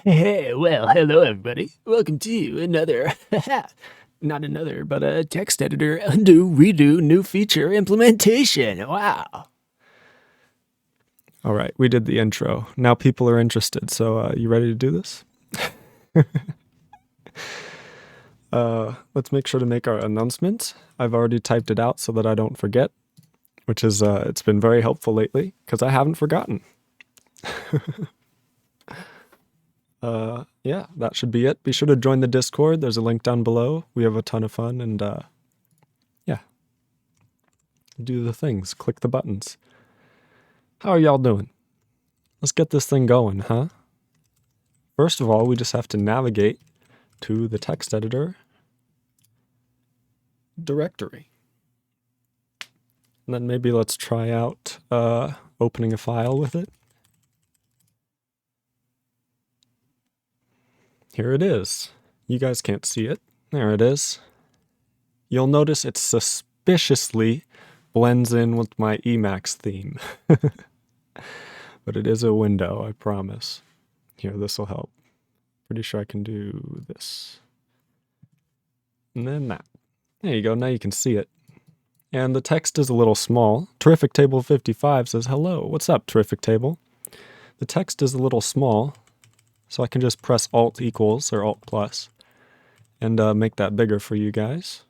Hey, well, hello everybody. Welcome to another, not another, but a text editor undo, redo, new feature implementation. Wow. All right, we did the intro. Now people are interested. So, you ready to do this? Let's make sure to make our announcement. I've already typed it out so that I don't forget, which is it's been very helpful lately because I haven't forgotten. Yeah, that should be it. Be sure to join the Discord. There's a link down below. We have a ton of fun and yeah, do the things, click the buttons. How are y'all doing? Let's get this thing going, huh? First of all, we just have to navigate to the text editor directory. And then maybe let's try out opening a file with it. Here it is. You guys can't see it. There it is. You'll notice it suspiciously blends in with my Emacs theme. But it is a window, I promise. Here, this will help. Pretty sure I can do this. And then that. There you go, now you can see it. And the text is a little small. Terrific Table 55 says, hello, what's up, Terrific Table? The text is a little small, so I can just press Alt equals or Alt plus and make that bigger for you guys.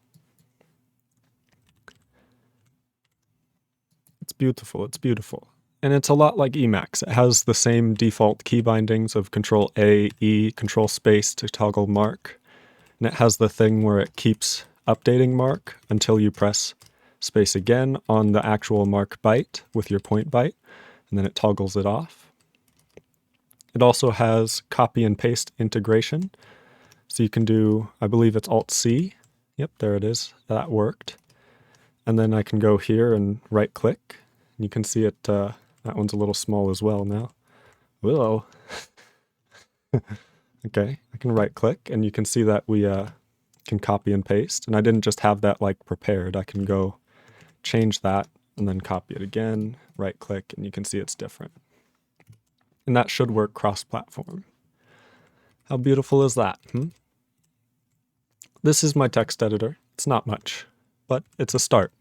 It's beautiful, it's beautiful. And it's a lot like Emacs. It has the same default key bindings of Control A, E, Control Space to toggle mark. And it has the thing where it keeps updating mark until you press space again on the actual mark byte with your point byte, and then it toggles it off. It also has copy and paste integration. So you can do, I believe it's Alt-C. Yep, there it is. That worked. And then I can go here and right-click. You can see it, that one's a little small as well now. Whoa. Okay, I can right-click, and you can see that we can copy and paste. And I didn't just have that like prepared. I can go change that and then copy it again, right-click, and you can see it's different. And that should work cross-platform. How beautiful is that? This is my text editor. It's not much, but it's a start.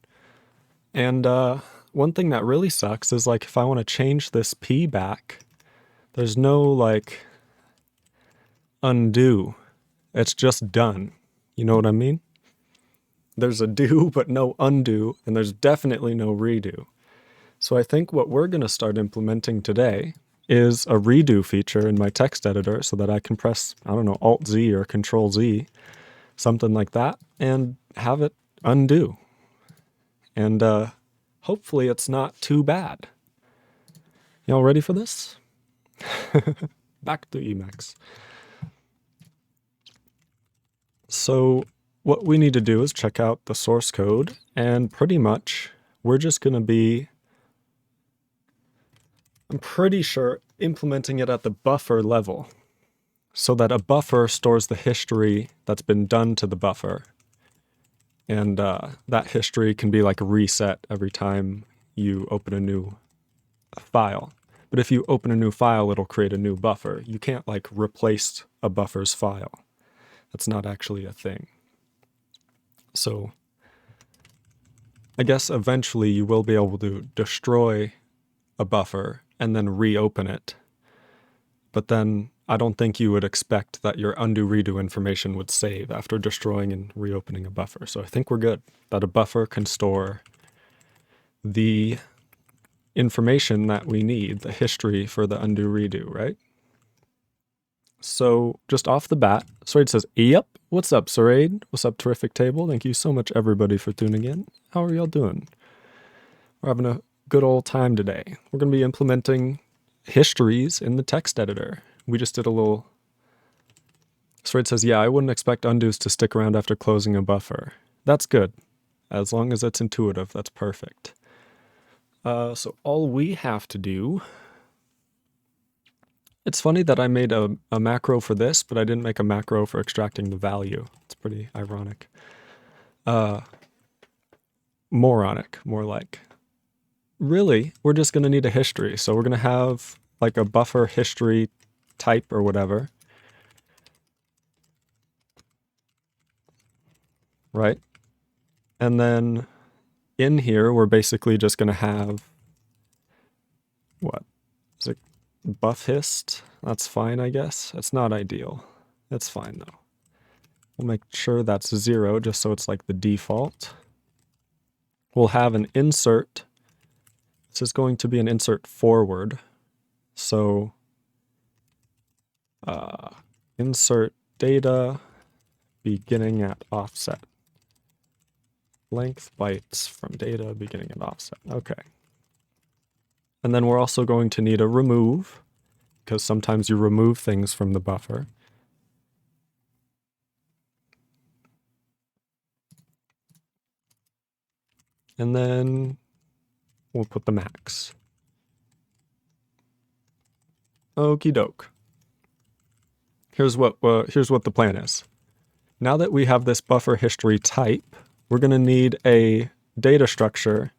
And one thing that really sucks is like if I want to change this P back, there's no like undo. It's just done. You know what I mean? There's a do but no undo, and there's definitely no redo. So I think what we're going to start implementing today is a redo feature in my text editor so that I can press, I don't know, Alt-Z or Control-Z, something like that, and have it undo. And hopefully it's not too bad. Y'all ready for this? Back to Emacs. So what we need to do is check out the source code, and pretty much we're just going to be, I'm pretty sure, implementing it at the buffer level so that a buffer stores the history that's been done to the buffer. And that history can be like reset every time you open a new file. But if you open a new file, it'll create a new buffer. You can't like replace a buffer's file. That's not actually a thing. So I guess eventually you will be able to destroy a buffer and then reopen it. But then I don't think you would expect that your undo redo information would save after destroying and reopening a buffer. So I think we're good that a buffer can store the information that we need, the history for the undo redo, right? So just off the bat, Siraide says, yep, what's up, Siraide? What's up, Terrific Table? Thank you so much, everybody, for tuning in. How are y'all doing? We're having a good old time today. We're going to be implementing histories in the text editor. We just did a little... Siraide says, yeah, I wouldn't expect undos to stick around after closing a buffer. That's good. As long as it's intuitive, that's perfect. So all we have to do... It's funny that I made a macro for this, but I didn't make a macro for extracting the value. It's pretty ironic. Moronic, more like. Really, we're just going to need a history. So we're going to have like a buffer history type or whatever. right? And then in here, we're basically just going to have, what? Is it buff hist? That's fine, I guess. It's not ideal. It's fine, though. We'll make sure that's 0, just so it's like the default. We'll have an insert. This is going to be an insert forward. So insert data beginning at offset. Length bytes from data beginning at offset. Okay. And then we're also going to need a remove, because sometimes you remove things from the buffer. And then we'll put the max. Okie doke. Here's what the plan is. Now that we have this buffer history type, we're going to need a data structure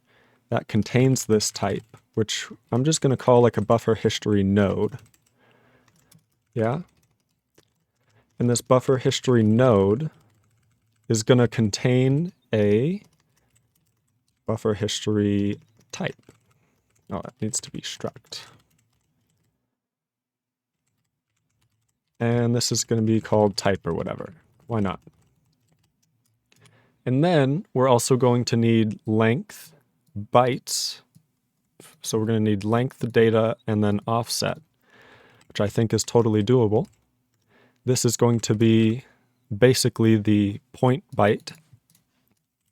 that contains this type, which I'm just going to call like a buffer history node. Yeah? And this buffer history node is going to contain a buffer history type. Oh, it needs to be struct. And this is going to be called type or whatever. Why not? And then we're also going to need length bytes. So we're going to need length data and then offset, which I think is totally doable. This is going to be basically the point byte.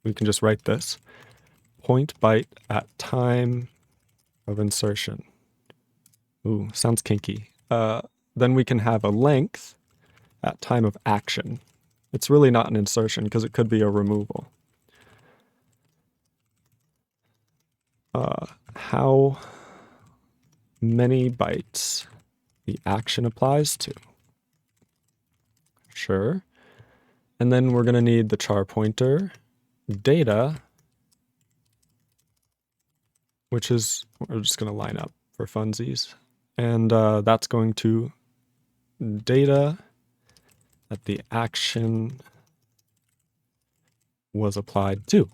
We can just write this. Point byte at time of insertion. Ooh, sounds kinky. Then we can have a length at time of action. It's really not an insertion because it could be a removal. How many bytes the action applies to. Sure. And then we're going to need the char pointer data, which is, we're just going to line up for funsies. And that's going to data that the action was applied to.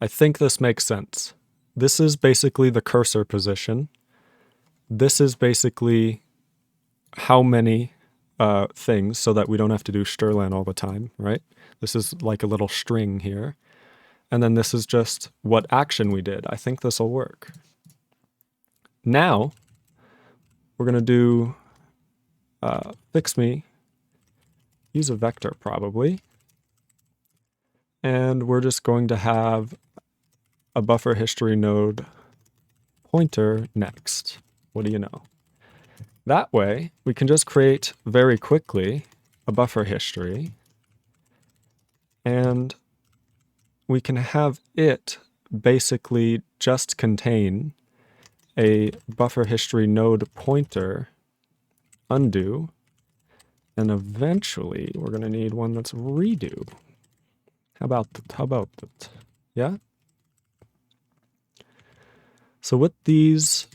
I think this makes sense. This is basically the cursor position. This is basically how many things, so that we don't have to do strlen all the time, right? This is like a little string here. And then this is just what action we did. I think this will work. Now, we're going to do fix me, use a vector probably. And we're just going to have a buffer history node pointer next. What do you know? That way, we can just create very quickly a buffer history, and we can have it basically just contain a buffer history node pointer undo, and eventually we're going to need one that's redo. How about that? Yeah? So with these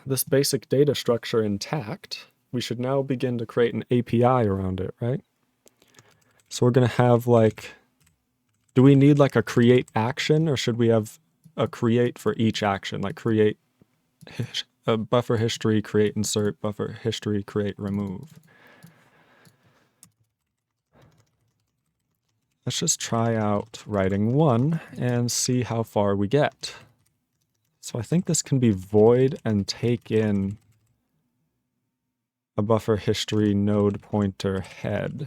this basic data structure intact, we should now begin to create an API around it, right? So we're going to have like, do we need like a create action, or should we have a create for each action? Like create a buffer history, create insert, buffer history, create remove. Let's just try out writing one and see how far we get. So I think this can be void and take in a buffer history node pointer head.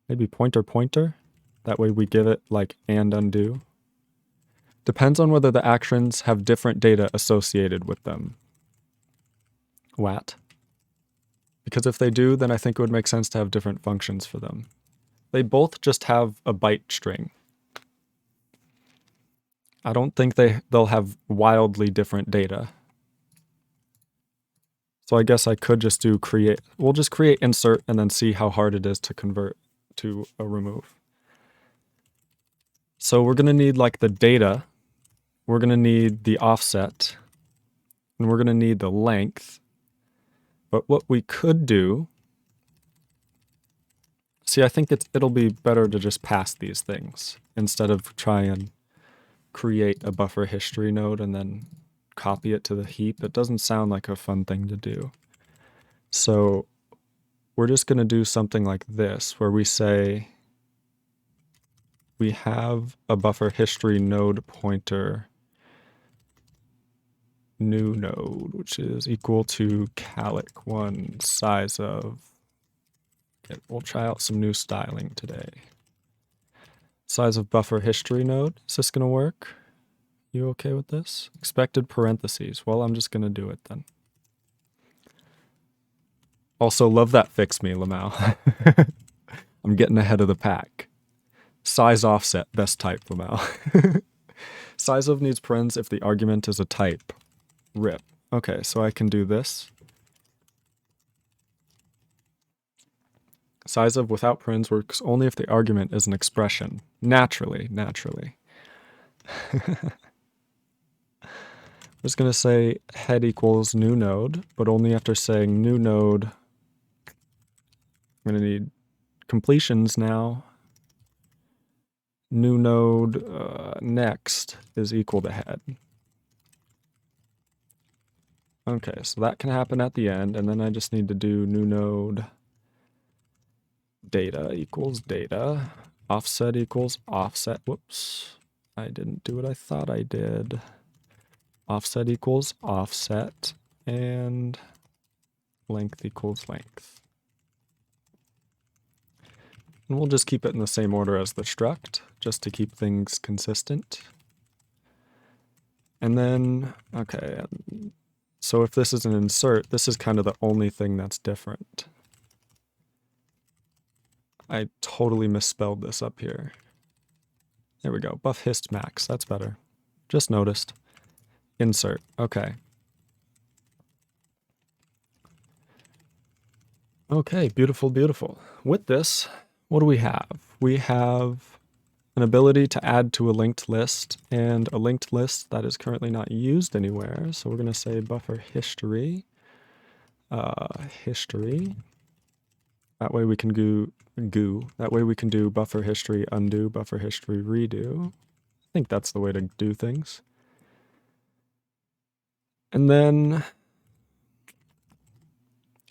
Maybe pointer. That way we give it like and undo. Depends on whether the actions have different data associated with them. What? Because if they do, then I think it would make sense to have different functions for them. They both just have a byte string. I don't think they'll have wildly different data. So I guess I could just do create. We'll just create insert and then see how hard it is to convert to a remove. So we're going to need like the data. We're going to need the offset. And we're going to need the length. But what we could do See, I think it'll be better to just pass these things instead of try and create a buffer history node and then copy it to the heap. It doesn't sound like a fun thing to do. So we're just going to do something like this, where we say we have a buffer history node pointer new node, which is equal to calic1 size of. Okay, we'll try out some new styling today. Size of buffer history node. Is this going to work? You okay with this? Expected parentheses. Well, I'm just going to do it then. Also, love that fix me, Lamau. I'm getting ahead of the pack. Size offset, best type, Lamau. Size of needs parens if the argument is a type. Rip. Okay, so I can do this. Size of without parens works only if the argument is an expression. Naturally. I'm just going to say head equals new node, but only after saying new node. I'm going to need completions now. New node next is equal to head. Okay, so that can happen at the end, and then I just need to do new node data equals data. Offset equals offset. Whoops. I didn't do what I thought I did. Offset equals offset, and length equals length. And we'll just keep it in the same order as the struct, just to keep things consistent. And then, okay, so if this is an insert, this is kind of the only thing that's different. I totally misspelled this up here. There we go, buff hist max, that's better. Just noticed. Insert, okay. Okay, beautiful, beautiful. With this, what do we have? We have an ability to add to a linked list, and a linked list that is currently not used anywhere. So we're going to say buffer history. History. That way we can That way we can do buffer history undo, buffer history redo. I think that's the way to do things. And then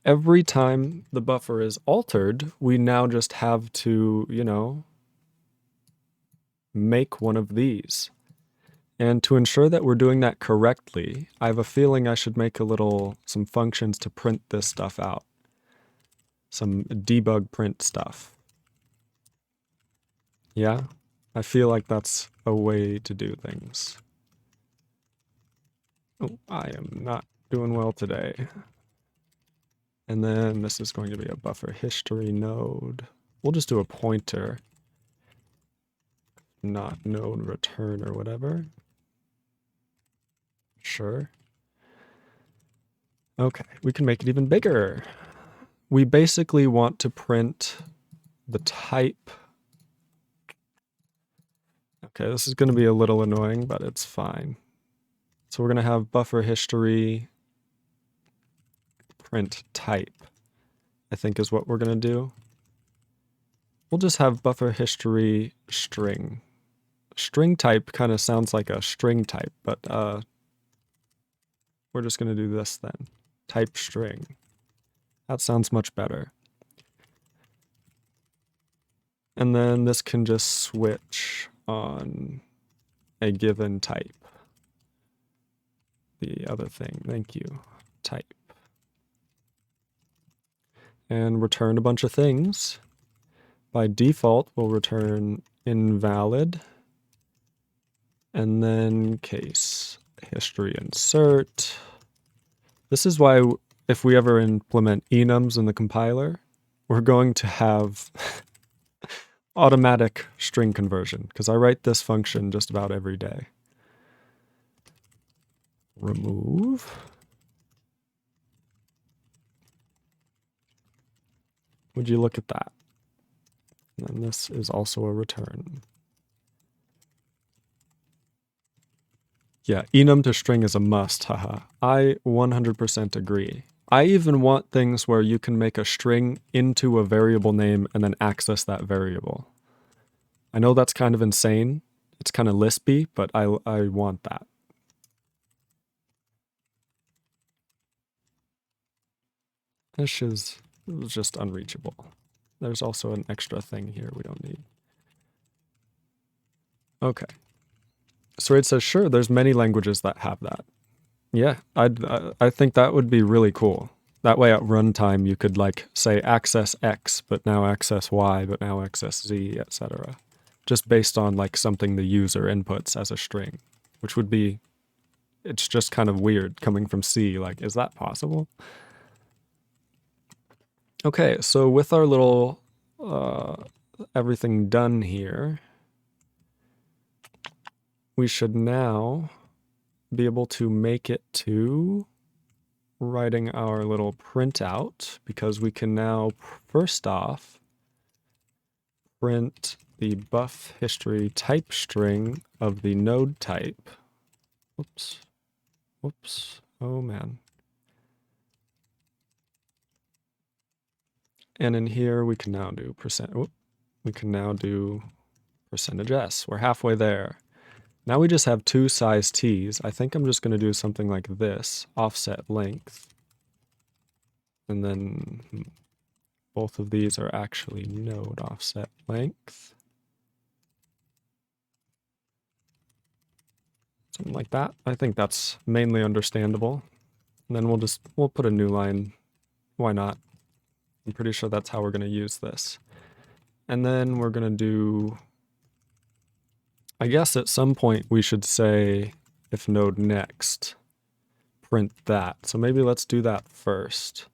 every time the buffer is altered, we now just have to, make one of these. And to ensure that we're doing that correctly, I have a feeling I should make some functions to print this stuff out. Some debug print stuff. Yeah? I feel like that's a way to do things. Oh, I am not doing well today. And then this is going to be a buffer history node. We'll just do a pointer. Not node return or whatever. Sure. Okay, we can make it even bigger. We basically want to print the type. Okay, this is going to be a little annoying, but it's fine. So we're going to have buffer history print type, I think is what we're going to do. We'll just have buffer history string. String type kind of sounds like a string type, but we're just going to do this then. Type string. That sounds much better. And then this can just switch on a given type. The other thing, thank you, type. And return a bunch of things. By default, we'll return invalid. And then case history insert. This is why if we ever implement enums in the compiler, we're going to have automatic string conversion, because I write this function just about every day. Remove. Would you look at that? And then this is also a return. Yeah, enum to string is a must, haha. I 100% agree. I even want things where you can make a string into a variable name and then access that variable. I know that's kind of insane. It's kind of Lispy, but I want that. This is just unreachable. There's also an extra thing here we don't need. Okay. Siraide says, sure, there's many languages that have that. Yeah, I think that would be really cool. That way at runtime you could like say access X, but now access Y, but now access Z, etc. Just based on like something the user inputs as a string, which would be, it's just kind of weird coming from C. Like, is that possible? Okay, so with our little everything done here, we should now be able to make it to writing our little printout, because we can now, first off, print the buff history type string of the node type. Whoops. Whoops. Oh man. And in here we can now do percentage %s. We're halfway there. Now we just have two size t's. I think I'm just going to do something like this, offset length. And then both of these are actually node offset length. Something like that. I think that's mainly understandable. And then we'll put a new line. Why not? I'm pretty sure that's how we're going to use this. And then we're going to do, I guess at some point we should say if node next, print that. So maybe let's do that first.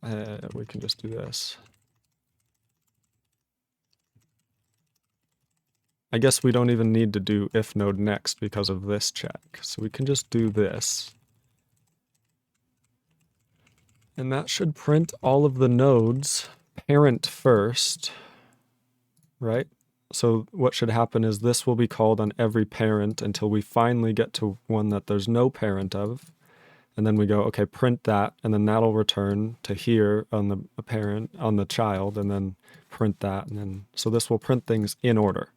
We can just do this. I guess we don't even need to do if node next because of this check. So we can just do this. And that should print all of the nodes parent first, right? So what should happen is this will be called on every parent until we finally get to one that there's no parent of. And then we go, okay, print that, and then that'll return to here on the parent, on the child, and then print that. And then, so this will print things in order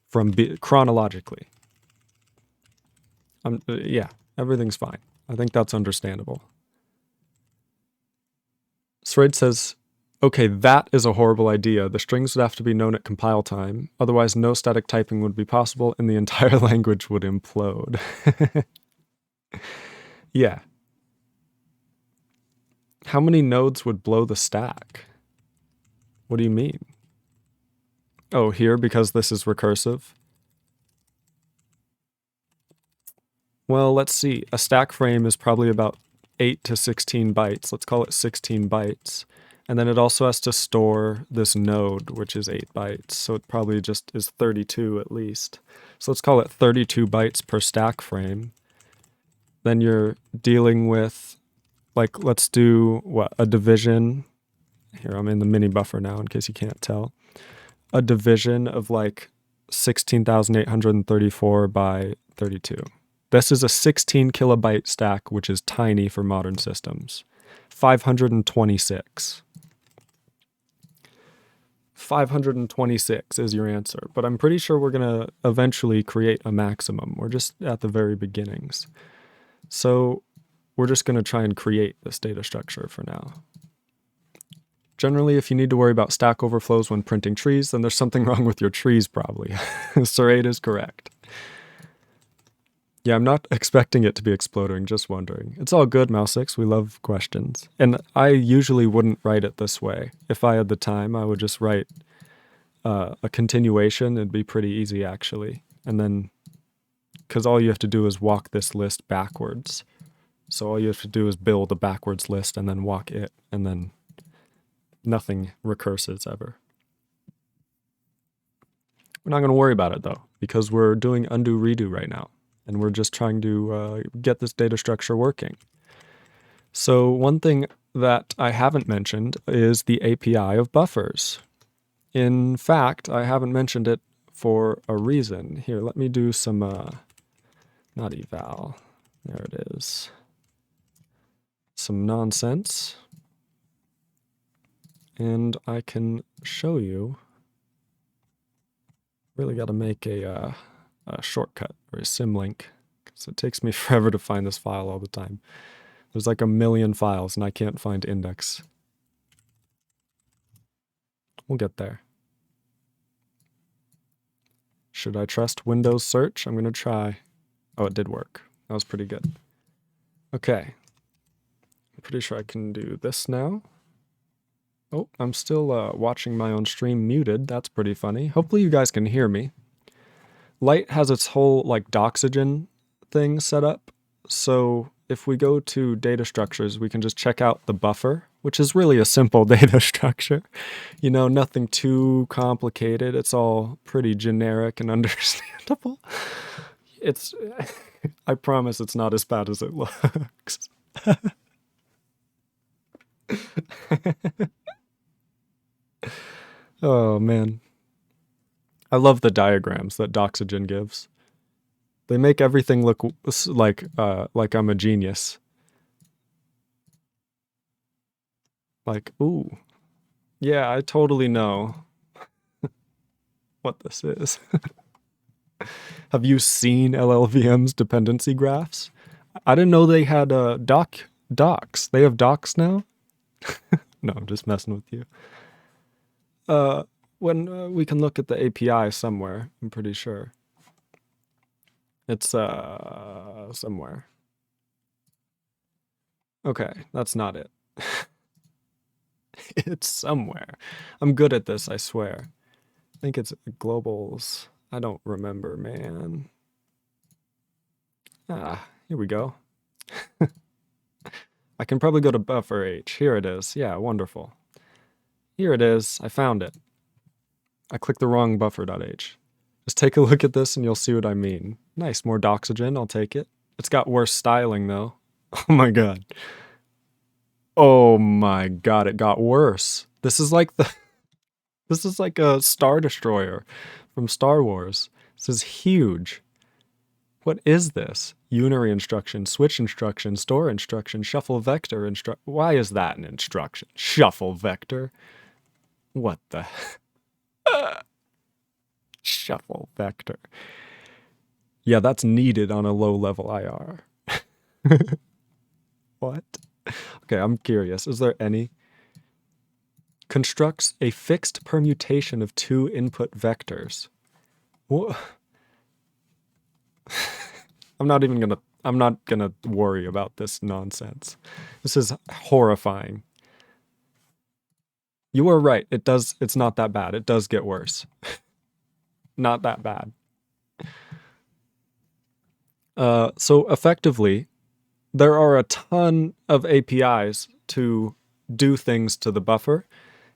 from chronologically. Yeah, everything's fine. I think that's understandable. Siraide says, okay, that is a horrible idea. The strings would have to be known at compile time. Otherwise, no static typing would be possible and the entire language would implode. Yeah. How many nodes would blow the stack? What do you mean? Oh, here, because this is recursive? Well, let's see. A stack frame is probably about 8 to 16 bytes. Let's call it 16 bytes. And then it also has to store this node, which is 8 bytes. So it probably just is 32 at least. So let's call it 32 bytes per stack frame. Then you're dealing with, like, let's do, what, a division. Here, I'm in the mini buffer now in case you can't tell. A division of like 16,834 by 32. This is a 16 kilobyte stack, which is tiny for modern systems. 526. 526 is your answer, but I'm pretty sure we're going to eventually create a maximum. We're just at the very beginnings. So we're just going to try and create this data structure for now. Generally, if you need to worry about stack overflows when printing trees, then there's something wrong with your trees probably. Siraide is correct. Yeah, I'm not expecting it to be exploding, just wondering. It's all good, Mouse6. We love questions. And I usually wouldn't write it this way. If I had the time, I would just write a continuation. It'd be pretty easy, actually. And then, because all you have to do is walk this list backwards. So all you have to do is build a backwards list and then walk it, and then nothing recurses ever. We're not going to worry about it, though, because we're doing undo redo right now. And we're just trying to get this data structure working. So one thing that I haven't mentioned is the API of buffers. In fact, I haven't mentioned it for a reason. Here, let me do some, not eval, there it is. some nonsense. And I can show you. Really got to make a shortcut or a symlink, because it takes me forever to find this file all the time. There's like a million files and I can't find index. We'll get there. Should I trust Windows search? I'm going to try. Oh, it did work. That was pretty good. Okay. I'm pretty sure I can do this now. Oh, I'm still watching my own stream muted. That's pretty funny. Hopefully you guys can hear me. LITE has its whole like Doxygen thing set up. So if we go to data structures, we can just check out the buffer, which is really a simple data structure. You know, nothing too complicated. It's all pretty generic and understandable. It's, I promise it's not as bad as it looks. Oh, man. I love the diagrams that Doxygen gives. They make everything look like I'm a genius. Like, ooh. Yeah, I totally know what this is. Have you seen LLVM's dependency graphs? I didn't know they had docs. They have docs now? No, I'm just messing with you. When we can look at the API somewhere, I'm pretty sure. It's somewhere. Okay, that's not it. It's somewhere. I'm good at this, I swear. I think it's globals. I don't remember, man. Ah, here we go. I can probably go to buffer H. Here it is. Yeah, wonderful. Here it is. I found it. I clicked the wrong buffer.h. Just take a look at this and you'll see what I mean. Nice, more Doxygen. I'll take it. It's got worse styling, though. Oh my god. Oh my god, it got worse. This is like this is like a Star Destroyer from Star Wars. This is huge. What is this? Unary instruction, switch instruction, store instruction, shuffle vector instruction. Why is that an instruction? Shuffle vector? What the? Shuffle vector. Yeah, that's needed on a low-level IR. What? Okay, I'm curious. Is there any? Constructs a fixed permutation of two input vectors. What? I'm not gonna worry about this nonsense. This is horrifying. You are right. It's not that bad. It does get worse. Not that bad. So effectively, there are a ton of APIs to do things to the buffer,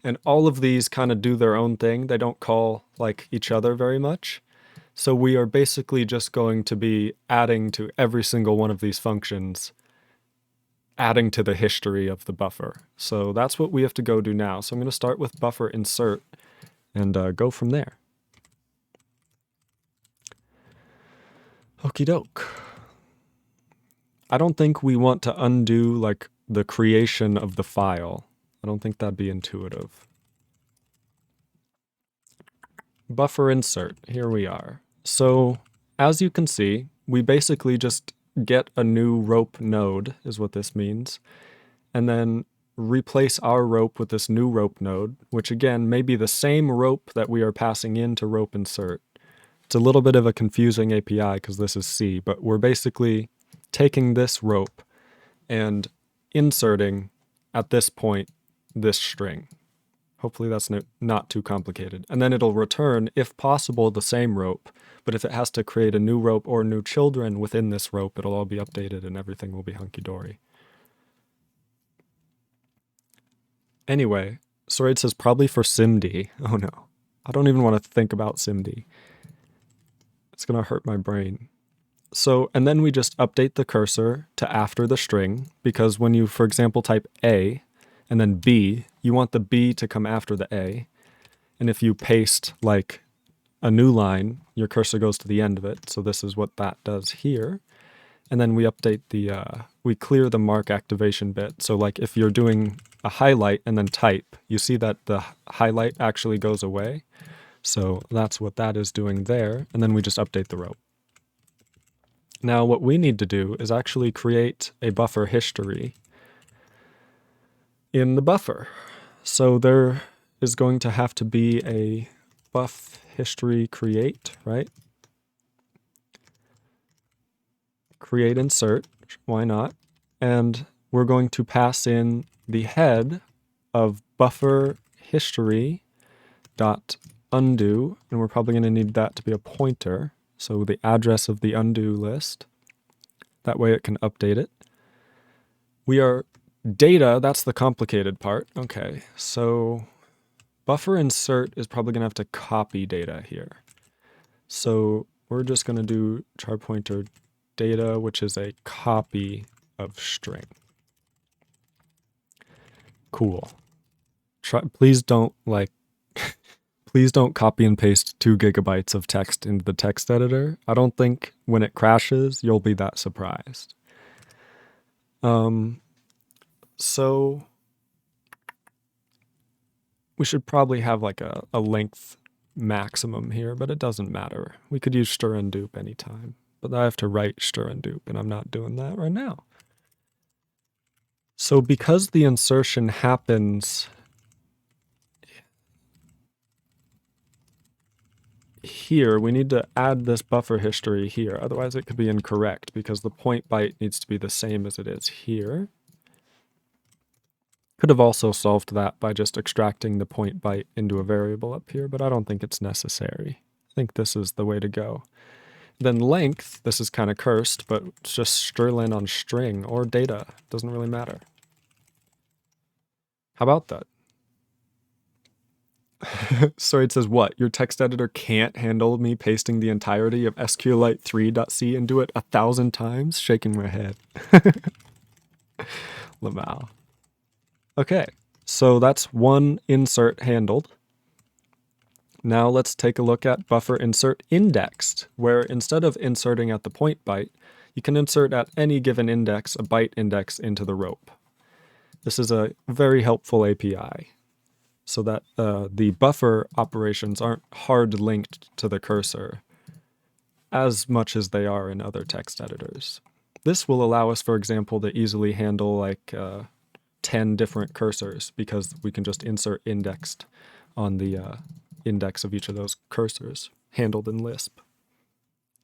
and all of these kind of do their own thing. They don't call like each other very much. So we are basically just going to be adding to every single one of these functions, adding to the history of the buffer. So that's what we have to go do now. So I'm going to start with buffer insert and go from there. Okie doke. I don't think we want to undo like the creation of the file. I don't think that'd be intuitive. Buffer insert, here we are. So as you can see, we basically just get a new rope node is what this means, and then replace our rope with this new rope node, which again may be the same rope that we are passing into rope insert. It's a little bit of a confusing API because this is C, but we're basically taking this rope and inserting at this point this string. Hopefully that's not too complicated. And then it'll return, if possible, the same rope. But if it has to create a new rope or new children within this rope, it'll all be updated and everything will be hunky-dory. Anyway, Siraide says probably for SIMD. Oh no. I don't even want to think about SIMD. It's going to hurt my brain. So, and then we just update the cursor to after the string, because when you, for example, type A and then B, you want the B to come after the A. And if you paste like a new line, your cursor goes to the end of it. So this is what that does here. And then we update we clear the mark activation bit. So like if you're doing a highlight and then type, you see that the highlight actually goes away. So that's what that is doing there. And then we just update the rope. Now what we need to do is actually create a buffer history in the buffer. So there is going to have to be a buff history create, right? Create insert, why not? And we're going to pass in the head of buffer history dot undo, and we're probably going to need that to be a pointer. So the address of the undo list. That way it can update it. We are data, that's the complicated part. Okay, so buffer insert is probably going to have to copy data here. So we're just going to do char pointer data, which is a copy of string. Cool. Please don't please don't copy and paste 2 gigabytes of text into the text editor. I don't think when it crashes, you'll be that surprised. So we should probably have like a length maximum here, but it doesn't matter. We could use stir and dupe anytime, but I have to write stir and dupe, and I'm not doing that right now. So because the insertion happens here, we need to add this buffer history here. Otherwise it could be incorrect because the point byte needs to be the same as it is here. Could have also solved that by just extracting the point byte into a variable up here, but I don't think it's necessary. I think this is the way to go. Then length, this is kind of cursed, but it's just strlen on string or data. Doesn't really matter. How about that? Sorry, it says what? Your text editor can't handle me pasting the entirety of SQLite 3.c and do it 1,000 times? Shaking my head. Lamal. Okay, so that's one insert handled. Now let's take a look at buffer insert indexed, where instead of inserting at the point byte, you can insert at any given index a byte index into the rope. This is a very helpful API, so that the buffer operations aren't hard linked to the cursor as much as they are in other text editors. This will allow us, for example, to easily handle like 10 different cursors because we can just insert indexed on the index of each of those cursors, handled in Lisp.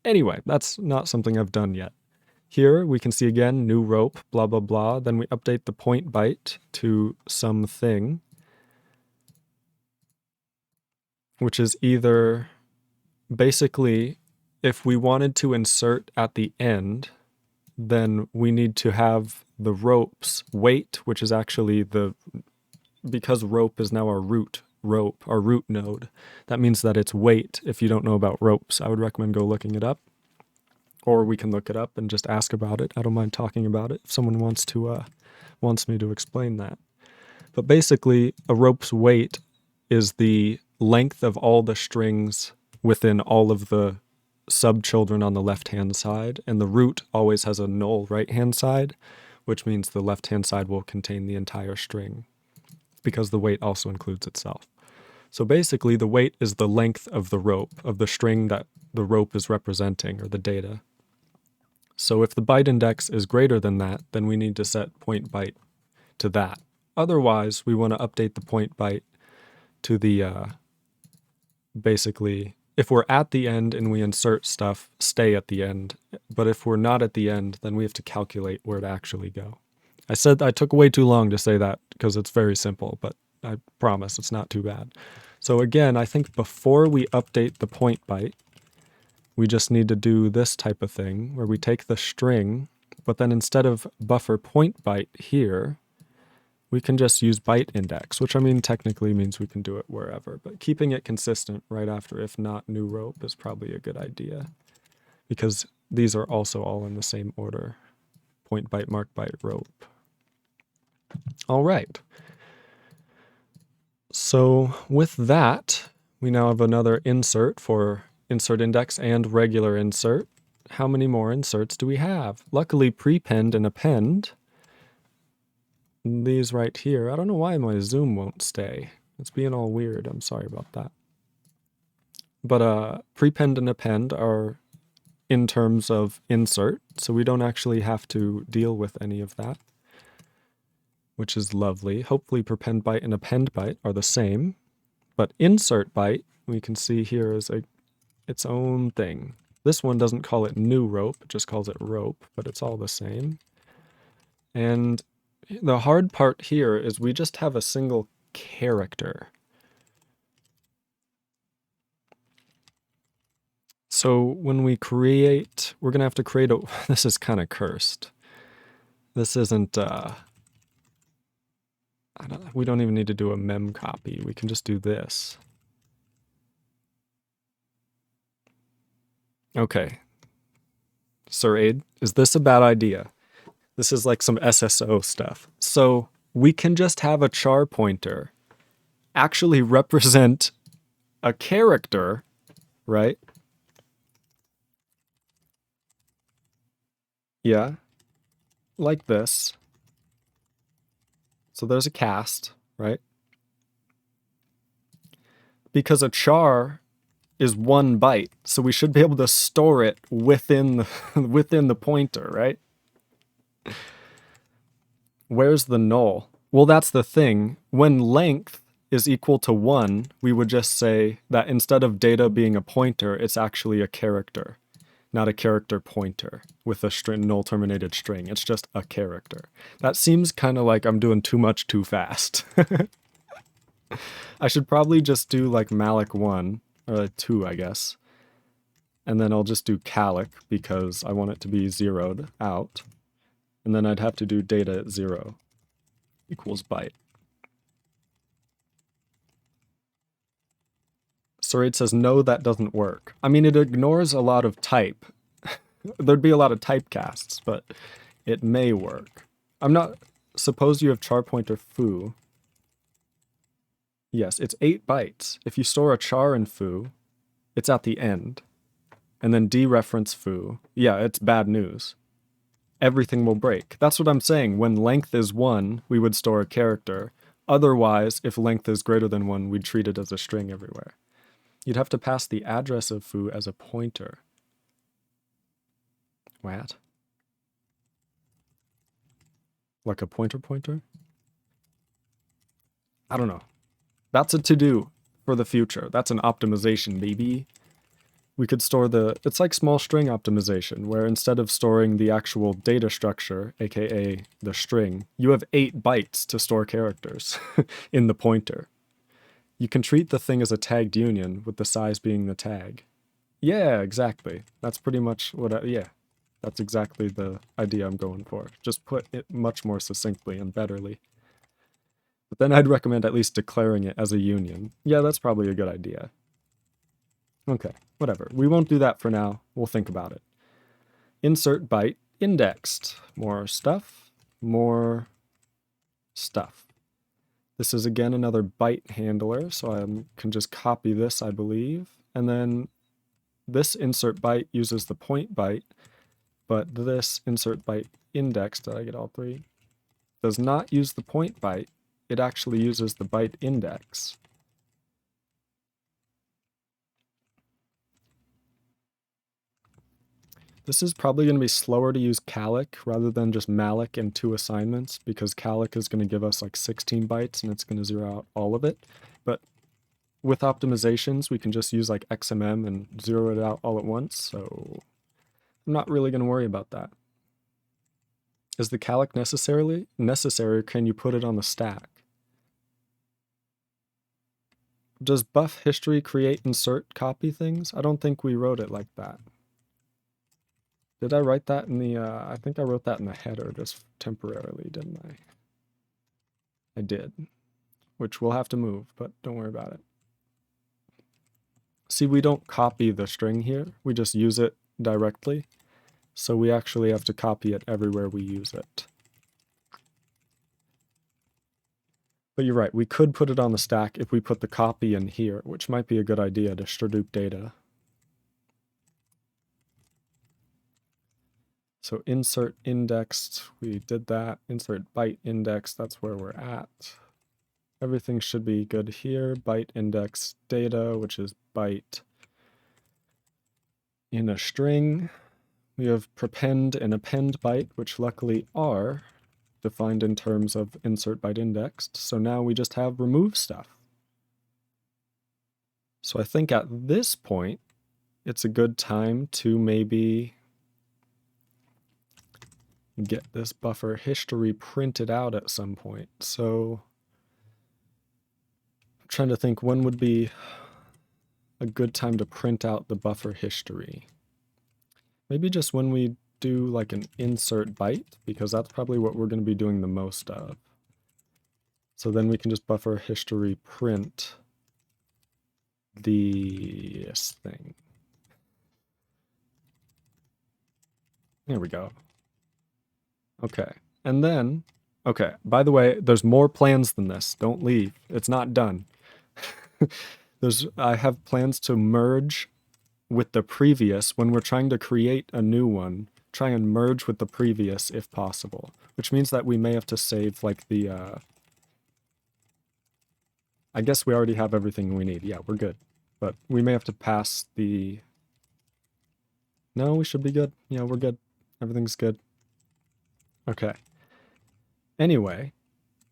Anyway, that's not something I've done yet. Here we can see again, new rope, blah, blah, blah. Then we update the point byte to something, which is either basically if we wanted to insert at the end, then we need to have the rope's weight, which is actually because rope is now our root node, that means that it's weight. If you don't know about ropes, I would recommend go looking it up. Or we can look it up and just ask about it. I don't mind talking about it if someone wants me to explain that. But basically, a rope's weight is the length of all the strings within all of the subchildren on the left-hand side, and the root always has a null right-hand side, which means the left-hand side will contain the entire string, because the weight also includes itself. So basically, the weight is the length of the rope, of the string that the rope is representing, or the data. So if the byte index is greater than that, then we need to set point byte to that. Otherwise, we want to update the point byte to the, basically, if we're at the end and we insert stuff, stay at the end. But if we're not at the end, then we have to calculate where to actually go. I said I took way too long to say that because it's very simple, but I promise it's not too bad. So again, I think before we update the point byte, we just need to do this type of thing where we take the string, but then instead of buffer point byte here, we can just use byte index, which I mean technically means we can do it wherever, but keeping it consistent right after if not new rope is probably a good idea because these are also all in the same order. Point byte, mark byte, rope. All right. So with that, we now have another insert for insert index and regular insert. how many more inserts do we have? Luckily, prepend and append, these right here. I don't know why my zoom won't stay. It's being all weird. I'm sorry about that. But prepend and append are in terms of insert, so we don't actually have to deal with any of that, which is lovely. Hopefully prepend byte and append byte are the same, but insert byte, we can see here, is its own thing. This one doesn't call it new rope, it just calls it rope, but it's all the same. And the hard part here is we just have a single character. So when we create, we're going to have to create a, this is kind of cursed. This isn't, we don't even need to do a mem copy. We can just do this. Okay. Siraide, is this a bad idea? This is like some SSO stuff. So we can just have a char pointer actually represent a character, right? Yeah, like this. So there's a cast, right? Because a char is 1 byte, so we should be able to store it within the, within the pointer, right? Where's the null? Well, that's the thing. When length is equal to 1, we would just say that instead of data being a pointer, it's actually a character, not a character pointer with a string, null terminated string. It's just a character. That seems kind of like I'm doing too much too fast. I should probably just do like malloc 1, or 2, I guess. And then I'll just do calloc because I want it to be zeroed out. And then I'd have to do data at 0 equals byte. Siraide says, no, that doesn't work. I mean, it ignores a lot of type. There'd be a lot of typecasts, but it may work. I'm not... Suppose you have char pointer foo. Yes, it's 8 bytes. If you store a char in foo, it's at the end. And then dereference foo. Yeah, it's bad news. Everything will break. That's what I'm saying. When length is 1, we would store a character. Otherwise, if length is greater than 1, we'd treat it as a string everywhere. You'd have to pass the address of foo as a pointer. What? Like a pointer? I don't know. That's a to-do for the future. That's an optimization, baby. We could store the... It's like small string optimization, where instead of storing the actual data structure, aka the string, you have 8 bytes to store characters in the pointer. You can treat the thing as a tagged union, with the size being the tag. Yeah, exactly. That's pretty much what yeah. That's exactly the idea I'm going for. Just put it much more succinctly and betterly. But then I'd recommend at least declaring it as a union. Yeah, that's probably a good idea. Okay, whatever. We won't do that for now. We'll think about it. Insert byte indexed. More stuff. More stuff. This is again another byte handler, so I can just copy this, I believe. And then this insert byte uses the point byte, but this insert byte index, did I get all 3? Does not use the point byte. It actually uses the byte index. This is probably going to be slower to use calloc rather than just malloc and 2 assignments, because calloc is going to give us like 16 bytes and it's going to zero out all of it. But with optimizations, we can just use like XMM and zero it out all at once, so I'm not really going to worry about that. Is the calloc necessary, or can you put it on the stack? Does buff history create insert copy things? I don't think we wrote it like that. Did I write that in the, I think I wrote that in the header just temporarily, didn't I? I did, which we'll have to move, but don't worry about it. See, we don't copy the string here, we just use it directly. So we actually have to copy it everywhere we use it. But you're right, we could put it on the stack if we put the copy in here, which might be a good idea to Stradoop data. So insert indexed, we did that. Insert byte index, that's where we're at. Everything should be good here. Byte index data, which is byte in a string. We have prepend and append byte, which luckily are defined in terms of insert byte indexed. So now we just have remove stuff. So I think at this point, it's a good time to maybe get this buffer history printed out at some point. So I'm trying to think when would be a good time to print out the buffer history. Maybe just when we do like an insert byte, because that's probably what we're going to be doing the most of. So then we can just buffer history print this thing. There we go. Okay. And then, okay, by the way, there's more plans than this. Don't leave. It's not done. I have plans to merge with the previous when we're trying to create a new one. Try and merge with the previous if possible, which means that we may have to save like the, I guess we already have everything we need. Yeah, we're good. But we may have to pass the, no, we should be good. Yeah, we're good. Everything's good. Okay. Anyway,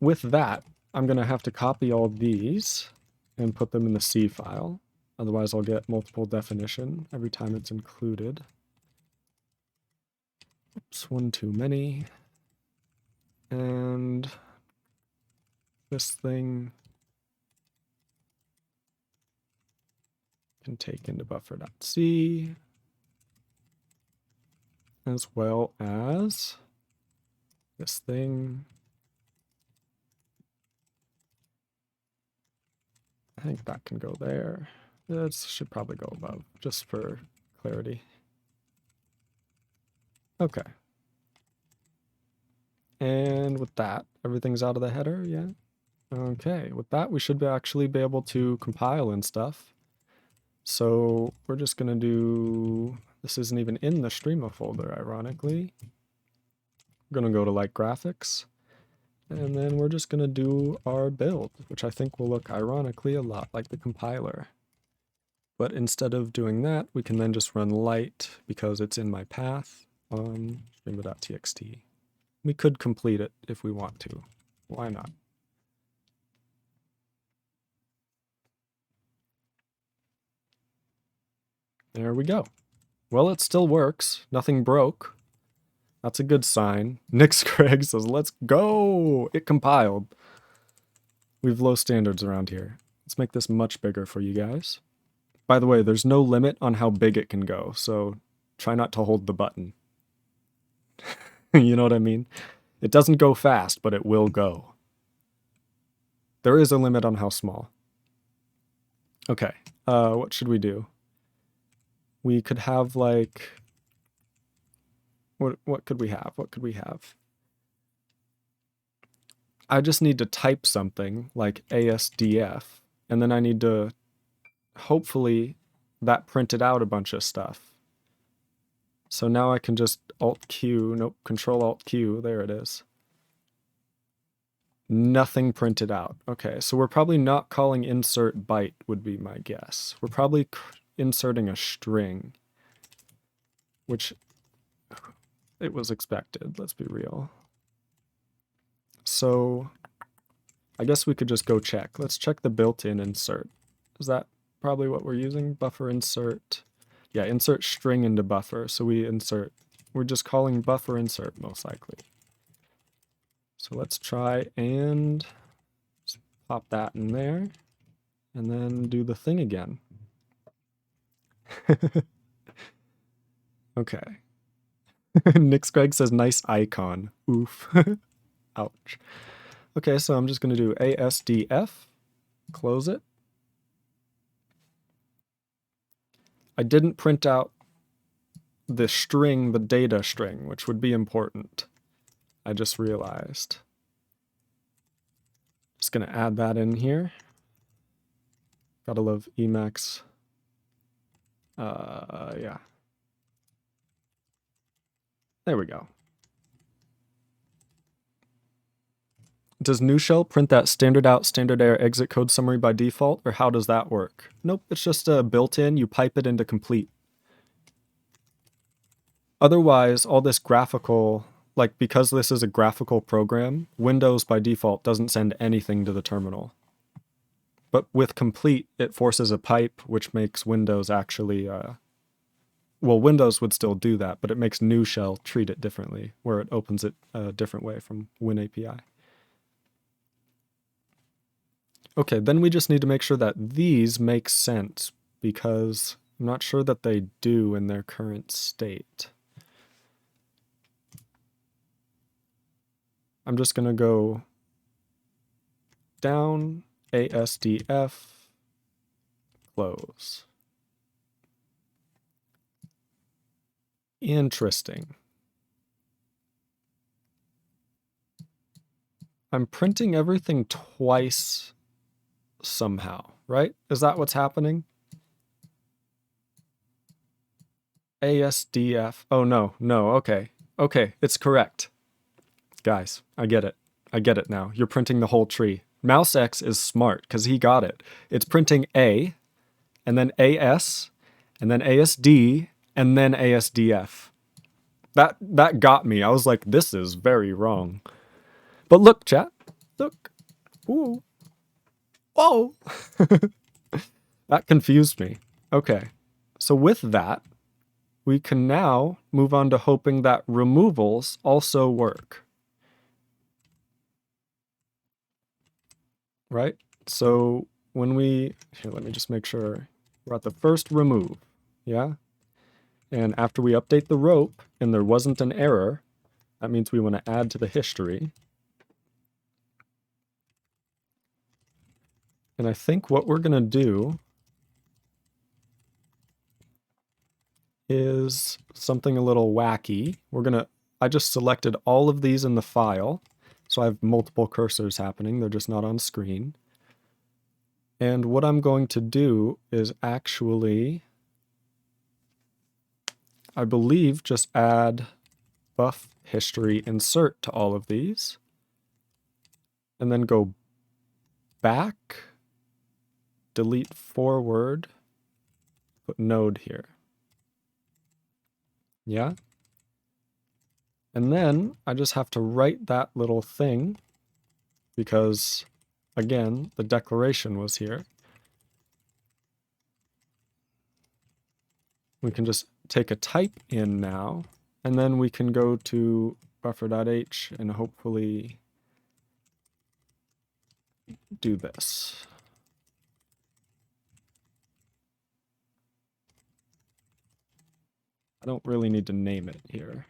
with that, I'm going to have to copy all these and put them in the C file. Otherwise, I'll get multiple definition every time it's included. Oops, one too many. And this thing can take into buffer.c, as well as this thing. I think that can go there. This should probably go above, just for clarity. Okay. And with that, everything's out of the header, yeah? Okay, with that, we should actually be able to compile and stuff. So we're just gonna do, this isn't even in the Streama folder, ironically. We're gonna go to like graphics, and then we're just gonna do our build, which I think will look ironically a lot like the compiler. But instead of doing that, we can then just run LITE because it's in my path on streama.txt. We could complete it if we want to. Why not? There we go. Well, it still works. Nothing broke. That's a good sign. Nick's Craig says, let's go! It compiled. We have low standards around here. Let's make this much bigger for you guys. By the way, there's no limit on how big it can go, so try not to hold the button. You know what I mean? It doesn't go fast, but it will go. There is a limit on how small. Okay, what should we do? We could have like... What could we have? What could we have? I just need to type something like ASDF, and then I need to hopefully that printed out a bunch of stuff. So now I can just Alt-Q, nope, Control-Alt-Q, there it is. Nothing printed out. Okay, so we're probably not calling insert byte would be my guess. We're probably inserting a string, which it was expected, let's be real. So I guess we could just go check. Let's check the built-in insert. Is that probably what we're using? Buffer insert. Yeah, insert string into buffer. So we insert, we're just calling buffer insert most likely. So let's try and pop that in there and then do the thing again. Okay. Nick Craig says nice icon. Oof. Ouch. Okay, so I'm just going to do ASDF, close it. I didn't print out the string, the data string, which would be important. I just realized. Just going to add that in here. Gotta love Emacs. Yeah. There we go. Does new shell print that standard out, standard error exit code summary by default, or how does that work? Nope, it's just a built-in, you pipe it into complete. Otherwise, all this graphical, like because this is a graphical program, Windows by default doesn't send anything to the terminal. But with complete, it forces a pipe, which makes Windows actually, well, Windows would still do that, but it makes new shell treat it differently, where it opens it a different way from WinAPI. Okay, then we just need to make sure that these make sense, because I'm not sure that they do in their current state. I'm just going to go down, ASDF, close. Interesting. I'm printing everything twice somehow, right? Is that what's happening? ASDF. Oh, no, okay. Okay, it's correct. Guys, I get it. I get it now. You're printing the whole tree. Mouse X is smart because he got it. It's printing A, and then AS, and then ASD, and then ASDF. That got me. I was like, this is very wrong. But look, chat. Look. Ooh. Whoa. That confused me. Okay. So with that, we can now move on to hoping that removals also work. Right? So when we, here, let me just make sure we're at the first remove. Yeah? And after we update the rope and there wasn't an error, that means we want to add to the history. And I think what we're going to do is something a little wacky. I just selected all of these in the file. So I have multiple cursors happening. They're just not on screen. And what I'm going to do is actually, I believe, just add buff history insert to all of these. And then go back, delete forward, put node here. Yeah? And then I just have to write that little thing because, again, the declaration was here. We can just take a type in now, and then we can go to buffer.h and hopefully do this. I don't really need to name it here,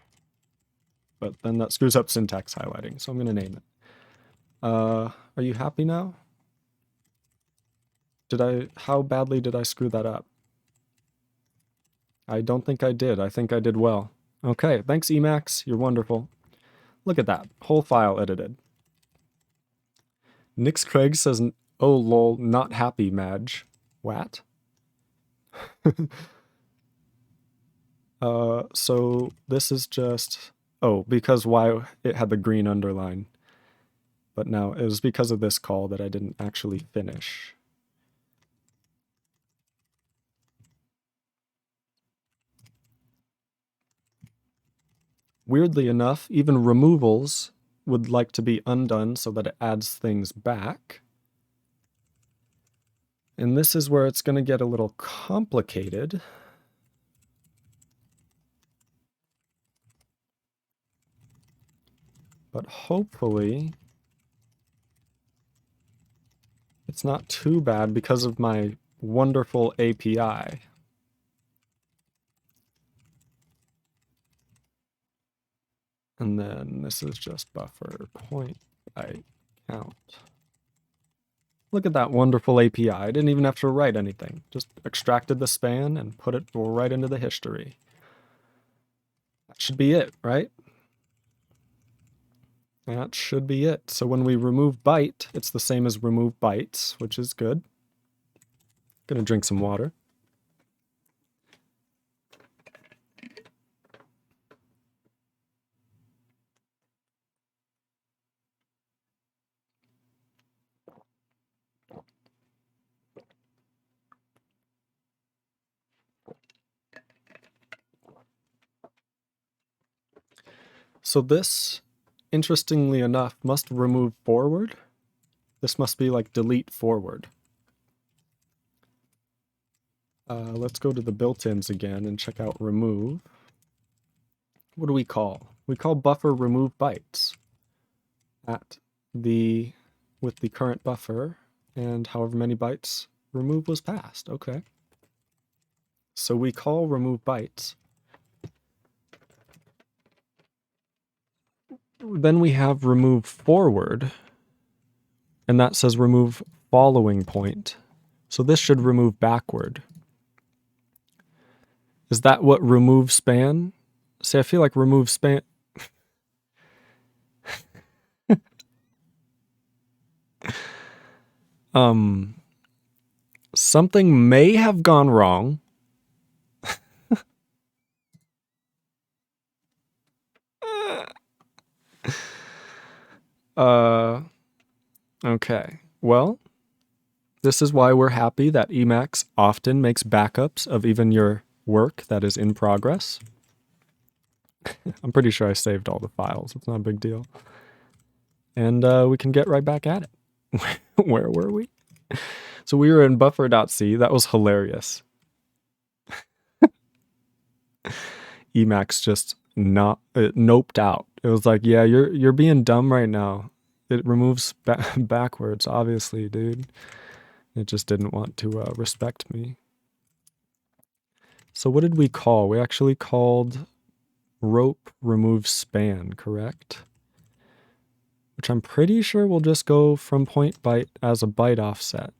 but then that screws up syntax highlighting, so I'm going to name it. Are you happy now? How badly did I screw that up? I don't think I did. I think I did well. Okay, thanks Emacs, you're wonderful. Look at that, whole file edited. Nix Craig says, oh lol, not happy, Madge. What? So this is just, oh, because why it had the green underline. But no, it was because of this call that I didn't actually finish. Weirdly enough, even removals would like to be undone so that it adds things back. And this is where it's going to get a little complicated. But hopefully it's not too bad because of my wonderful API. And then this is just buffer point by count. Look at that wonderful API. I didn't even have to write anything. Just extracted the span and put it right into the history. That should be it, right? That should be it. So when we remove byte, it's the same as remove bytes, which is good. Gonna drink some water. So this, interestingly enough, must remove forward. This must be like delete forward. Let's go to the built-ins again and check out remove. What do we call? We call buffer remove bytes with the current buffer and however many bytes remove was passed. Okay. So we call remove bytes. Then we have remove forward, and that says remove following point. So this should remove backward. Is that what remove span? See, I feel like remove span... Something may have gone wrong. Okay. Well, this is why we're happy that Emacs often makes backups of even your work that is in progress. I'm pretty sure I saved all the files. It's not a big deal. And we can get right back at it. Where were we? So we were in buffer.c. That was hilarious. Emacs just noped out. It was like, yeah, you're being dumb right now. It removes backwards, obviously, dude. It just didn't want to respect me. So what did we call? We actually called rope remove span, correct? Which I'm pretty sure will just go from point byte as a byte offset.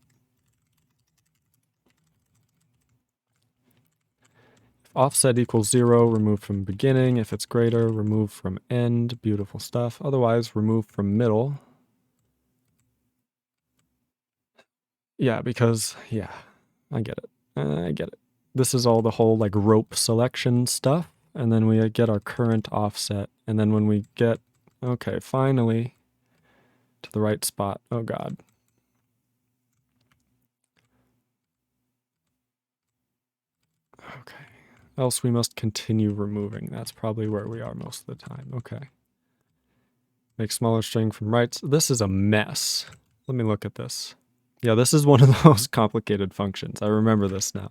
If offset equals 0, remove from beginning. If it's greater, remove from end. Beautiful stuff. Otherwise, remove from middle. Yeah, because, yeah, I get it. I get it. This is all the whole like rope selection stuff. And then we get our current offset. And then when we get, okay, finally to the right spot. Oh God. Okay. Else we must continue removing. That's probably where we are most of the time. Okay. Make smaller string from rights. This is a mess. Let me look at this. Yeah, this is one of the most complicated functions. I remember this now.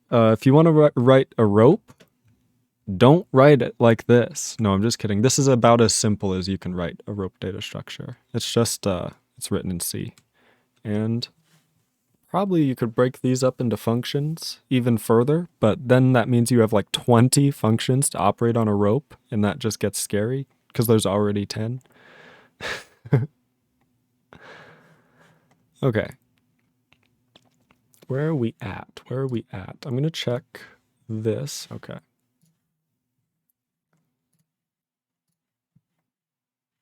If you want to write a rope, don't write it like this. No, I'm just kidding. This is about as simple as you can write a rope data structure. It's just, it's written in C. And probably you could break these up into functions even further, but then that means you have like 20 functions to operate on a rope, and that just gets scary because there's already 10. Okay. Where are we at? Where are we at? I'm going to check this. Okay.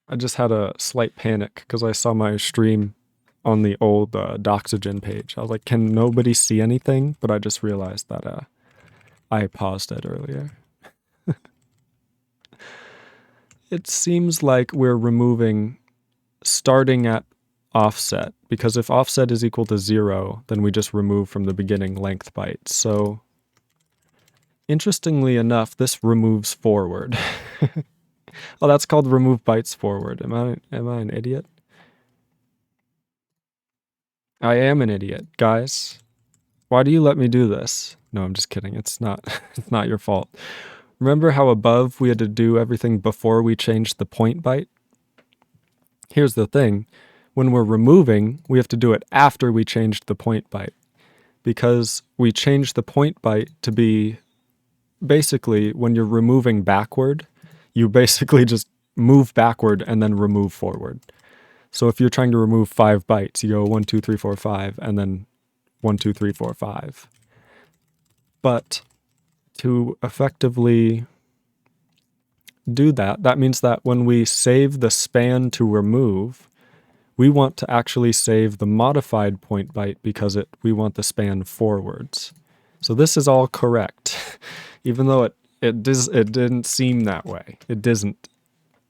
I just had a slight panic because I saw my stream on the old Doxygen page. I was like, can nobody see anything? But I just realized that I paused it earlier. It seems like we're removing starting at offset, because if offset is equal to 0, then we just remove from the beginning length bytes. So interestingly enough, this removes forward. Oh, that's called remove bytes forward. Am I an idiot? I am an idiot, guys. Why do you let me do this? No, I'm just kidding. It's not it's not your fault. Remember how above we had to do everything before we changed the point byte? Here's the thing. When we're removing, we have to do it after we changed the point byte, because we changed the point byte to be basically when you're removing backward, you basically just move backward and then remove forward. So if you're trying to remove 5 bytes, you go 1, 2, 3, 4, 5, and then 1, 2, 3, 4, 5. But to effectively do that, that means that when we save the span to remove, we want to actually save the modified point byte because we want the span forwards. So this is all correct, even though it didn't seem that way. It doesn't.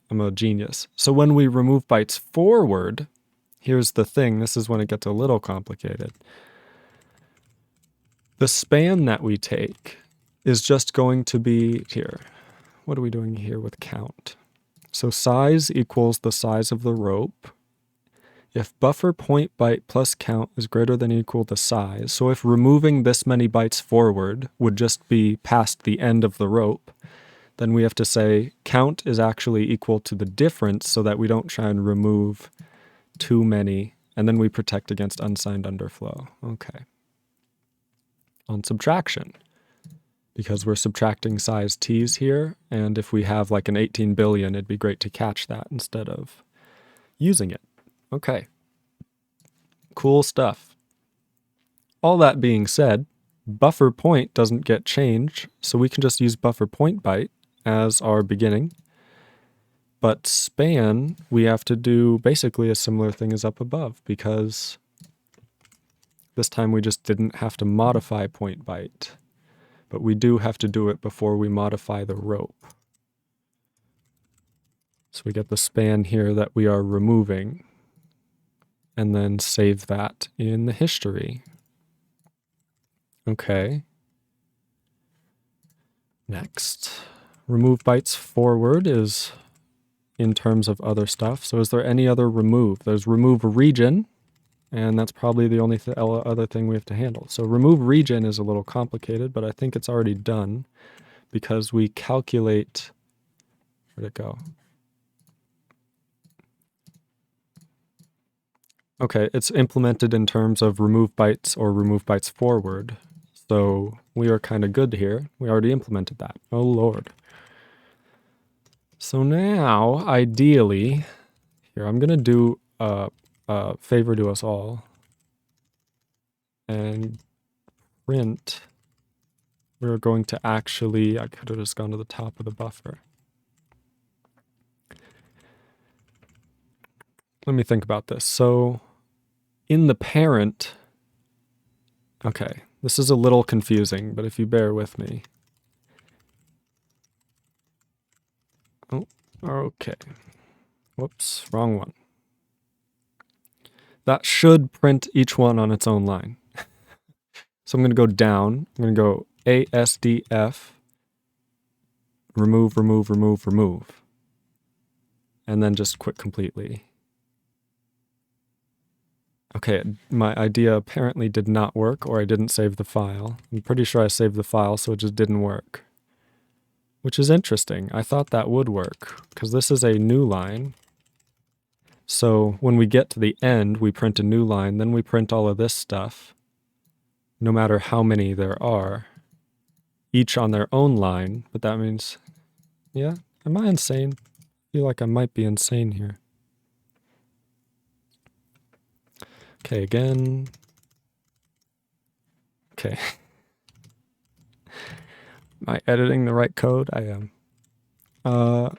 I'm a genius. So when we remove bytes forward, here's the thing. This is when it gets a little complicated. The span that we take is just going to be here. what are we doing here with count? So size equals the size of the rope. If buffer point byte plus count is greater than or equal to size, so if removing this many bytes forward would just be past the end of the rope, then we have to say count is actually equal to the difference so that we don't try and remove too many, and then we protect against unsigned underflow. Okay. On subtraction, because we're subtracting size t's here, and if we have like an 18 billion, it'd be great to catch that instead of using it. Okay. Cool stuff. All that being said, buffer point doesn't get changed, so we can just use buffer point byte as our beginning. But span, we have to do basically a similar thing as up above, because this time we just didn't have to modify point byte, but we do have to do it before we modify the rope. So we get the span here that we are removing, and then save that in the history. Okay. Next, remove bytes forward is in terms of other stuff. So is there any other remove? There's remove region, and that's probably the only other thing we have to handle. So remove region is a little complicated, but I think it's already done because we calculate, where'd it go? Okay, it's implemented in terms of remove bytes or remove bytes forward. So we are kind of good here. We already implemented that. Oh, Lord. So now, ideally, here, I'm going to do a favor to us all and print. We're going to actually, I could have just gone to the top of the buffer. Let me think about this. So in the parent, okay, this is a little confusing, but if you bear with me. Oh, okay. Whoops, wrong one. That should print each one on its own line. So I'm going to go down. I'm going to go ASDF, remove, remove, remove, remove. And then just quit completely. Okay, my idea apparently did not work, or I didn't save the file. I'm pretty sure I saved the file, so it just didn't work. Which is interesting. I thought that would work, because this is a new line. So when we get to the end, we print a new line, then we print all of this stuff, no matter how many there are, each on their own line. But that means, yeah, am I insane? I feel like I might be insane here. Okay, again. Okay. Am I editing the right code? I am. Well,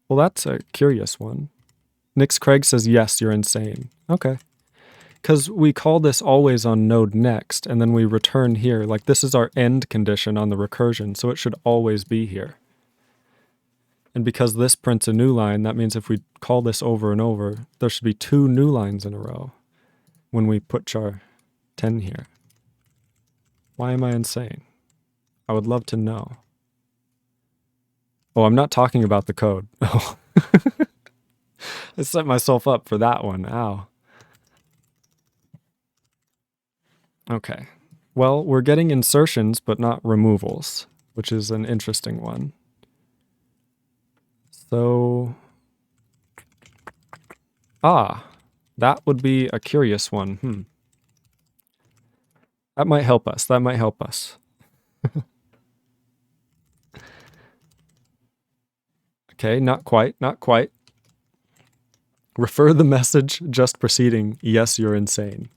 that's a curious one. Nix Craig says, yes, you're insane. Okay. Because we call this always on node next, and then we return here. Like, this is our end condition on the recursion, so it should always be here. And because this prints a new line, that means if we call this over and over, there should be 2 new lines in a row when we put char 10 here. Why am I insane? I would love to know. Oh, I'm not talking about the code. Oh. I set myself up for that one. Ow. Okay. Well, we're getting insertions, but not removals, which is an interesting one. So, that would be a curious one. That might help us. That might help us. Okay, not quite, not quite. Refer the message just preceding, yes, you're insane.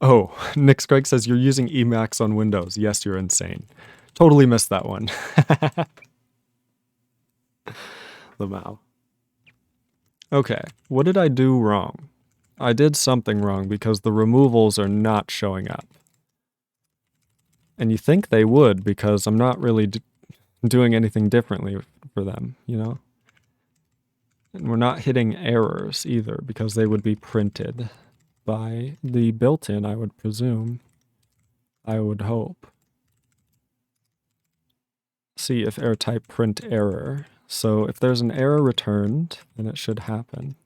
Oh, Nix Craig says you're using Emacs on Windows. Yes, you're insane. Totally missed that one. Lamau. Okay, what did I do wrong? I did something wrong because the removals are not showing up. And you think they would because I'm not really doing anything differently for them, you know? And we're not hitting errors either because they would be printed by the built-in, I would presume. I would hope. see if error type print error. So if there's an error returned, then it should happen.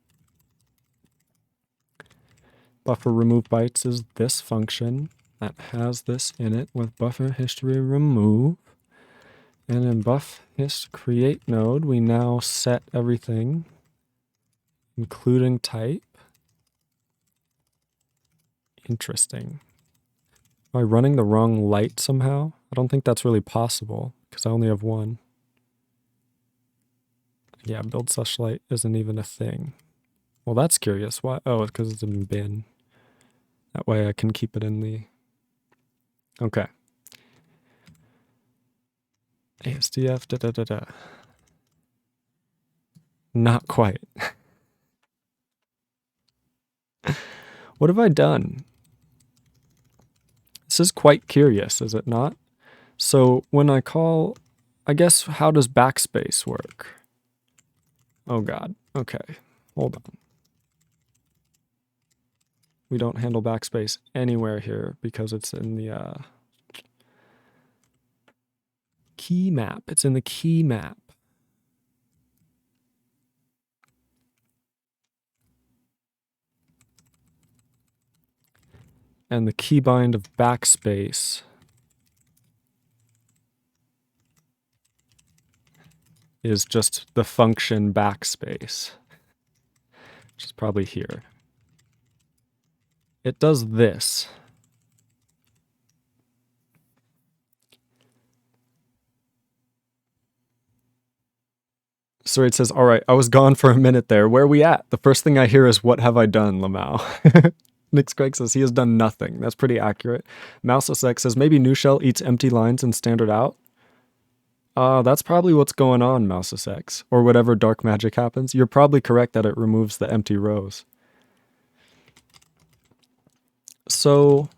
Buffer remove bytes is this function that has this in it with buffer history remove. And in buff hist create node, we now set everything, including type. Interesting. Am I running the wrong LITE somehow? I don't think that's really possible because I only have one. Yeah, build/LITE isn't even a thing. Well, that's curious. Why? Oh, it's because it's in bin. That way I can keep it in the... Okay. ASDF, da-da-da-da. Not quite. What have I done? This is quite curious, is it not? So when I call... I guess, how does backspace work? Oh god. Okay. Hold on. We don't handle backspace anywhere here because it's in the key map. It's in the key map. And the keybind of backspace is just the function backspace, which is probably here. It does this. Siraide says, all right, I was gone for a minute there. Where are we at? The first thing I hear is, what have I done, Lamau? Nick Craig says, he has done nothing. That's pretty accurate. MouseSX says, maybe new shell eats empty lines and standard out. That's probably what's going on, MouseSX. Or whatever dark magic happens. You're probably correct that it removes the empty rows. So,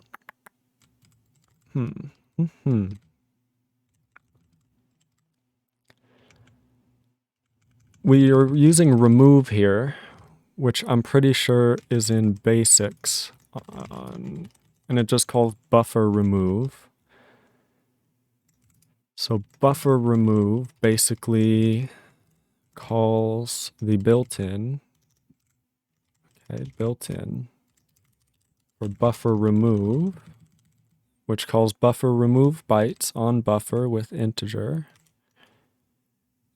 we are using remove here, which I'm pretty sure is in basics, and it just calls buffer remove. So buffer remove basically calls the built-in, okay, built-in for buffer remove, which calls buffer remove bytes on buffer with integer.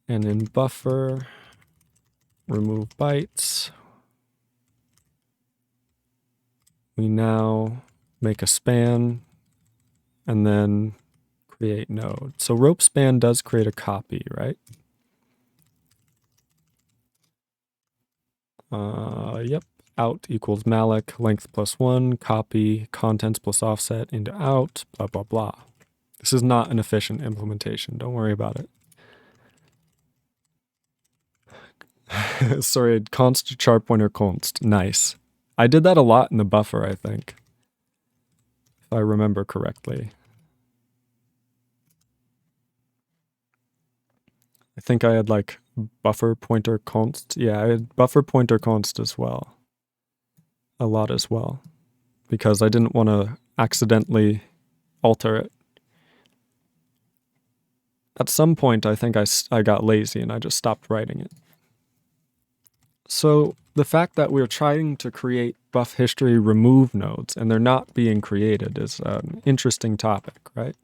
And in buffer remove bytes, we now make a span and then create node. So rope span does create a copy, right? Yep. Out equals malloc, length plus 1, copy, contents plus offset into out, blah, blah, blah. This is not an efficient implementation. Don't worry about it. Sorry, const char pointer const. Nice. I did that a lot in the buffer, I think. If I remember correctly. I think I had like buffer pointer const. Yeah, I had buffer pointer const as well. A lot as well. Because I didn't want to accidentally alter it. At some point, I think I got lazy and I just stopped writing it. So the fact that we're trying to create buff history remove nodes and they're not being created is an interesting topic, right?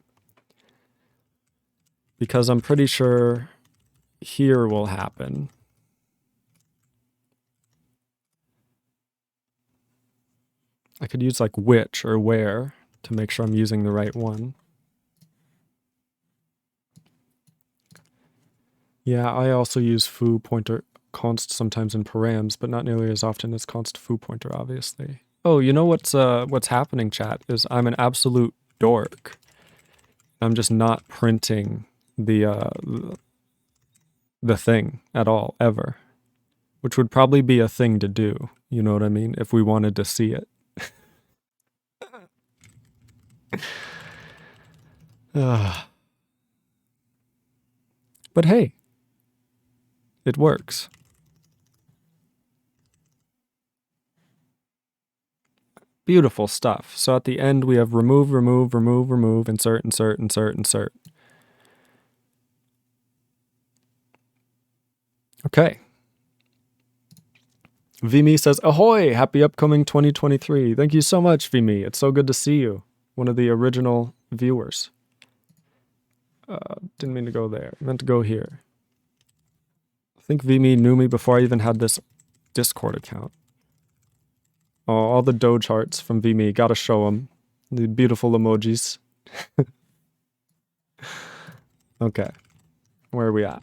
Because I'm pretty sure here will happen. I could use like which or where to make sure I'm using the right one. Yeah, I also use foo pointer const sometimes in params, but not nearly as often as const foo pointer, obviously. Oh, you know what's happening, chat, is I'm an absolute dork. I'm just not printing the thing at all, ever. Which would probably be a thing to do, you know what I mean, if we wanted to see it. But hey, it works. Beautiful stuff. So at the end we have remove, remove, remove, remove, insert, insert, insert, insert. Okay. Vimy says, ahoy, happy upcoming 2023. Thank you so much, Vimy. It's so good to see you. One of the original viewers. Didn't mean to go there. Meant to go here. I think Vimy knew me before I even had this Discord account. Oh, all the Doge hearts from Vimy. Gotta show them. The beautiful emojis. Okay. Where are we at?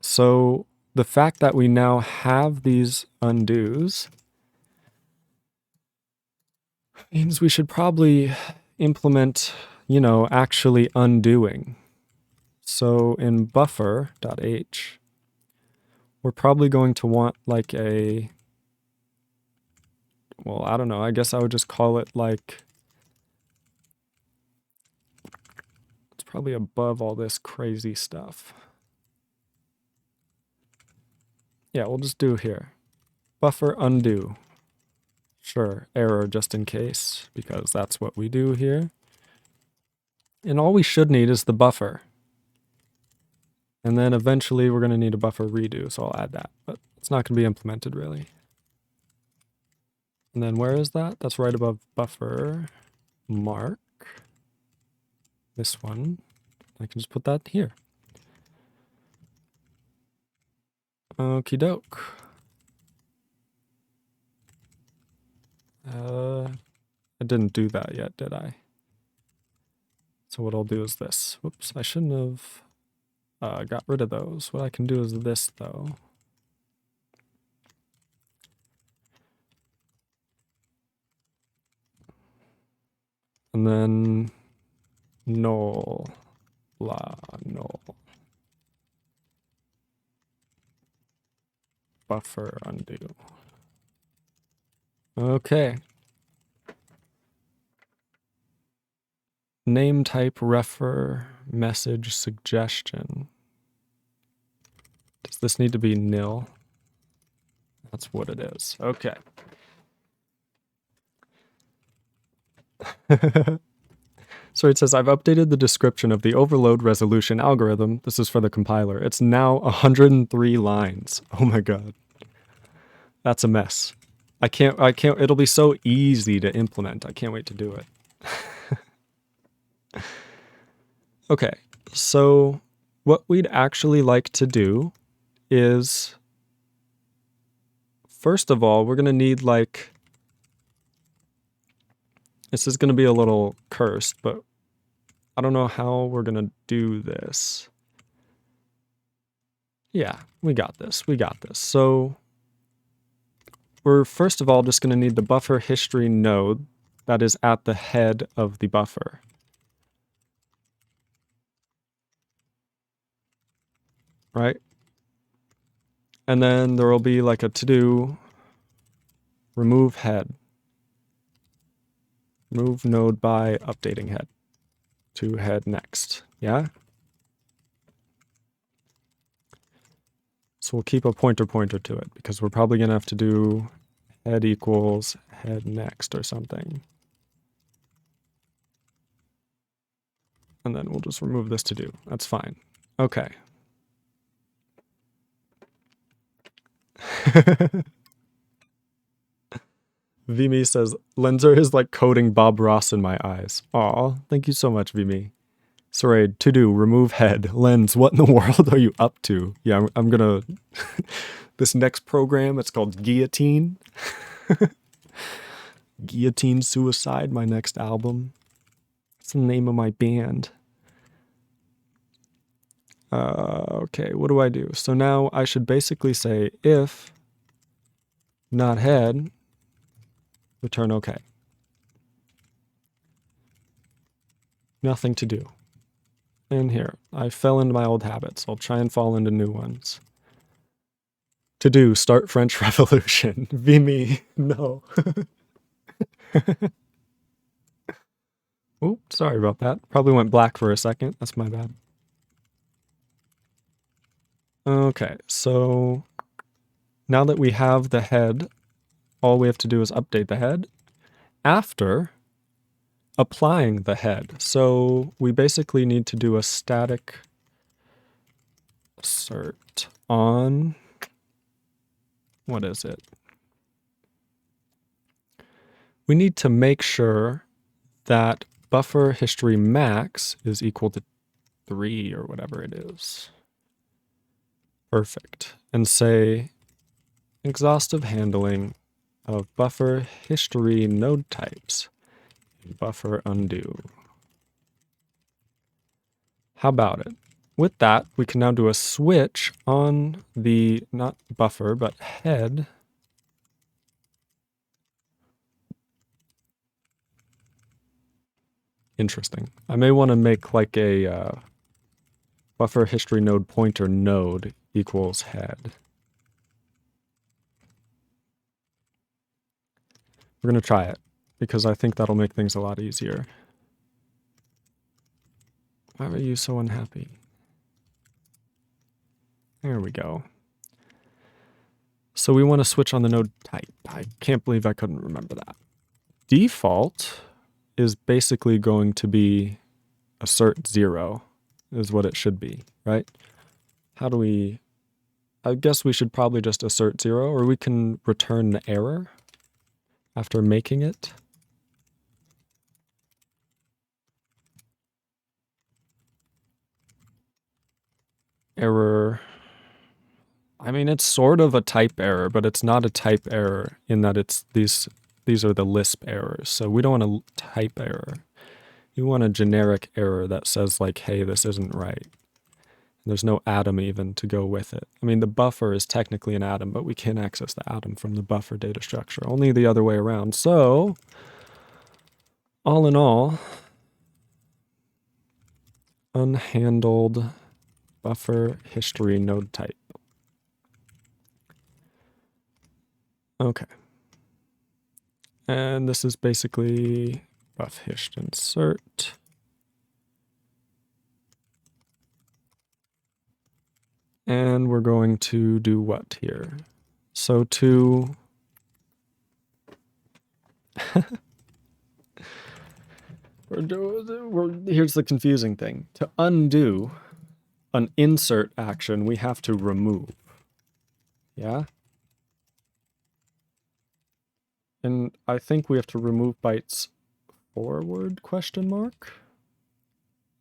So the fact that we now have these undos means we should probably implement, you know, actually undoing. So in buffer.h, we're probably going to want like a, well, I don't know, I guess I would just call it like, it's probably above all this crazy stuff. Yeah, we'll just do here. Buffer undo. Sure, error just in case, because that's what we do here. And all we should need is the buffer. And then eventually we're going to need a buffer redo, so I'll add that. But it's not going to be implemented really. And then where is that? That's right above buffer mark. This one. I can just put that here. Okie doke. I didn't do that yet, did I? So what I'll do is this. Whoops, I shouldn't have got rid of those. What I can do is this, though. And then null, blah, null. Buffer undo. Okay. Name type refer message suggestion. Does this need to be nil? That's what it is. Okay. So it says, I've updated the description of the overload resolution algorithm. This is for the compiler. It's now 103 lines. Oh my God. That's a mess. I can't, it'll be so easy to implement. I can't wait to do it. Okay. So what we'd actually like to do is, first of all, we're going to need like, this is going to be a little cursed, but I don't know how we're going to do this. Yeah, we got this. We got this. So we're first of all just going to need the buffer history node that is at the head of the buffer. Right? And then there will be like a to-do remove head. Move node by updating head to head next. Yeah? So we'll keep a pointer to it because we're probably going to have to do head equals head next or something. And then we'll just remove this to do. That's fine. Okay. Vimy says, Lenzer is like coding Bob Ross in my eyes. Aw, thank you so much, Vimy. Siraide, to do, remove head. Lens, what in the world are you up to? Yeah, I'm gonna... This next program, it's called Guillotine. Guillotine Suicide, my next album. That's the name of my band. Okay, what do I do? So now I should basically say if not head, return okay. Nothing to do. And here, I fell into my old habits. I'll try and fall into new ones. To do, start French Revolution. Vimy, no. Oop, sorry about that. Probably went black for a second. That's my bad. Okay, so now that we have the head, all we have to do is update the head after applying the head. So we basically need to do a static insert on, what is it? We need to make sure that buffer history max is equal to 3 or whatever it is. Perfect. And say exhaustive handling of buffer history node types. Buffer undo. How about it? With that, we can now do a switch on the, not buffer, but head. Interesting. I may want to make like a buffer history node pointer node equals head. We're going to try it because I think that'll make things a lot easier. Why are you so unhappy? There we go. So we want to switch on the node type. I can't believe I couldn't remember that. Default is basically going to be assert 0 is what it should be, right? How do we... I guess we should probably just assert 0, or we can return the error after making it. Error. I mean, it's sort of a type error, but it's not a type error in that it's these are the Lisp errors. So we don't want a type error. You want a generic error that says like, hey, this isn't right. There's no atom even to go with it. I mean, the buffer is technically an atom, but we can't access the atom from the buffer data structure. Only the other way around. So, all in all, unhandled buffer history node type. Okay. And this is basically buff hist insert. And we're going to do what here? So to... here's the confusing thing. To undo an insert action, we have to remove. Yeah? And I think we have to remove bytes forward, question mark,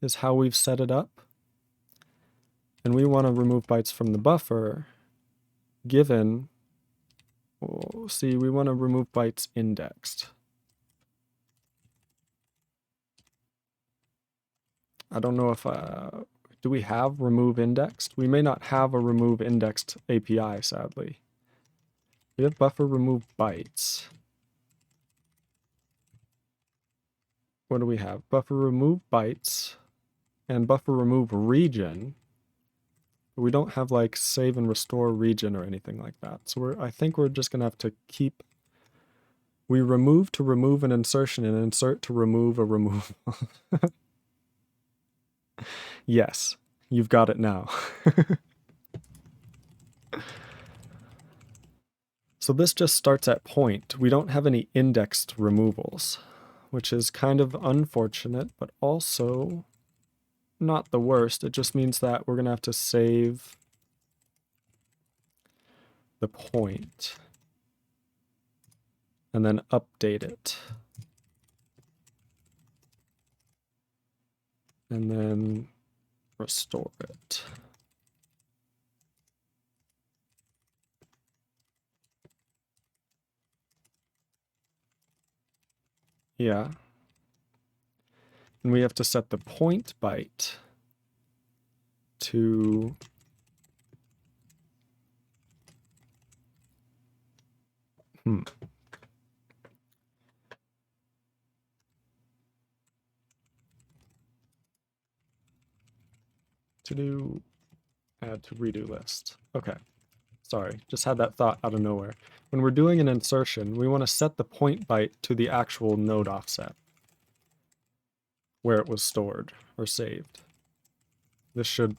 is how we've set it up. And we want to remove bytes from the buffer given, well, see, we want to remove bytes indexed. I don't know if, do we have remove indexed? We may not have a remove indexed API, sadly. We have buffer remove bytes. What do we have? Buffer remove bytes and buffer remove region. But we don't have like save and restore region or anything like that. So I think we're just gonna have to keep, we remove to remove an insertion and insert to remove a removal. Yes, you've got it now. So this just starts at point. We don't have any indexed removals, which is kind of unfortunate, but also not the worst. It just means that we're going to have to save the point and then update it. And then restore it. Yeah. And we have to set the point byte to to do add to redo list. Okay. Sorry, just had that thought out of nowhere. When we're doing an insertion, we want to set the point byte to the actual node offset where it was stored or saved. This should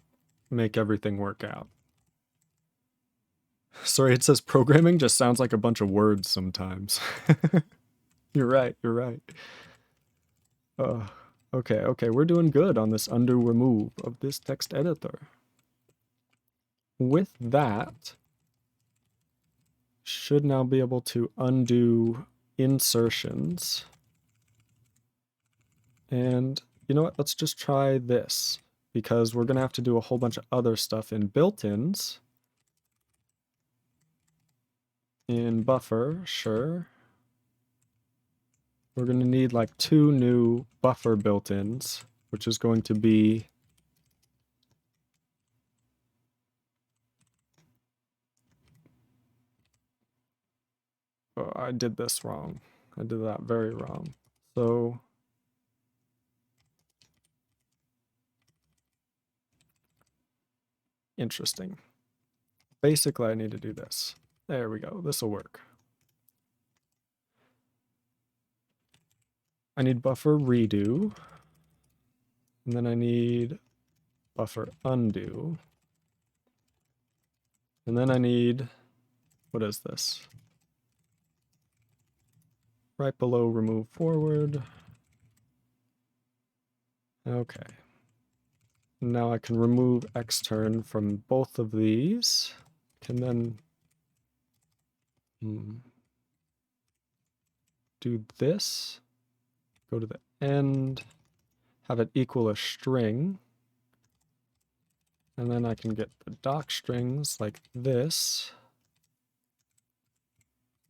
make everything work out. Sorry, it says programming just sounds like a bunch of words sometimes. You're right, you're right. Okay, we're doing good on this undo remove of this text editor. with that, should now be able to undo insertions. And you know what? Let's just try this, because we're going to have to do a whole bunch of other stuff in built-ins. In buffer, sure. We're going to need like 2 new buffer built-ins, which is going to be oh, I did this wrong. I did that very wrong. So interesting. Basically, I need to do this. There we go. This will work. I need buffer redo. And then I need buffer undo. And then I need, what is this? Right below remove forward. Okay. Now I can remove extern from both of these. Can then do this. Go to the end. Have it equal a string. And then I can get the doc strings like this.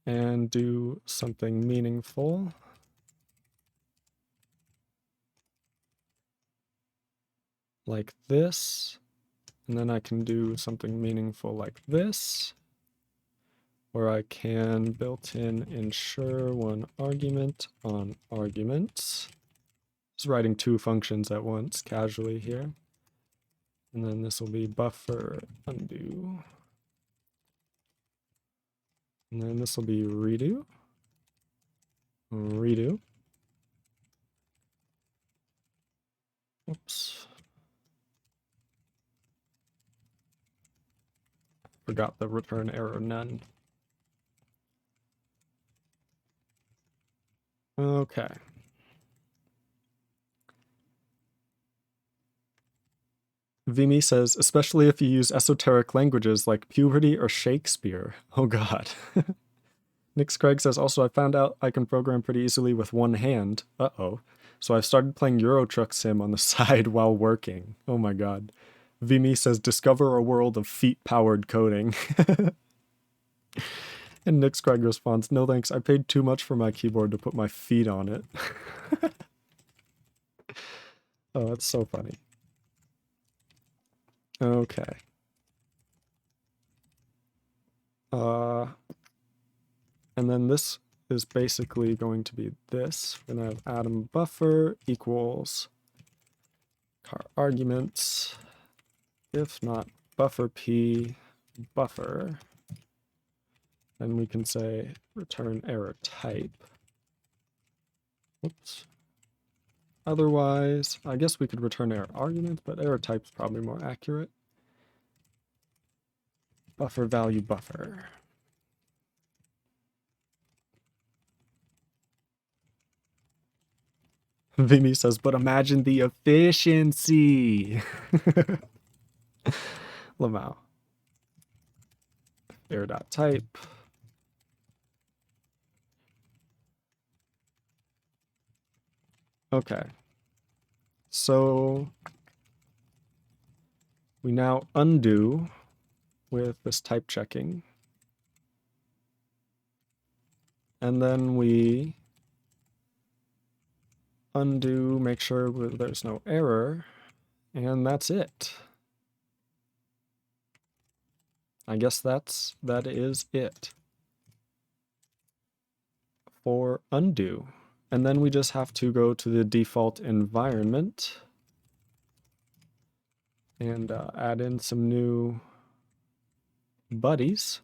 And do something meaningful. Like this. And then I can do something meaningful like this. Where I can built-in ensure one argument on arguments. Just writing 2 functions at once casually here. And then this will be buffer undo. And then this will be redo. Redo. Oops. Forgot the return error none. Okay. Vimy says, especially if you use esoteric languages like puberty or Shakespeare. Oh god. Nix Craig says, also I found out I can program pretty easily with one hand. Uh-oh. So I've started playing Euro Truck Sim on the side while working. Oh my god. Vimy says, discover a world of feet-powered coding. And Nix Craig responds, no thanks, I paid too much for my keyboard to put my feet on it. Oh, that's so funny. Okay. And then this is basically going to be this. We're going to have atom buffer equals car arguments, if not buffer p buffer. Then we can say return error type. Oops. Otherwise, I guess we could return error argument, but error type is probably more accurate. Buffer value buffer. Vimy says, but imagine the efficiency. Lamau. Error.type. Okay. So we now undo with this type checking. And then we undo, make sure there's no error, and that's it. I guess that is it for undo. And then we just have to go to the default environment and add in some new buddies.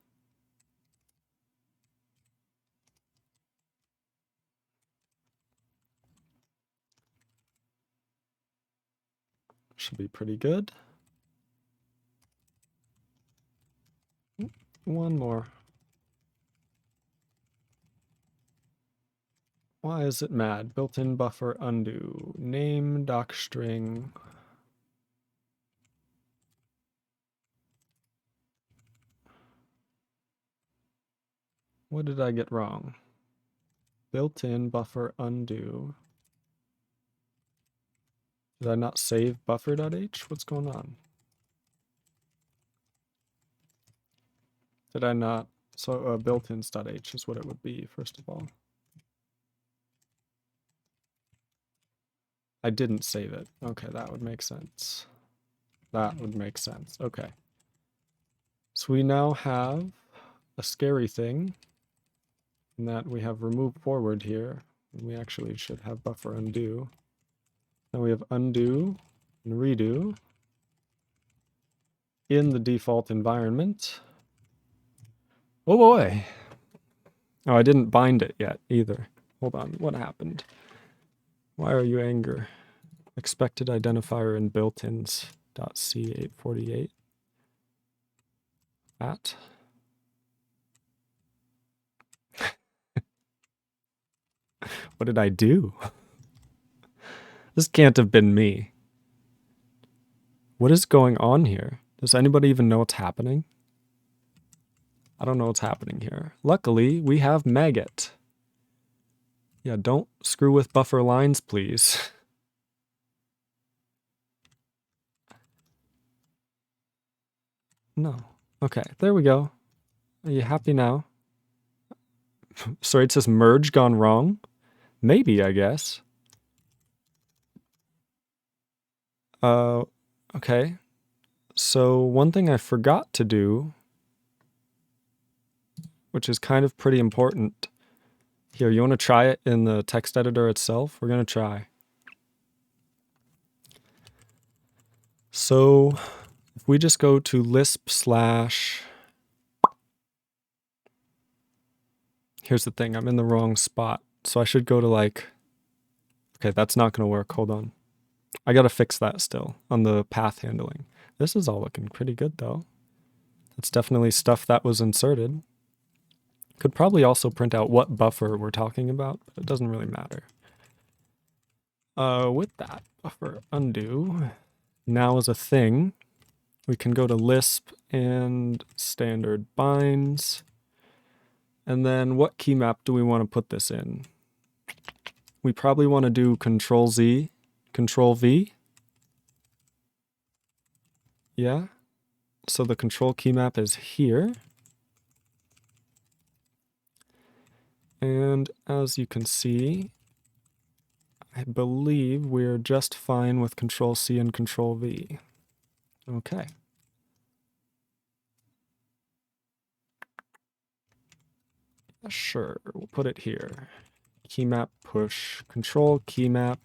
Should be pretty good. One more. Why is it mad? Built-in buffer undo. Name docstring. What did I get wrong? Built-in buffer undo. Did I not save buffer.h? What's going on? Did I not? So built-ins.h is what it would be, first of all. I didn't save it. Okay, that would make sense. That would make sense. Okay. So we now have a scary thing in that we have remove forward here. And we actually should have buffer undo. Now we have undo and redo in the default environment. Oh boy. Oh, I didn't bind it yet either. Hold on, what happened? Why are you angry? Expected identifier in built-ins.c848. At. What did I do? This can't have been me. What is going on here? Does anybody even know what's happening? I don't know what's happening here. Luckily, we have maggot. Yeah, don't screw with buffer lines, please. No. Okay, there we go. Are you happy now? Sorry, it says merge gone wrong? Maybe, I guess. Okay. So one thing I forgot to do, which is kind of pretty important. Here, you want to try it in the text editor itself? We're going to try. So if we just go to Lisp/, here's the thing, I'm in the wrong spot. So I should go to like, okay, that's not going to work. Hold on. I got to fix that still on the path handling. This is all looking pretty good though. It's definitely stuff that was inserted. Could probably also print out what buffer we're talking about, but it doesn't really matter. With that, buffer undo now is a thing. We can go to Lisp and standard binds. And then what key map do we want to put this in? We probably want to do Control Z, Control V. Yeah. So the control key map is here. And as you can see, I believe we're just fine with Control C and Control V. Okay. Sure, we'll put it here. Key map push, control key map.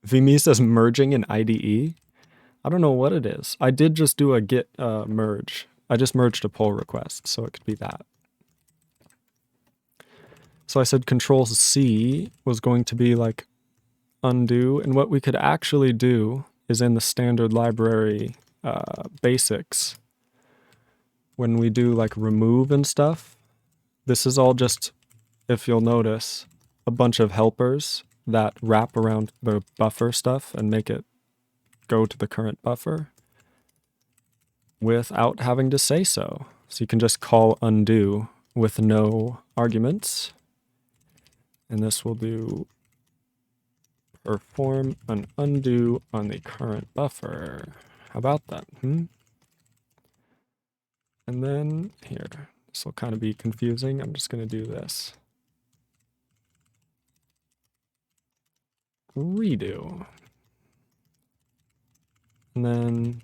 Vimy says merging in IDE. I don't know what it is. I did just do a git merge. I just merged a pull request, so it could be that. So I said Control C was going to be like undo, and what we could actually do is in the standard library basics, when we do like remove and stuff, this is all just, if you'll notice, a bunch of helpers that wrap around the buffer stuff and make it go to the current buffer without having to say so. So you can just call undo with no arguments. And this will do perform an undo on the current buffer. How about that? And then here, this will kind of be confusing. I'm just going to do this. Redo. And then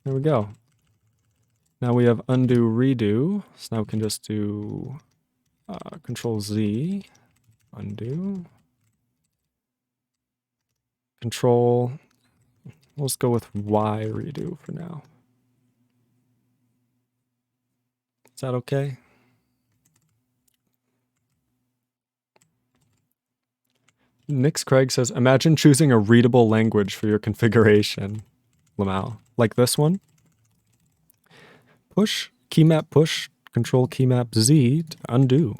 there we go. Now we have undo, redo. So now we can just do Control Z, undo. Control, let's go with Y redo for now. Is that okay? Nix Craig says, imagine choosing a readable language for your configuration, Lamau. Like this one. Push, key map push, control key map Z to undo.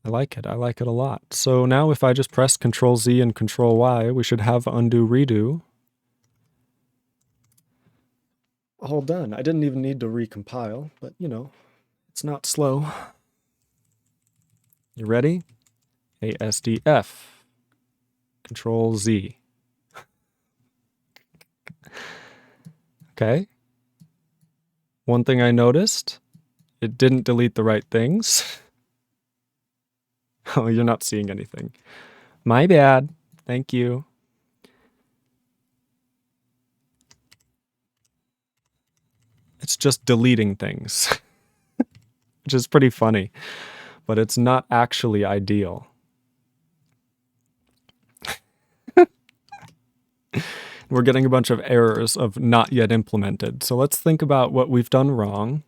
I like it a lot. So now if I just press Control Z and Control Y, we should have undo redo. all done. I didn't even need to recompile, but it's not slow. You ready? ASDF. Control Z. Okay. One thing I noticed, it didn't delete the right things. Oh, you're not seeing anything. My bad. Thank you. It's just deleting things, which is pretty funny, but it's not actually ideal. We're getting a bunch of errors of not yet implemented. So let's think about what we've done wrong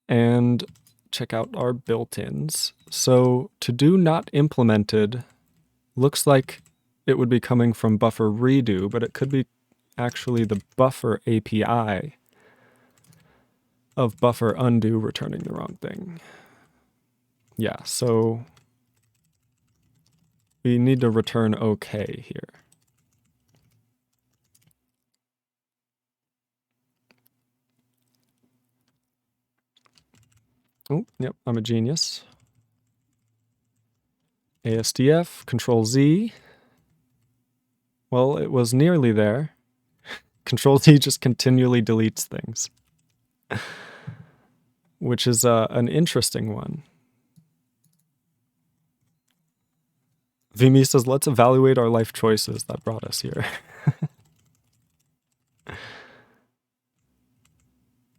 and check out our built-ins. So to do not implemented looks like it would be coming from buffer redo, but it could be actually the buffer API of buffer undo returning the wrong thing. Yeah, so we need to return OK here. Oh, yep, I'm a genius. ASDF, Control Z. Well, it was nearly there. Control Z just continually deletes things, which is an interesting one. Vimy says, let's evaluate our life choices that brought us here.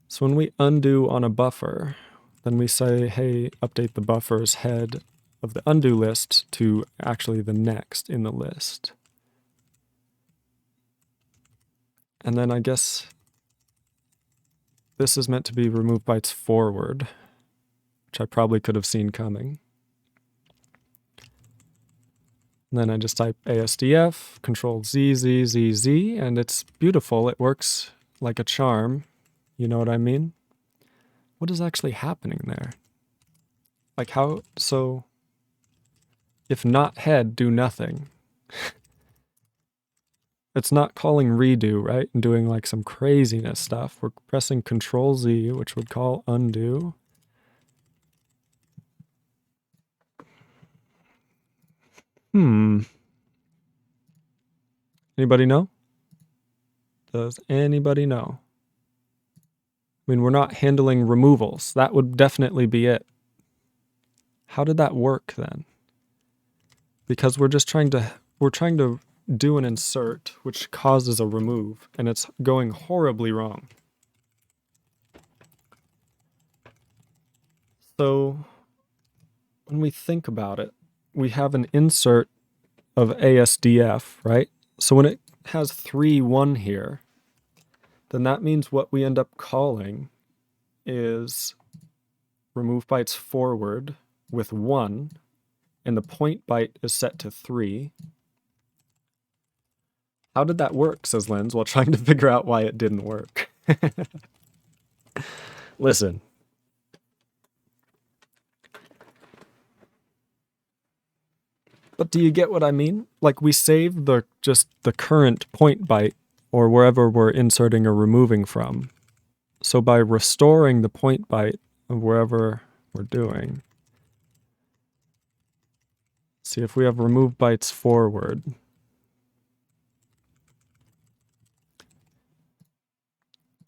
So when we undo on a buffer, then we say, hey, update the buffer's head of the undo list to actually the next in the list. And then I guess this is meant to be remove bytes forward, which I probably could have seen coming. And then I just type ASDF, Control Z, Z, Z, Z, and it's beautiful. It works like a charm. You know what I mean? What is actually happening there? Like how, so if not head, do nothing. It's not calling redo, right? And doing like some craziness stuff. We're pressing Control Z, which would call undo. Anybody know? Does anybody know? I mean, we're not handling removals. That would definitely be it. How did that work then? Because we're trying to do an insert, which causes a remove, and it's going horribly wrong. So when we think about it, we have an insert of ASDF, right? So when it has 3, 1 here, then that means what we end up calling is remove bytes forward with 1, and the point byte is set to 3. How did that work, says Lenz, while trying to figure out why it didn't work. Listen. But do you get what I mean? Like we save just the current point byte or wherever we're inserting or removing from. So by restoring the point byte of wherever we're doing, see if we have remove bytes forward.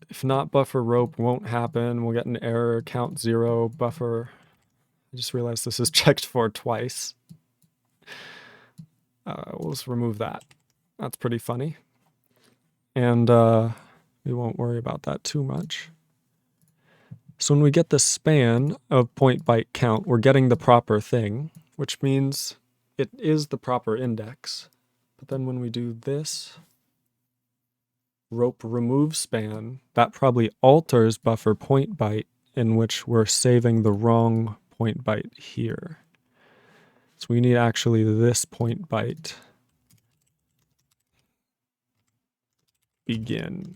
If not, buffer rope won't happen. We'll get an error, count 0, buffer. I just realized this is checked for twice. We'll just remove that. That's pretty funny. And we won't worry about that too much. So when we get the span of point byte count, we're getting the proper thing, which means it is the proper index. But then when we do this, rope remove span, that probably alters buffer point byte, in which we're saving the wrong point byte here. So we need actually this point byte. Begin.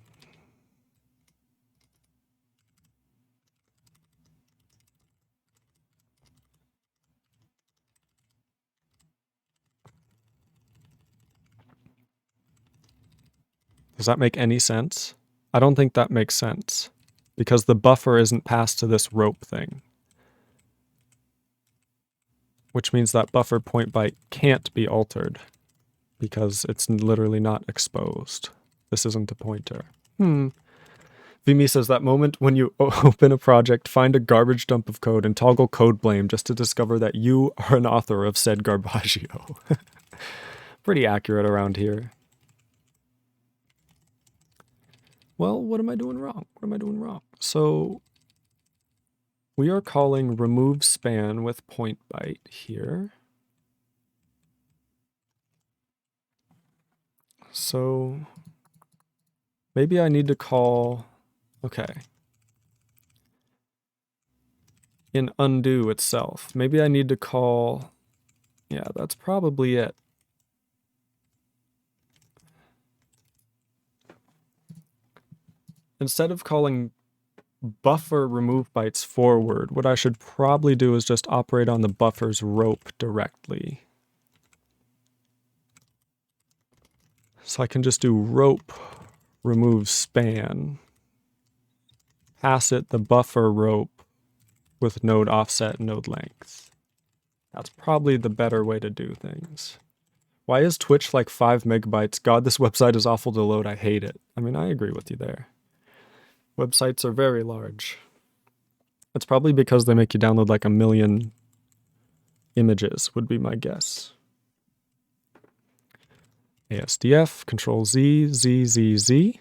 Does that make any sense? I don't think that makes sense because the buffer isn't passed to this rope thing, which means that buffer point byte can't be altered because it's literally not exposed. This isn't a pointer. Vimy says that moment when you open a project, find a garbage dump of code and toggle code blame just to discover that you are an author of said garbaggio. Pretty accurate around here. Well, what am I doing wrong? What am I doing wrong? So we are calling remove span with point byte here. So maybe I need to call, okay. In undo itself, maybe I need to call, yeah, that's probably it. Instead of calling buffer remove bytes forward, what I should probably do is just operate on the buffer's rope directly. So I can just do rope remove span, pass it the buffer rope with node offset and node length. That's probably the better way to do things. Why is Twitch like 5 megabytes? God, this website is awful to load. I hate it. I mean, I agree with you there. Websites are very large. It's probably because they make you download like 1 million images, would be my guess. ASDF, Control Z, Z, Z, Z.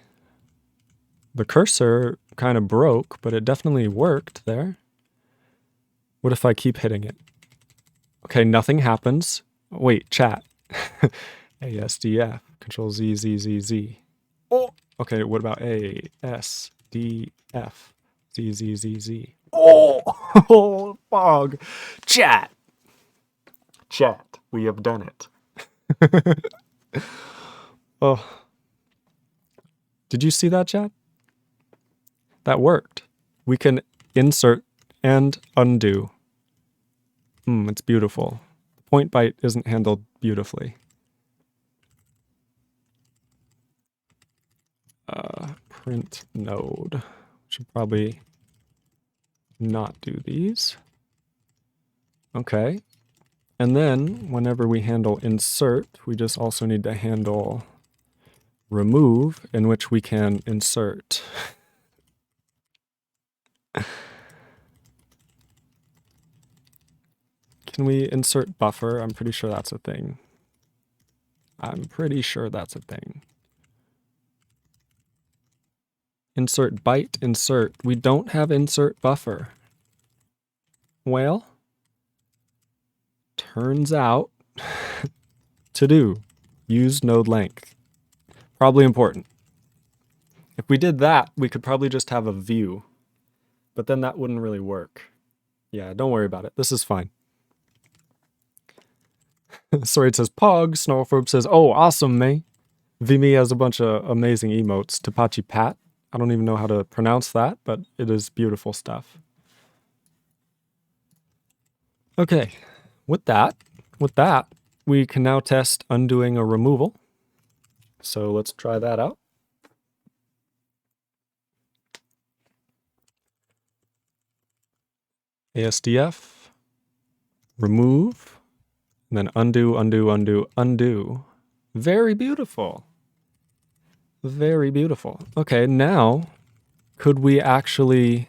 The cursor kind of broke, but it definitely worked there. What if I keep hitting it? Okay, nothing happens. Wait, chat. ASDF, Control Z, Z, Z, Z. Oh! Okay, what about ASDF, Z, Z, Z, Z? Oh! Fog! Chat! Chat, we have done it. Oh. Did you see that, chat? That worked. We can insert and undo. It's beautiful. Point byte isn't handled beautifully. Print node. Should probably not do these. Okay. And then whenever we handle insert, we just also need to handle remove, in which we can insert. Can we insert buffer? I'm pretty sure that's a thing. I'm pretty sure that's a thing. Insert byte, insert. We don't have insert buffer. Well, turns out to do. Use node length. Probably important. If we did that, we could probably just have a view, but then that wouldn't really work. Yeah, don't worry about it. This is fine. Sorry, it says Pog. Snarlphobe says, oh, awesome, May. Vimy has a bunch of amazing emotes. Tapachi Pat. I don't even know how to pronounce that, but it is beautiful stuff. Okay, with that, we can now test undoing a removal. So let's try that out. ASDF, remove, and then undo, undo, undo, undo. Very beautiful. Very beautiful. Okay, now, could we actually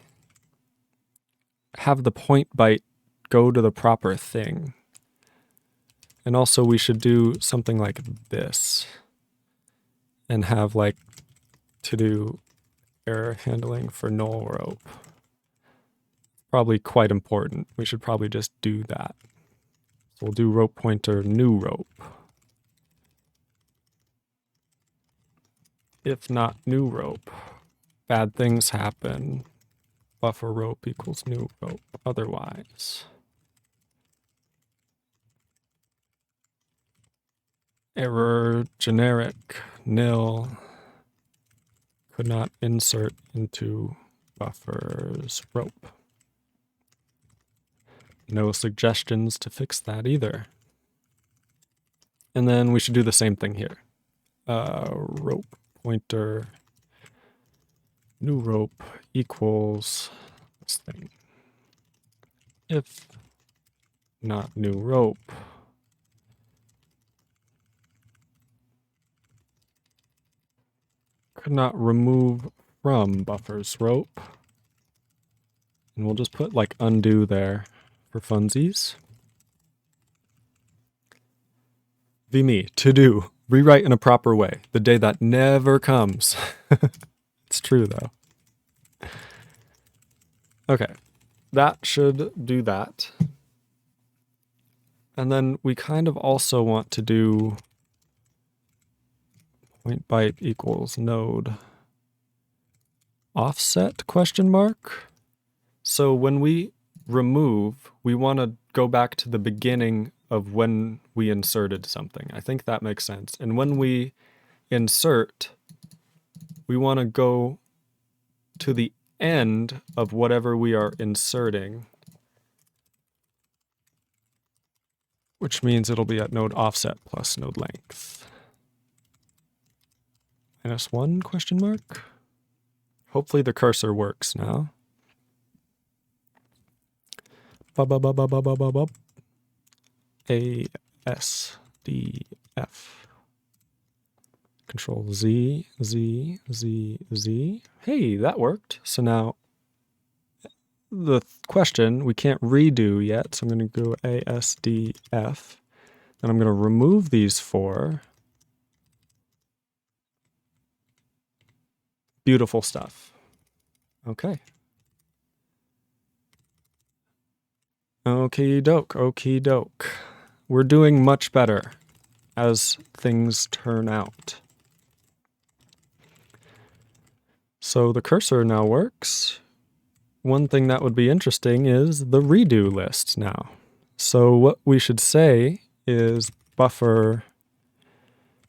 have the point byte go to the proper thing? And also we should do something like this. And have like to do error handling for null rope. Probably quite important. We should probably just do that. So we'll do rope pointer new rope. If not new rope, bad things happen. Buffer rope equals new rope otherwise. Error generic nil could not insert into buffer's rope. No suggestions to fix that either. And then we should do the same thing here. Rope pointer new rope equals this thing. If not new rope, could not remove from buffers rope. And we'll just put like undo there for funsies. VMe, to do, rewrite in a proper way. The day that never comes. It's true though. Okay, that should do that. And then we kind of also want to do point byte equals node offset question mark. So when we remove, we want to go back to the beginning of when we inserted something. I think that makes sense. And when we insert, we want to go to the end of whatever we are inserting, which means it'll be at node offset plus node length. -1 question mark? Hopefully the cursor works now. ASDF. Control Z, Z, Z, Z. Hey, that worked. So now the question we can't redo yet, so I'm going to go ASDF. And I'm going to remove these four. Beautiful stuff. Okay. Okie doke, okie doke. We're doing much better as things turn out. So the cursor now works. One thing that would be interesting is the redo list now. So what we should say is buffer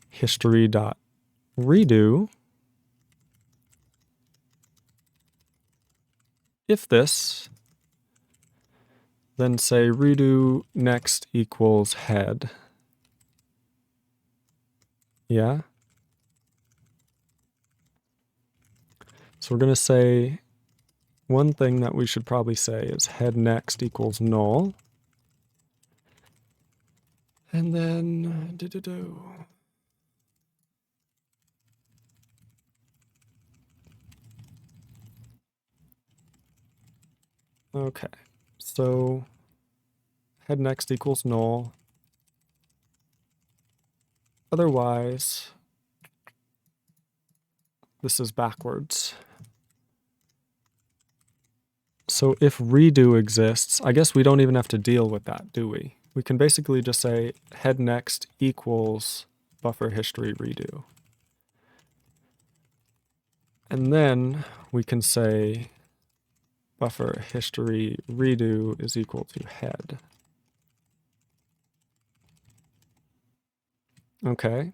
history.redo. If this, then say redo next equals head. Yeah? So we're going to say one thing that we should probably say is head next equals null. And then Okay, so head next equals null. Otherwise, this is backwards. So if redo exists, I guess we don't even have to deal with that, do we? We can basically just say head next equals buffer history redo. And then we can say buffer history redo is equal to head. Okay.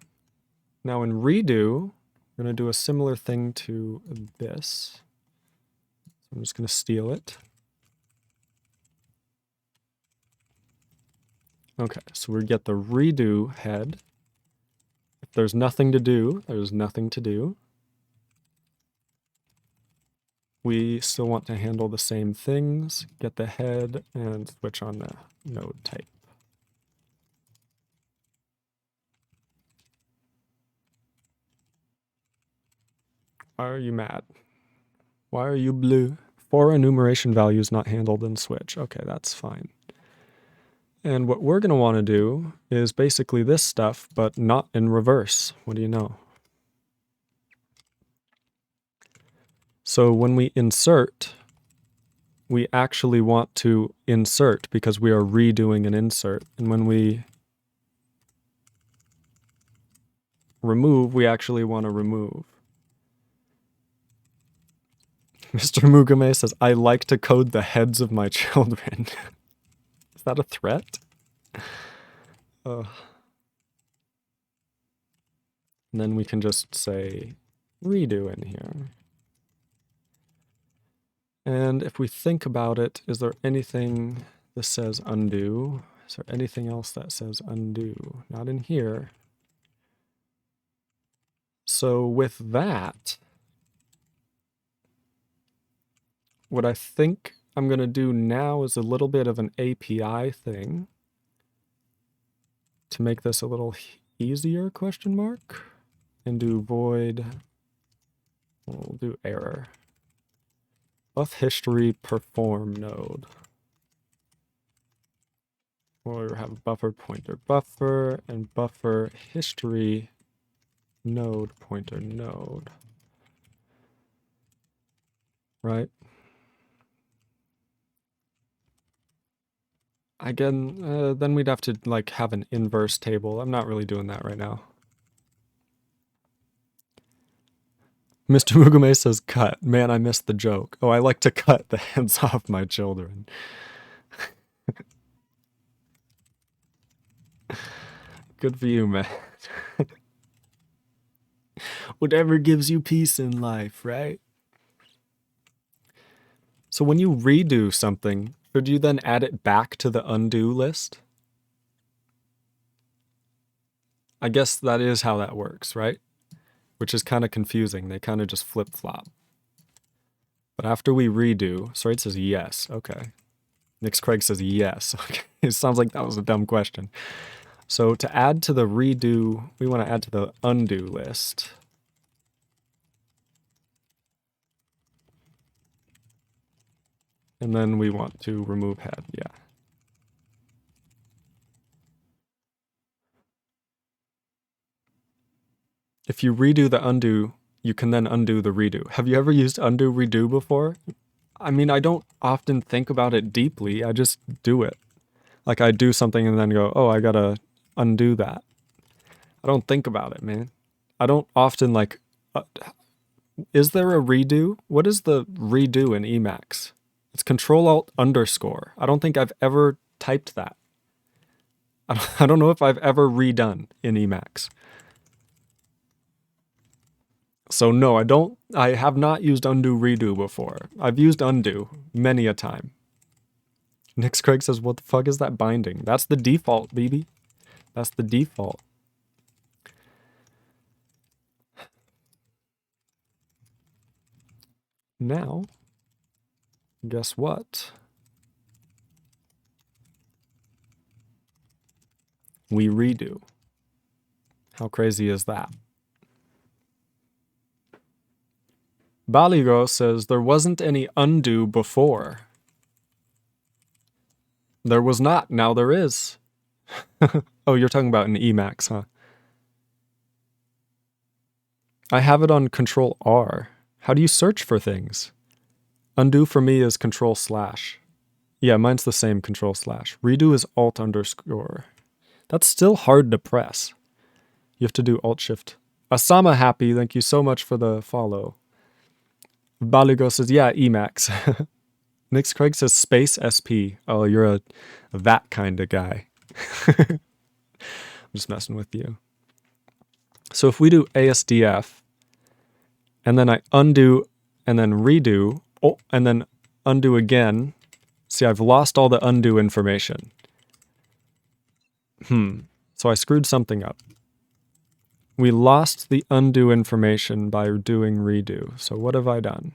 Now in redo, we're going to do a similar thing to this. So I'm just going to steal it. Okay, so we get the redo head. If there's nothing to do, there's nothing to do. We still want to handle the same things, get the head, and switch on the node type. Why are you mad? Why are you blue? For enumeration values not handled in switch. Okay, that's fine. And what we're going to want to do is basically this stuff, but not in reverse. What do you know? So when we insert, we actually want to insert because we are redoing an insert. And when we remove, we actually want to remove. Mr. Mugame says, I like to code the heads of my children. Is that a threat? And then we can just say redo in here. And if we think about it, is there anything that says undo? Is there anything else that says undo? Not in here. So with that, what I think I'm going to do now is a little bit of an API thing to make this a little easier, question mark, and do void, we'll do error. Buff history perform node. We'll have buffer pointer buffer and buffer history node pointer node. Right? Again, then we'd have to like have an inverse table. I'm not really doing that right now. Mr. Mugume says cut. Man, I missed the joke. Oh, I like to cut the heads off my children. Good for you, man. Whatever gives you peace in life, right? So when you redo something, should you then add it back to the undo list? I guess that is how that works, right? Which is kind of confusing. They kind of just flip-flop. But after we redo, Siraide says yes. Okay. Nix Craig says yes. Okay. It sounds like that was a dumb question. So to add to the redo, we want to add to the undo list. And then we want to remove head, yeah. If you redo the undo, you can then undo the redo. Have you ever used undo redo before? I mean, I don't often think about it deeply. I just do it. Like I do something and then go, oh, I gotta undo that. I don't think about it, man. I don't often like, is there a redo? What is the redo in Emacs? It's Control-Alt_. I don't think I've ever typed that. I don't know if I've ever redone in Emacs. So no, I have not used undo redo before. I've used undo many a time. Nix Craig says, what the fuck is that binding? That's the default, baby. That's the default. Now, guess what? We redo. How crazy is that? Baligo says there wasn't any undo before. There was not, now there is. Oh, you're talking about an Emacs, huh? I have it on Control R. How do you search for things? Undo for me is Control/. Yeah, mine's the same, Control/. Redo is Alt_. That's still hard to press. You have to do Alt-Shift. Asama Happy, thank you so much for the follow. Baligo says, yeah, Emacs. Nix Craig says space SP. Oh, you're a that kind of guy. I'm just messing with you. So if we do ASDF, and then I undo, and then redo, oh, and then undo again, see, I've lost all the undo information. So I screwed something up. We lost the undo information by doing redo. So what have I done?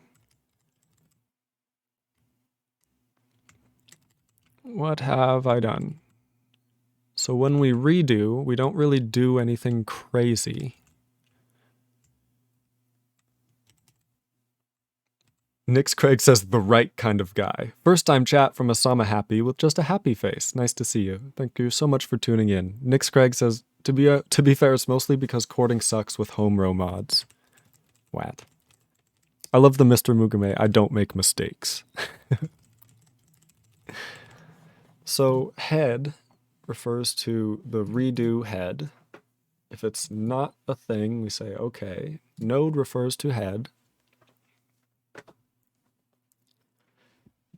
What have I done? So when we redo, we don't really do anything crazy. Nix Craig says the right kind of guy. First time chat from Asama Happy with just a happy face. Nice to see you. Thank you so much for tuning in. Nix Craig says, to be fair, it's mostly because cording sucks with home row mods. What? I love the Mr. Mugume. I don't make mistakes. So head refers to the redo head. If it's not a thing, we say okay. Node refers to head.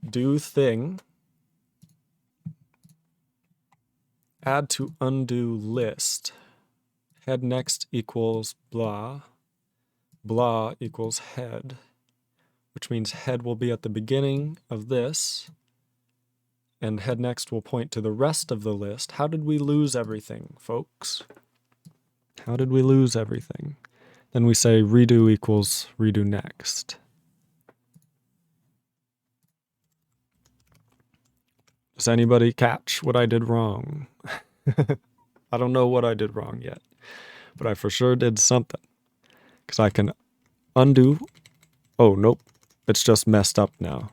Do thing. Add to undo list. Head next equals blah. Blah equals head. Which means head will be at the beginning of this. And head next will point to the rest of the list. How did we lose everything, folks? How did we lose everything? Then we say redo equals redo next. Does anybody catch what I did wrong? I don't know what I did wrong yet, but I for sure did something. Because I can undo. Oh, nope. It's just messed up now.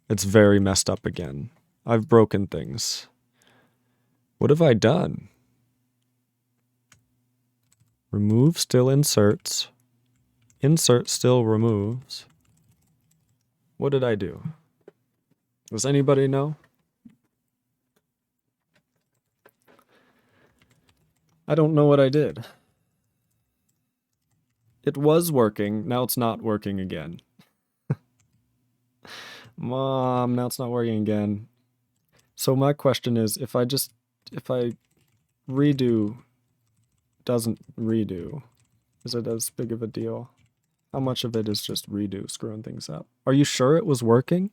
It's very messed up again. I've broken things. What have I done? Remove still inserts. Insert still removes. What did I do? Does anybody know? I don't know what I did. It was working, now it's not working again. Mom, now it's not working again. So my question is, if I redo doesn't redo, is it as big of a deal? How much of it is just redo screwing things up? Are you sure it was working?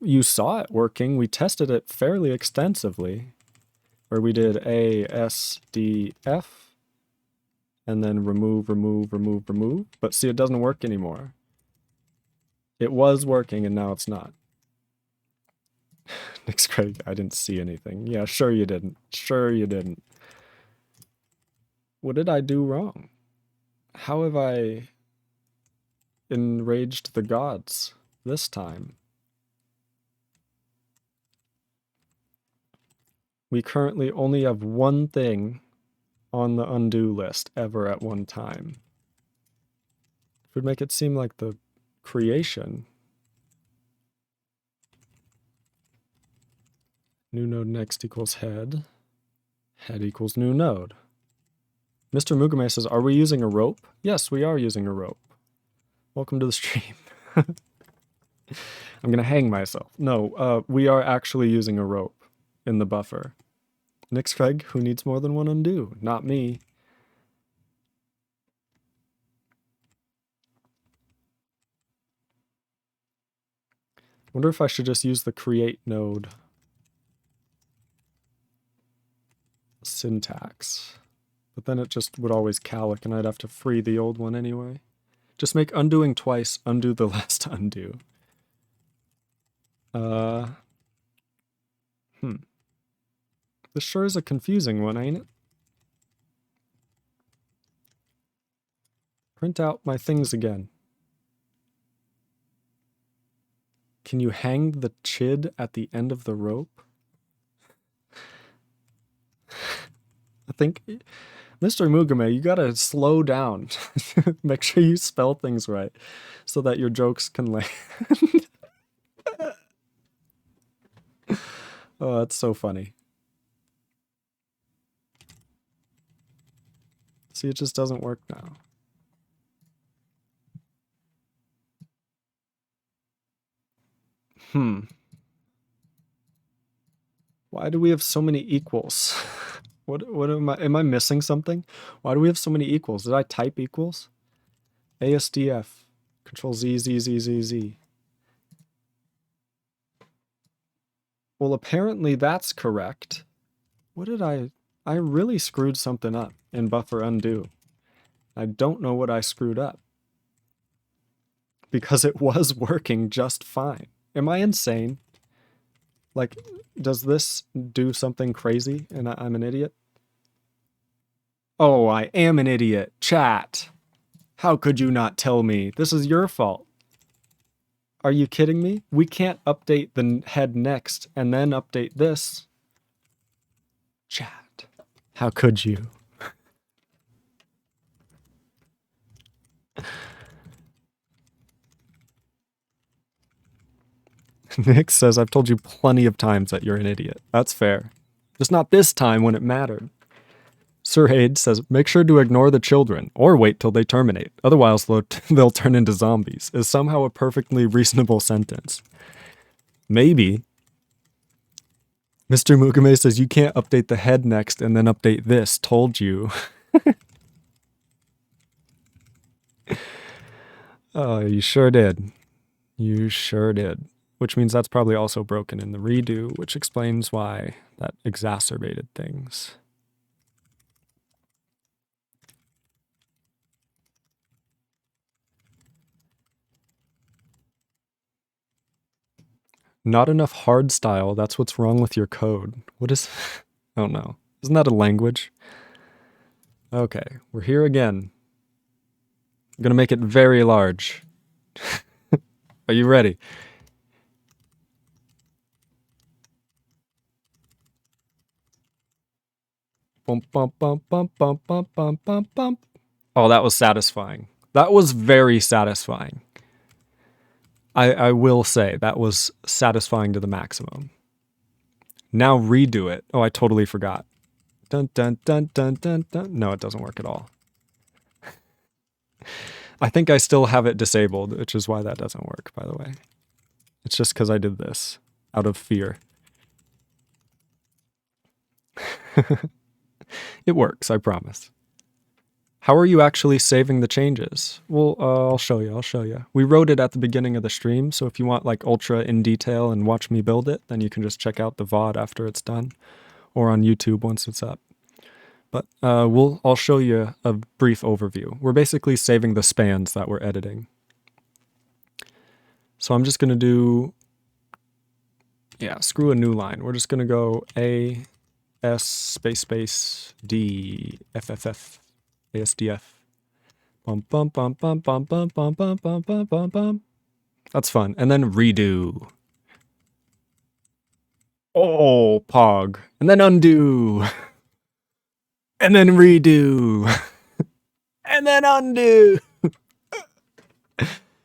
You saw it working. We tested it fairly extensively, where we did A, S, D, F, and then remove, remove, remove, remove. But see, it doesn't work anymore. It was working and now it's not. Nick's Craig, I didn't see anything. Yeah, sure you didn't. Sure you didn't. What did I do wrong? How have I enraged the gods this time? We currently only have one thing on the undo list ever at one time. It would make it seem like the creation. New node next equals head. Head equals new node. Mr. Mugame says, are we using a rope? Yes, we are using a rope. Welcome to the stream. I'm going to hang myself. No, we are actually using a rope in the buffer. Nick's Craig, who needs more than one undo? Not me. Wonder if I should just use the create node syntax. But then it just would always calc and I'd have to free the old one anyway. Just make undoing twice, undo the last undo. This sure is a confusing one, ain't it? Print out my things again. Can you hang the chid at the end of the rope? I think, Mr. Mugame, you gotta slow down. Make sure you spell things right so that your jokes can land. Oh, that's so funny. See, it just doesn't work now. Why do we have so many equals? What am I missing something? Why do we have so many equals? Did I type equals? ASDF, Control Z, Z, Z, Z, Z. Well, apparently that's correct. What did I really screwed something up in buffer undo. I don't know what I screwed up. Because it was working just fine. Am I insane? Like, does this do something crazy and I'm an idiot? Oh, I am an idiot. Chat. How could you not tell me? This is your fault. Are you kidding me? We can't update the head next and then update this. Chat. How could you? Nick says, I've told you plenty of times that you're an idiot. That's fair. Just not this time when it mattered. Siraide says, make sure to ignore the children, or wait till they terminate. Otherwise, they'll turn into zombies. Is somehow a perfectly reasonable sentence. Maybe. Mr. Mugame says, you can't update the head next and then update this. Told you. Oh, you sure did. You sure did. Which means that's probably also broken in the redo, which explains why that exacerbated things. Not enough hard style. That's what's wrong with your code. What is... I don't know. Isn't that a language? Okay, we're here again. I'm going to make it very large. Are you ready? Bum, bum, bum, bum, bum, bum, bum, bum, bum. Oh, that was satisfying. That was very satisfying. I will say that was satisfying to the maximum. Now redo it. Oh, I totally forgot. Dun, dun, dun, dun, dun, dun. No, it doesn't work at all. I think I still have it disabled, which is why that doesn't work, by the way. It's just because I did this out of fear. It works, I promise. How are you actually saving the changes? Well, I'll show you. We wrote it at the beginning of the stream, so if you want like ultra in detail and watch me build it, then you can just check out the VOD after it's done, or on YouTube once it's up. But I'll show you a brief overview. We're basically saving the spans that we're editing. So I'm just going to do, screw a new line. We're just going to go A, S, space, D, FFF, ASDF. Bum, bum, bum, bum, bum, bum, bum, bum, bum, bum, bum, bum. That's fun. And then redo. Oh, pog. And then undo. And then redo. And then undo.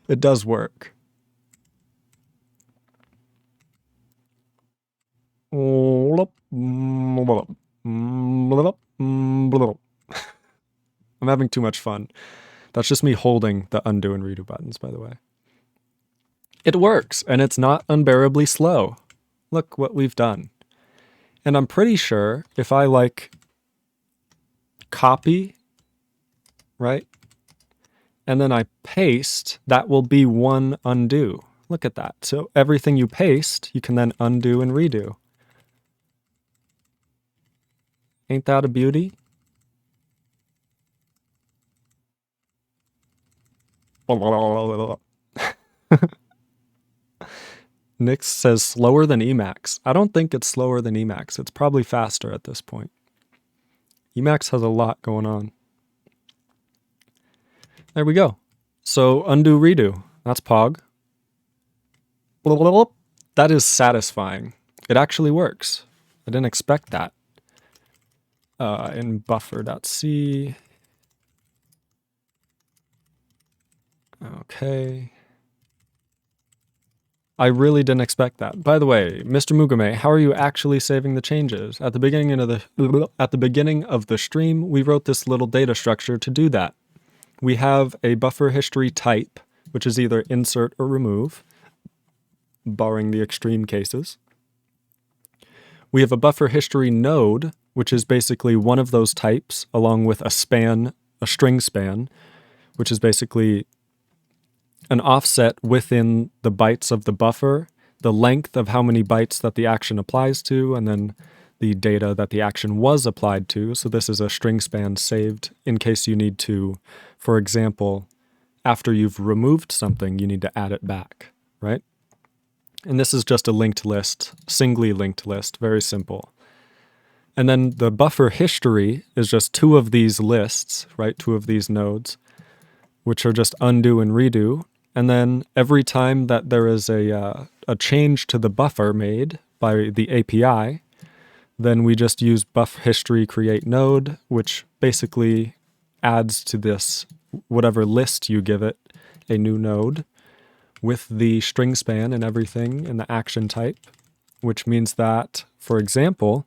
It does work. I'm having too much fun. That's just me holding the undo and redo buttons, by the way. It works, and it's not unbearably slow. Look what we've done. And I'm pretty sure if I like copy, right? And then I paste, that will be one undo. Look at that. So everything you paste, you can then undo and redo. Ain't that a beauty? Nix says slower than Emacs. I don't think it's slower than Emacs. It's probably faster at this point. Emacs has a lot going on. There we go. So undo, redo. That's Pog. That is satisfying. It actually works. I didn't expect that. In buffer.c. Okay. I really didn't expect that. By the way, Mr. Mugume, how are you actually saving the changes? At the beginning of the stream, we wrote this little data structure to do that. We have a buffer history type, which is either insert or remove, barring the extreme cases. We have a buffer history node, which is basically one of those types, along with a span, a string span, which is basically an offset within the bytes of the buffer, the length of how many bytes that the action applies to, and then the data that the action was applied to. So this is a string span saved in case you need to, for example, after you've removed something, you need to add it back, right? And this is just a linked list, singly linked list, very simple. And then the buffer history is just two of these lists, right? Two of these nodes, which are just undo and redo. And then every time that there is a change to the buffer made by the API, then we just use buff history create node, which basically adds to this, whatever list you give it, a new node with the string span and everything and the action type, which means that, for example,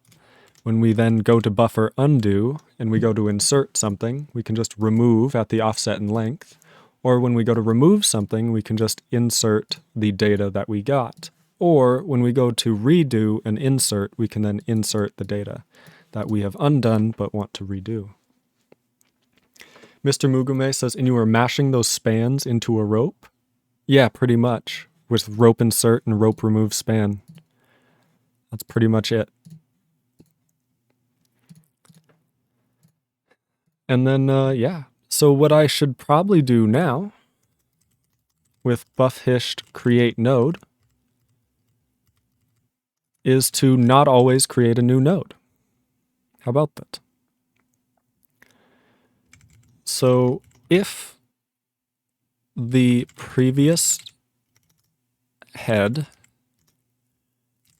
when we then go to buffer undo and we go to insert something, we can just remove at the offset and length. Or when we go to remove something, we can just insert the data that we got. Or when we go to redo and insert, we can then insert the data that we have undone but want to redo. Mr. Mugume says, and you were mashing those spans into a rope? Yeah, pretty much. With rope insert and rope remove span. That's pretty much it. And then, yeah. So what I should probably do now with buff hist create node is to not always create a new node. How about that? So if the previous head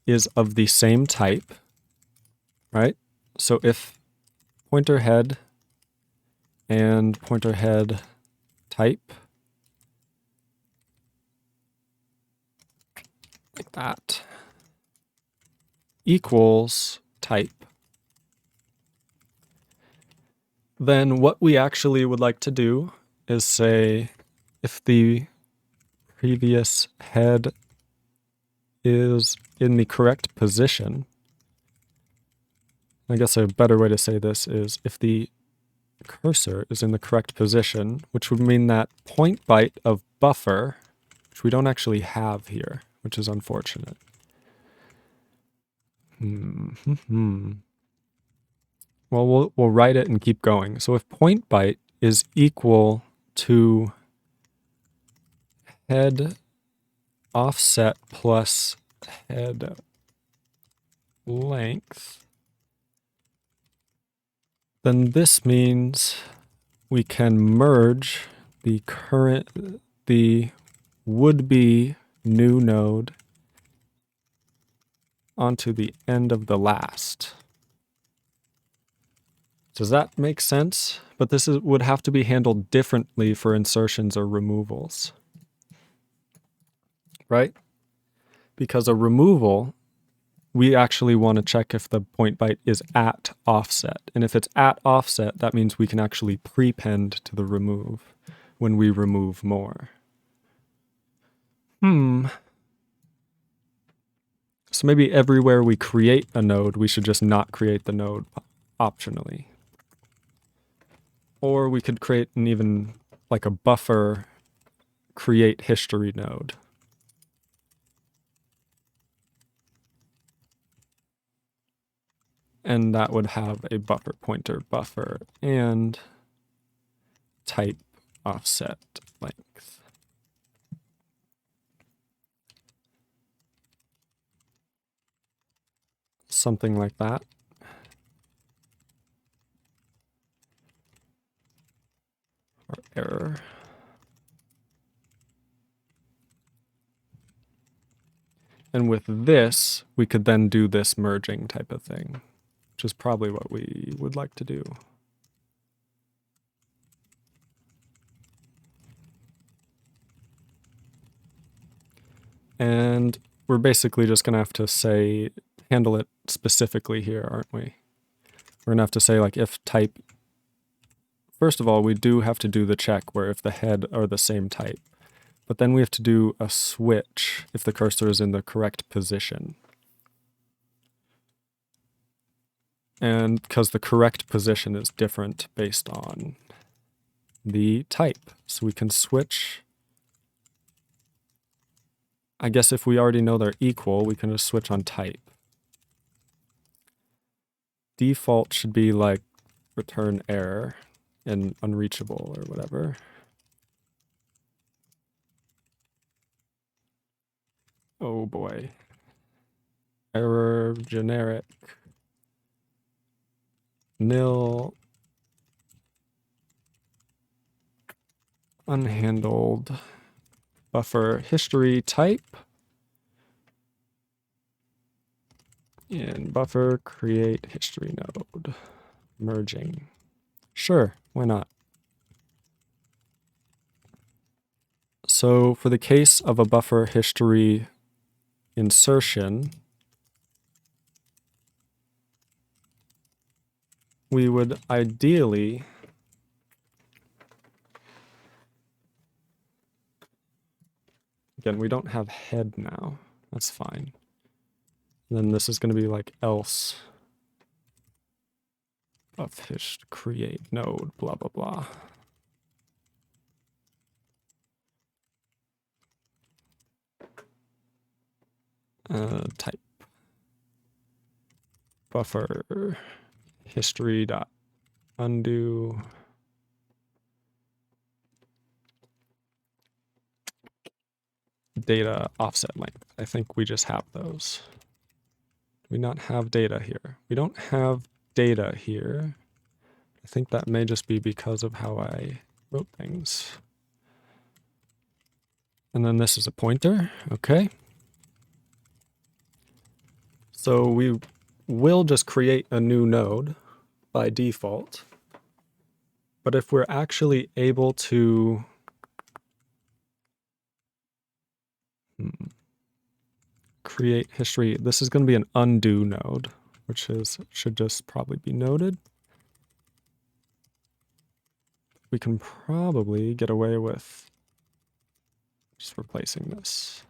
is of the same type, right? So if pointer head and pointer head type, like that, equals type, then what we actually would like to do is say if the previous head is in the correct position, I guess a better way to say this is if the cursor is in the correct position, which would mean that point byte of buffer, which we don't actually have here, which is unfortunate. Well, we'll write it and keep going. So if point byte is equal to head offset plus head length, then this means we can merge the would-be new node onto the end of the last. Does that make sense? But this would have to be handled differently for insertions or removals. Right? Because a removal, we actually want to check if the point byte is at offset. And if it's at offset, that means we can actually prepend to the remove when we remove more. So maybe everywhere we create a node, we should just not create the node optionally. Or we could create an even like a buffer create history node. And that would have a buffer pointer buffer and type offset length. Something like that. Or error. And with this, we could then do this merging type of thing, which is probably what we would like to do. And we're basically just going to have to handle it specifically here, aren't we? We're going to have to say like if type, first of all, we do have to do the check where if the head are the same type, but then we have to do a switch if the cursor is in the correct position. And because the correct position is different based on the type. So we can switch. I guess if we already know they're equal, we can just switch on type. Default should be like return error and unreachable or whatever. Oh boy. Error generic nil unhandled buffer history type and buffer create history node merging. Sure, why not? So for the case of a buffer history insertion, we would ideally again, we don't have head now. That's fine. And then this is going to be like else of hist create node blah blah blah. Type buffer history dot undo data offset length. I think we just have those. we not have data here? We don't have data here. I think that may just be because of how I wrote things. And then this is a pointer, okay. So we will just create a new node by default. But if we're actually able to create history, this is going to be an undo node, which should just probably be noted. We can probably get away with just replacing this.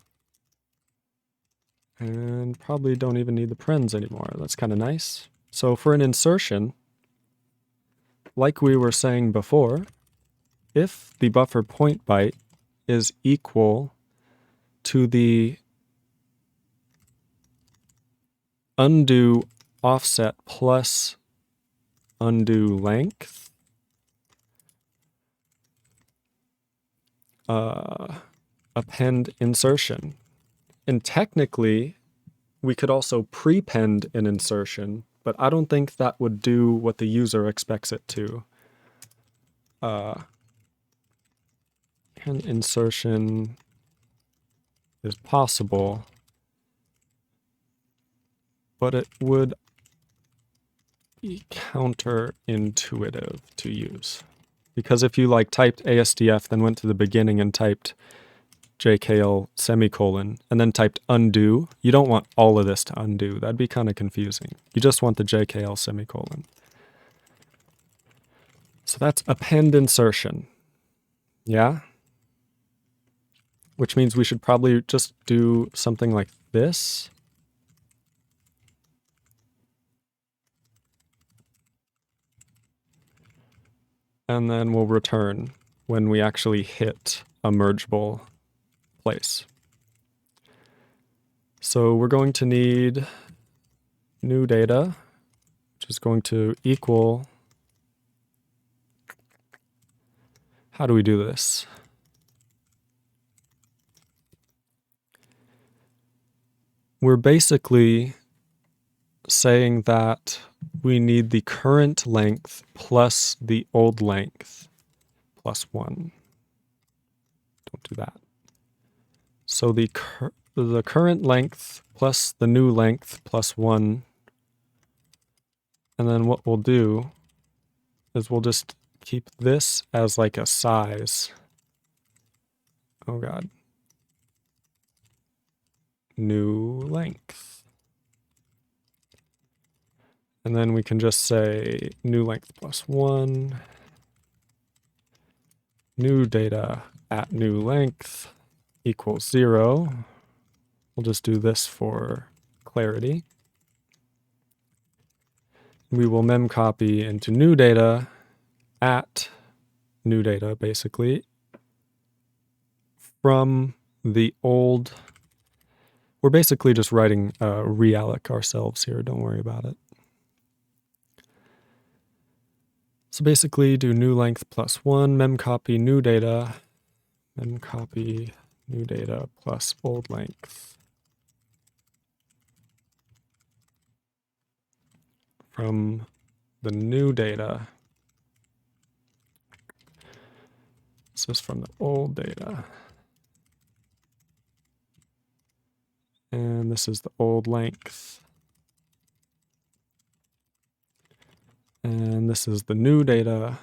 And probably don't even need the parens anymore. That's kind of nice. So for an insertion, like we were saying before, if the buffer point byte is equal to the undo offset plus undo length, append insertion. And technically, we could also prepend an insertion, but I don't think that would do what the user expects it to. An insertion is possible, but it would be counterintuitive to use. Because if you like typed ASDF, then went to the beginning and typed JKL semicolon, and then typed undo, you don't want all of this to undo. That'd be kind of confusing. You just want the JKL semicolon. So that's append insertion. Yeah? Which means we should probably just do something like this. And then we'll return when we actually hit a mergeable place. So we're going to need new data, which is going to equal, how do we do this? We're basically saying that we need the current length plus the old length plus 1. Don't do that. So the current length plus the new length plus 1. And then what we'll do is we'll just keep this as like a size. Oh God. New length. And then we can just say new length plus 1. New data at new length equals 0. We'll just do this for clarity. We will memcopy into new data at new data, basically, from the old. We're basically just writing realloc ourselves here. Don't worry about it. So basically do new length plus 1, memcopy new data, memcopy new data plus old length from the new data. This is from the old data. And this is the old length. And this is the new data,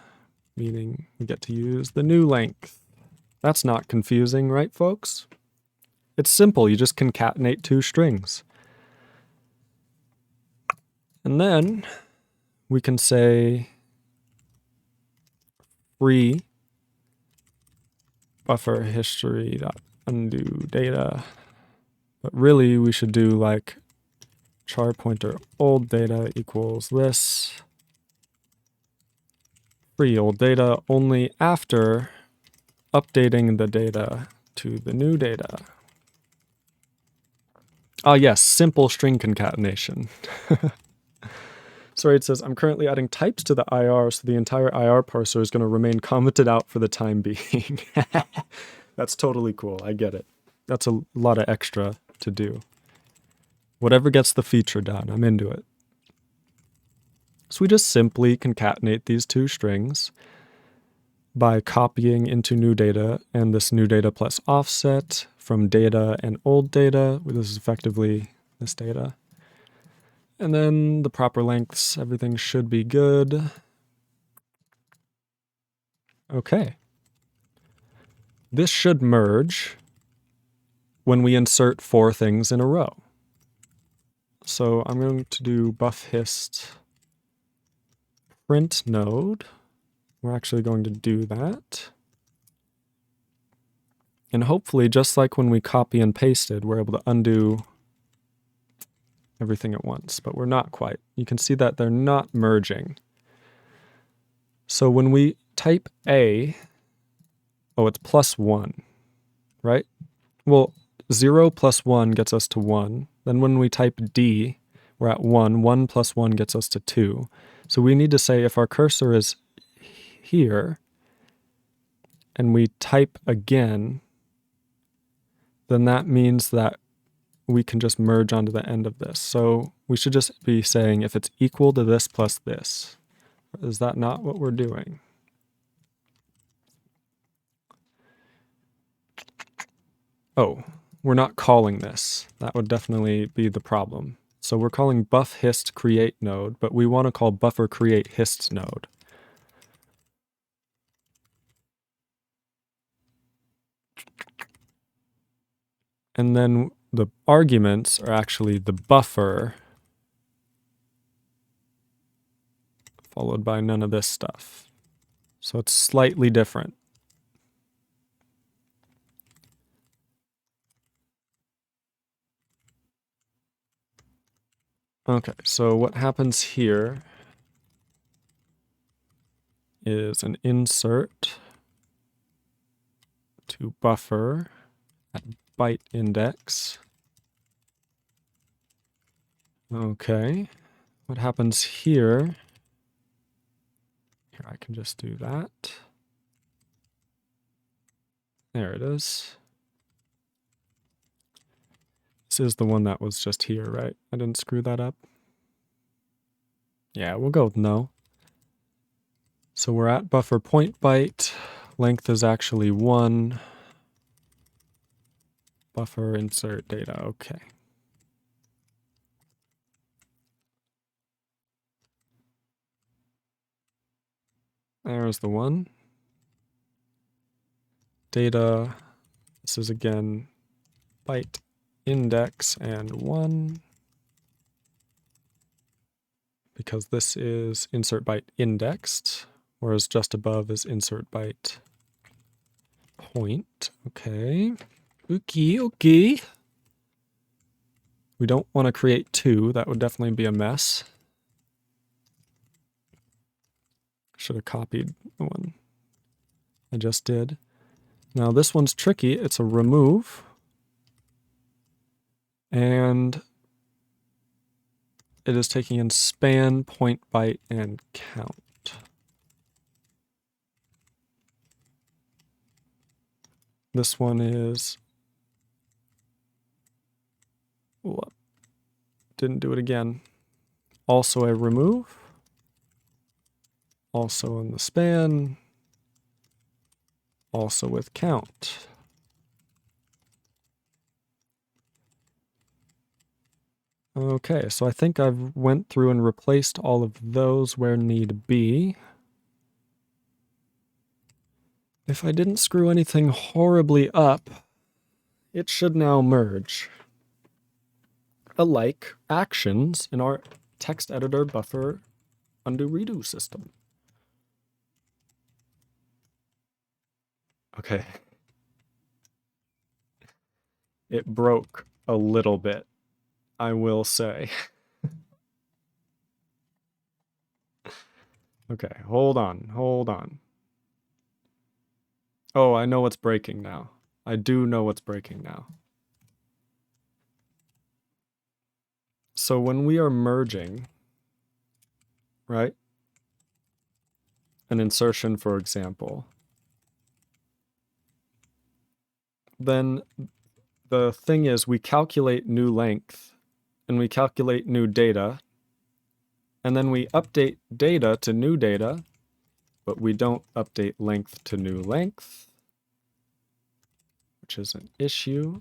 meaning we get to use the new length. That's not confusing, right, folks? It's simple. You just concatenate two strings. And then we can say free buffer history dot undo data. But really we should do like char pointer old data equals this. Free old data only after updating the data to the new data. Ah yes, simple string concatenation. Sorry, it says, I'm currently adding types to the IR, so the entire IR parser is going to remain commented out for the time being. That's totally cool. I get it. That's a lot of extra to do. Whatever gets the feature done, I'm into it. So we just simply concatenate these two strings by copying into new data and this new data plus offset from data and old data. This is effectively this data. And then the proper lengths, everything should be good. Okay. This should merge when we insert 4 things in a row. So I'm going to do buff hist print node. We're actually going to do that. And hopefully, just like when we copy and pasted, we're able to undo everything at once, but we're not quite. You can see that they're not merging. So when we type A, oh, it's +1, right? Well, 0 plus 1 gets us to 1. Then when we type D, we're at 1. 1 plus 1 gets us to 2. So we need to say if our cursor is here and we type again, then that means that we can just merge onto the end of this. So we should just be saying if it's equal to this plus this. Is that not what we're doing? Oh, we're not calling this. That would definitely be the problem. So we're calling buff hist create node, but we want to call buffer create hist node. And then the arguments are actually the buffer followed by none of this stuff. So it's slightly different. Okay, so what happens here is an insert to buffer at byte index. Okay, what happens here? Here, I can just do that. There it is. This is the one that was just here, right? I didn't screw that up. Yeah, we'll go with no. So we're at buffer point byte. Length is actually 1. Buffer insert data, okay. There's the one. Data, this is again byte index and 1. Because this is insert byte indexed, whereas just above is insert byte point. Okay. Okay. We don't want to create 2. That would definitely be a mess. Should have copied the one I just did. Now this one's tricky. It's a remove. And it is taking in span, point byte, and count. This one is... Whoop. Didn't do it again. Also a remove. Also in the span. Also with count. Okay, so I think I've went through and replaced all of those where need be. If I didn't screw anything horribly up, it should now merge. Alike actions in our text editor buffer undo redo system. Okay. It broke a little bit, I will say. Okay, hold on. Oh, I know what's breaking now. I do know what's breaking now. So when we are merging, right? An insertion, for example, then the thing is we calculate new length and we calculate new data, and then we update data to new data, but we don't update length to new length, which is an issue.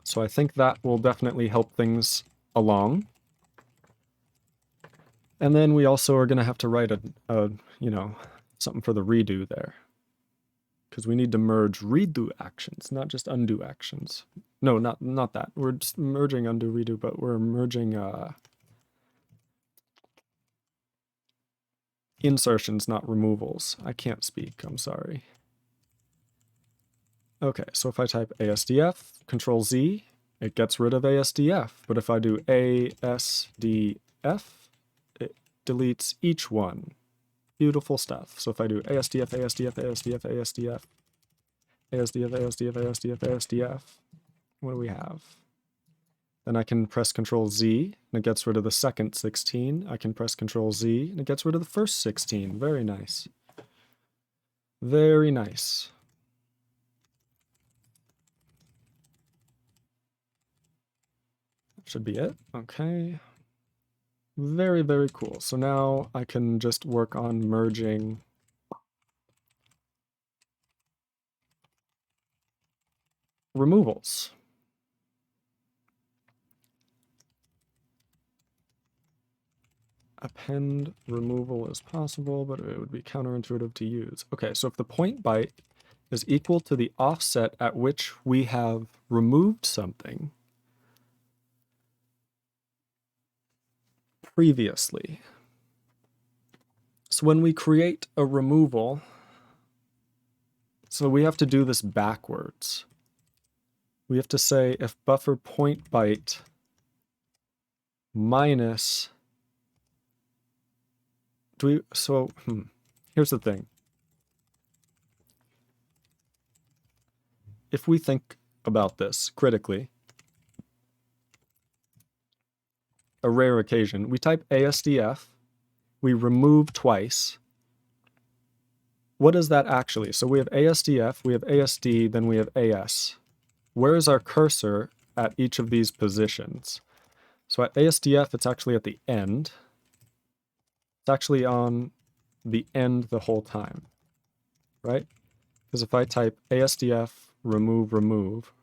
So I think that will definitely help things along. And then we also are going to have to write something for the redo there. Because we need to merge redo actions, not just undo actions. No, not that. We're just merging undo, redo, but we're merging insertions, not removals. I can't speak, I'm sorry. Okay, so if I type ASDF, Control Z, it gets rid of ASDF. But if I do ASDF, it deletes each one. Beautiful stuff. So if I do ASDF, ASDF, ASDF, ASDF, ASDF, ASDF, ASDF, ASDF, what do we have? Then I can press Control Z, and it gets rid of the second 16. I can press Control Z, and it gets rid of the first 16. Very nice. Very nice. That should be it. Okay. Very, very cool. So now I can just work on merging removals. Append removal is possible, but it would be counterintuitive to use. Okay, so if the point byte is equal to the offset at which we have removed something previously. So when we create a removal, so we have to do this backwards. We have to say if buffer point byte minus here's the thing. If we think about this critically, a rare occasion, we type ASDF, we remove twice. What is that actually? So we have ASDF, we have ASD, then we have AS. Where is our cursor at each of these positions? So at ASDF, it's actually at the end. It's actually on the end the whole time, right? Because if I type ASDF, remove, remove,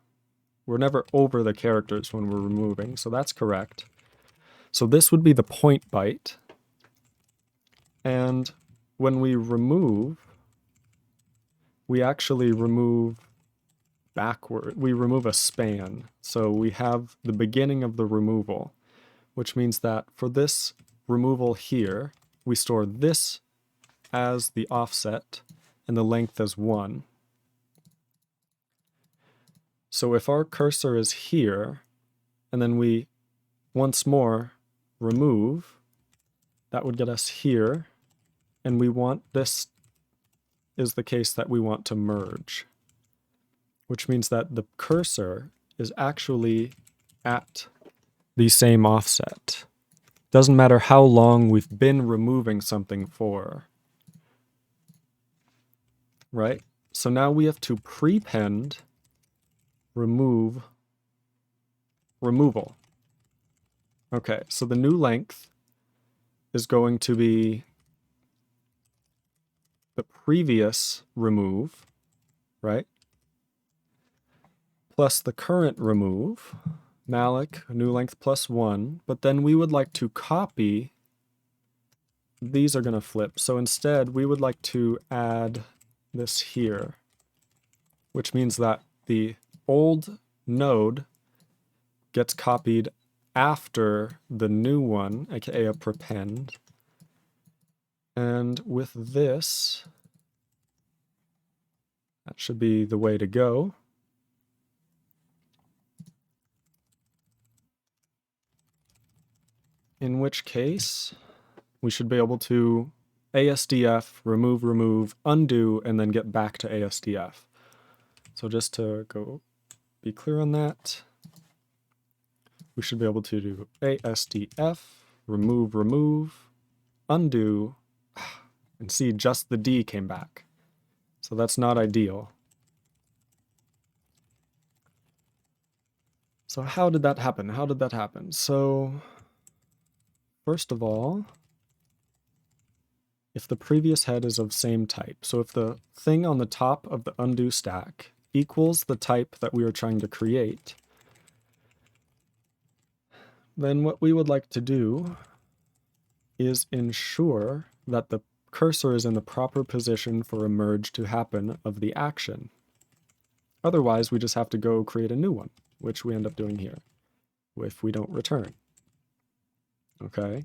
we're never over the characters when we're removing, so that's correct. So this would be the point byte. And when we remove, we actually remove backward. We remove a span. So we have the beginning of the removal, which means that for this removal here, we store this as the offset and the length as 1. So if our cursor is here, and then we once more remove, that would get us here, and we want this is the case that we want to merge, which means that the cursor is actually at the same offset. Doesn't matter how long we've been removing something for, right? So now we have to prepend remove removal. Okay, so the new length is going to be the previous remove, right? Plus the current remove, malloc, new length plus 1, but then we would like to copy, these are going to flip, so instead we would like to add this here, which means that the old node gets copied after the new one, aka a prepend. And with this, that should be the way to go. In which case, we should be able to ASDF, remove, remove, undo, and then get back to ASDF. So just to go be clear on that, we should be able to do ASDF, remove, remove, undo, and see just the D came back. So that's not ideal. So how did that happen? How did that happen? So first of all, if the previous head is of same type, so if the thing on the top of the undo stack equals the type that we are trying to create, then what we would like to do is ensure that the cursor is in the proper position for a merge to happen of the action. Otherwise, we just have to go create a new one, which we end up doing here if we don't return. Okay?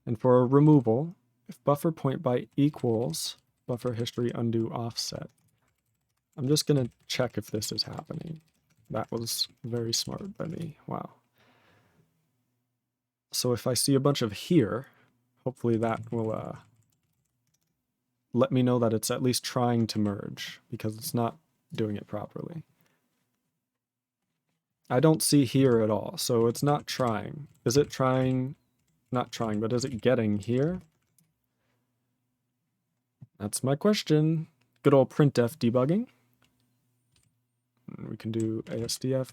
And for a removal, if buffer point byte equals buffer history undo offset, I'm just going to check if this is happening. That was very smart by me. Wow. So if I see a bunch of here, hopefully that will let me know that it's at least trying to merge, because it's not doing it properly. I don't see here at all, so it's not trying. Is it trying? Not trying, but is it getting here? That's my question. Good old printf debugging. And we can do ASDF.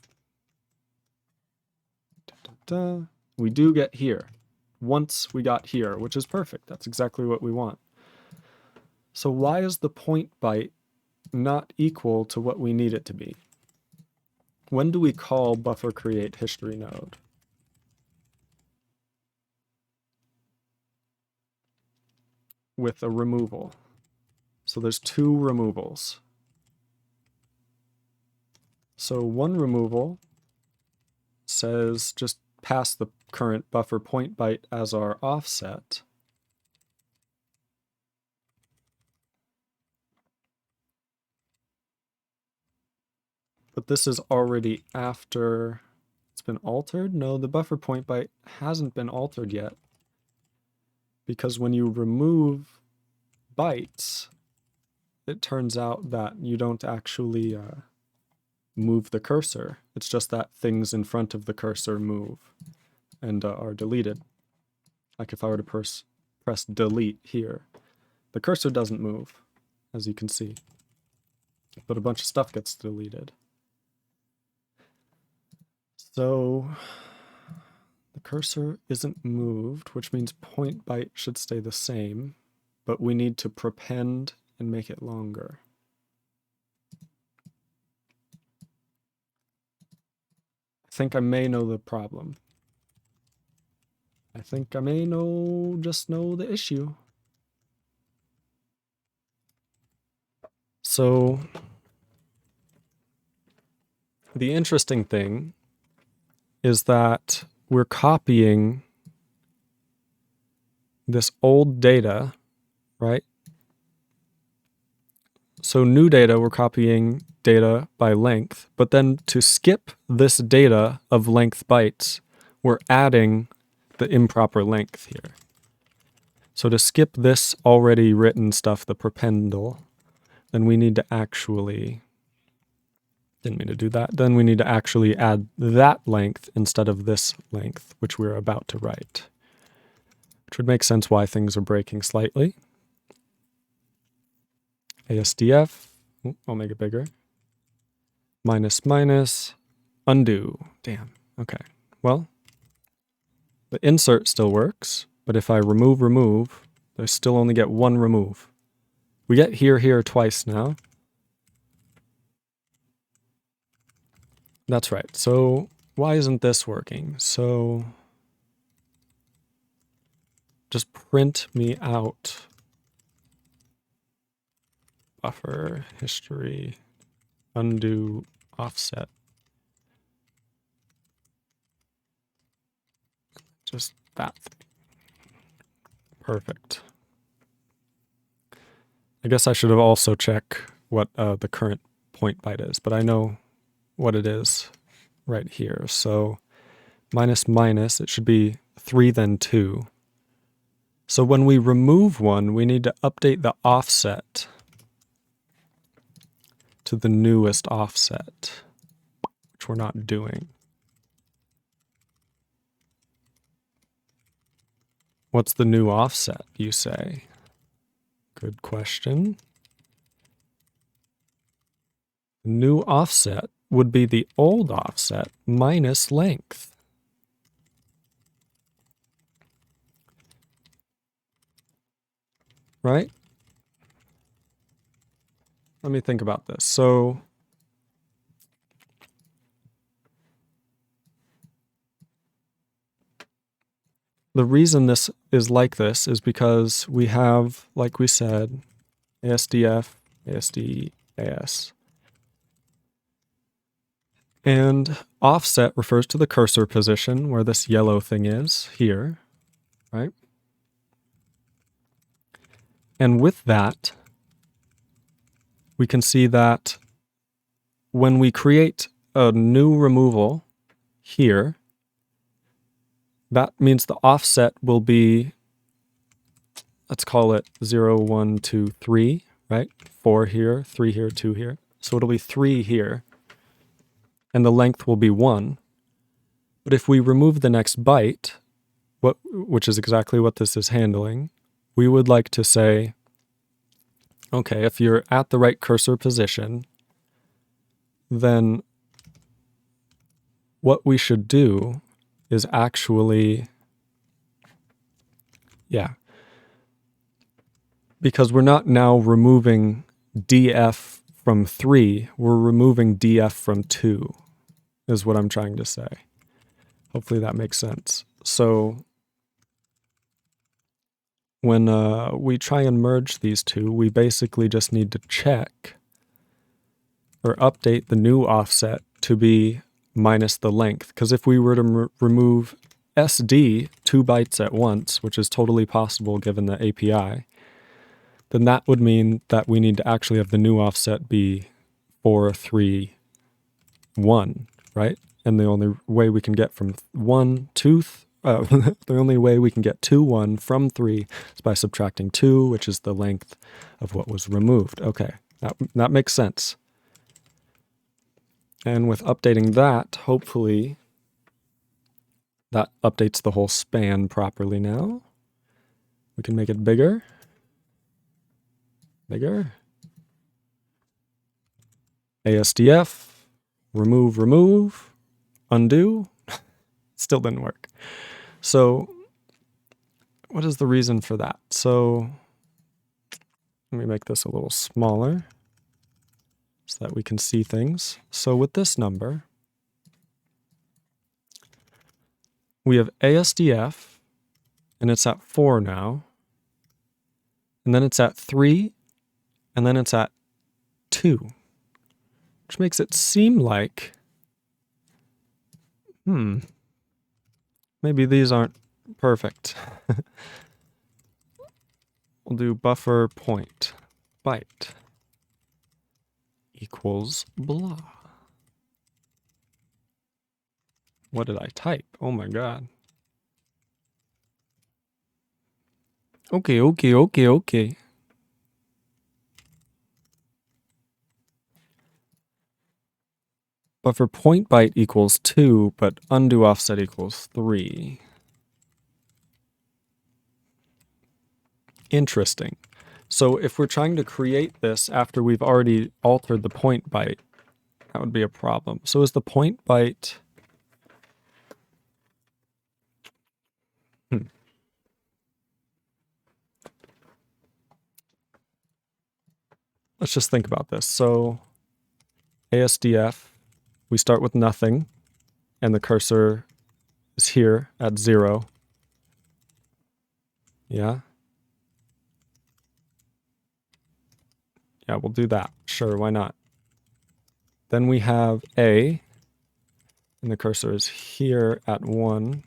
We do get here. Once we got here, which is perfect. That's exactly what we want. So why is the point byte not equal to what we need it to be? When do we call buffer create history node? With a removal. So there's two removals. So one removal says just pass the current buffer point byte as our offset. But this is already after it's been altered? No, the buffer point byte hasn't been altered yet. Because when you remove bytes, it turns out that you don't actually move the cursor. It's just that things in front of the cursor move and are deleted. Like if I were to press delete here, the cursor doesn't move, as you can see. But a bunch of stuff gets deleted. So the cursor isn't moved, which means point byte should stay the same, but we need to prepend and make it longer. I think I may know the problem. I think I may just know the issue. So the interesting thing is that we're copying this old data, right? So new data, we're copying data by length, but then to skip this data of length bytes, we're adding the improper length here. So to skip this already written stuff, the prependal, then we need to actually, didn't mean to do that, then we need to actually add that length instead of this length, which we're about to write. Which would make sense why things are breaking slightly. ASDF, I'll make it bigger. Minus, minus, undo. Damn, okay. Well, the insert still works, but if I remove, I still only get one remove. We get here twice now. That's right. So why isn't this working? So just print me out buffer history undo offset. Just that. Perfect. I guess I should have also checked what the current point byte is, but I know what it is right here. So minus minus, it should be 3 then 2. So when we remove one, we need to update the offset to the newest offset, which we're not doing. What's the new offset, you say? Good question. The new offset would be the old offset minus length. Right? Let me think about this. So the reason this is like this is because we have, like we said, ASDF, ASD, AS. And offset refers to the cursor position where this yellow thing is here, right? And with that, we can see that when we create a new removal here, that means the offset will be, let's call it 0, 1, 2, 3, right? 4 here, 3 here, 2 here. So it'll be 3 here. And the length will be 1. But if we remove the next byte, which is exactly what this is handling, we would like to say, okay, if you're at the right cursor position, then what we should do is actually, because we're not now removing df from 3, we're removing df from 2, is what I'm trying to say. Hopefully that makes sense. So when we try and merge these two, we basically just need to check or update the new offset to be minus the length. Because if we were to remove SD 2 bytes at once, which is totally possible given the API, then that would mean that we need to actually have the new offset be 4, 3, 1, right? And the only way we can get from 1 to the only way we can get to 1 from 3 is by subtracting 2, which is the length of what was removed. Okay, that makes sense. And with updating that, hopefully that updates the whole span properly now. We can make it bigger. Bigger. ASDF, remove, undo. Still didn't work. So what is the reason for that? So let me make this a little smaller so that we can see things. So with this number, we have ASDF, and it's at 4 now, and then it's at 3, and then it's at 2, which makes it seem like, maybe these aren't perfect. We'll do buffer point byte equals blah. What did I type? Oh my god. Okay. Buffer point byte equals 2, but undo offset equals 3. Interesting. So if we're trying to create this after we've already altered the point byte, that would be a problem. So is the point byte... Let's just think about this. So ASDF, we start with nothing, and the cursor is here at 0. Yeah? Yeah, we'll do that. Sure, why not? Then we have A, and the cursor is here at 1.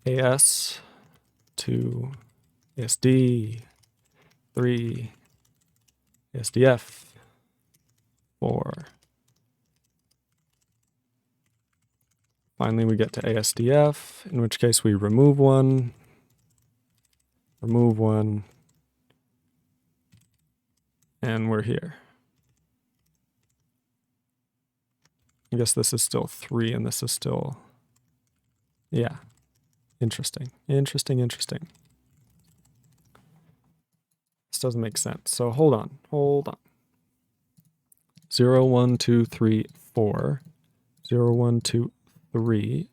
AS, 2, ASD, 3, ASDF, 4. Finally, we get to ASDF, in which case we remove 1, and we're here. I guess this is still 3, and this is still... Yeah. Interesting. This doesn't make sense. So hold on. 0, 1, 2, 3, 4, 0, 1, 2, 3,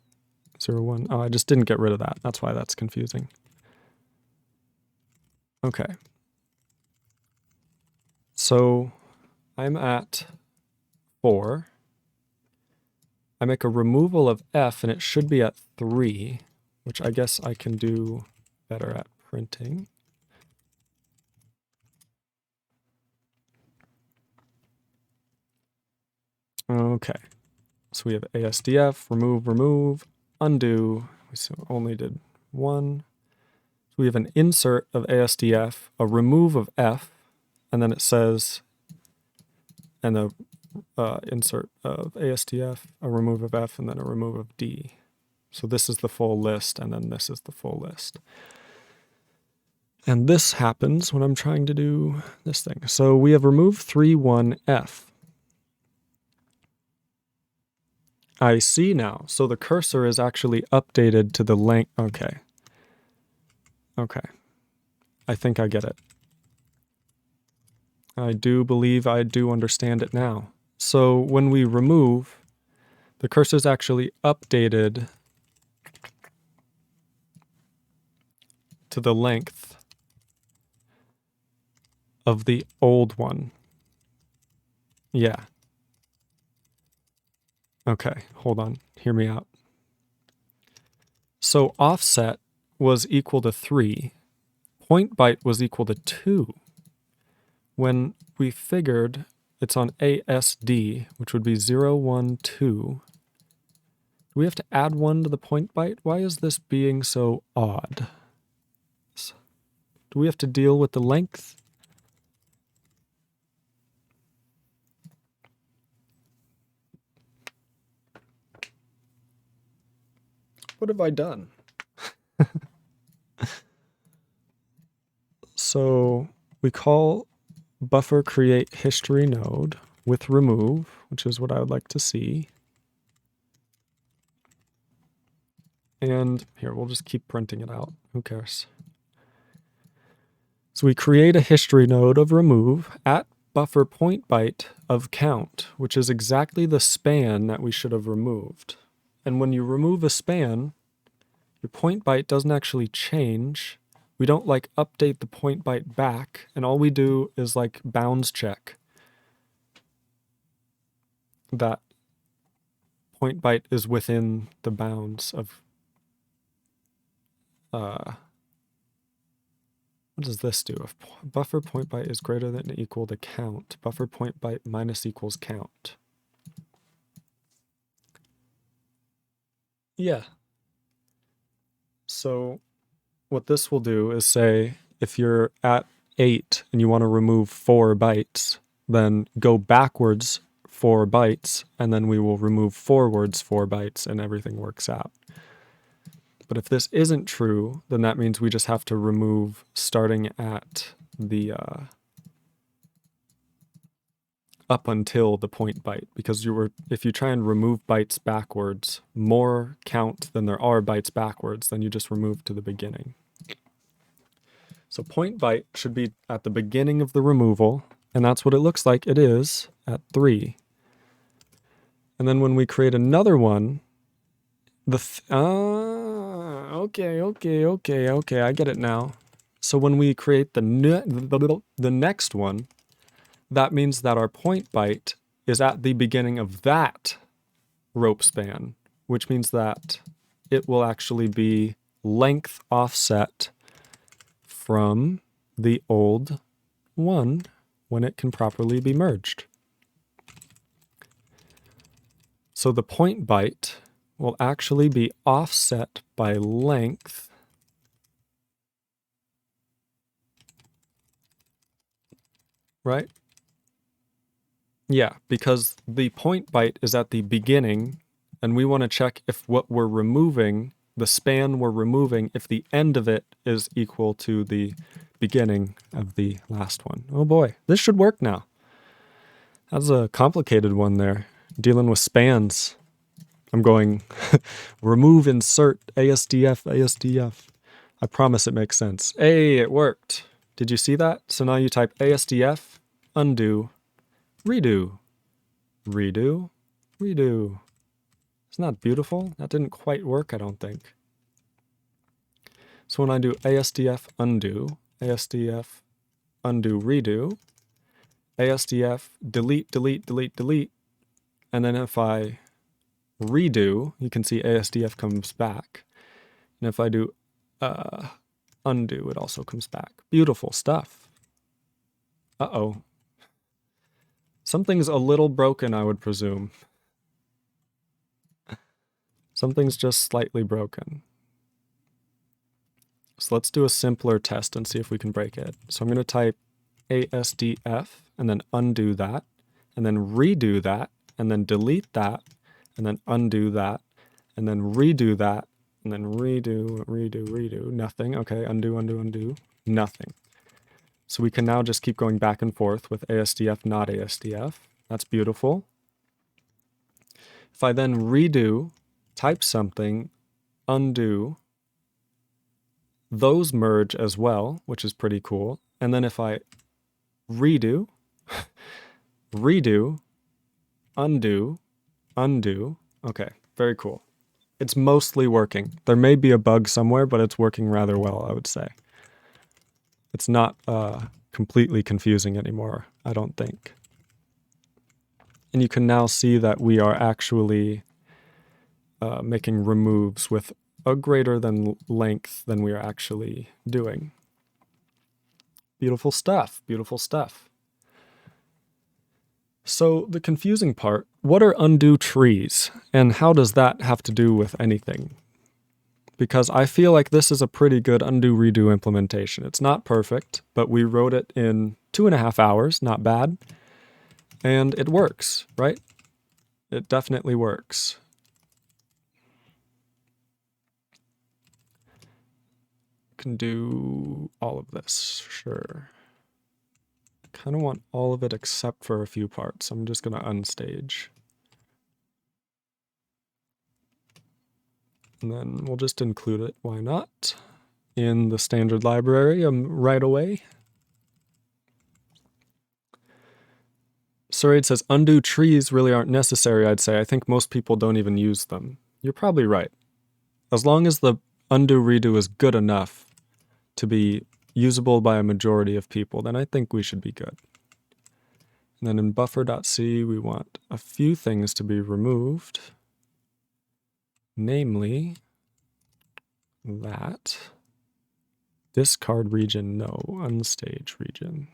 0, 1. Oh, I just didn't get rid of that. That's why that's confusing. Okay. So I'm at 4. I make a removal of F and it should be at 3, which I guess I can do better at printing. Okay. So we have ASDF, remove, undo. We only did 1. So we have an insert of ASDF, a remove of F, and then it says, and the insert of ASDF, a remove of F, and then a remove of D. So this is the full list, and then this is the full list. And this happens when I'm trying to do this thing. So we have removed 3, 1, F. I see now. So the cursor is actually updated to the length. Okay. Okay. I think I get it. I do believe I do understand it now. So when we remove, the cursor is actually updated to the length of the old one. Yeah. Okay, hold on. Hear me out. So offset was equal to 3. Point byte was equal to 2. When we figured it's on ASD, which would be 0, 1, 2, do we have to add 1 to the point byte? Why is this being so odd? Do we have to deal with the length? What have I done? So we call buffer create history node with remove, which is what I would like to see. And here, we'll just keep printing it out. Who cares? So we create a history node of remove at buffer point byte of count, which is exactly the span that we should have removed. And when you remove a span, your point byte doesn't actually change. We don't like update the point byte back, and all we do is like bounds check that point byte is within the bounds of what does this do? If buffer point byte is greater than or equal to count, buffer point byte minus equals count. Yeah. So what this will do is say if you're at 8 and you want to remove 4 bytes, then go backwards 4 bytes, and then we will remove forwards 4 bytes, and everything works out. But if this isn't true, then that means we just have to remove starting at the up until the point byte, because if you try and remove bytes backwards, more count than there are bytes backwards, then you just remove to the beginning. So point byte should be at the beginning of the removal, and that's what it looks like it is at 3. And then when we create another one, okay, I get it now. So when we create the next one, that means that our point byte is at the beginning of that rope span, which means that it will actually be length offset from the old one when it can properly be merged. So the point byte will actually be offset by length right? Yeah, because the point byte is at the beginning, and we want to check if what we're removing, the span we're removing, if the end of it is equal to the beginning of the last one. Oh boy, this should work now. That's a complicated one there, dealing with spans. I'm going remove, insert, ASDF, ASDF. I promise it makes sense. Hey, it worked. Did you see that? So now you type ASDF, undo, redo. redo, redo. Isn't that beautiful? That didn't quite work, I don't think. So when I do ASDF undo, ASDF undo redo, ASDF delete, delete, delete, delete, and then if I redo, you can see ASDF comes back. And if I do undo, it also comes back. Beautiful stuff. Uh-oh. Something's a little broken, I would presume. Something's just slightly broken. So let's do a simpler test and see if we can break it. So I'm going to type ASDF and then undo that, and then redo that, and then delete that, and then undo that, and then redo that, and then redo, redo, redo, nothing. Okay, undo, undo, undo, nothing. So we can now just keep going back and forth with ASDF, not ASDF. That's beautiful. If I then redo, type something, undo, those merge as well, which is pretty cool. And then if I redo, redo, undo, undo, okay, very cool. It's mostly working. There may be a bug somewhere, but it's working rather well, I would say. It's not completely confusing anymore, I don't think. And you can now see that we are actually making removes with a greater than length than we are actually doing. Beautiful stuff, beautiful stuff. So the confusing part, what are undo trees? And how does that have to do with anything? Because I feel like this is a pretty good undo redo implementation. It's not perfect, but we wrote it in 2.5 hours, not bad. And it works, right? It definitely works. Can do all of this, sure. Kind of want all of it except for a few parts. I'm just going to unstage. And then we'll just include it, why not, in the standard library right away. Siraide says, undo trees really aren't necessary, I'd say. I think most people don't even use them. You're probably right. As long as the undo redo is good enough to be usable by a majority of people, then I think we should be good. And then in buffer.c, we want a few things to be removed. Namely, that discard region, no, unstage region.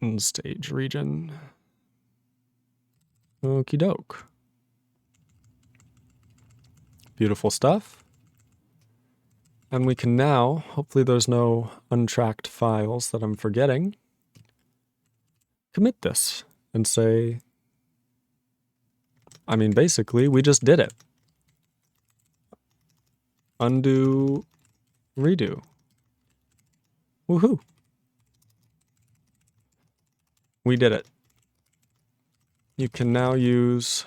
Unstage region. Okie doke. Beautiful stuff. And we can now, hopefully there's no untracked files that I'm forgetting, commit this and say, I mean, basically, we just did it. Undo, redo. Woohoo. We did it. You can now use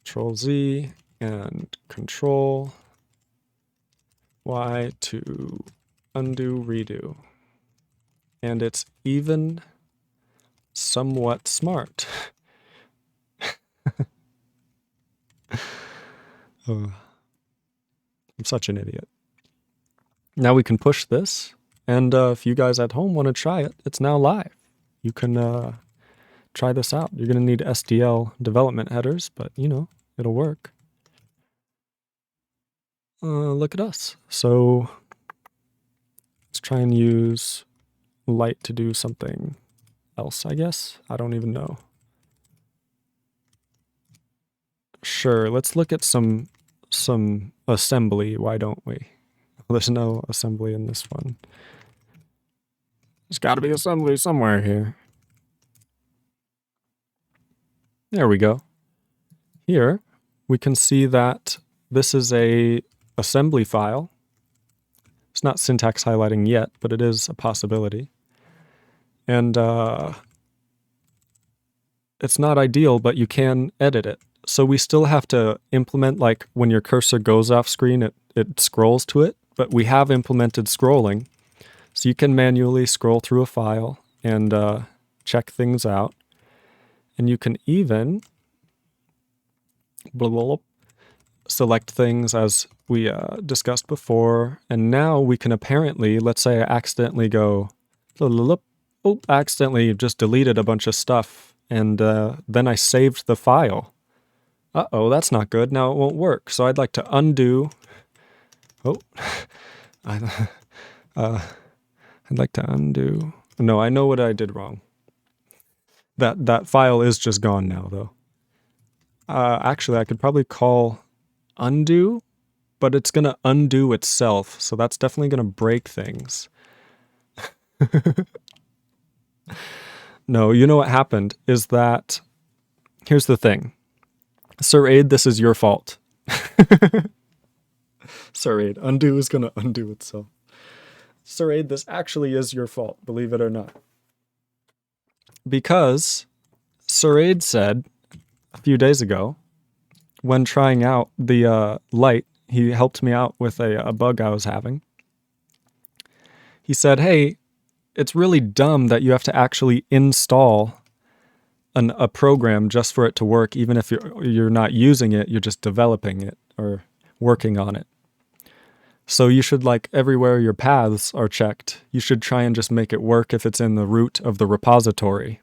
Control-Z and Control-Y to undo, redo. And it's even somewhat smart. Oh, I'm such an idiot. Now we can push this, and if you guys at home want to try it, it's now live. You can try this out. You're going to need SDL development headers, but you know, it'll work. Look at us. So let's try and use LITE to do something else, I guess. I don't even know. Sure, let's look at some assembly. Why don't we? There's no assembly in this one. There's got to be assembly somewhere here. There we go. Here, we can see that this is a assembly file. It's not syntax highlighting yet, but it is a possibility. And it's not ideal, but you can edit it. So we still have to implement, like, when your cursor goes off screen, it scrolls to it, but we have implemented scrolling. So you can manually scroll through a file and check things out. And you can even select things as we discussed before. And now we can apparently, let's say I accidentally go, accidentally just deleted a bunch of stuff. And then I saved the file. Uh-oh, that's not good. Now it won't work. So I'd like to undo. Oh, I'd like to undo. No, I know what I did wrong. That file is just gone now, though. Actually, I could probably call undo, but it's going to undo itself. So that's definitely going to break things. No, you know what happened is that, here's the thing. Siraide, this is your fault. Siraide, undo is going to undo itself. Siraide, this actually is your fault, believe it or not. Because Siraide said a few days ago, when trying out the LITE, he helped me out with a bug I was having. He said, hey, it's really dumb that you have to actually install a program just for it to work, even if you're not using it, you're just developing it or working on it. So you should, like, everywhere your paths are checked, you should try and just make it work if it's in the root of the repository.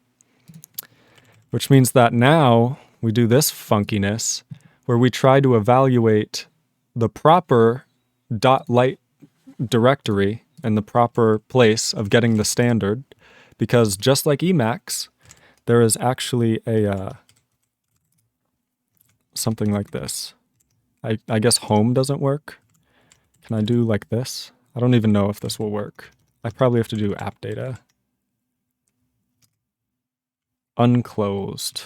Which means that now we do this funkiness where we try to evaluate the proper .lite directory and the proper place of getting the standard, because just like Emacs, there is actually a something like this. I guess home doesn't work. Can I do like this? I don't even know if this will work. I probably have to do app data. Unclosed.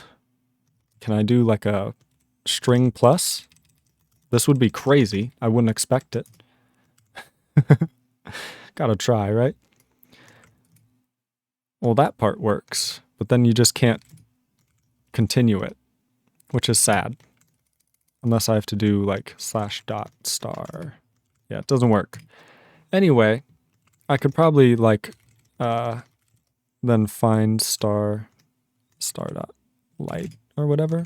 Can I do like a string plus? This would be crazy. I wouldn't expect it. Gotta try, right? Well, that part works, but then you just can't continue it, which is sad. Unless I have to do like /.star. Yeah, it doesn't work. Anyway, I could probably like then find star.lite or whatever.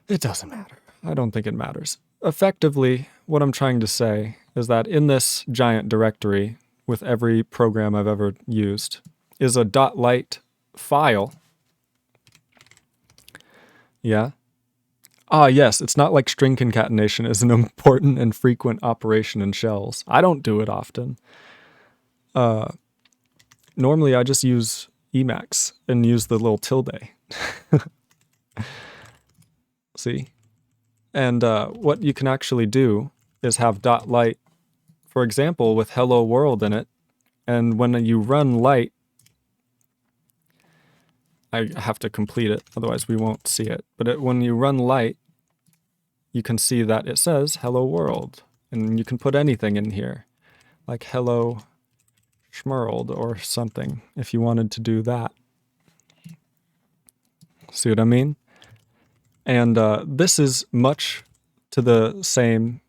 It doesn't matter. I don't think it matters. Effectively, what I'm trying to say is that in this giant directory with every program I've ever used is a .lite file. Yeah. Ah, yes, it's not like string concatenation is an important and frequent operation in shells. I don't do it often. Normally, I just use Emacs and use the little tilde. See? And what you can actually do is have .lite, for example, with hello world in it. And when you run LITE, I have to complete it, otherwise we won't see it. But when you run LITE, you can see that it says hello world. And you can put anything in here, like hello schmurled or something, if you wanted to do that. See what I mean? And this is much to the same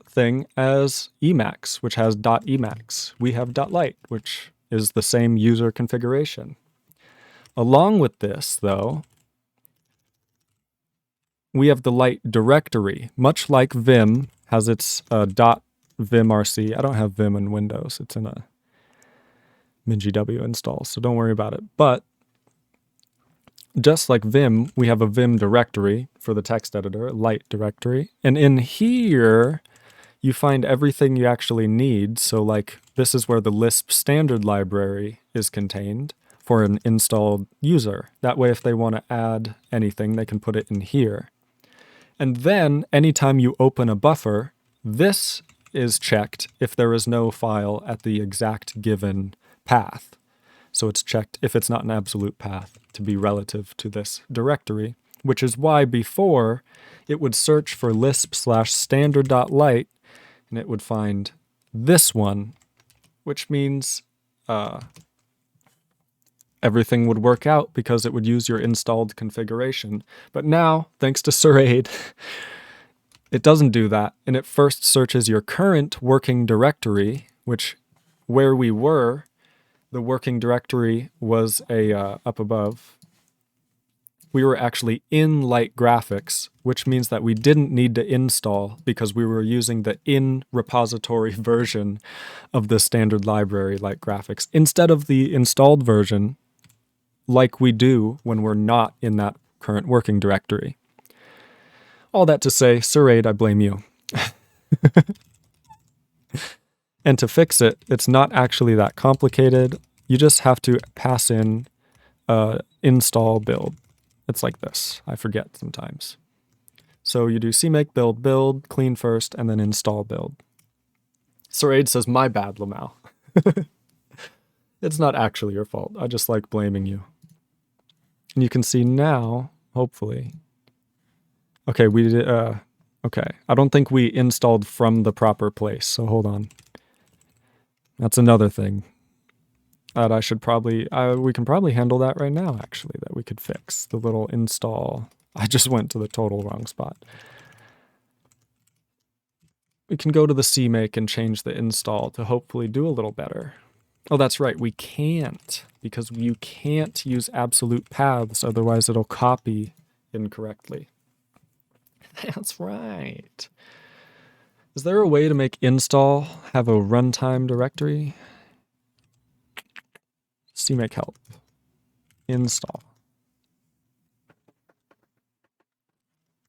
thing as Emacs, which has .emacs. We have .lite, which is the same user configuration. Along with this, though, we have the LITE directory, much like Vim has its .vimrc. I don't have Vim in Windows. It's in a MinGW install, so don't worry about it. But just like Vim, we have a Vim directory for the text editor, LITE directory. And in here, you find everything you actually need. So like this is where the Lisp standard library is contained for an installed user. That way, if they want to add anything, they can put it in here. And then anytime you open a buffer, this is checked if there is no file at the exact given path. So it's checked if it's not an absolute path to be relative to this directory, which is why before it would search for lisp/standard.lite and it would find this one, which means everything would work out because it would use your installed configuration. But now, thanks to Siraide, it doesn't do that, and it first searches your current working directory, which where we were, the working directory was up above. We were actually in LITE graphics, which means that we didn't need to install because we were using the in repository version of the standard library LITE graphics instead of the installed version like we do when we're not in that current working directory. All that to say, Siraide, I blame you. And to fix it, it's not actually that complicated. You just have to pass in install build. It's like this. I forget sometimes. So you do cmake build build, clean first, and then install build. Siraide says, my bad, Lamau. It's not actually your fault. I just like blaming you. And you can see now, hopefully. Okay, we did, okay. I don't think we installed from the proper place, so hold on. That's another thing that I should probably, we can probably handle that right now, actually, that we could fix. The little install. I just went to the total wrong spot. We can go to the cmake and change the install to hopefully do a little better. Oh, that's right, we can't, because you can't use absolute paths, otherwise it'll copy incorrectly. That's right. Is there a way to make install have a runtime directory? CMake help. Install.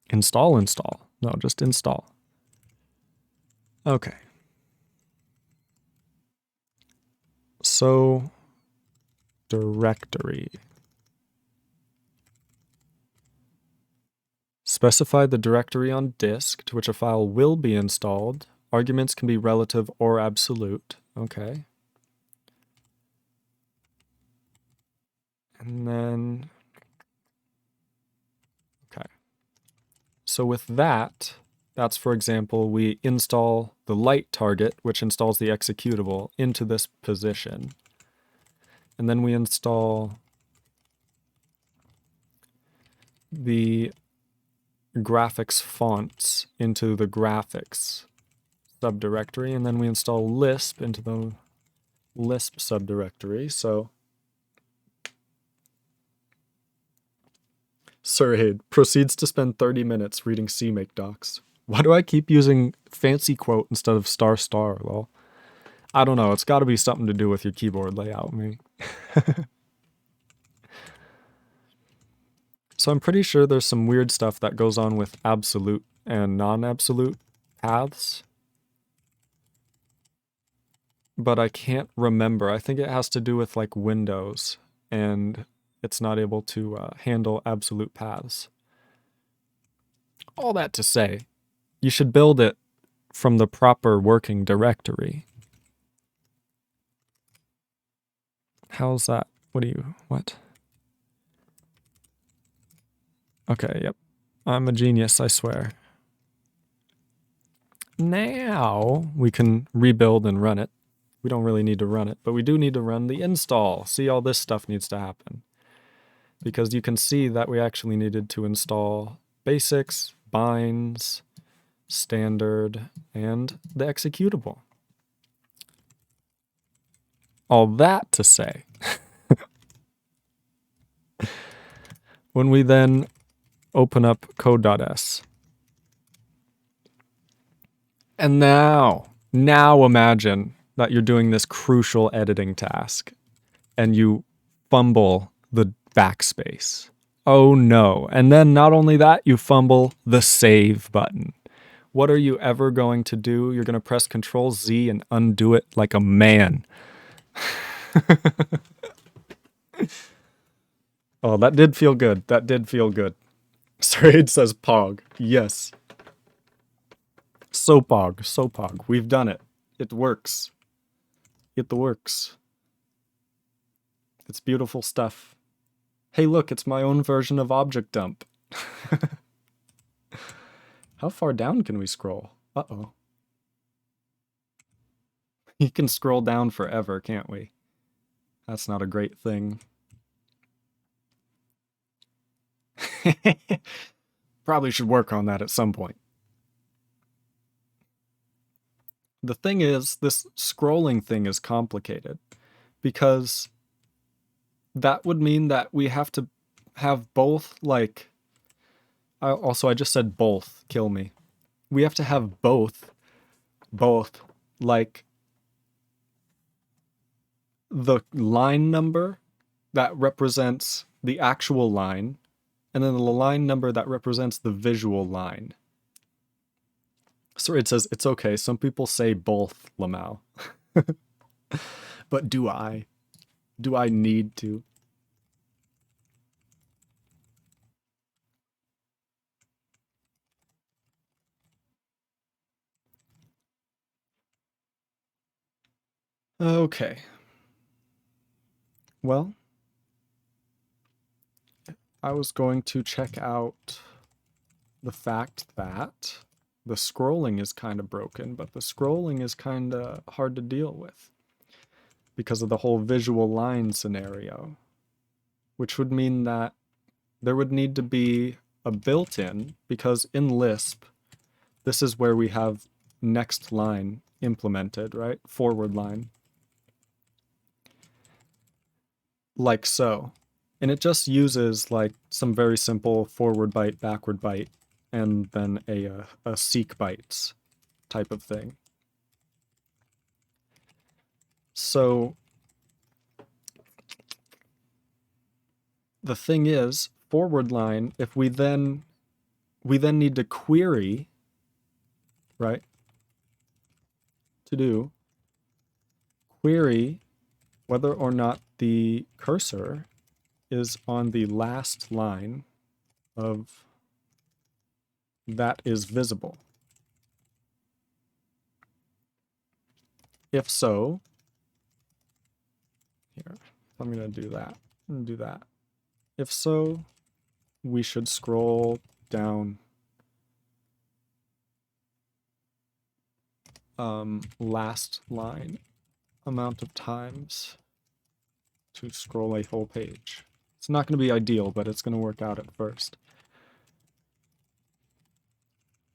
Install. No, just install. Okay. So, directory. Specify the directory on disk to which a file will be installed. Arguments can be relative or absolute. Okay. And then, okay. So with that, that's, for example, we install the LITE target, which installs the executable, into this position. And then we install the graphics fonts into the graphics subdirectory, and then we install Lisp into the Lisp subdirectory. So Siraide proceeds to spend 30 minutes reading CMake docs. Why do I keep using fancy quote instead of star? Well, I don't know. It's got to be something to do with your keyboard layout, me. So I'm pretty sure there's some weird stuff that goes on with absolute and non-absolute paths. But I can't remember. I think it has to do with like Windows, and it's not able to handle absolute paths. All that to say, you should build it from the proper working directory. How's that? What? Okay, yep. I'm a genius, I swear. Now we can rebuild and run it. We don't really need to run it, but we do need to run the install. See, all this stuff needs to happen. Because you can see that we actually needed to install basics, binds, standard, and the executable. All that to say, when we then open up code.s, and now imagine that you're doing this crucial editing task and you fumble the backspace. Oh no. And then not only that, you fumble the save button. What are you ever going to do? You're going to press Control Z and undo it like a man. Oh, that did feel good. Siraide says Pog. Yes. So Pog. We've done it. It works. It works. It's beautiful stuff. Hey, look, it's my own version of object dump. How far down can we scroll? Uh-oh. You can scroll down forever, can't we? That's not a great thing. Probably should work on that at some point. The thing is, this scrolling thing is complicated because that would mean that we have to have both, like, I just said both, kill me. We have to have both, like, the line number that represents the actual line, and then the line number that represents the visual line. So it says, it's okay, some people say both, Lamau. But do I? Do I need to? Okay. Well, I was going to check out the fact that the scrolling is kind of broken, but the scrolling is kind of hard to deal with because of the whole visual line scenario, which would mean that there would need to be a built-in, because in Lisp, this is where we have next line implemented, right? Forward line. Like so. And it just uses like some very simple forward byte, backward byte, and then a seek bytes type of thing. So the thing is, forward line, if we then need to query, right? To do query whether or not the cursor is on the last line of that is visible. If so, here, I'm going to do that and do that. If so, we should scroll down last line amount of times to scroll a whole page. It's not going to be ideal, but it's going to work out at first.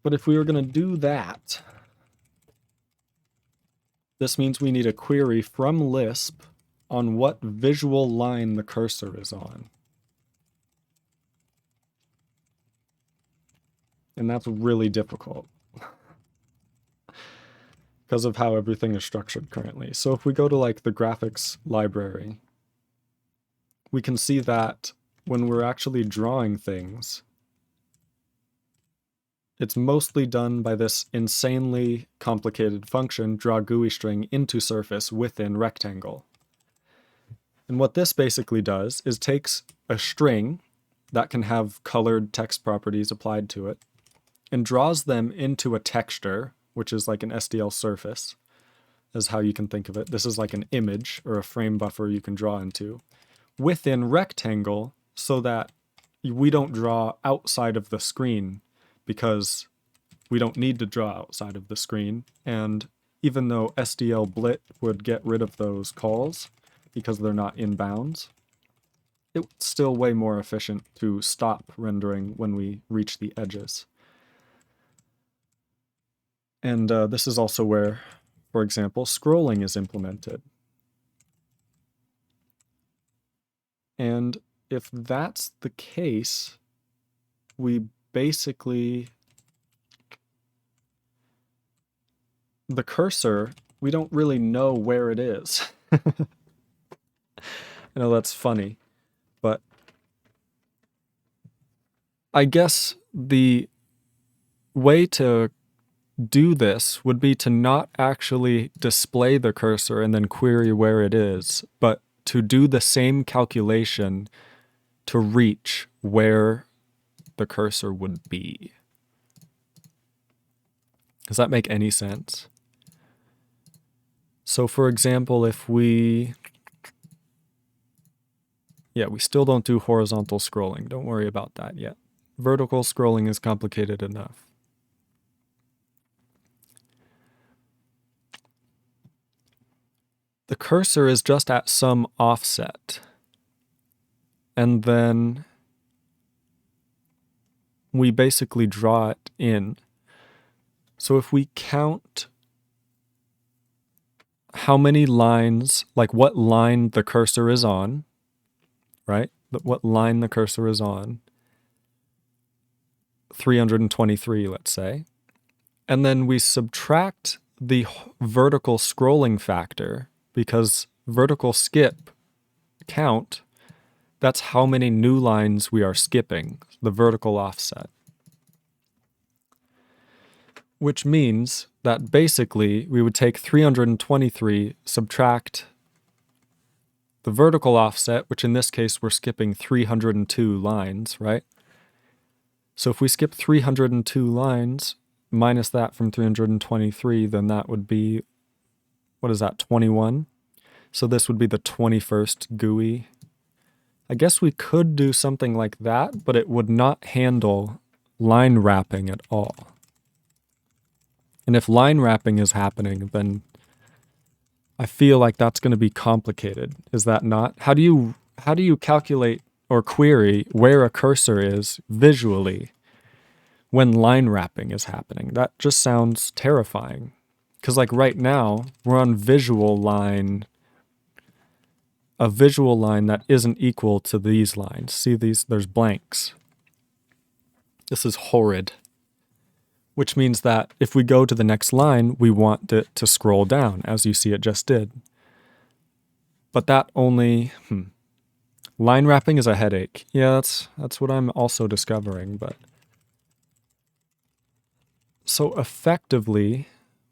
But if we were going to do that, this means we need a query from Lisp on what visual line the cursor is on. And that's really difficult because of how everything is structured currently. So if we go to like the graphics library, we can see that when we're actually drawing things, it's mostly done by this insanely complicated function, draw GUI string into surface within rectangle. And what this basically does is takes a string that can have colored text properties applied to it and draws them into a texture, which is like an SDL surface, is how you can think of it. This is like an image or a frame buffer you can draw into within rectangle so that we don't draw outside of the screen, because we don't need to draw outside of the screen. And even though SDL blit would get rid of those calls because they're not in bounds, it's still way more efficient to stop rendering when we reach the edges. And this is also where, for example, scrolling is implemented. And if that's the case, we basically, the cursor, we don't really know where it is. I know that's funny, but I guess the way to do this would be to not actually display the cursor and then query where it is, but to do the same calculation to reach where the cursor would be. Does that make any sense? So for example, if we still don't do horizontal scrolling. Don't worry about that yet. Vertical scrolling is complicated enough. The cursor is just at some offset. And then we basically draw it in. So if we count how many lines, like what line the cursor is on, right? What line the cursor is on. 323, let's say. And then we subtract the vertical scrolling factor, because vertical skip count, that's how many new lines we are skipping, the vertical offset. Which means that basically we would take 323, subtract the vertical offset, which in this case we're skipping 302 lines, right? So if we skip 302 lines, minus that from 323, then that would be, what is that, 21? So this would be the 21st GUI. I guess we could do something like that, but it would not handle line wrapping at all. And if line wrapping is happening, then I feel like that's going to be complicated. Is that not? How do you calculate or query where a cursor is visually when line wrapping is happening? That just sounds terrifying. Because like right now, we're on visual line, a visual line that isn't equal to these lines. See these? There's blanks. This is horrid. Which means that if we go to the next line, we want it to scroll down, as you see it just did. But that only... Line wrapping is a headache. Yeah, that's what I'm also discovering, but... So effectively,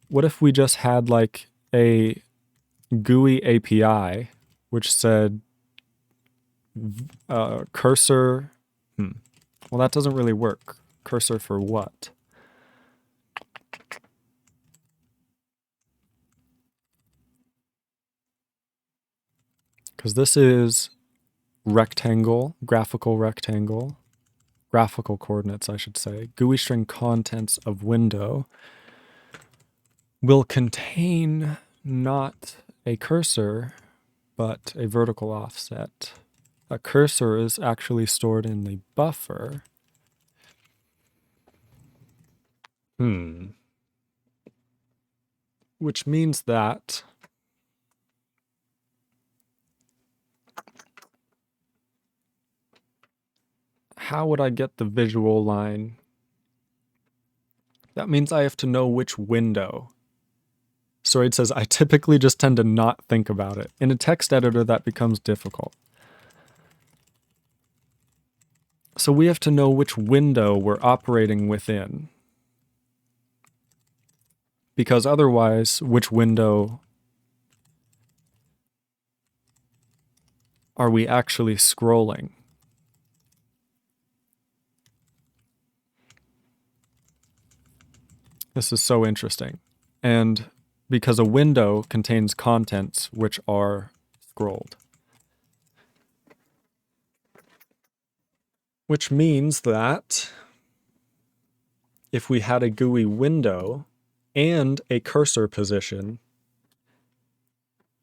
what if we just had like a GUI API, which said cursor... Well, that doesn't really work. Cursor for what? Because this is rectangle, graphical coordinates, I should say. GUI string contents of window will contain not a cursor, but a vertical offset. A cursor is actually stored in the buffer. Which means that how would I get the visual line? That means I have to know which window. Siraide says, I typically just tend to not think about it. In a text editor, that becomes difficult. So we have to know which window we're operating within. Because otherwise, which window are we actually scrolling? This is so interesting. And because a window contains contents which are scrolled. Which means that if we had a GUI window and a cursor position,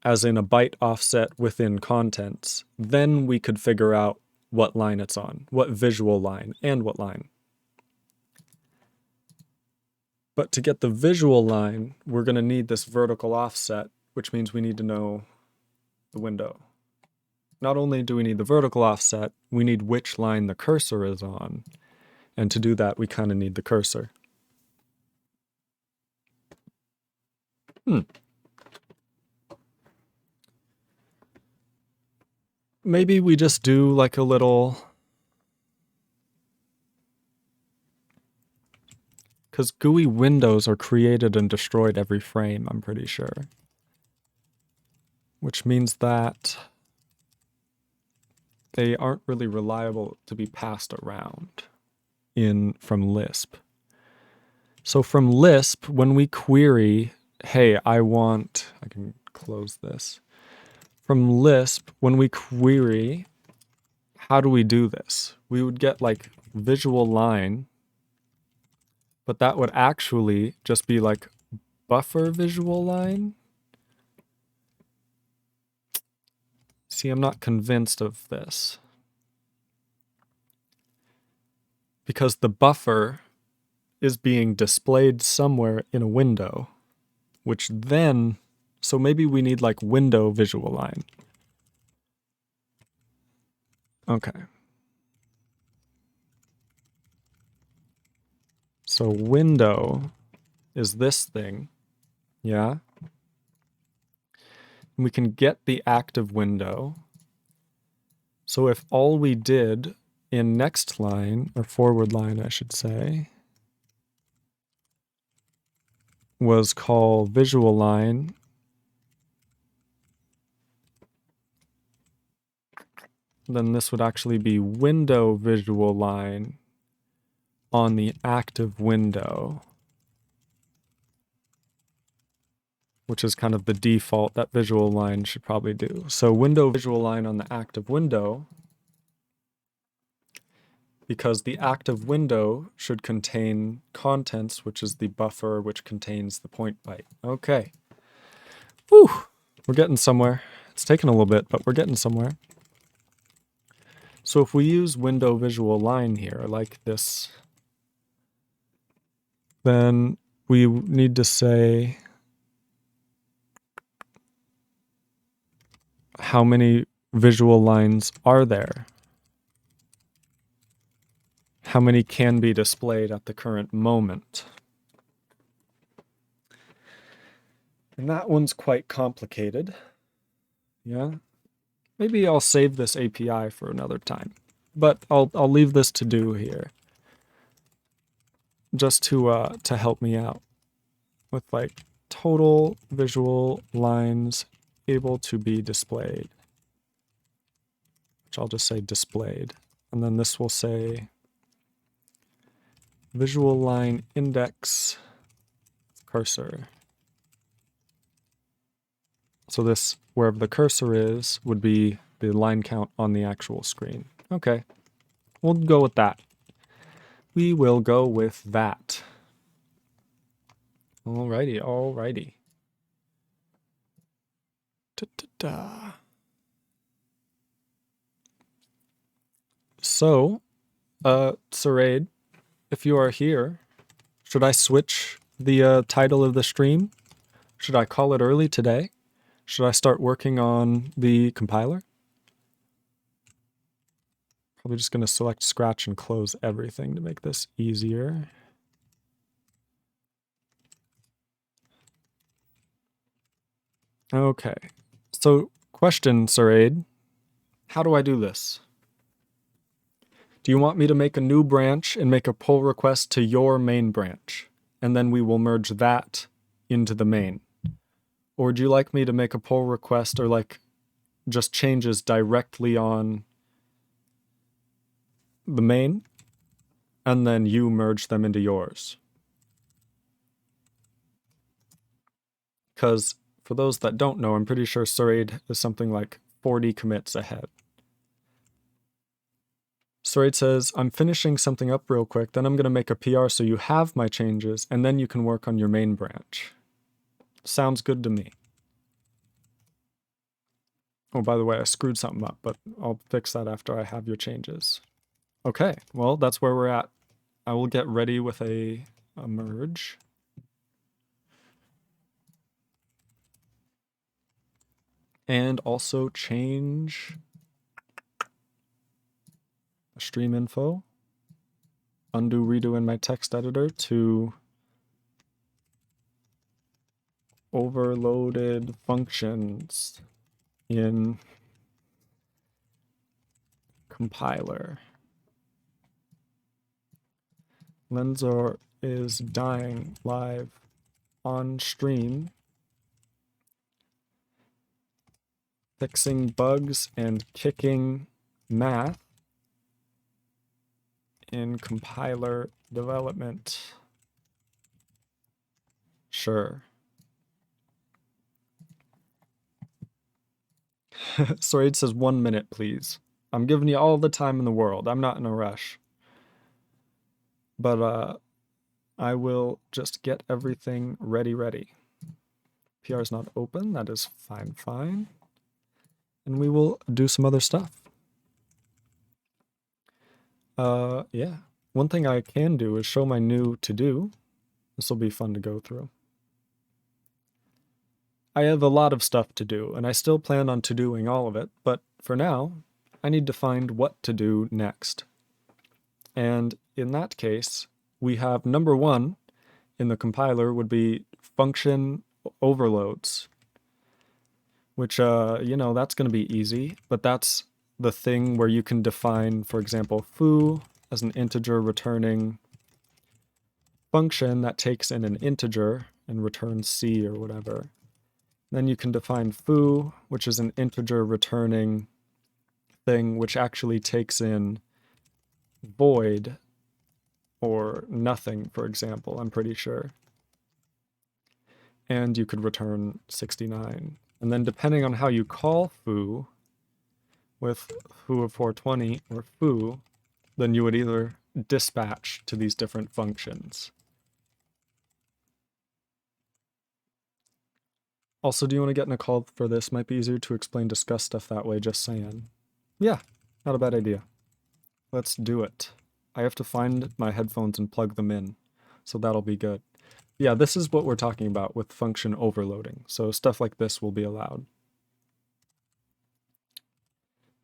as in a byte offset within contents, then we could figure out what line it's on, what visual line, and what line. But to get the visual line, we're going to need this vertical offset, which means we need to know the window. Not only do we need the vertical offset, we need which line the cursor is on. And to do that, we kind of need the cursor. Maybe we just do like a little... Because GUI windows are created and destroyed every frame, I'm pretty sure. Which means that they aren't really reliable to be passed around from Lisp. So from Lisp, when we query, hey, I can close this. From Lisp, when we query, how do we do this? We would get like visual line, but that would actually just be like buffer visual line. See, I'm not convinced of this. Because the buffer is being displayed somewhere in a window, which then So maybe we need like window visual line. Okay. So window is this thing. Yeah. And we can get the active window. So if all we did in next line, or forward line, I should say, was call visual line then this would actually be window visual line on the active window, which is kind of the default that visual line should probably do. So window visual line on the active window, because the active window should contain contents, which is the buffer which contains the point byte. Okay. Whew. We're getting somewhere. It's taken a little bit, but we're getting somewhere. So if we use window visual line here, like this, then we need to say how many visual lines are there? How many can be displayed at the current moment? And that one's quite complicated. Yeah. Maybe I'll save this API for another time. But I'll leave this to do here. Just to help me out with like total visual lines able to be displayed. Which I'll just say displayed. And then this will say visual line index cursor. So this, wherever the cursor is, would be the line count on the actual screen. Okay, we'll go with that. We will go with that. Alrighty, alrighty. Da-da-da. So, Siraide, if you are here, should I switch the title of the stream? Should I call it early today? Should I start working on the compiler? Probably just going to select Scratch and close everything to make this easier. Okay, so question, Siraide, how do I do this? Do you want me to make a new branch and make a pull request to your main branch, and then we will merge that into the main? Or would you like me to make a pull request or like just changes directly on the main, and then you merge them into yours? Because for those that don't know, I'm pretty sure Siraide is something like 40 commits ahead. Siraide says, I'm finishing something up real quick, then I'm going to make a PR so you have my changes, and then you can work on your main branch. Sounds good to me. Oh, by the way, I screwed something up, but I'll fix that after I have your changes. Okay, well, that's where we're at. I will get ready with a merge. And also change stream info. Undo, redo in my text editor to overloaded functions in compiler. Lenzor is dying live on stream, fixing bugs and kicking math in compiler development. Sure. Sorry, it says 1 minute, please. I'm giving you all the time in the world. I'm not in a rush. But I will just get everything ready. PR is not open. That is fine. And we will do some other stuff. Yeah. One thing I can do is show my new to-do. This will be fun to go through. I have a lot of stuff to do, and I still plan on to-doing all of it, but for now, I need to find what to do next. And in that case, we have number one in the compiler would be function overloads, which, that's going to be easy, but that's the thing where you can define, for example, foo as an integer returning function that takes in an integer and returns C or whatever. Then you can define foo, which is an integer returning thing which actually takes in void or nothing, for example, I'm pretty sure. And you could return 69. And then depending on how you call foo, with foo of 420 or foo, then you would either dispatch to these different functions. Also, do you want to get in a call for this? Might be easier to explain, discuss stuff that way, just saying. Yeah, not a bad idea. Let's do it. I have to find my headphones and plug them in, so that'll be good. Yeah, this is what we're talking about with function overloading. So stuff like this will be allowed.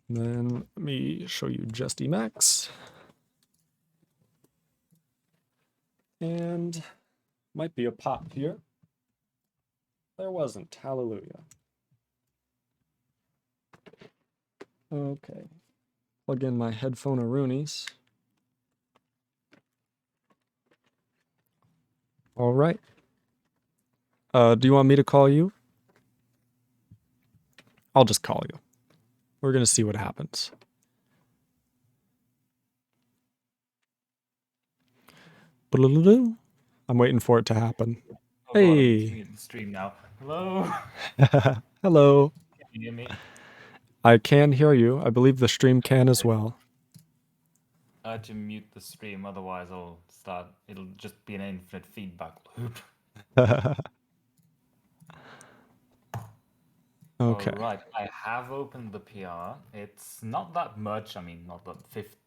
And then let me show you just Emacs. And might be a pop here. There wasn't. Hallelujah. Okay. Plug in my headphone Aroonies. All right. Do you want me to call you? I'll just call you. We're going to see what happens. I'm waiting for it to happen. Oh, Hey. God, I'm the stream now. Hello. Hello. Can you hear me? I can hear you. I believe the stream can as well. I had to mute the stream, otherwise it'll just be an infinite feedback loop. Okay. Alright, I have opened the PR. It's not that much. I mean, not that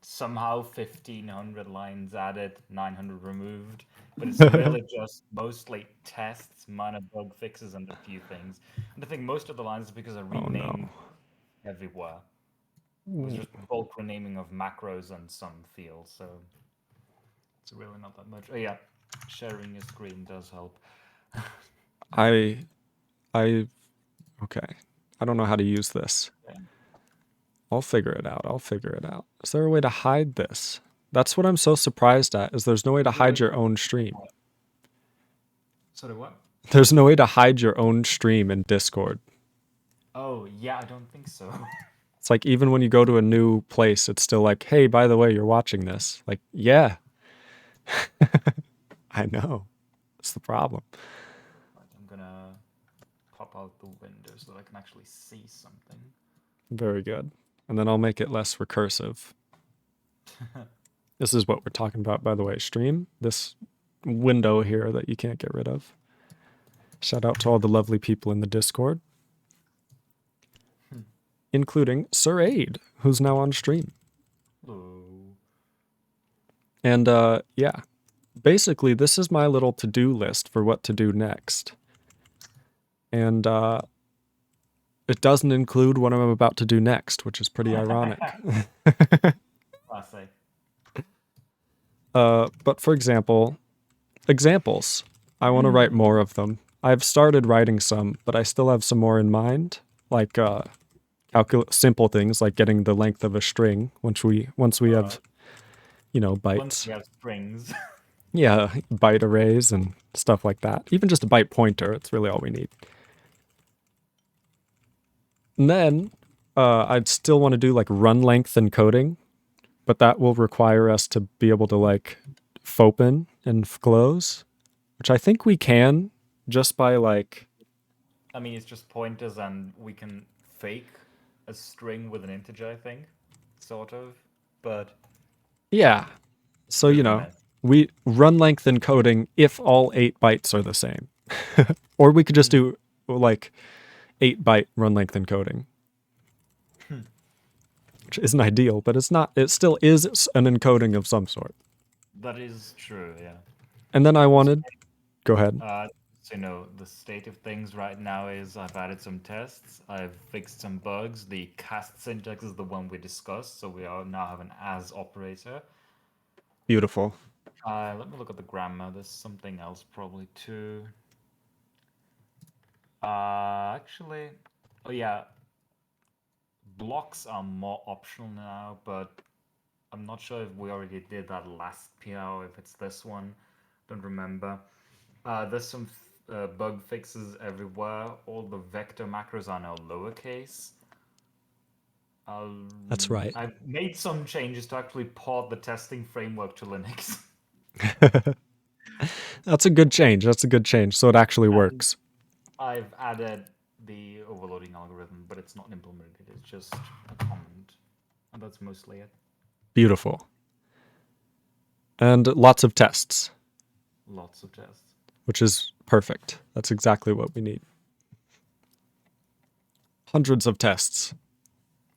somehow 1,500 lines added, 900 removed. But it's really just mostly tests, minor bug fixes, and a few things. And I think most of the lines is because I renamed everywhere. It was just bulk renaming of macros and some fields, so it's really not that much. Oh yeah, sharing your screen does help. Okay. I don't know how to use this. Yeah. I'll figure it out. Is there a way to hide this? That's what I'm so surprised at, is there's no way to hide your own stream. Sorry, what? There's no way to hide your own stream in Discord. Oh, yeah, I don't think so. It's like even when you go to a new place, it's still like, hey, by the way, you're watching this. Like, yeah. I know. That's the problem. Right, I'm gonna pop out the window so that I can actually see something. Very good. And then I'll make it less recursive. This is what we're talking about, by the way. Stream, this window here that you can't get rid of. Shout out to all the lovely people in the Discord. Including Siraide, who's now on stream. Hello. And yeah, basically this is my little to-do list for what to do next. And it doesn't include what I'm about to do next, which is pretty ironic. Classic. But for examples. I want to write more of them. I've started writing some, but I still have some more in mind, like simple things like getting the length of a string once we have, bytes. Once we have strings. Yeah, byte arrays and stuff like that. Even just a byte pointer, it's really all we need. And then I'd still want to do like run length encoding, but that will require us to be able to like fopen and close, which I think we can just by like... I mean, it's just pointers and we can fake a string with an integer, I think, sort of, but... Yeah, so, we run length encoding if all 8 bytes are the same. Or we could just do like 8-byte run length encoding. Which isn't ideal, but it's not. It still is an encoding of some sort. That is true, yeah. And then I wanted... Go ahead. So, the state of things right now is I've added some tests, I've fixed some bugs. The cast syntax is the one we discussed, so we are now have an as operator. Beautiful. Let me look at the grammar. There's something else probably too. Actually, oh yeah, blocks are more optional now, but I'm not sure if we already did that last PR or if it's this one. Don't remember. There's some bug fixes everywhere. All the vector macros are now lowercase. That's right. I've made some changes to actually port the testing framework to Linux. That's a good change. That's a good change. So it actually works. I've added the overloading algorithm, but it's not implemented. It's just a comment. And that's mostly it. Beautiful. And lots of tests, Lots of tests. which is perfect. That's exactly what we need. Hundreds of tests.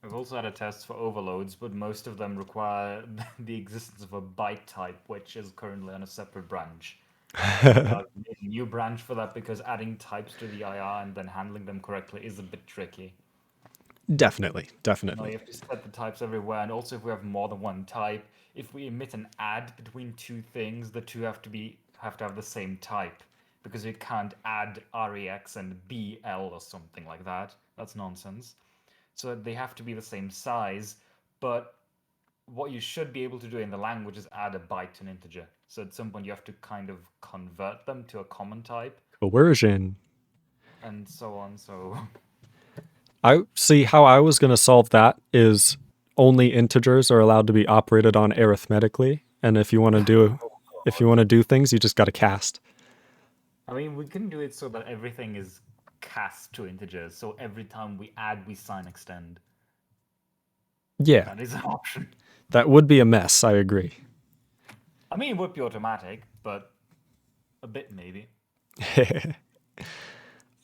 I've also added tests for overloads, but most of them require the existence of a byte type, which is currently on a separate branch. I've made a new branch for that because adding types to the IR and then handling them correctly is a bit tricky. Definitely, You definitely. have to set the types everywhere, and also if we have more than one type, if we emit an add between two things, the two have to have the same type, because you can't add rex and bl or something like that. That's nonsense. So they have to be the same size, but what you should be able to do in the language is add a byte to an integer. So at some point you have to kind of convert them to a common type, Coercion. and so on. So I see how I was going to solve that is only integers are allowed to be operated on arithmetically, and if you want to do things, you just got to cast. I mean, we can do it so that everything is cast to integers. So every time we add, we sign extend. Yeah, That is an option. that would be a mess. I agree. I mean, it would be automatic, but a bit maybe.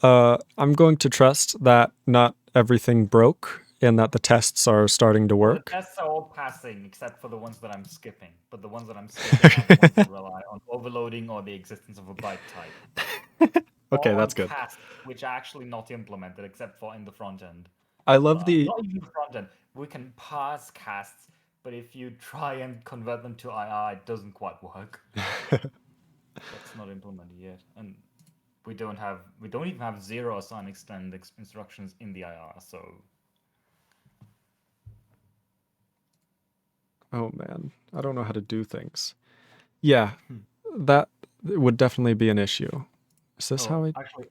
I'm going to trust that not everything broke and that the tests are starting to Well, the work. tests are all passing except for the ones that I'm skipping. But the ones that I'm skipping are the ones that rely on overloading or the existence of a byte type. Okay, Or on that's good. casts, which are actually not implemented except for in the front end. I love the Not even the front end. We can pass casts, but if you try and convert them to IR, it doesn't quite work. That's not implemented yet, and we don't even have zero assign extend instructions in the IR. So Oh man, I don't know how to do things. Yeah, that would definitely be an issue. Is this how I... actually,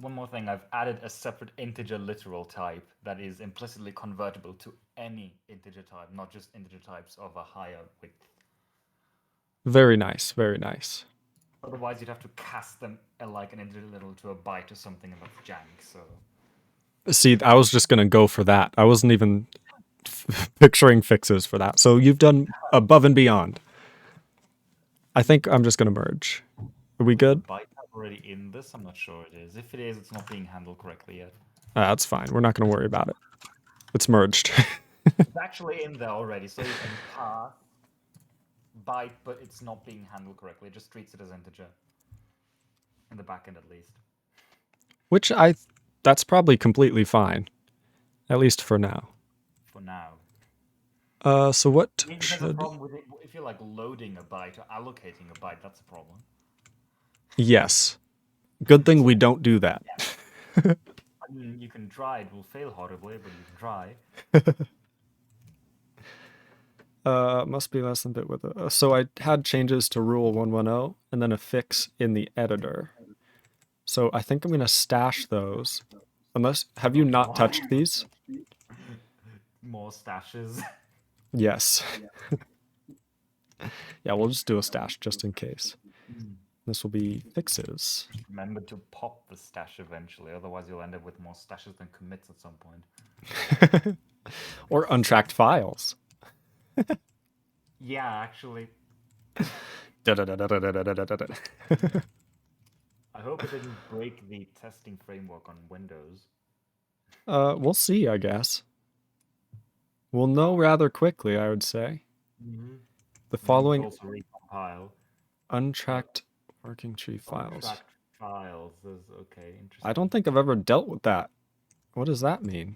one more thing. I've added a separate integer literal type that is implicitly convertible to any integer type, not just integer types of a higher width. Very nice, very nice. Otherwise, you'd have to cast them like an integer literal to a byte or something, and that's jank. So See, I was just going to go for that. I wasn't even picturing fixes for that. So you've done above and beyond. I think I'm just going to merge. Are we good? byte type already in this? I'm not sure it is. If it is, it's not being handled correctly yet. That's fine. We're not going to worry about it. It's merged. It's actually in there already, so you can pass byte, but it's not being handled correctly. It just treats it as integer. In the backend, at least. Which that's probably completely fine. At least for now. For now. So what I mean, there's a problem with it. If you're like loading a byte or allocating a byte, that's a problem. Yes. Good thing we don't do that. I mean, you can try. It will fail horribly, but you can try. Must be less than bit with a... So I had changes to rule 110 and then a fix in the editor. So I think I'm going to stash those. Unless... Have you not touched these? More stashes. Yes. Yeah, we'll just do a stash just in case. This will be fixes. Remember to pop the stash eventually, otherwise you'll end up with more stashes than commits at some point. Or untracked files. Yeah, actually. I hope it didn't break the testing framework on Windows. We'll see, I guess. We'll know rather quickly, I would say. The following also recompile untracked working tree files. untracked files. Okay, interesting. I don't think I've ever dealt with that. What does that mean?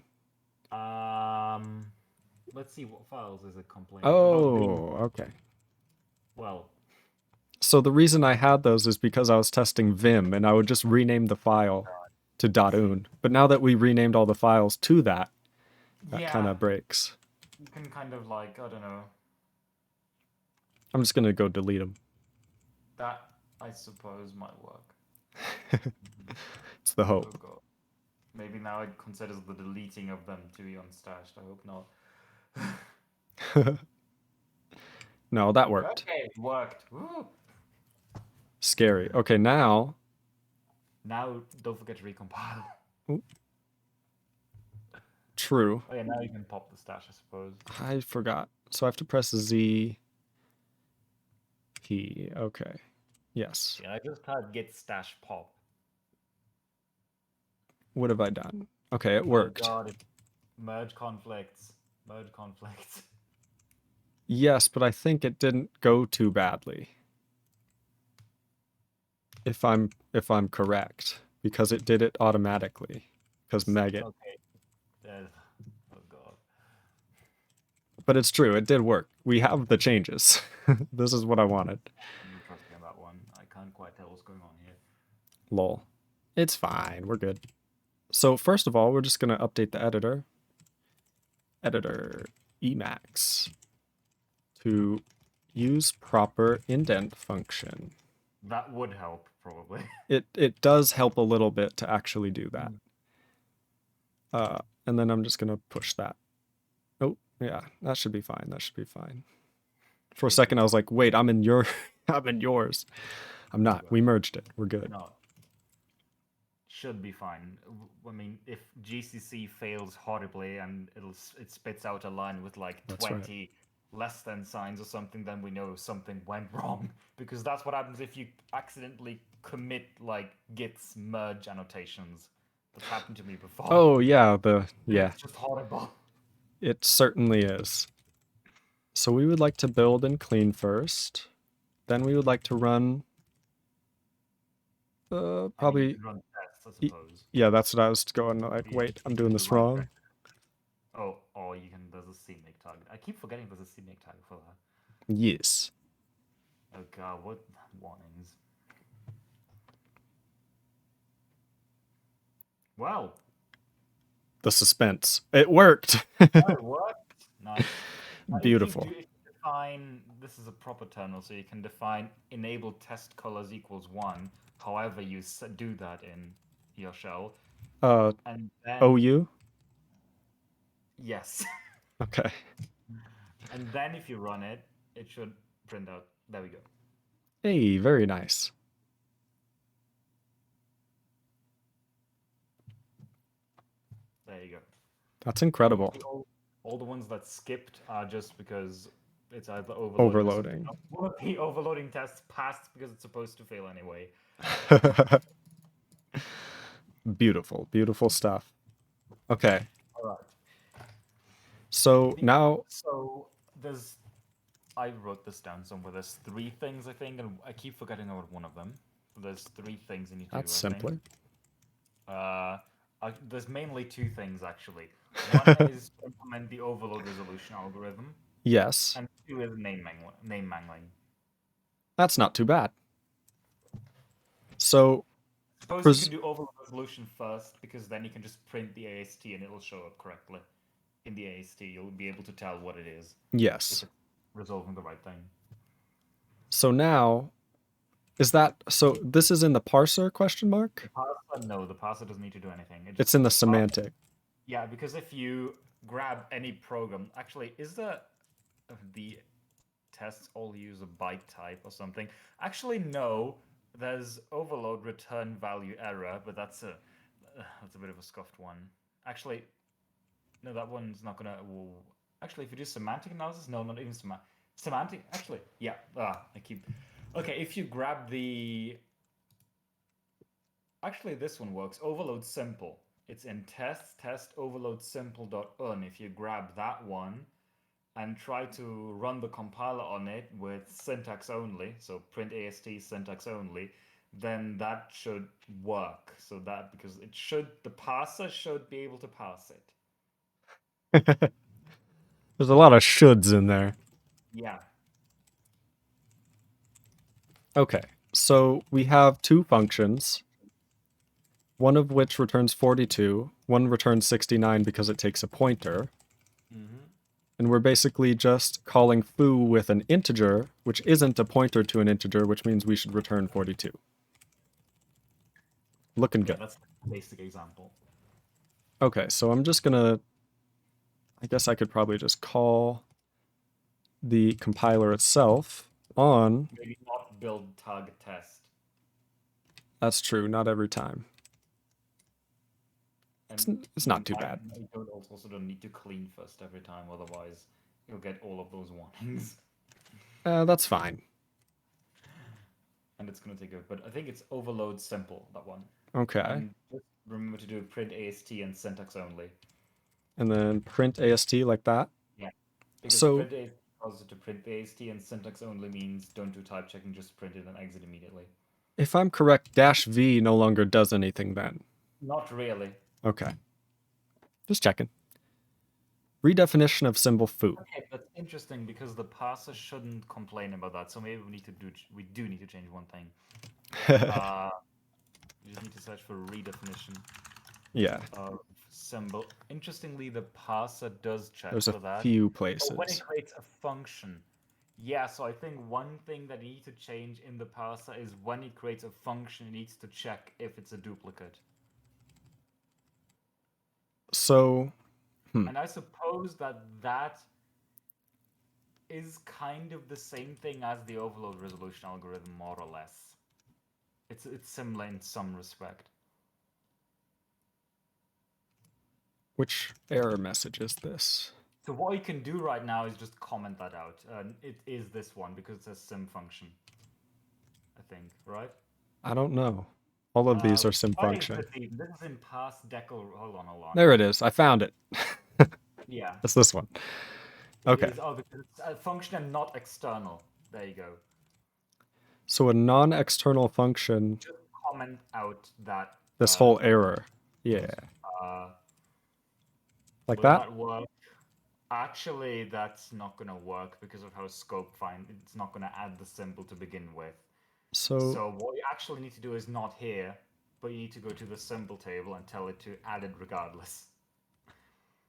Let's see what files is it complaining. Oh, okay. Well, So the reason I had those is because I was testing Vim, and I would just rename the file to .un. But now that we renamed all the files to that yeah, kind of breaks. you can kind of like, I don't know. I'm just gonna go delete them. That I suppose might work. It's the Oh hope. god. Maybe now it considers the deleting of them to be unstashed. I hope not. No, that worked. Okay, it worked. Woo! Scary. Okay, now. Now, don't forget to recompile. True. Oh yeah, now you can pop the stash, I suppose. I forgot. So I have to press Z key. Okay. Yes. Yeah, I just had git stash pop. What have I done? Okay, it Oh worked. god, merge conflicts. Merge conflicts. Yes, but I think it didn't go too badly. If I'm correct, because it did it automatically. Because Megit. Okay. Oh god. But it's true, it did work. We have the changes. This is what I wanted. You trust me on that one. I can't quite tell what's going on here. Lol. It's fine, we're good. So first of all, we're just gonna update the editor. Editor Emacs to use proper indent function. That would help, probably. It does help a little bit to actually do that. And then I'm just gonna push that. Oh, yeah, that should be fine. That should be fine. For a second, I was like, wait, I'm in your, I'm in yours. I'm not. We merged it. We're good. No. Should be fine. I mean, if GCC fails horribly and it spits out a line with like That's 20 less than signs or something, then we know something went wrong. Because that's what happens if you accidentally commit like git's merge annotations. That's happened to me before. Oh yeah, yeah. It's just horrible. It certainly is. So we would like to build and clean first. Then we would like to run. Probably. Run tests, I suppose. Yeah, that's what I was going like. Wait, I'm doing this wrong. Oh, or you can. There's a CMake target. I keep forgetting there's a CMake target for that. Yes. Oh god, what warnings? Well, The suspense. It worked. it worked. Nice. Beautiful. If you define this is a proper terminal, so you can define enable test colors equals 1. However, you do that in your shell. And then OU? yes. Okay. And then if you run it, it should print out. There we go. Hey, very nice. There you go. That's incredible. All the ones that skipped are just because it's either Overloading. One of the overloading tests passed because it's supposed to fail anyway. Beautiful, beautiful stuff. Okay. All right. So now. So there's. I wrote this down somewhere. There's 3 things, I think, and I keep forgetting about one of them. There's 3 things you need to do. That's simpler. There's mainly 2 things, actually. One is to implement the overload resolution algorithm. Yes. And 2 is name mangling. That's not too bad. So. Suppose you can do overload resolution first, because then you can just print the AST and it'll show up correctly. In the AST, you'll be able to tell what it is. Yes. If it's resolving the right thing. So now, is that so? This is in the parser question mark? The parser, no, the parser doesn't need to do anything. It's in the semantic. Yeah, because if you grab any program, actually, is the tests all use a byte type or something? Actually, no. There's overload return value error, but that's a bit of a scuffed one. Actually, no, that one's not gonna. Actually, if you do semantic analysis, no, not even semantic. Actually, yeah. Okay, if you grab the. Actually, this one works. Overload simple. It's in test overload simple.un. If you grab that one and try to run the compiler on it with syntax only, so print AST syntax only, then that should work. So that because the parser should be able to parse it. There's a lot of shoulds in there. Yeah. Okay, so we have two functions, one of which returns 42, one returns 69 because it takes a pointer. And we're basically just calling foo with an integer, which isn't a pointer to an integer, which means we should return 42. Looking good. That's the basic example. Okay, so I'm just gonna... I guess I could probably just call the compiler itself on... Maybe not build target test. That's true, not every time. It's not too bad. You also don't need to clean first every time, otherwise you'll get all of those warnings. That's fine. And it's going to take it, but I think it's overload simple, that one. Okay. And just remember to do print AST and syntax only. And then print AST like that? Yeah. Because So, print AST causes it to print AST, and syntax only means don't do type checking, just print it and exit immediately. if I'm correct, -v no longer does anything then. Not really. Okay. Just checking. Redefinition of symbol foo. Okay, that's interesting because the parser shouldn't complain about that. So maybe we do need to change one thing. You just need to search for redefinition Yeah, of symbol. Interestingly, the parser does check there's for a that. few But when it places. creates a function, yeah. So I think one thing that you need to change in the parser is when it creates a function, it needs to check if it's a duplicate. So, And I suppose that is kind of the same thing as the overload resolution algorithm, more or less. It's similar in some respect. which error message is this? So what you can do right now is just comment that out. It is this one because it's a sim function, I think, right? I don't know. All of these are sim function. This is in past decor. Hold on. There it is. I found it. Yeah. It's this one. Okay. Because it's a function and not external. There you go. So a non-external function. Just comment out that. This whole error. Yeah. Like that? Work? Actually, that's not going to work because of how scope find. It's not going to add the symbol to begin with. So what you actually need to do is not here, but you need to go to the symbol table and tell it to add it regardless.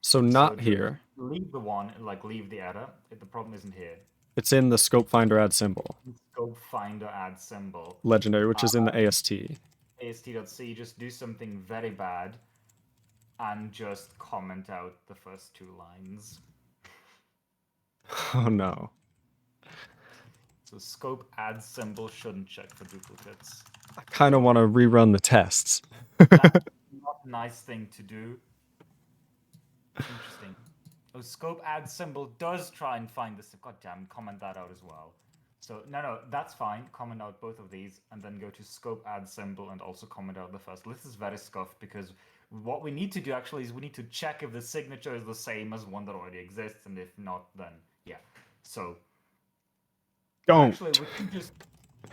So not here. Leave the one, leave the error. The problem isn't here. It's in the scope finder add symbol. Scope finder add symbol. Legendary, which is in the AST. AST.c, just do something very bad and just comment out the first two lines. Oh no. So scope add symbol shouldn't check for duplicates. I kind of want to rerun the tests. That's not a nice thing to do. Interesting. Oh, scope add symbol does try and find this. Goddamn, comment that out as well. So no, that's fine. Comment out both of these, and then go to scope add symbol and also comment out the first. This is very scuffed because what we need to do actually is we need to check if the signature is the same as one that already exists, and if not, then yeah. So Don't. actually, we can just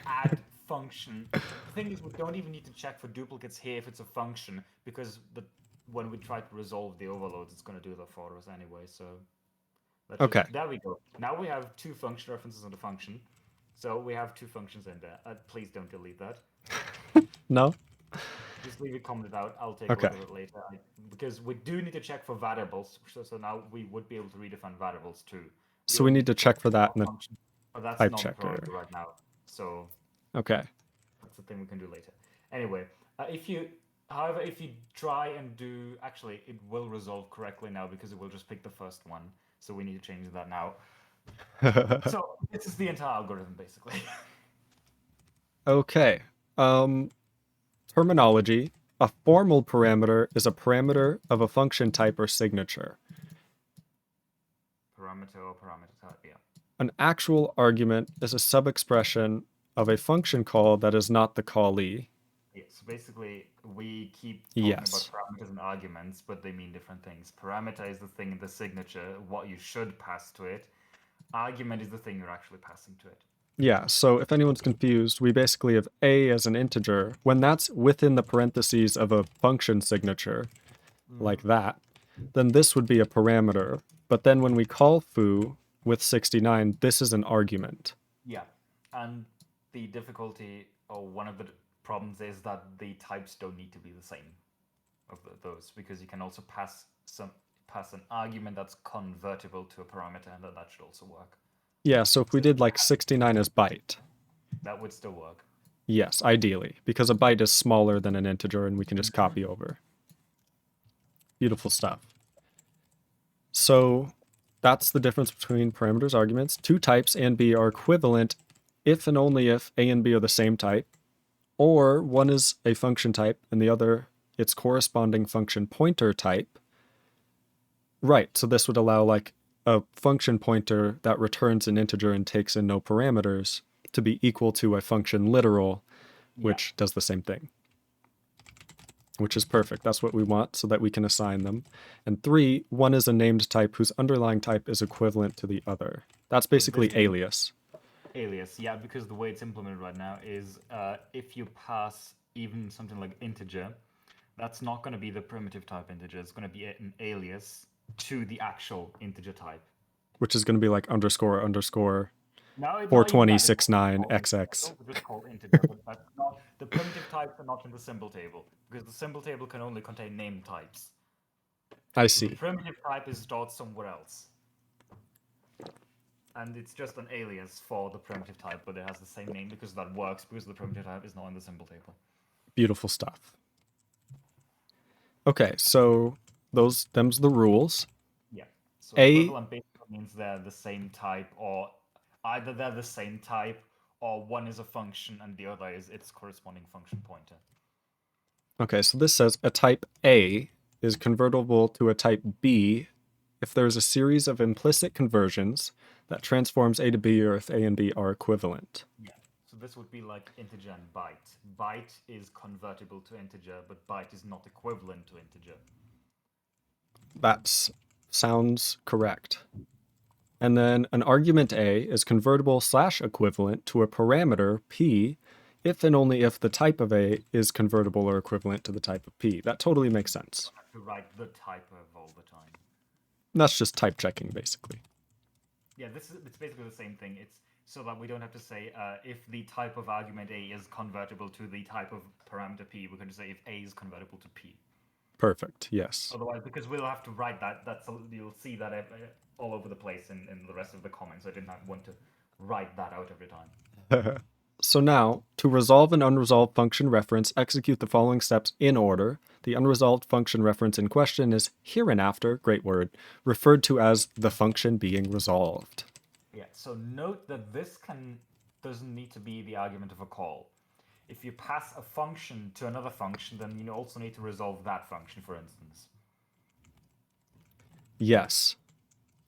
add function. The thing is, we don't even need to check for duplicates here if it's a function because when we try to resolve the overloads, it's going to do that for us anyway. So okay. There we go. Now we have two function references on the function. So we have two functions in there. Please don't delete that. No? Just leave it commented out. I'll take a look at it later. Because we do need to check for variables. So now we would be able to redefine variables too. So we need to check for that in the but that's type not checker priority right now. So okay. That's the thing we can do later. Anyway, if you try and do, actually, it will resolve correctly now because it will just pick the first one. So we need to change that now. So this is the entire algorithm, basically. Okay. Terminology. A formal parameter is a parameter of a function type or signature. Parameter or parameter type, yeah. An actual argument is a subexpression of a function call that is not the callee. Yeah, so basically, we keep talking about parameters and arguments, but they mean different things. Parameter is the thing in the signature, what you should pass to it. Argument is the thing you're actually passing to it. Yeah, so if anyone's confused, we basically have a as an integer. When that's within the parentheses of a function signature, like that, then this would be a parameter. But then when we call foo with 69, this is an argument. Yeah, and the difficulty, or one of the problems, is that the types don't need to be the same of those, because you can also pass an argument that's convertible to a parameter, and that should also work. Yeah, so if we did like 69 as byte, That would still work. yes, ideally, because a byte is smaller than an integer and we can just copy over. Beautiful stuff. So that's the difference between parameters arguments. Two types A and B are equivalent if and only if A and B are the same type, or one is a function type and the other its corresponding function pointer type. Right, so this would allow like a function pointer that returns an integer and takes in no parameters to be equal to a function literal, which does the same thing. Which is perfect. That's what we want so that we can assign them. And 3, one is a named type whose underlying type is equivalent to the other. That's basically alias. Alias, yeah, because the way it's implemented right now is if you pass even something like integer, that's not going to be the primitive type integer. It's going to be an alias to the actual integer type. Which is going to be like underscore underscore No, it's 42069 XX. It's just called integer, but that's not, the primitive types are not in the symbol table, because the symbol table can only contain named types. I So see. the primitive type is stored somewhere else. And it's just an alias for the primitive type, but it has the same name because that works, because the primitive type is not in the symbol table. Beautiful stuff. Okay, so them's the rules. Yeah. So A- equivalent basically means they're the same type, or either they're the same type, or one is a function and the other is its corresponding function pointer. Okay, so this says a type A is convertible to a type B if there is a series of implicit conversions that transforms A to B, or if A and B are equivalent. Yeah. So this would be like integer and byte. Byte is convertible to integer, but byte is not equivalent to integer. That sounds correct. And then an argument A is convertible / equivalent to a parameter P if and only if the type of A is convertible or equivalent to the type of P. That totally makes sense. You have to write the type of all the time. That's just type checking, basically. Yeah, it's basically the same thing. It's so that we don't have to say if the type of argument A is convertible to the type of parameter P, we're going to say if A is convertible to P. Perfect, yes. Otherwise, because we'll have to write that, you'll see that all over the place in the rest of the comments. I did not want to write that out every time. So now, to resolve an unresolved function reference, execute the following steps in order. The unresolved function reference in question is hereinafter, great word, referred to as the function being resolved. Yeah, so note that this doesn't need to be the argument of a call. If you pass a function to another function, then you also need to resolve that function, for instance. Yes.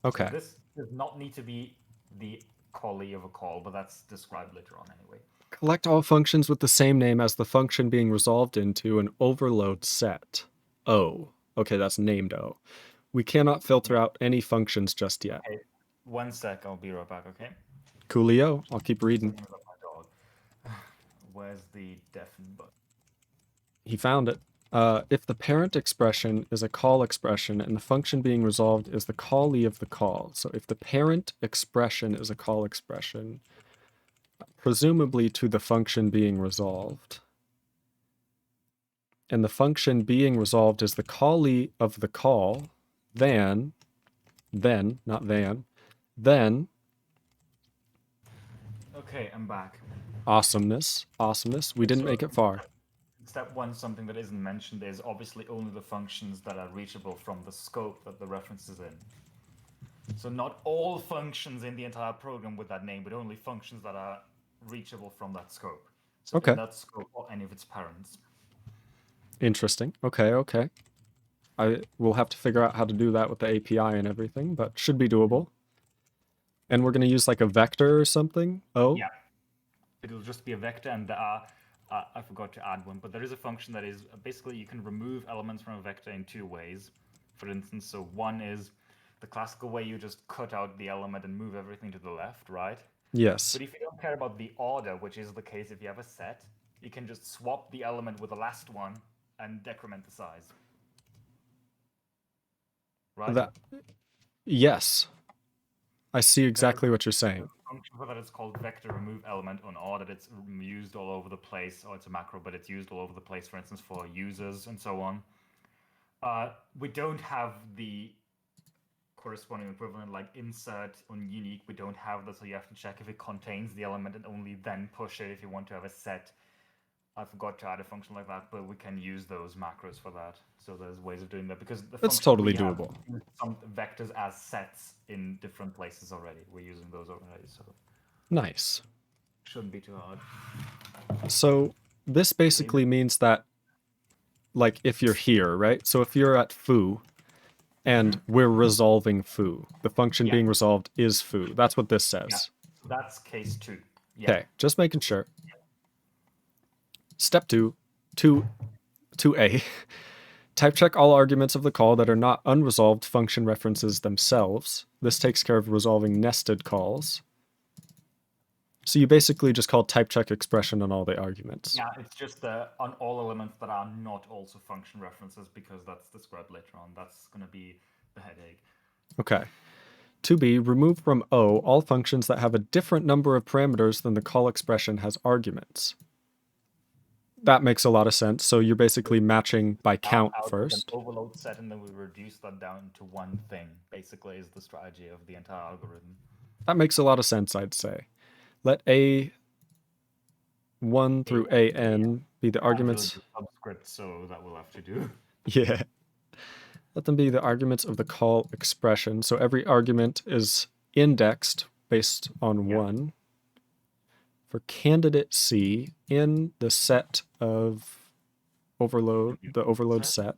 Okay. So this does not need to be the callee of a call, but that's described later on anyway. Collect all functions with the same name as the function being resolved into an overload set. O. Okay, that's named O. We cannot filter out any functions just yet. Hey, 1 sec, I'll be right back, okay? Coolio. I'll keep reading. Where's the deafen button? He found it. If the parent expression is a call expression and the function being resolved is the callee of the call. So if the parent expression is a call expression, presumably to the function being resolved, and the function being resolved is the callee of the call, then, Okay, I'm back. awesomeness. We didn't make it far. Step 1, something that isn't mentioned, is obviously only the functions that are reachable from the scope that the reference is in. So not all functions in the entire program with that name, but only functions that are reachable from that scope. So Okay. in that scope or any of its parents. Interesting. Okay. I will have to figure out how to do that with the API and everything, but should be doable. And we're going to use like a vector or something? Oh? Yeah. It'll just be a vector, and I forgot to add one, but there is a function that is basically you can remove elements from a vector in 2 ways. For instance, so one is the classical way, you just cut out the element and move everything to the left, right? Yes. But if you don't care about the order, which is the case if you have a set, you can just swap the element with the last one and decrement the size. Right? Yes. I see exactly what you're saying. Function for that is called vector remove element unordered. It's used all over the place, or it's a macro, but it's used all over the place, for instance, for users and so on. We don't have the corresponding equivalent like insert on unique. We don't have that, so you have to check if it contains the element and only then push it if you want to have a set. I forgot to add a function like that, but we can use those macros for that. So there's ways of doing that because That's totally doable. Some vectors as sets in different places already. We're using those already, so nice. Shouldn't be too hard. So this basically means that, like, if you're here, right? So if you're at foo, and we're resolving foo, the function being resolved is foo. That's what this says. Yeah. That's case 2. Yeah. Okay, just making sure. Step 2, 2a. Type check all arguments of the call that are not unresolved function references themselves. This takes care of resolving nested calls. So you basically just call type check expression on all the arguments. Yeah, it's just on all elements that are not also function references, because that's described later on. That's going to be the headache. Okay. 2b, remove from O all functions that have a different number of parameters than the call expression has arguments. That makes a lot of sense. So you're basically matching by count first. An overload set, and then we reduce that down to one thing, basically, is the strategy of the entire algorithm. That makes a lot of sense, I'd say. Let A1 through AN be the arguments. Subscript, so that we'll have to do. Yeah. Let them be the arguments of the call expression. So every argument is indexed based on 1. For candidate C, in the set of overload, the overload set,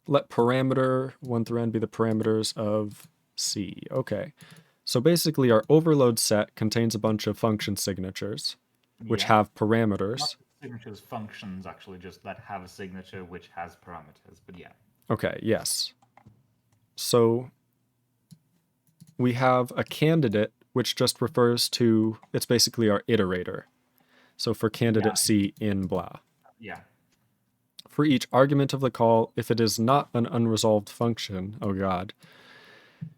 let parameter 1 through n be the parameters of C. Okay. So basically our overload set contains a bunch of function signatures, which have parameters. Not signatures, functions, actually, just that have a signature which has parameters, but yeah. Okay, yes. So we have a candidate, which just refers to, it's basically our iterator. So for candidate C in blah. Yeah. For each argument of the call, if it is not an unresolved function, oh god,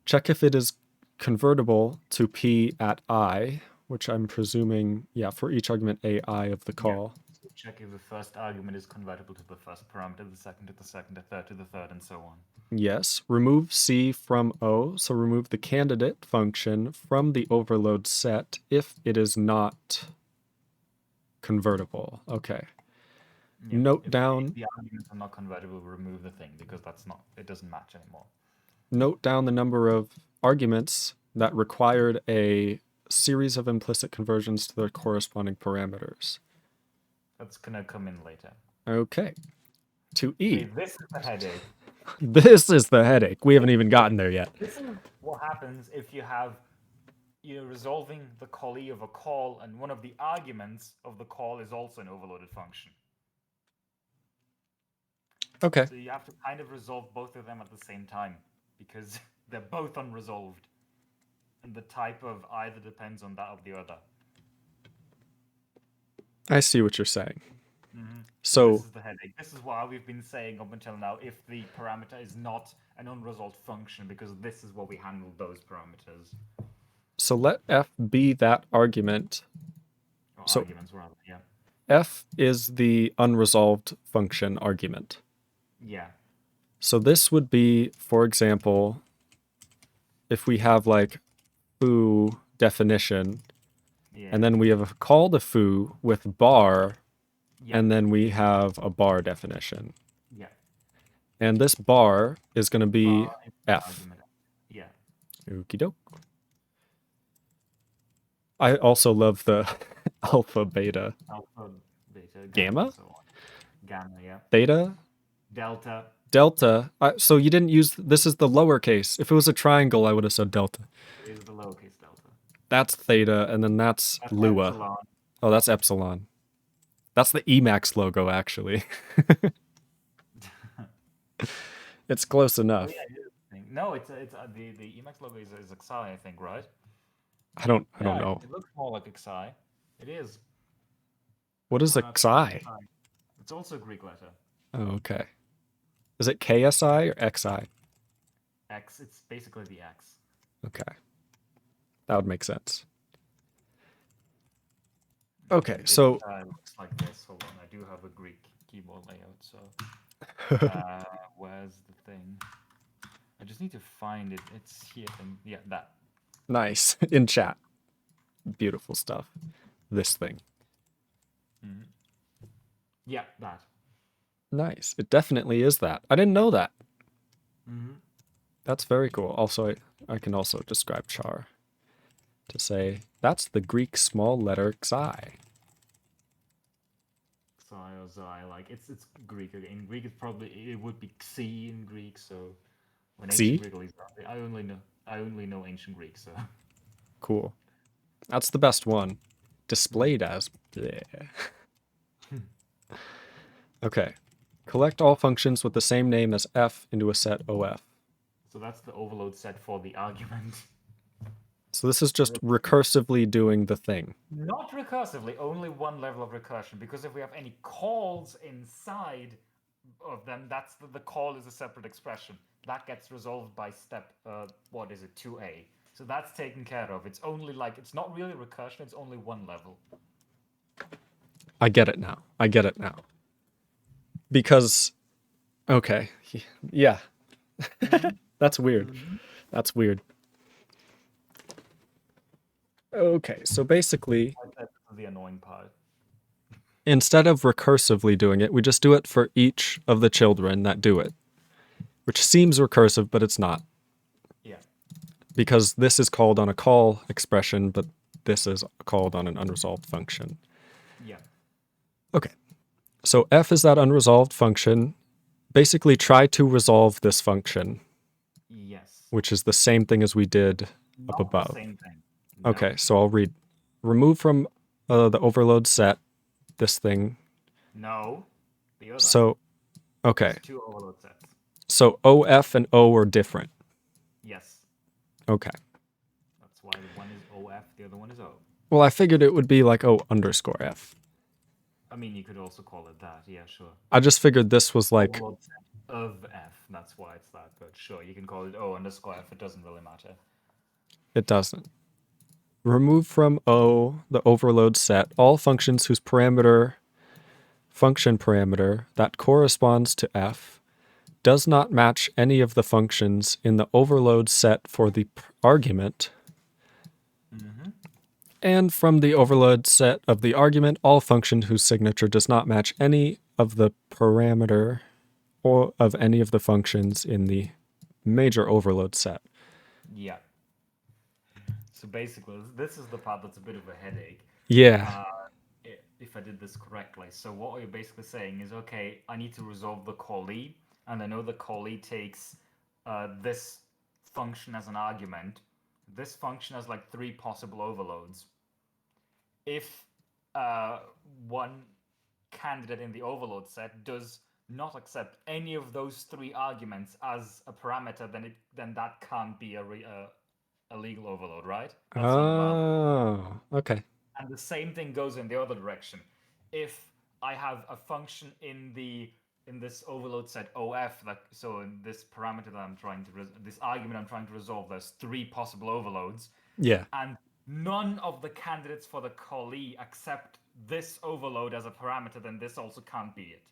check if it is convertible to P at I, which I'm presuming, for each argument AI of the call. Yeah. So check if the first argument is convertible to the first parameter, the second to the second, the third to the third, and so on. Yes. Remove C from O, so remove the candidate function from the overload set if it is not convertible. Okay. Yeah, Note down... If the arguments are not convertible, remove the thing, because it doesn't match anymore. Note down the number of arguments that required a series of implicit conversions to the corresponding parameters. That's going to come in later. Okay. 2E. This is the headache. This is the headache. We haven't even gotten there yet. This is what happens if you're resolving the callee of a call, and one of the arguments of the call is also an overloaded function. Okay. So you have to kind of resolve both of them at the same time, because they're both unresolved. And the type of either depends on that of the other. I see what you're saying. Mm-hmm. So this is the headache. This is why we've been saying up until now, if the parameter is not an unresolved function, because this is what we handle those parameters. So let f be that argument. Or arguments, rather, yeah. F is the unresolved function argument. Yeah. So this would be, for example, if we have like foo definition, and then we have a call to foo with bar, and then we have a bar definition. Yeah. And this bar is going to be F. Yeah. Okie doke. I also love the alpha, beta. Alpha, beta, gamma? So gamma, yeah. Theta? Delta. Delta. So you didn't use, this is the lowercase. If it was a triangle, I would have said delta. It is the lowercase delta. That's theta, and then that's Lua. Epsilon. Oh, that's epsilon. That's the Emacs logo, actually. It's close enough. Oh, yeah, no, it's the Emacs logo is Xi, I think, right? I don't Yeah, know. it looks more like xi. It is. What is Oh, a no, it's not xi? xi. It's also a Greek letter. Oh, okay. Is it KSI or XI? X. It's basically the X. Okay. That would make sense. Okay, It so looks like this. Hold on, I do have a Greek keyboard layout. So, where's the thing? I just need to find it. It's here. Yeah, that. nice. In chat. Beautiful stuff. This thing. Yeah, that. Nice. It definitely is that. I didn't know that. Mm-hmm. That's very cool. Also, I can also describe char to say that's the Greek small letter xi. Xi or xi, like it's Greek. In Greek, it would be xi in Greek. So when ancient Xi? Greek, at least, I only know ancient Greek. So Cool. That's the best one. Displayed as. Bleh. Okay. Collect all functions with the same name as f into a set OF. so that's the overload set for the argument. So this is just recursively doing the thing. Not recursively, only one level of recursion. Because if we have any calls inside of them, the call is a separate expression. That gets resolved by step, what is it, 2a. So that's taken care of. It's only like, it's not really recursion, it's only one level. I get it now. I get it now. Because, okay. Yeah. That's weird. That's weird. Okay, so basically, That's the annoying part. instead of recursively doing it, we just do it for each of the children that do it, which seems recursive, but it's not. Yeah. Because this is called on a call expression, but this is called on an unresolved function. Yeah. Okay, so f is that unresolved function. Basically, try to resolve this function, Yes. which is the same thing as we did up Not above. the same thing. No. Okay, so I'll read. Remove from the overload set this thing. No. The other. So, okay. There's two overload sets. So OF and O are different. Yes. Okay. That's why one is OF, the other one is O. Well, I figured it would be like O underscore F. I mean, you could also call it that. Yeah, sure. I just figured this was like, Overload set of F. That's why it's that. But sure, you can call it O underscore F. It doesn't really matter. it doesn't. Remove from O, the overload set, all functions whose function parameter that corresponds to F does not match any of the functions in the overload set for the argument. And from the overload set of the argument, all functions whose signature does not match any of the parameter or of any of the functions in the major overload set. Yeah. So basically, this is the part that's a bit of a headache. Yeah. If I did this correctly. So what you're basically saying is, okay, I need to resolve the callee, and I know the callee takes this function as an argument. This function has like 3 possible overloads. If one candidate in the overload set does not accept any of those 3 arguments as a parameter, then that can't be a legal overload, right? That's Oh, okay. and the same thing goes in the other direction. If I have a function in this overload set OF, so in this parameter that I'm trying to this argument I'm trying to resolve, there's 3 possible overloads, Yeah. and none of the candidates for the callee accept this overload as a parameter, then this also can't be it.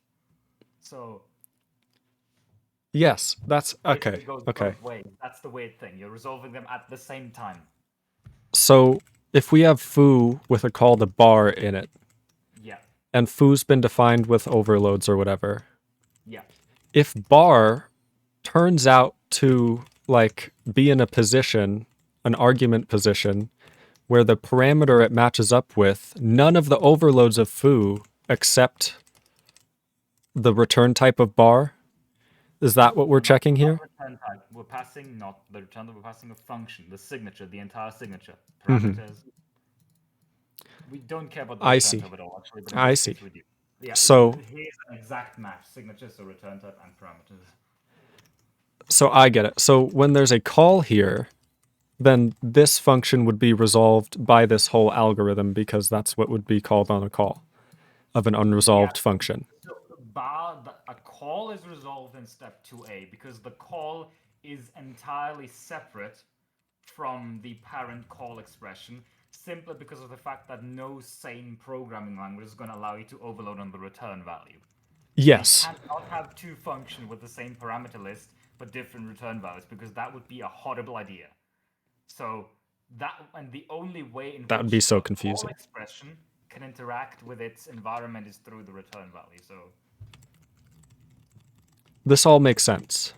So Yes, that's okay. it goes Okay. both ways. That's the weird thing. You're resolving them at the same time. So if we have foo with a call to bar in it, Yeah. and foo's been defined with overloads or whatever, Yeah. if bar turns out to like be in a position, an argument position, where the parameter it matches up with, none of the overloads of foo accept the return type of bar. Is that what we're checking here? Return type. We're passing not the return type. We're passing a function, the signature, the entire signature, Mm-hmm. parameters. We don't care about the I return see. type at all, actually. But I see. we do. Yeah. So here's an exact match: signature, so return type and parameters. I get it. So when there's a call here, then this function would be resolved by this whole algorithm because that's what would be called on a call of an unresolved function. So a call is resolved in step 2a because the call is entirely separate from the parent call expression, simply because of the fact that no sane programming language is going to allow you to overload on the return value. Yes. You cannot have two functions with the same parameter list but different return values, because that would be a horrible idea. So the only way in That would which be so a confusing. call expression can interact with its environment is through the return value. So This all makes sense.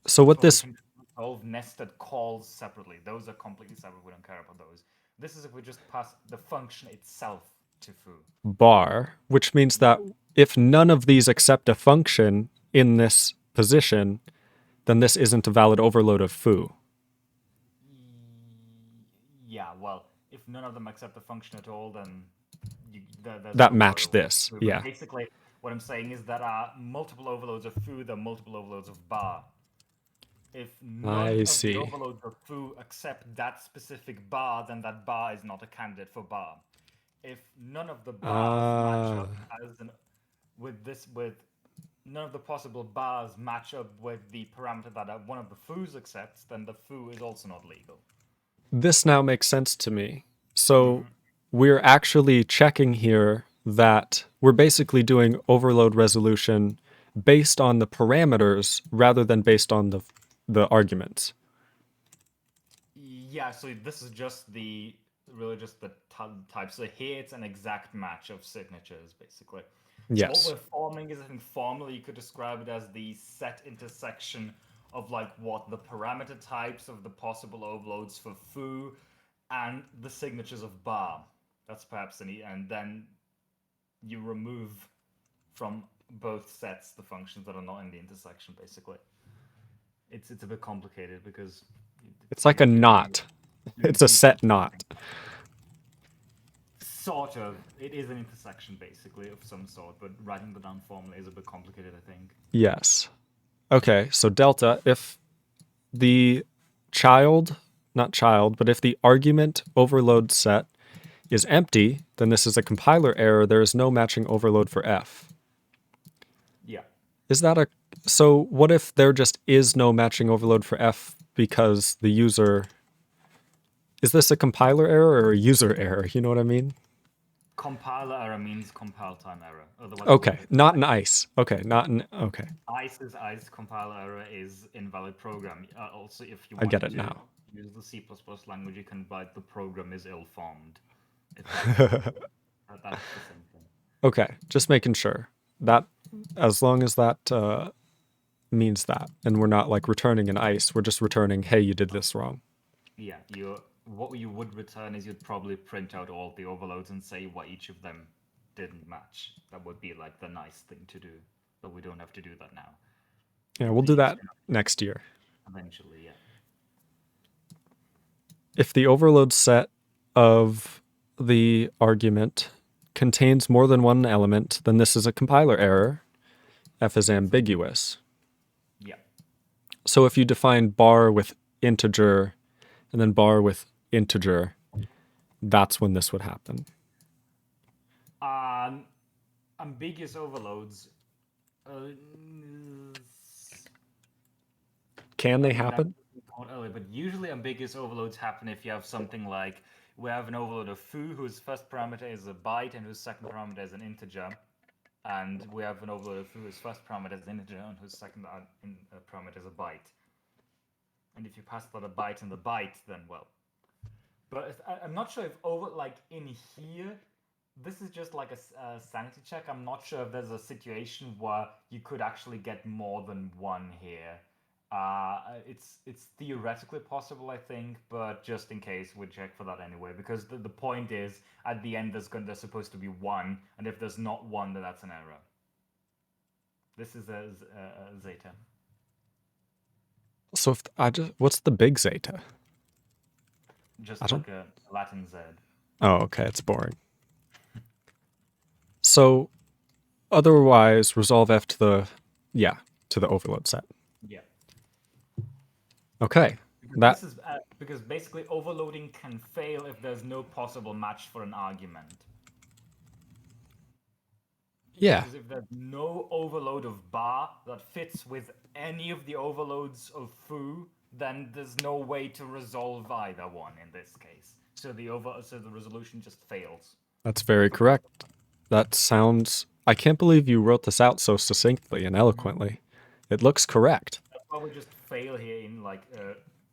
So what this... we can resolve nested calls separately. Those are completely separate. We don't care about those. This is if we just pass the function itself to foo. bar, which means that if none of these accept a function in this position, then this isn't a valid overload of foo. Yeah, well, if none of them accept the function at all, then there's That no match overload. this, But yeah. basically, what I'm saying is that multiple overloads of foo, there are multiple overloads of bar. If none of the overloads of foo accept that specific bar, then that bar is not a candidate for bar. If none of the bars match up with none of the possible bars match up with the parameter that one of the foos accepts, then the foo is also not legal. This now makes sense to me. So we're actually checking here that we're basically doing overload resolution based on the parameters rather than based on the arguments. Yeah, so this is just really just the type. So here it's an exact match of signatures, basically. Yes. What we're forming is, I think, formally you could describe it as the set intersection of like what the parameter types of the possible overloads for foo and the signatures of bar. That's perhaps and then you remove from both sets the functions that are not in the intersection, basically. It's a bit complicated because it's like a knot. It's a set knot. Sort of. It is an intersection, basically, of some sort, but writing the down formula is a bit complicated, I think. Yes. Okay, so delta, if the but if the argument overload set is empty, then this is a compiler error. There is no matching overload for f. Yeah. So what if there just is no matching overload for f because the user... Is this a compiler error or a user error? You know what I mean? Compiler error means compile time error. Otherwise, okay, not an ICE. Okay, not an... Okay. ICE is ICE. Compiler error is invalid program. Also, if you I want get it to now. use the C++ language, you can write the program is ill-formed. That's the same thing. Okay, just making sure. That, as long as that means that, and we're not like returning an ICE, we're just returning, hey, you did this wrong. Yeah, what you would return is you'd probably print out all the overloads and say what each of them didn't match. That would be like the nice thing to do, but we don't have to do that now. Yeah, we'll do that next year. Eventually, yeah. If the overload set of the argument contains more than one element, then this is a compiler error. F is ambiguous. Yeah. So if you define bar with integer and then bar with integer, that's when this would happen. Ambiguous overloads. Can they happen? Earlier, but usually ambiguous overloads happen if you have something like we have an overload of foo whose first parameter is a byte and whose second parameter is an integer, and we have an overload of foo whose first parameter is an integer and whose second parameter is a byte. And if you pass that a byte and the byte, then well. But I'm not sure if in here, this is just like a sanity check. I'm not sure if there's a situation where you could actually get more than one here. It's theoretically possible, I think, but just in case, we'll check for that anyway. Because the point is, at the end, there's supposed to be one, and if there's not one, then that's an error. This is a zeta. So if what's the big zeta? Just like a Latin Z. Oh, okay, it's boring. So otherwise, resolve F to the overload set. Yeah. Okay, That This is because basically overloading can fail if there's no possible match for an argument. yeah, Because if there's no overload of bar that fits with any of the overloads of foo, then there's no way to resolve either one in this case. So the resolution just fails. that's very correct. That sounds. I can't believe you wrote this out so succinctly and eloquently. It looks correct. That's why we just fail here in like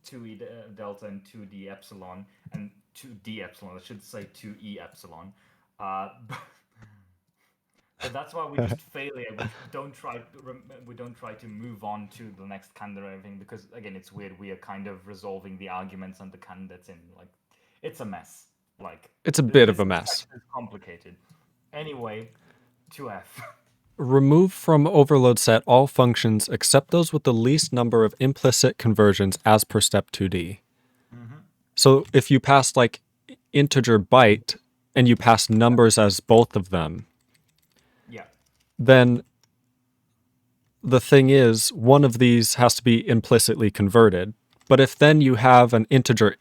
2e delta and 2d epsilon and 2d epsilon. I should say 2e epsilon. But that's why we just fail here. We don't try to move on to the next candidate or anything because again, it's weird. We are kind of resolving the arguments and the candidates in like it's a mess. Like It's a bit of this a mess. section is complicated. Anyway, 2f. Remove from overload set all functions except those with the least number of implicit conversions as per step 2D. So if you pass like integer byte and you pass numbers as both of them, Yeah. then the thing is one of these has to be implicitly converted. But if then you have an integer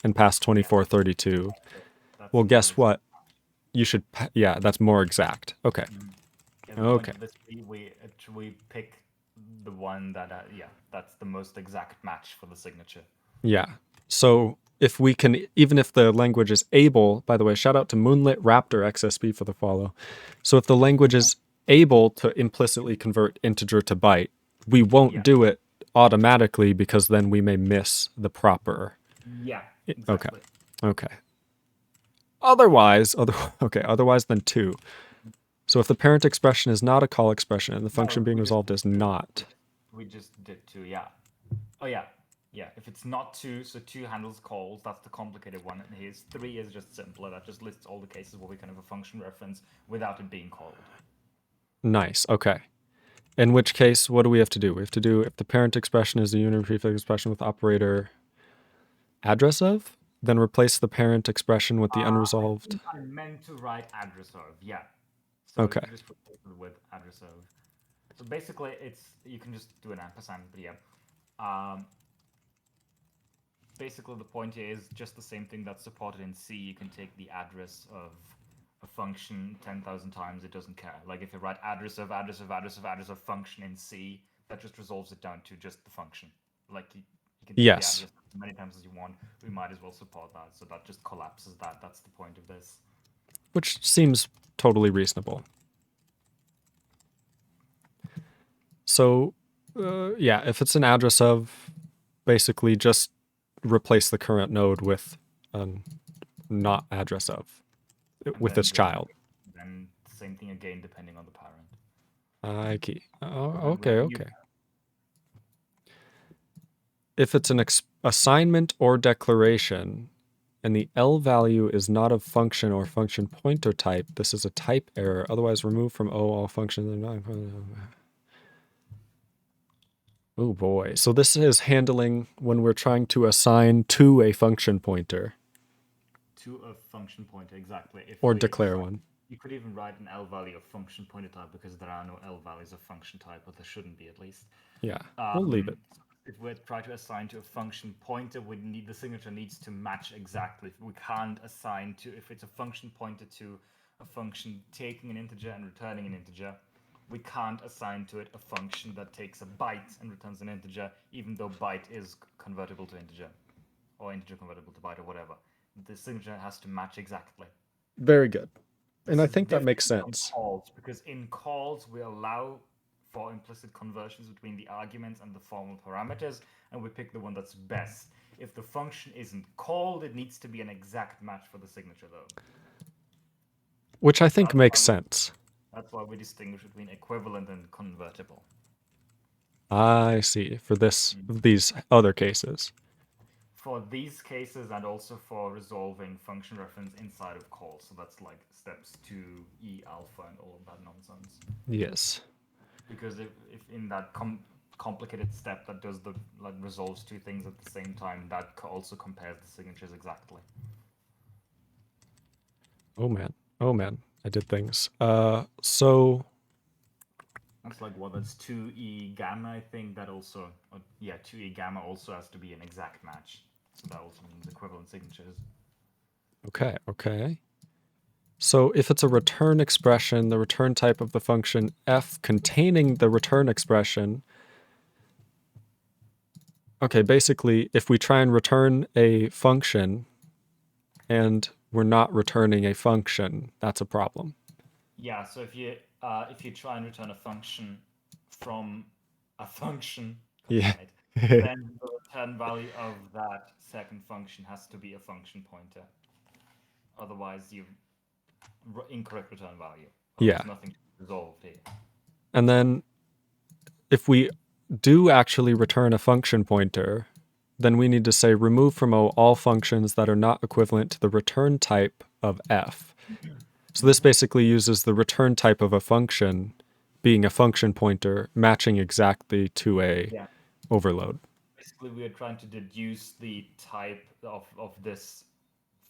and pass 2432, That's well, more guess exact. what? You should, yeah, that's more exact. Okay. Yeah, the point Okay. of this, we pick the one that that's the most exact match for the signature. Yeah. So if we can, even if the language is able, by the way, shout out to Moonlit Raptor XSP for the follow. So if the language is able to implicitly convert integer to byte, we won't do it automatically because then we may miss the proper. Yeah. Okay. Exactly. Okay. Otherwise then 2. So if the parent expression is not a call expression and the function being resolved is not. We just did 2, yeah. Oh yeah. Yeah, if it's not 2, so 2 handles calls, that's the complicated one. And here's 3 is just simpler. That just lists all the cases where we can have a function reference without it being called. Nice. Okay. In which case, what do we have to do? We have to do if the parent expression is a unary prefix expression with operator address of, then replace the parent expression with the unresolved. I meant to write address of, yeah. So Okay. you just replace it with address of. So basically, you can just do an ampersand, but yeah. Basically, the point here is just the same thing that's supported in C. You can take the address of a function 10,000 times, it doesn't care. Like if you write address of function in C, that just resolves it down to just the function. Like you can take the address as many times as you want. We might as well support that. So that just collapses that. That's the point of this. Which seems totally reasonable. So, yeah, if it's an address of, basically just replace the current node with not address of, with its child. Then same thing again, depending on the parent. Okay. If it's an assignment or declaration, and the L value is not of function or function pointer type, this is a type error. Otherwise, remove from O all functions. Oh boy. So this is handling when we're trying to assign to a function pointer. To a function pointer, exactly. Or declare one. You could even write an L value of function pointer type because there are no L values of function type, or there shouldn't be at least. Yeah, we'll leave it. If we try to assign to a function pointer, the signature needs to match exactly. We can't assign to, if it's a function pointer to a function taking an integer and returning an integer, we can't assign to it a function that takes a byte and returns an integer, even though byte is convertible to integer, or integer convertible to byte, or whatever. The signature has to match exactly. Very good. And I think that makes sense. Calls, because in calls, we allow for implicit conversions between the arguments and the formal parameters, and we pick the one that's best. If the function isn't called, it needs to be an exact match for the signature, though. Which I think makes sense. That's why we distinguish between equivalent and convertible. I see. For these other cases. For these cases, and also for resolving function reference inside of calls. So that's like steps 2E alpha and all of that nonsense. Yes. Because if in that complicated step that does resolves 2 things at the same time, that also compares the signatures exactly. Oh man, I did things. So That's like what? That's 2e gamma, I think. That also, yeah, 2e gamma also has to be an exact match. So that also means equivalent signatures. Okay, okay. So if it's a return expression, the return type of the function f containing the return expression. Okay, basically, if we try and return a function and we're not returning a function, that's a problem. Yeah. So if you try and return a function from a function, God Yeah. damn it, then the return value of that second function has to be a function pointer. Otherwise, you incorrect return value. Yeah. There's nothing resolved here. And then if we do actually return a function pointer, then we need to say remove from O all functions that are not equivalent to the return type of f. So this basically uses the return type of a function being a function pointer matching exactly to a Yeah. overload. Basically, we are trying to deduce the type of this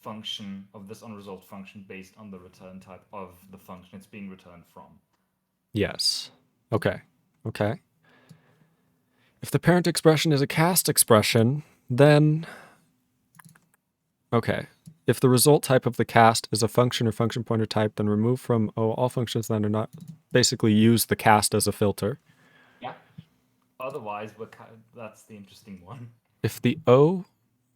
function, of this unresolved function, based on the return type of the function it's being returned from. Yes. Okay. Okay. If the parent expression is a cast expression, then... Okay. If the result type of the cast is a function or function pointer type, then remove from O all functions that are not... Basically use the cast as a filter. Yeah. Otherwise, that's the interesting one. If the O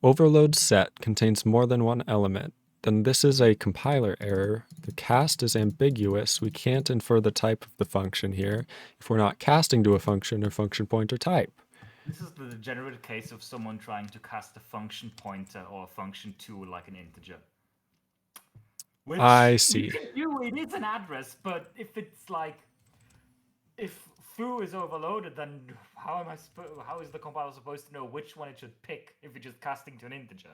overload set contains more than one element, then this is a compiler error. The cast is ambiguous. We can't infer the type of the function here if we're not casting to a function or function pointer type. This is the degenerate case of someone trying to cast a function pointer or a function to like an integer. Which I see. you can do, it is an address, but if it's like, if foo is overloaded, then how is the compiler supposed to know which one it should pick if it's just casting to an integer?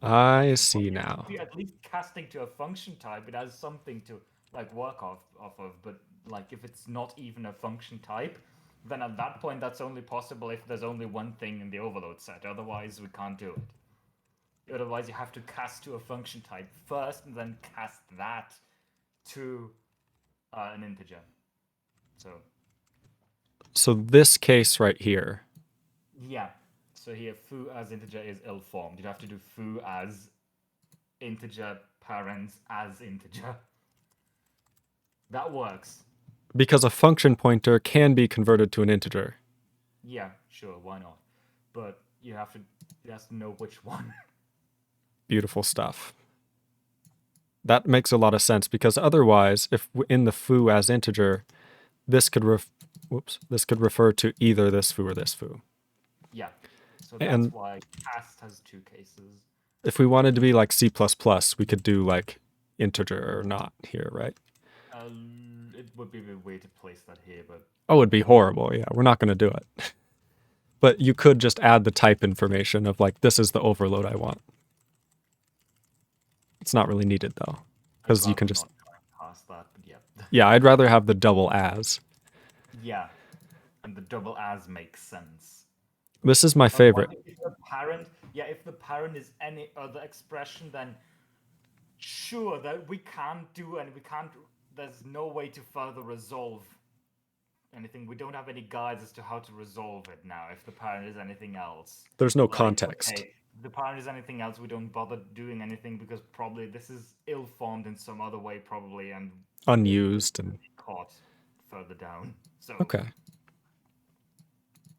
I see now. If you're at least casting to a function type, it has something to like work off of. But like if it's not even a function type, then at that point that's only possible if there's only one thing in the overload set. Otherwise, we can't do it. Otherwise, you have to cast to a function type first, and then cast that to an integer. So this case right here. Yeah. So here, foo as integer is ill-formed. You'd have to do foo as integer parens as integer. That works. Because a function pointer can be converted to an integer. Yeah, sure, why not? But you have to know which one. Beautiful stuff. That makes a lot of sense because otherwise, if in the foo as integer, this could refer to either this foo or this foo. Yeah. So that's why cast has two cases. If we wanted to be like C++, we could do like integer or not here, right? It would be a way to place that here, but... Oh, it'd be horrible. Yeah, we're not going to do it. But you could just add the type information of like, this is the overload I want. It's not really needed though, because you can just... Past that, but yeah. Yeah, I'd rather have the double as. Yeah, and the double as makes sense. This is my favorite. If the parent is any other expression, then sure, that we can't do, and there's no way to further resolve anything. We don't have any guides as to how to resolve it now if the parent is anything else. There's no context. Okay, if the parent is anything else, we don't bother doing anything because probably this is ill-formed in some other way, probably, and unused and caught further down. So okay.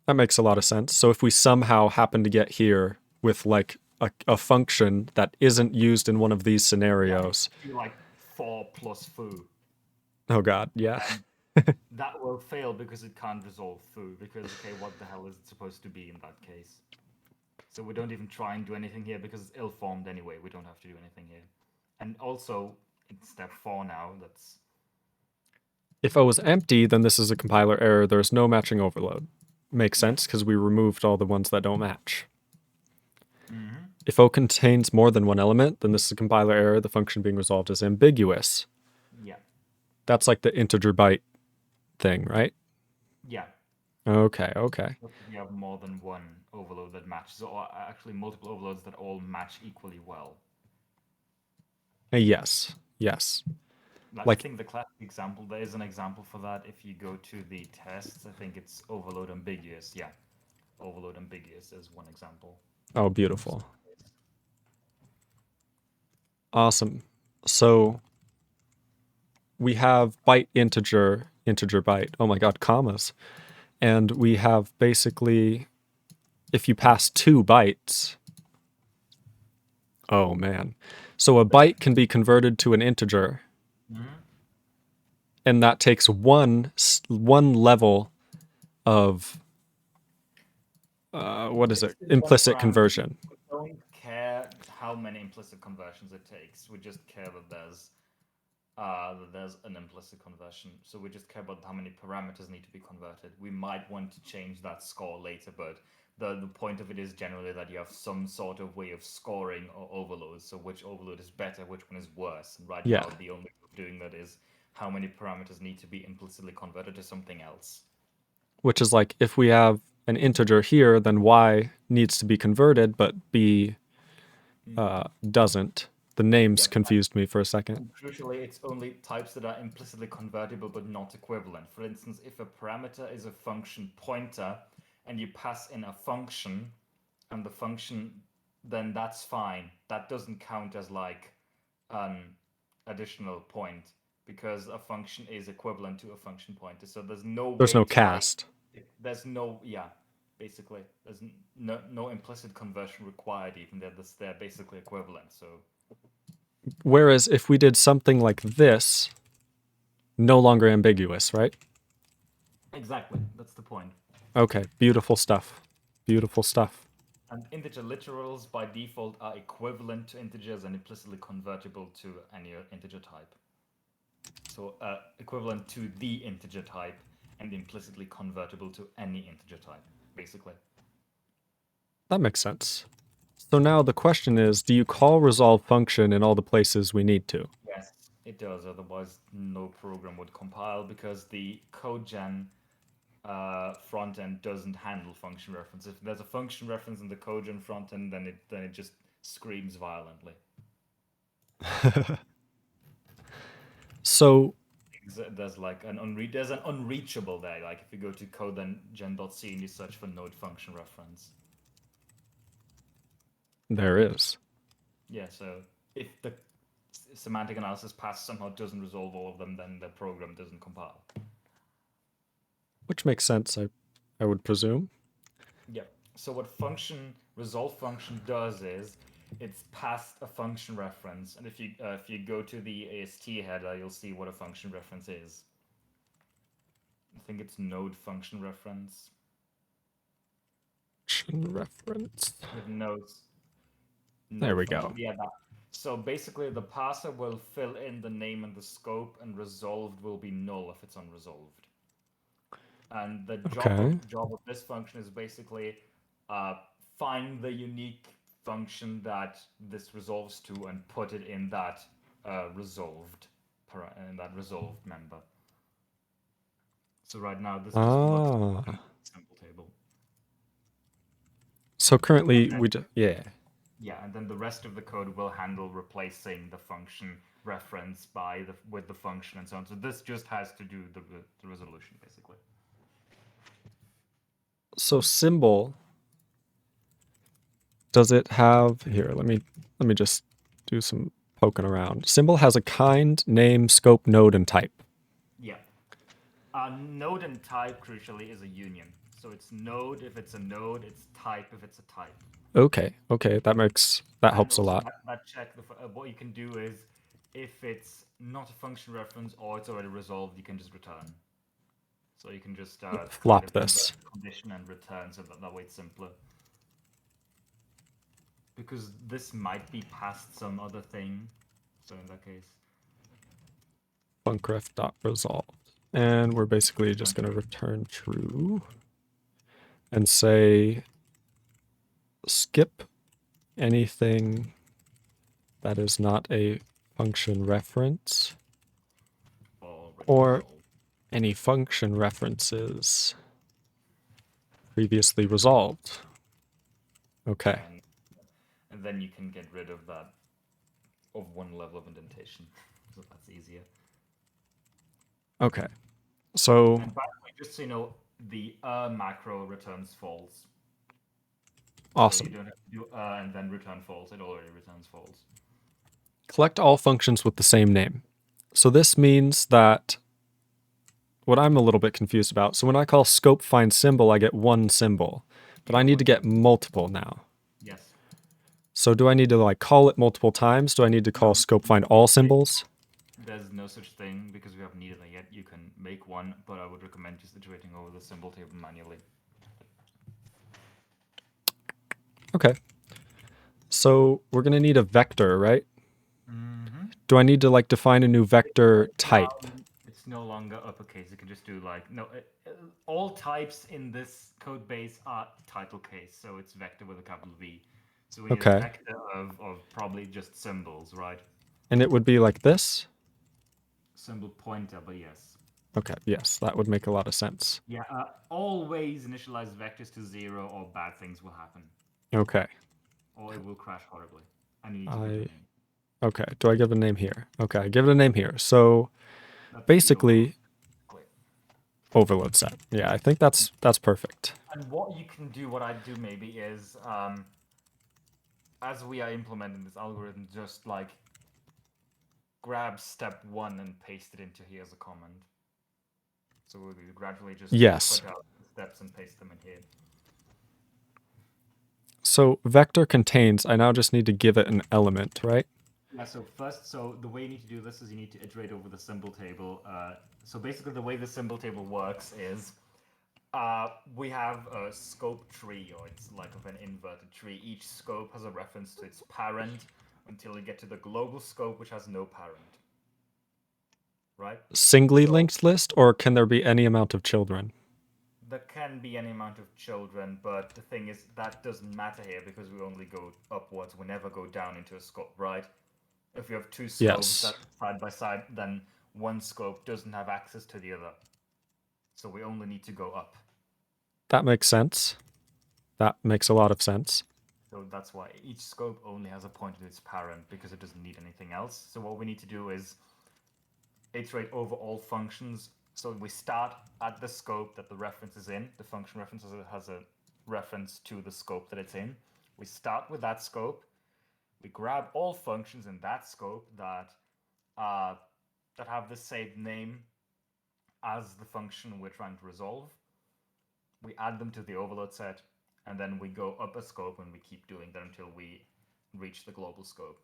That makes a lot of sense. So if we somehow happen to get here with like a function that isn't used in one of these scenarios. Like 4 plus foo. Oh god, yeah. That will fail because it can't resolve foo, because okay, what the hell is it supposed to be in that case? So we don't even try and do anything here because it's ill-formed anyway. We don't have to do anything here. And also, in step 4 now, that's... If O is empty, then this is a compiler error. There's no matching overload. Makes sense because we removed all the ones that don't match. Mm-hmm. If O contains more than one element, then this is a compiler error. The function being resolved is ambiguous. Yeah. That's like the integer byte thing, right? Yeah. Okay. You have more than one overload that matches, or actually multiple overloads that all match equally well. Yes. I Like, think the classic example, there is an example for that. If you go to the tests, I think it's overload ambiguous. Yeah, overload ambiguous is one example. oh, beautiful. Awesome. So we have byte, integer, integer, byte. Oh my God, commas. And we have basically, if you pass 2 bytes, oh man. So a byte can be converted to an integer, and that takes one level of what is it? It's one Implicit parameter. conversion. We don't care how many implicit conversions it takes. We just care that there's an implicit conversion. So we just care about how many parameters need to be converted. We might want to change that score later, but the point of it is generally that you have some sort of way of scoring or overloads. So which overload is better, which one is worse. And right Yeah. now, the only way of doing that is how many parameters need to be implicitly converted to something else. Which is like if we have an integer here, then y needs to be converted, but b doesn't. The names Yep. confused me for a second. Crucially, it's only types that are implicitly convertible but not equivalent. For instance, if a parameter is a function pointer and you pass in a function and the function, then that's fine. That doesn't count as like an additional point because a function is equivalent to a function pointer. So there's no There's way no to like, cast. there's no, yeah, basically, there's no implicit conversion required, even they're basically equivalent. So Whereas if we did something like this, no longer ambiguous, right? exactly, that's the point. Okay, beautiful stuff. Beautiful stuff. And integer literals by default are equivalent to integers and implicitly convertible to any integer type. So equivalent to the integer type and implicitly convertible to any integer type, basically. That makes sense. So now the question is, do you call resolve function in all the places we need to? Yes, it does. Otherwise, no program would compile because the CodeGen front end doesn't handle function reference. If there's a function reference in the CodeGen front end, then it just screams violently. So There's like there's an unreachable there. Like if you go to codegen.c and you search for node function reference. there is. Yeah, so if the semantic analysis pass somehow doesn't resolve all of them, then the program doesn't compile. Which makes sense, I would presume. Yeah. So what resolve function does is it's passed a function reference, and if you go to the AST header, you'll see what a function reference is. I think it's node function reference. Function reference. With nodes. There we go. Yeah, that. So basically, the parser will fill in the name and the scope, and resolved will be null if it's unresolved. And the job of this function is basically find the unique function that this resolves to and put it in that resolved member. So right now, this just looks like a simple table. So currently yeah. Yeah, and then the rest of the code will handle replacing the function reference with the function and so on. So this just has to do the resolution, basically. So symbol, does it have here? Let me just do some poking around. Symbol has a kind, name, scope, node, and type. Yeah. Node and type, crucially, is a union. So it's node if it's a node, it's type if it's a type. Okay, that helps a lot. That check, what you can do is, if it's not a function reference or it's already resolved, you can just return. So you can just flop this condition and return, so that way it's simpler. Because this might be past some other thing. So in that case, funcref.resolved. And we're basically just going to return true and say skip anything that is not a function reference or any function references previously resolved. Okay. And then you can get rid of that of one level of indentation. So that's easier. Okay. So And by the way, just so you know, the macro returns false. So you awesome. don't have to do and then return false. It already returns false. Collect all functions with the same name. So this means that what I'm a little bit confused about. So when I call scope find symbol, I get one symbol, but I need to get multiple now. Yes. So do I need to like call it multiple times? Do I need to call scope find all symbols? There's no such thing because we haven't needed it yet. You can make one, but I would recommend just iterating over the symbol table manually. Okay. So we're going to need a vector, right? Mm-hmm. Do I need to like define a new vector type? It's no longer uppercase. You can just do like no. All types in this code base are title case, so it's vector with a capital V. So we need a Okay. vector of probably just symbols, right? And it would be like this? Symbol pointer, but yes. Okay, yes, that would make a lot of sense. Yeah, always initialize vectors to 0 or bad things will happen. Okay. Or it will crash horribly. And you need to give it a name. Okay, do I give a name here? Okay, I give it a name here. So That's basically, the overload set. Yeah, I think that's perfect. And what you can do, what I'd do maybe is, as we are implementing this algorithm, just like grab step 1 and paste it into here as a command. So we'll gradually just Yes. put out the steps and paste them in here. So vector contains, I now just need to give it an element, right? Yeah, so the way you need to do this is you need to iterate over the symbol table. So basically the way the symbol table works is we have a scope tree, or it's like of an inverted tree. Each scope has a reference to its parent until you get to the global scope, which has no parent. Right? Singly linked list, or can there be any amount of children? There can be any amount of children, but the thing is that doesn't matter here because we only go upwards. We never go down into a scope, right? If you have two scopes that side by side, then one scope doesn't have access to the other. So we only need to go up. That makes sense. That makes a lot of sense. So that's why each scope only has a pointer to its parent because it doesn't need anything else. So what we need to do is iterate over all functions. So we start at the scope that the reference is in. The function reference has a reference to the scope that it's in. We start with that scope. We grab all functions in that scope that have the same name as the function we're trying to resolve. We add them to the overload set, and then we go up a scope and we keep doing that until we reach the global scope.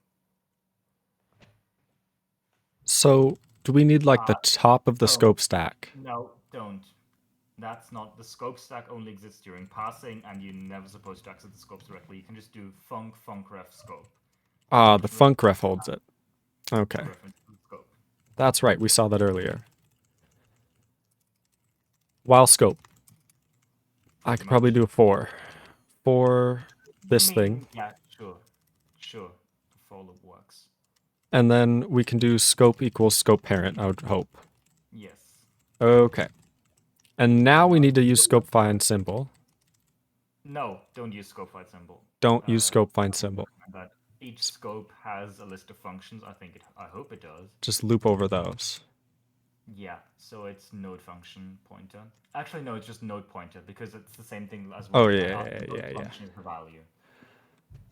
So do we need like the top of the scope stack? No, don't. That's not, the scope stack only exists during parsing, and you're never supposed to access the scopes directly. You can just do funcref scope. The funcref holds it. Okay. That's right, we saw that earlier. While scope. I could probably do a 4. For this thing. Yeah, sure. The for loop works. And then we can do scope equals scope parent, I would hope. Yes. Okay. And now we need to use scope find symbol. No, don't use scope find symbol. Don't use scope find symbol. But each scope has a list of functions. I hope it does. Just loop over those. Yeah, so it's node function pointer. Actually, no, it's just node pointer because it's the same thing as Oh, yeah. Function is the value.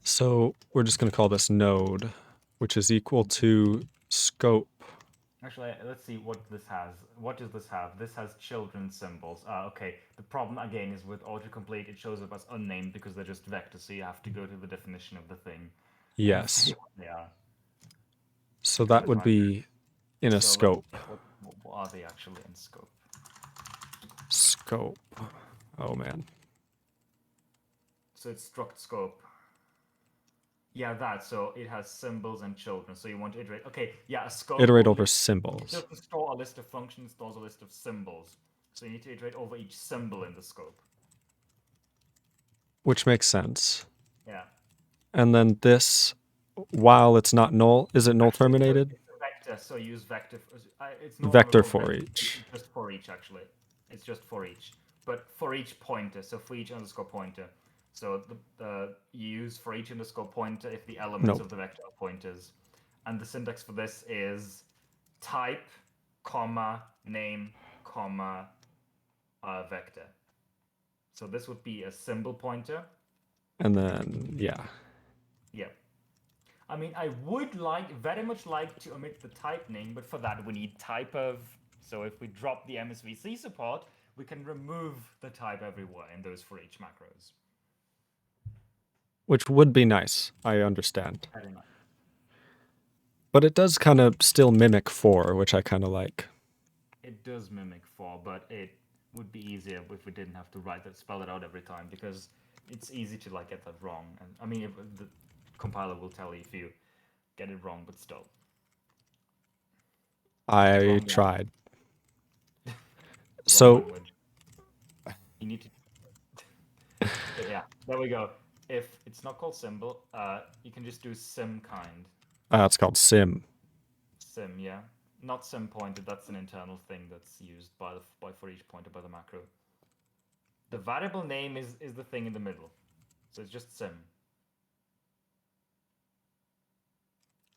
So we're just going to call this node, which is equal to scope. Actually, let's see what this has. What does this have? This has children symbols. Okay, the problem again is with autocomplete, it shows up as unnamed because they're just vectors, so you have to go to the definition of the thing. Yes. They are. So that would be in a scope. What are they actually in scope? Scope. Oh, man. So it's struct scope. Yeah, that. So it has symbols and children. So you want to iterate. Okay, yeah, a scope. Iterate over symbols. It doesn't store a list of functions, it stores a list of symbols. So you need to iterate over each symbol in the scope. Which makes sense. Yeah. And then this, while it's not null, is it null terminated? It's a vector, so use vector. It's vector for each. It's just for each, actually. It's just for each. But for each pointer, so for each underscore pointer. So you use for each underscore pointer if the elements of the vector are pointers. And the syntax for this is type comma, name, comma, vector. So this would be a symbol pointer. And then, yeah. Yeah. I mean, I would very much like to omit the type name, but for that we need type of. So if we drop the MSVC support, we can remove the type everywhere in those for each macros. Which would be nice, I understand. Very nice. But it does kind of still mimic for, which I kind of like. It does mimic for, but it would be easier if we didn't have to spell it out every time, because it's easy to get that wrong. And I mean, if the compiler will tell you if you get it wrong, but still. I tried. So language. You need to. But yeah, there we go. If it's not called symbol, you can just do sim kind. it's called sim. Sim, yeah. Not sim pointer, that's an internal thing that's used by for each pointer by the macro. The variable name is the thing in the middle. So it's just sim.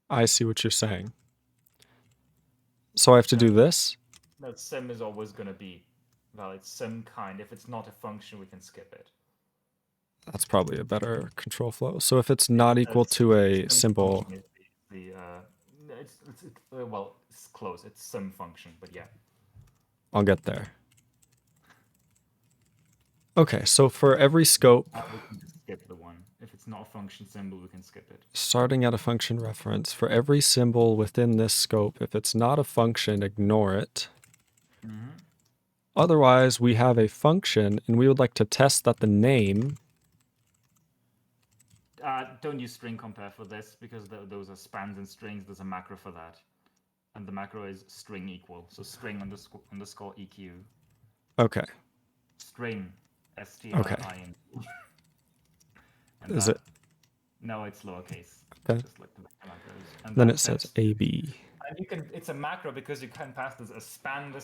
I see what you're saying. So I have to do this? No, sim is always going to be valid. Sim kind. If it's not a function, we can skip it. That's probably a better control flow. So if it's not equal to a symbol... Well, it's close. It's sim function, but yeah. I'll get there. Okay, so for every scope... we can just skip the one. If it's not a function symbol, we can skip it. Starting at a function reference, for every symbol within this scope, if it's not a function, ignore it. Mm-hmm. Otherwise, we have a function, and we would like to test that the name... Don't use string compare for this, because those are spans and strings. There's a macro for that. And the macro is string equal. So string underscore EQ. Okay. String STRIN. Okay. Is it? No, it's lowercase. Okay. Just like the macros. And then it says AB. And it's a macro because you can pass this a span and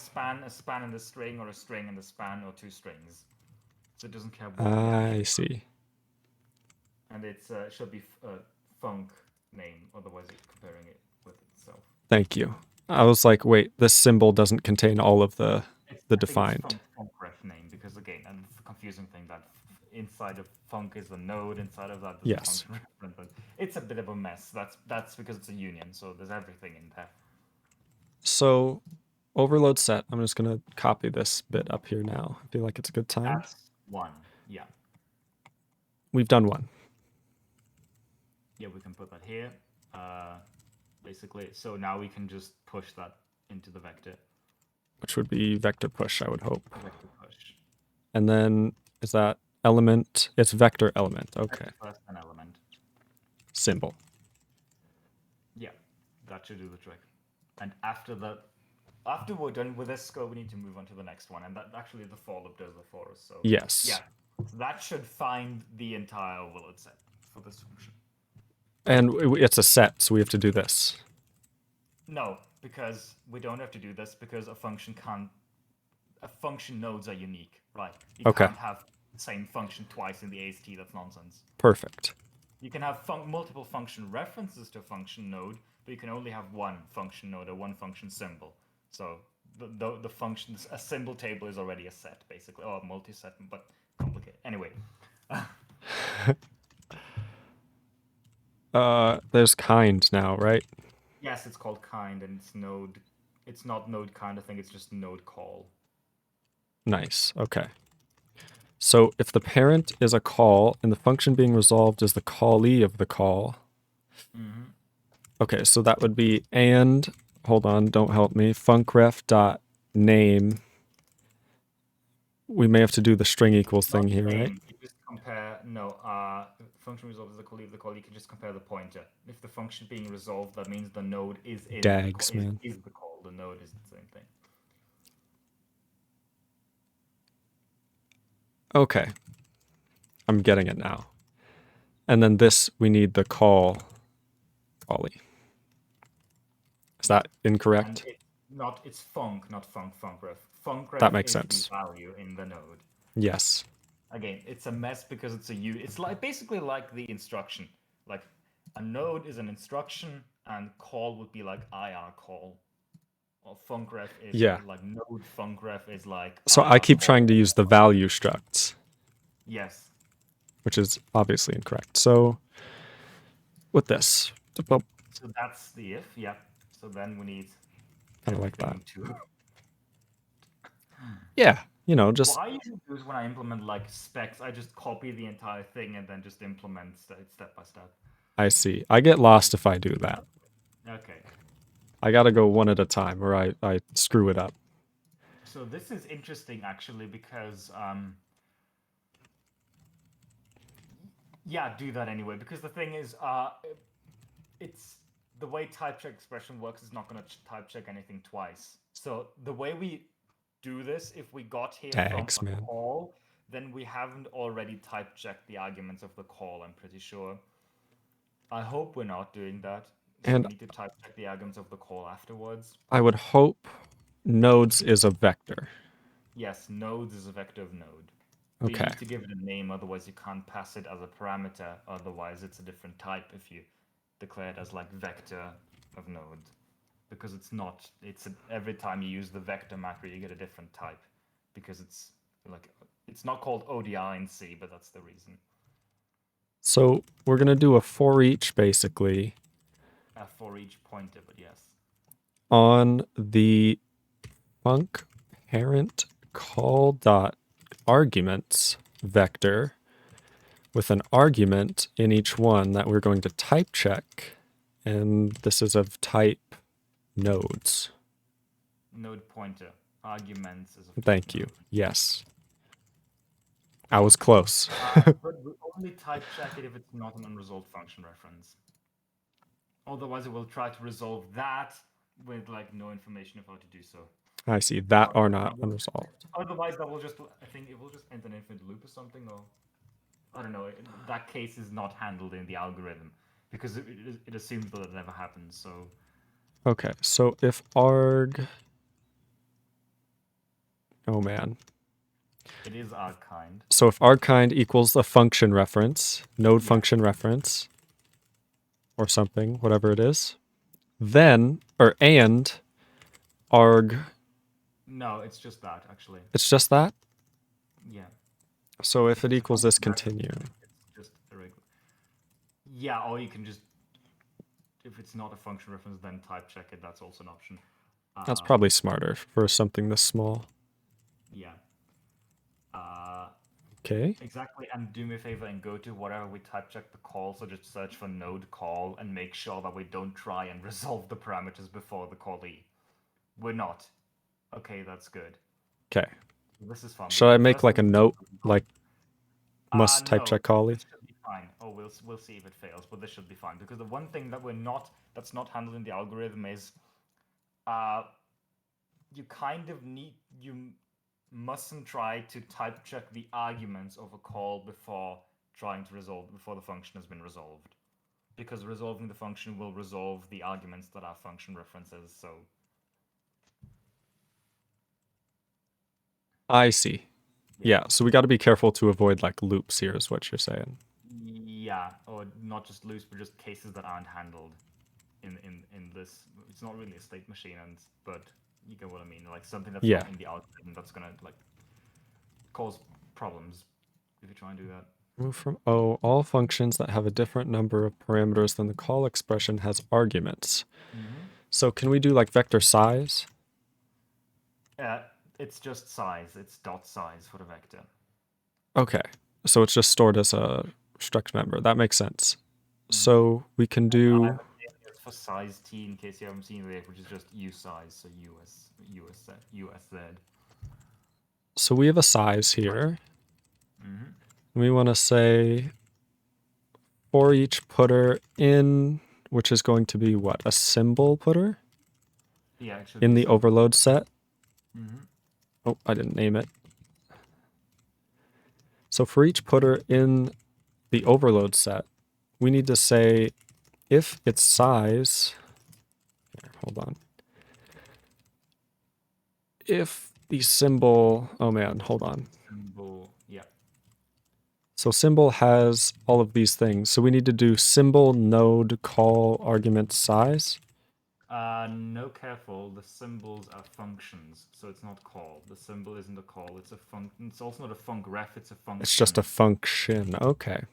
the string, or a string and the span, or two strings. So it doesn't care what. I see. And it should be a func name, otherwise it's comparing it with itself. Thank you. I was like, wait, this symbol doesn't contain all of the defined. It's func ref name, because again, and the confusing thing that inside of func is the node, inside of that is yes. the function reference. It's a bit of a mess. That's because it's a union, so there's everything in there. So overload set, I'm just gonna copy this bit up here now. I feel like it's a good time. That's one, yeah. We've done one. Yeah, we can put that here, basically. So now we can just push that into the vector. Which would be vector push, I would hope. Vector push. And then, is that element? It's vector element, okay. Vector first an element. Symbol. Yeah, that should do the trick. And after we're done with this scope, we need to move on to the next one. And that actually the for loop does the for us. So yes. Yeah, that should find the entire overload set for this function. And it's a set, so we have to do this. No, because we don't have to do this, because a function nodes are unique, right? You can't have the same function twice in the AST, that's nonsense. Perfect. You can have multiple function references to a function node, but you can only have one function node or one function symbol. So the functions, a symbol table is already a set, basically, or a multi-set, but complicated. Anyway. There's kind now, right? Yes, it's called kind, and it's node. It's not node kind, I think it's just node call. Nice, okay. So if the parent is a call and the function being resolved is the callee of the call. Mm-hmm. Okay, so that would be and, hold on, don't help me, funcref.name. We may have to do the string equals thing here, right? You just compare, function resolved is the callee of the call, you can just compare the pointer. If the function being resolved, that means the node is in Dags, man. Is the call, the node is the same thing. Okay. I'm getting it now. And then this, we need the callee. Is that incorrect? It's func, not funcref. Funcref that makes is sense. The value in the node. Yes. Again, it's a mess because it's basically like the instruction. Like a node is an instruction, and call would be like IR call. Well, funcref is Yeah. like node funcref is like. So I keep trying to use the value structs, Yes. which is obviously incorrect. So with this, well, So that's the if. Yeah. So then we need kind of like that. everything to. Yeah, you know, just What I usually do is when I implement like specs, I just copy the entire thing and then just implement step by step. I see. I get lost if I do that. Okay. I got to go one at a time or I screw it up. So this is interesting actually because yeah, do that anyway because the thing is it's the way type check expression works is not going to type check anything twice. So the way we do this, if we got here from Thanks, a man. call, then we haven't already type checked the arguments of the call, I'm pretty sure. I hope we're not doing that. So And we need to type check the arguments of the call afterwards. I would hope nodes is a vector. Yes, nodes is a vector of node. But you Okay. need to give it a name, otherwise you can't pass it as a parameter. Otherwise it's a different type if you declare it as like vector of node. Because it's not, every time you use the vector macro, you get a different type. Because it's like, it's not called ODI in C, but that's the reason. So we're going to do a for each basically For each pointer, but yes. on the func parent call dot arguments vector with an argument in each one that we're going to type check. And this is of type nodes. Node pointer. Arguments is a Thank you. Yes. I was close. but we only type check it if it's not an unresolved function reference. Otherwise, it will try to resolve that with like no information of how to do so. I see. That are not unresolved. Otherwise, that will just, I think it will just end an infinite loop or something, or I don't know. That case is not handled in the algorithm because it assumes that it never happens. So Okay, so if arg... Oh, man. it is argkind. So if argkind equals a function reference, node Yeah. function reference, or something, whatever it is, then, or and, arg... No, it's just that actually. It's just that? Yeah. So if it It's a equals this, function continue. reference, it's just irregular. Yeah, or you can just, if it's not a function reference, then type check it. That's also an option. That's probably smarter for something this small. Yeah. Okay. Exactly, and do me a favor and go to whatever we type check the call, so just search for node call and make sure that we don't try and resolve the parameters before the callee. We're not. Okay, that's good. Okay. This is fun. Should I make like a note, like must type No, check callee? this should be fine. Oh, we'll see if it fails, but this should be fine because the one thing that that's not handled in the algorithm is, you kind of mustn't try to type check the arguments of a call before the function has been resolved. Because resolving the function will resolve the arguments that are function references, so. I see. Yeah, so we got to be careful to avoid like loops here is what you're saying. Yeah, or not just loops, but just cases that aren't handled in this. It's not really a state machine, but you get what I mean. Like something that's not in the algorithm that's gonna like cause problems if you try and do that. Move from O. All functions that have a different number of parameters than the call expression has arguments. So can we do like vector size? It's just size. It's dot size for the vector. Okay. So it's just stored as a struct member. That makes sense. So we can do... for size t in case you haven't seen it, which is just u size, so USZ. So we have a size here. We want to say for each putter in, which is going to be what? A symbol putter? Yeah, in the overload set. Oh, I didn't name it. So for each putter in the overload set, we need to say if its size, here, hold on. If the symbol, oh man, hold on. Symbol, yeah. So symbol has all of these things. So we need to do symbol node call argument size. No, careful. The symbols are functions, so it's not call. The symbol isn't a call. It's a function. It's also not a func ref. It's a function. It's just a function. Okay.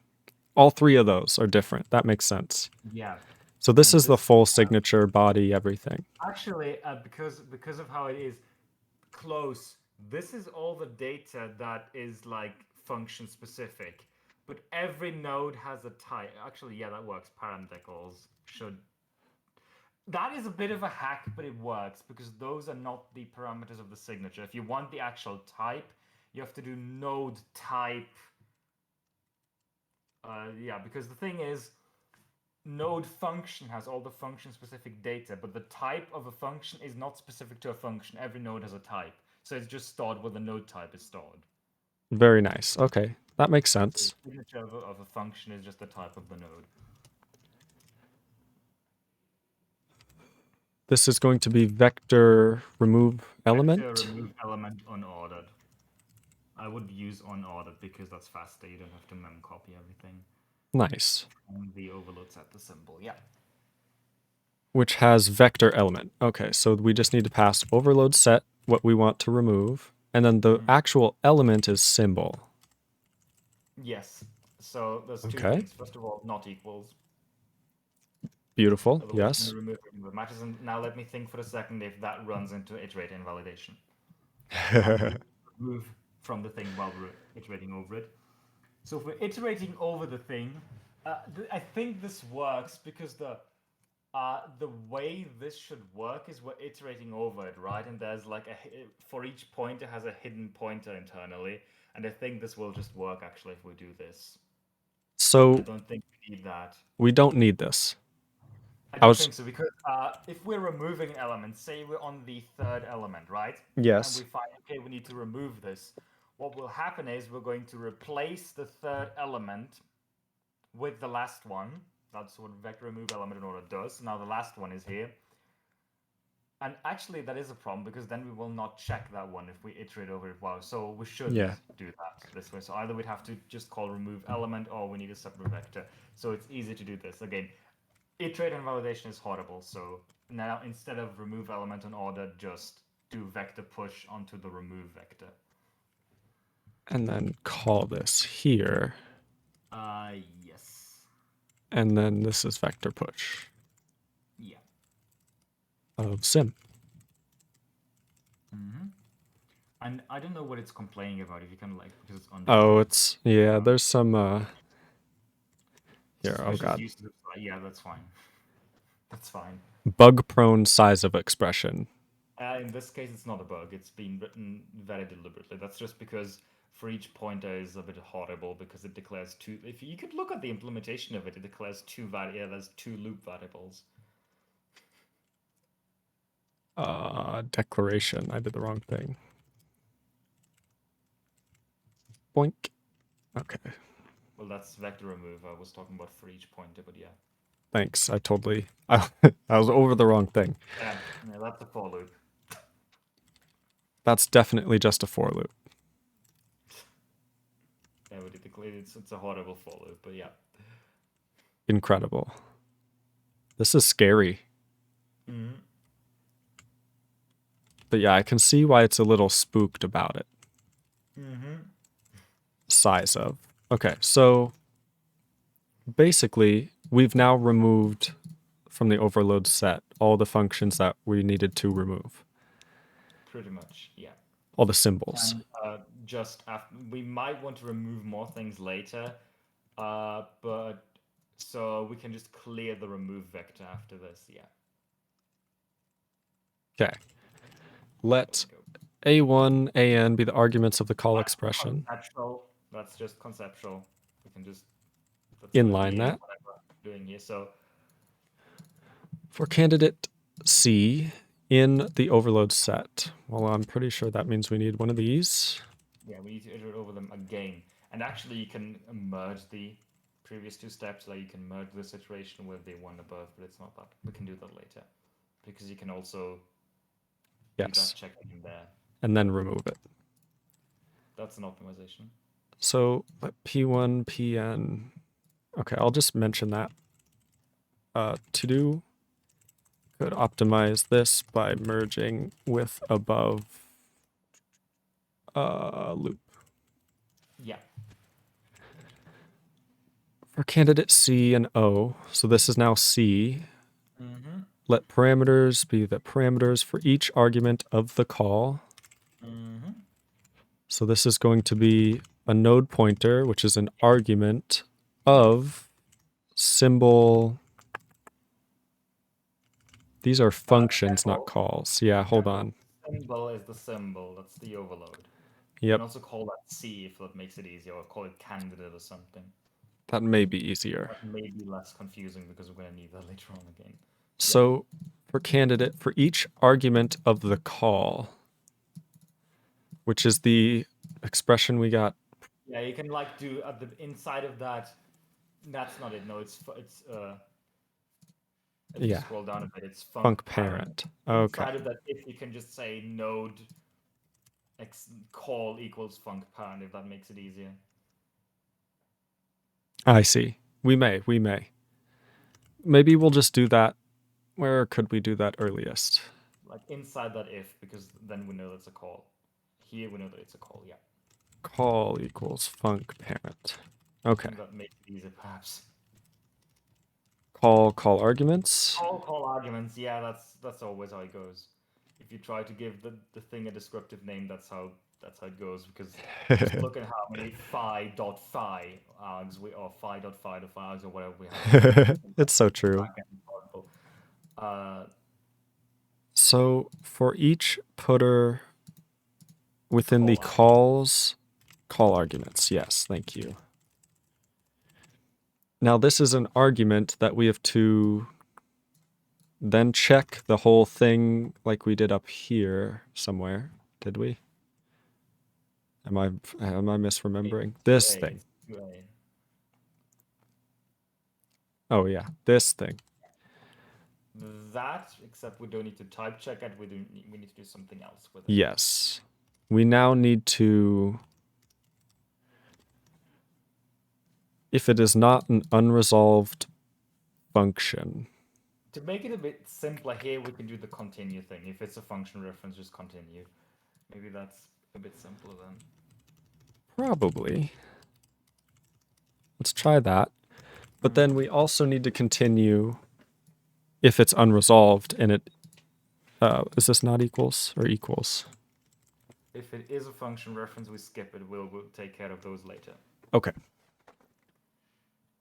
All three of those are different. That makes sense. Yeah. So this And is the this full signature, body, everything. actually because of how it is close. This is all the data that is like function specific, but every node has a type. Actually, yeah, that works. Parentheticals should. That is a bit of a hack, but it works because those are not the parameters of the signature. If you want the actual type, you have to do node type. Yeah, because the thing is, node function has all the function specific data, but the type of a function is not specific to a function. Every node has a type. So it's just stored where the node type is stored. Very nice. Okay. That makes So sense. the signature of a function is just the type of the node. This is going to be vector remove element. Vector remove element unordered. I would use unordered because that's faster. You don't have to mem copy everything. Nice. And the overload set the symbol. Yeah. Which has vector element. Okay, so we just need to pass overload set what we want to remove, and then the actual element is symbol. Yes. So there's two Okay. things. First of all, not equals. Beautiful. Otherwise, Yes. remove everything that matters. And now let me think for a second if that runs into iterate invalidation. Remove from the thing while we're iterating over it. So if we're iterating over the thing, I think this works because the way this should work is we're iterating over it, right? And there's like for each pointer has a hidden pointer internally, and I think this will just work actually if we do this. So I don't think we need that. we don't need this. I don't think so because if we're removing an element, say we're on the third element, right? Yes. And we find, okay, we need to remove this. What will happen is we're going to replace the third element with the last one. That's what vector remove element in order does. Now the last one is here. And actually that is a problem because then we will not check that one if we iterate over it. Wow. So we should do that this way. So either we'd have to just call remove element or we need a separate vector. So it's easy to do this. Again, iterate and validation is horrible. So now instead of remove element on order, just do vector push onto the remove vector. And then call this here. Yes. And then this is vector push. Yeah. Of sim. And I don't know what it's complaining about. If you can like, because it's under. Oh, it's yeah. There's some. Here, oh god. Yeah, that's fine. That's fine. Bug-prone size of expression. In this case, it's not a bug. It's been written very deliberately. That's just because for each pointer is a bit horrible because it declares two. If you could look at the implementation of it, it declares there's two loop variables. Declaration. I did the wrong thing. Boink. Okay. Well, that's vector remove. I was talking about for each pointer, but yeah. Thanks. I was over the wrong thing. Yeah, that's a for loop. That's definitely just a for loop. Yeah, but it's a horrible for loop, but yeah. Incredible. This is scary. But yeah, I can see why it's a little spooked about it. Size of. Okay, so basically, we've now removed from the overload set all the functions that we needed to remove. Pretty much, yeah. All the symbols. And just after, we might want to remove more things later, but so we can just clear the remove vector after this, yeah. Okay. Let A1, AN be the arguments of the call expression. Conceptual. That's just conceptual. We can just inline that. Whatever I'm doing here. So for candidate C in the overload set, well, I'm pretty sure that means we need one of these. Yeah, we need to iterate over them again. And actually, you can merge the previous two steps. Like you can merge this iteration with the one above, but it's not that. We can do that later because you can also do that checking in there and then remove it. That's an optimization. So let P1, PN. Okay, I'll just mention that. To do could optimize this by merging with above loop. Yeah. For candidate C and O, so this is now C. Mm-hmm. Let parameters be the parameters for each argument of the call. Mm-hmm. So this is going to be a node pointer, which is an argument of symbol. These are functions, not calls. Yeah, hold on. Symbol is the symbol. That's the overload. You Yep, can also call that C if that makes it easier, or call it candidate or something. that may be easier. That may be less confusing because we're going to need that later on again. So for candidate, for each argument of the call, which is the expression we got. Yeah, you can like do at the inside of that. That's not it. No, it's if you Yeah, scroll down a bit, it's func parent. Okay, Inside of that, if you can just say node call equals func parent, if that makes it easier. I see. We may. Maybe we'll just do that. Where could we do that earliest? Like inside that if, because then we know that's a call. Here we know that it's a call, yeah. Call equals func parent. Okay. That makes it easier, perhaps. Call arguments. Call arguments, yeah, that's always how it goes. If you try to give the thing a descriptive name, that's how it goes. Because just look at how many phi.phi args or phi.phi to phi args or whatever we have. It's so true. So for each putter within the calls, call arguments. Yes, thank you. Now this is an argument that we have to then check the whole thing like we did up here somewhere. Did we? Am I misremembering? This thing. Oh yeah, this thing. That, except we don't need to type check it, we need to do something else with it. Yes. We now need to, if it is not an unresolved function. To make it a bit simpler here, we can do the continue thing. If it's a function reference, just continue. Maybe that's a bit simpler then. Probably. Let's try that. But then we also need to continue if it's unresolved and it, is this not equals or equals? If it is a function reference, we skip it. We'll take care of those later. Okay.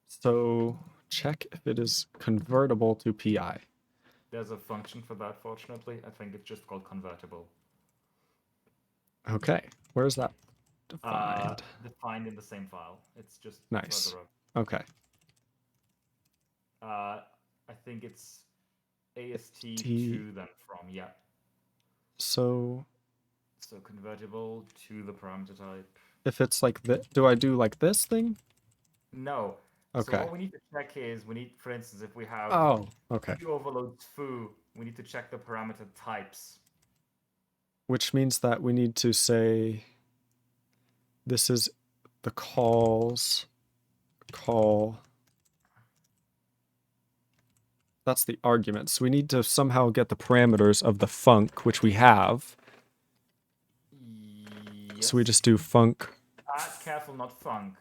So check if it is convertible to PI. There's a function for that, fortunately. I think it's just called convertible. Okay. Where's that defined? Defined in the same file. It's just nice. further up. Okay. I think it's AST2 then from, yeah. So convertible to the parameter type. If it's like this, do I do like this thing? No. Okay. So what we need to check is for instance, if we have two overloads foo, we need to check the parameter types. Which means that we need to say this is the call. That's the argument. So we need to somehow get the parameters of the func, which we have. Yes. So we just do func. Careful, not func.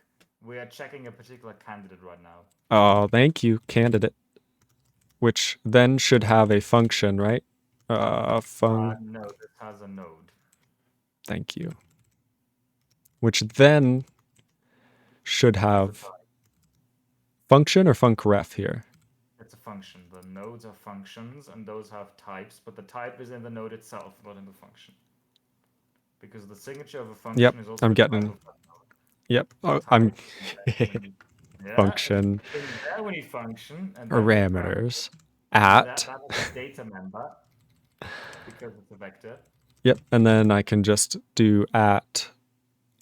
We are checking a particular candidate right now. Oh, thank you, candidate. Which then should have a function, right? No, this has a node. Thank you. Which then should have function or func_ref here? It's a function. The nodes are functions, and those have types, but the type is in the node itself, not in the function. Because the signature of a function is also I'm the getting. type of that node. Yep, I'm. Function. There we need function and parameters at. That is a data member because it's a vector. Yep, and then I can just do at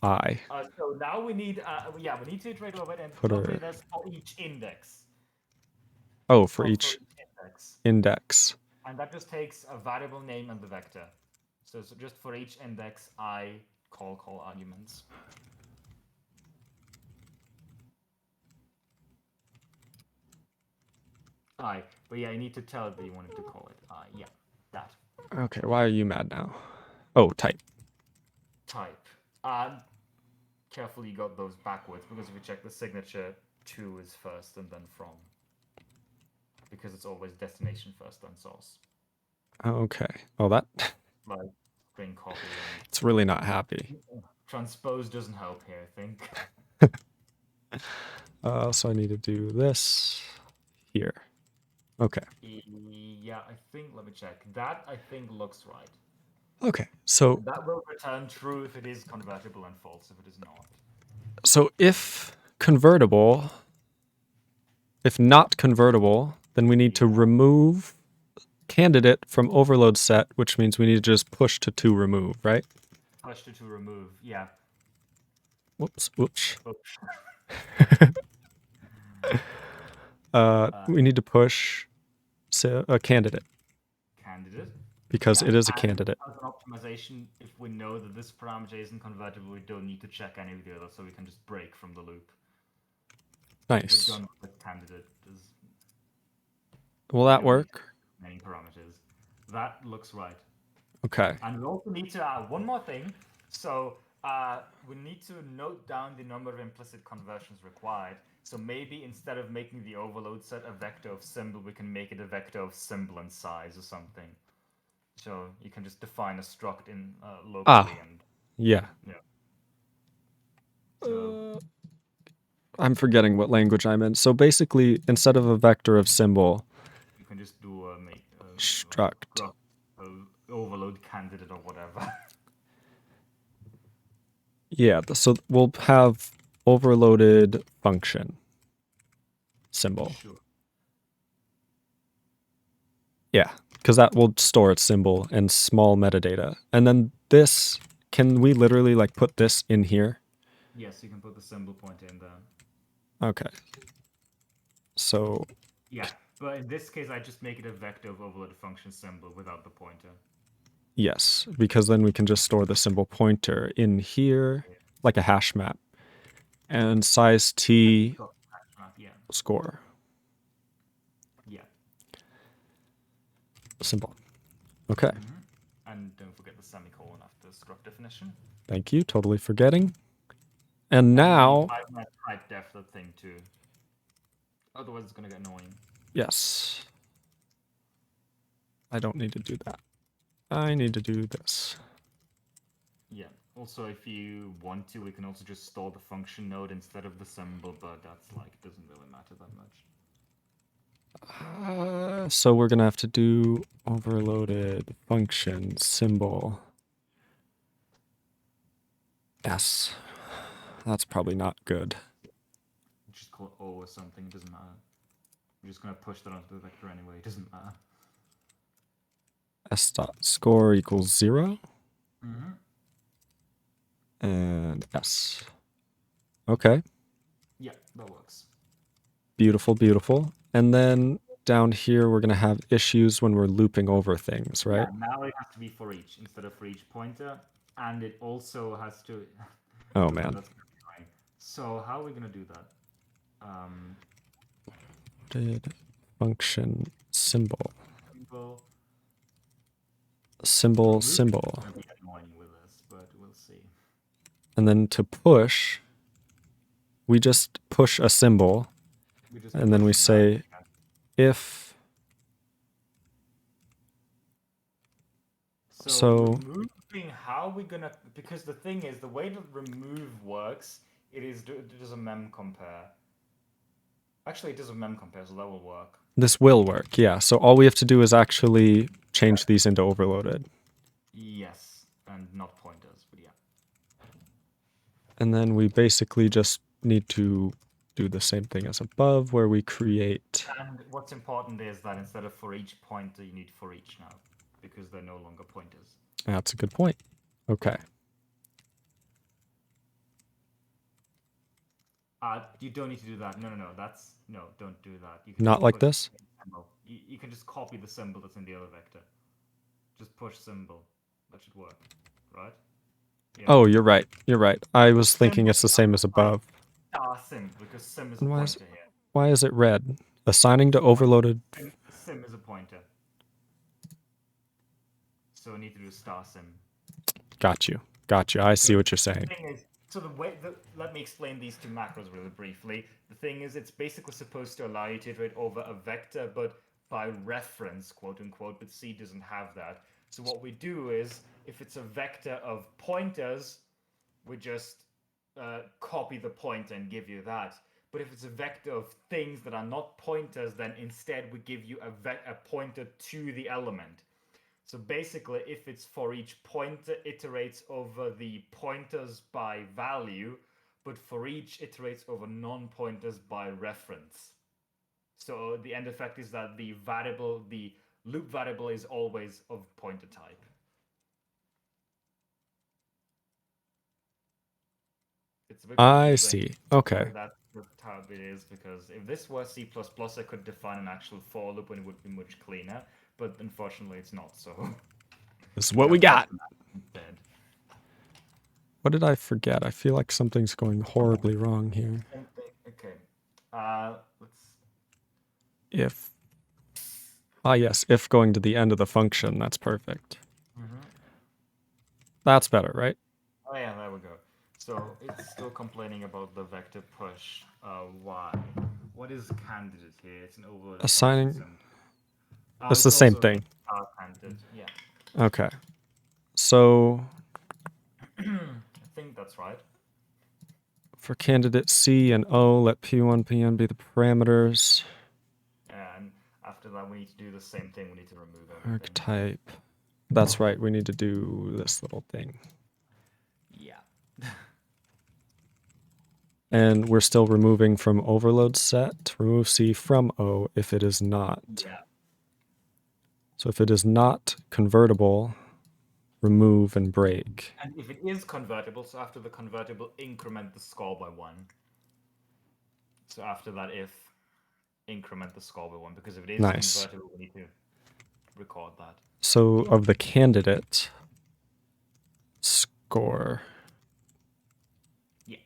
I. So now we need, we need to iterate over it and put this for each index. Oh, for each index. And that just takes a variable name and the vector. So just for each index, I call arguments. I. But yeah, you need to tell it that you wanted to call it I. Yeah, that. Okay, why are you mad now? Oh, type. Type. Carefully you got those backwards, because if you check the signature, to is first and then from. Because it's always destination first, then source. Okay. Oh, that Like string copy and it's really not happy. transpose doesn't help here, I think. So I need to do this here. Okay. Yeah, I think, let me check. That I think looks right. Okay. So That will return true if it is convertible and false if it is not. if convertible, if not convertible, then we need to remove candidate from overload set, which means we need to just push to remove, right? Push to remove, yeah. Whoops, whoops. Oops. We need to push a candidate Candidate. because Yeah, it is a and candidate. as an optimization, if we know that this parameter isn't convertible, we don't need to check any of the others, so we can just break from the loop. Nice. We're done with candidate. Will that work? Many parameters. That looks right. Okay. And we also need to add one more thing. So we need to note down the number of implicit conversions required. So maybe instead of making the overload set a vector of symbol, we can make it a vector of symbol and size or something. So you can just define a struct in locally and yeah. So I'm forgetting what language I'm in. So basically, instead of a vector of symbol, you can just do a struct. Overload candidate or whatever. Yeah, so we'll have overloaded function symbol. Sure. Yeah, because that will store its symbol and small metadata. And then this, can we literally like put this in here? Yes, you can put the symbol pointer in there. Okay. So. Yeah, but in this case, I just make it a vector of overloaded function symbol without the pointer. Yes, because then we can just store the symbol pointer in here, like a hash map. And size t score. Yeah. Simple. Okay. And don't forget the semicolon after struct definition. Thank you. Totally forgetting. And now. I might type def that thing too. Otherwise, it's going to get annoying. Yes. I don't need to do that. I need to do this. Yeah. Also, if you want to, we can also just store the function node instead of the symbol, but that's like, it doesn't really matter that much. So we're going to have to do overloaded function symbol. S. That's probably not good. Just call it O or something, it doesn't matter. We're just going to push that onto the vector anyway, it doesn't matter. S dot score equals 0. And S. Okay. Yeah, that works. Beautiful, beautiful. And then down here, we're going to have issues when we're looping over things, right? Yeah, now it has to be for each instead of for each pointer. And it also has to... Oh, man. So how are we going to do that? Did function symbol. Symbol. Symbol. It's gonna be annoying with this, but we'll see. And then to push, we just push a symbol, and then we say if. So removing, how are we gonna? Because the thing is, the way that remove works, it does a mem compare. Actually, it does a mem compare, so that will work. This will work, yeah. So all we have to do is actually change these into overloaded. Yes, and not pointers, but yeah. And then we basically just need to do the same thing as above, where we create. And what's important is that instead of for each pointer, you need for each now, because they're no longer pointers. That's a good point. Okay. You don't need to do that. No, don't do that. You can Not like this? You can just copy the symbol that's in the other vector. Just push symbol. That should work, right? Yeah. Oh, you're right. You're right. I was thinking it's the same as above. Sim, because sim is a pointer here. Why is it red? Assigning to overloaded. Sim is a pointer. So we need to do star sim. Got you. I see what you're saying. The thing is, so let me explain these two macros really briefly. The thing is, it's basically supposed to allow you to iterate over a vector, but by reference, quote unquote, but C doesn't have that. So what we do is, if it's a vector of pointers, we just copy the pointer and give you that. But if it's a vector of things that are not pointers, then instead we give you a pointer to the element. So basically, if it's for each pointer, iterates over the pointers by value, but for each iterates over non-pointers by reference. So the end effect is that the loop variable is always of pointer type. It's a bit I confusing. see. Okay. That's how it is, because if this were C++, I could define an actual for loop and it would be much cleaner, but unfortunately it's not, so... This is what we got. Instead. What did I forget? I feel like something's going horribly wrong here. Okay. Let's... If... yes, if going to the end of the function, that's perfect. That's better, right? Oh yeah, there we go. So it's still complaining about the vector push. Why? What is candidate here? It's an overloaded Assigning... function. It's the same thing. Candidate, yeah. Okay. So... I think that's right. For candidate C and O, let P1, Pn be the parameters. And after that, we need to do the same thing. We need to remove everything. Archetype. That's right. We need to do this little thing. Yeah. And we're still removing from overload set. Remove C from O if it is not. Yeah. So if it is not convertible, remove and break. And if it is convertible, so after the convertible, increment the score by 1. So after that, if increment the score by 1, because if it is convertible, we need to record that. So of the candidate score. Yeah.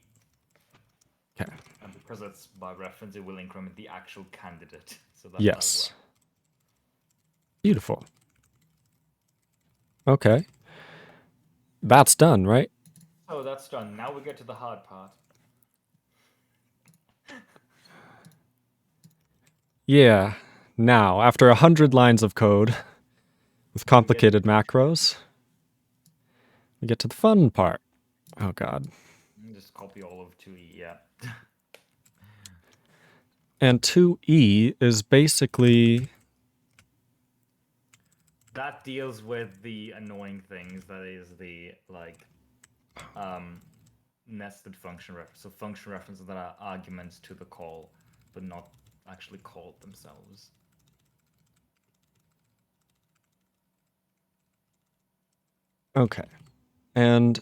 Okay. And because it's by reference, it will increment the actual candidate. So that's yes. Beautiful. Okay. That's done, right? So that's done. Now we get to the hard part. Yeah. Now, after 100 lines of code with complicated macros, we get to the fun part. Oh, God. Just copy all of 2E, yeah. And 2E is basically... That deals with the annoying things. That is the, like, nested function reference. So function references that are arguments to the call, but not actually called themselves. Okay. And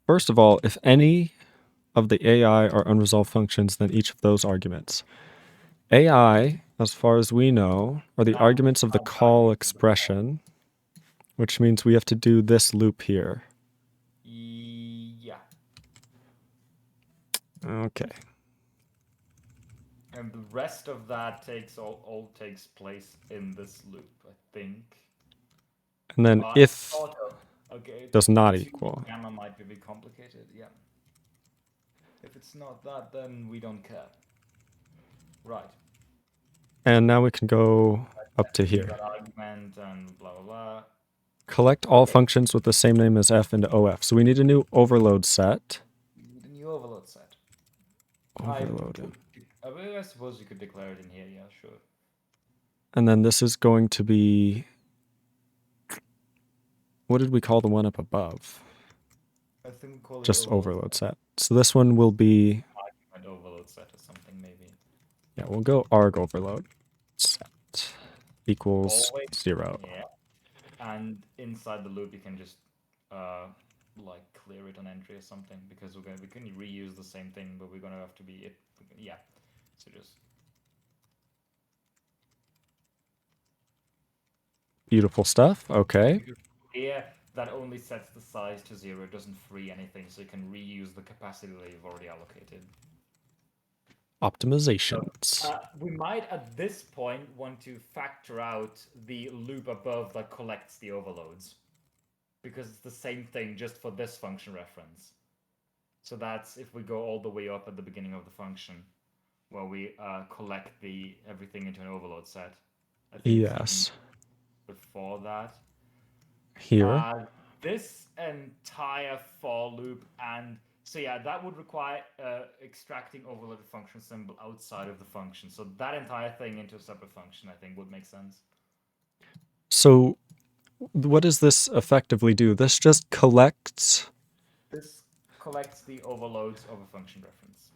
first of all, if any of the AI are unresolved functions, then each of those arguments. AI, as far as we know, are the arguments of the call expression, which means we have to do this loop here. Yeah. Okay. And the rest of that all takes place in this loop, I think. And then if okay, does not equal. Gamma might be a bit complicated, yeah. If it's not that, then we don't care. Right. And now we can go up to here. That argument and blah, blah, blah. Collect all functions with the same name as f into OF. So we need a new overload set. We need a new overload set. Overloaded. I suppose you could declare it in here, yeah, sure. And then this is going to be... What did we call the one up above? I think we call it just overload set. So this one will be... Argument overload set or something, maybe. Yeah, we'll go arg overload set equals Always, 0. Yeah. And inside the loop, you can just like clear it on entry or something, because we can reuse the same thing, but we're gonna have to be yeah. So just beautiful stuff. Okay. Here, that only sets the size to 0. It doesn't free anything, so you can reuse the capacity that you've already allocated. Optimizations. We might at this point want to factor out the loop above that collects the overloads, because it's the same thing just for this function reference. So that's if we go all the way up at the beginning of the function, where we collect everything into an overload set. I think Yes. before that. Here. This entire for loop, and so yeah, that would require extracting overloaded function symbol outside of the function. So that entire thing into a separate function, I think, would make sense. So what does this effectively do? This just collects... This collects the overloads of a function reference.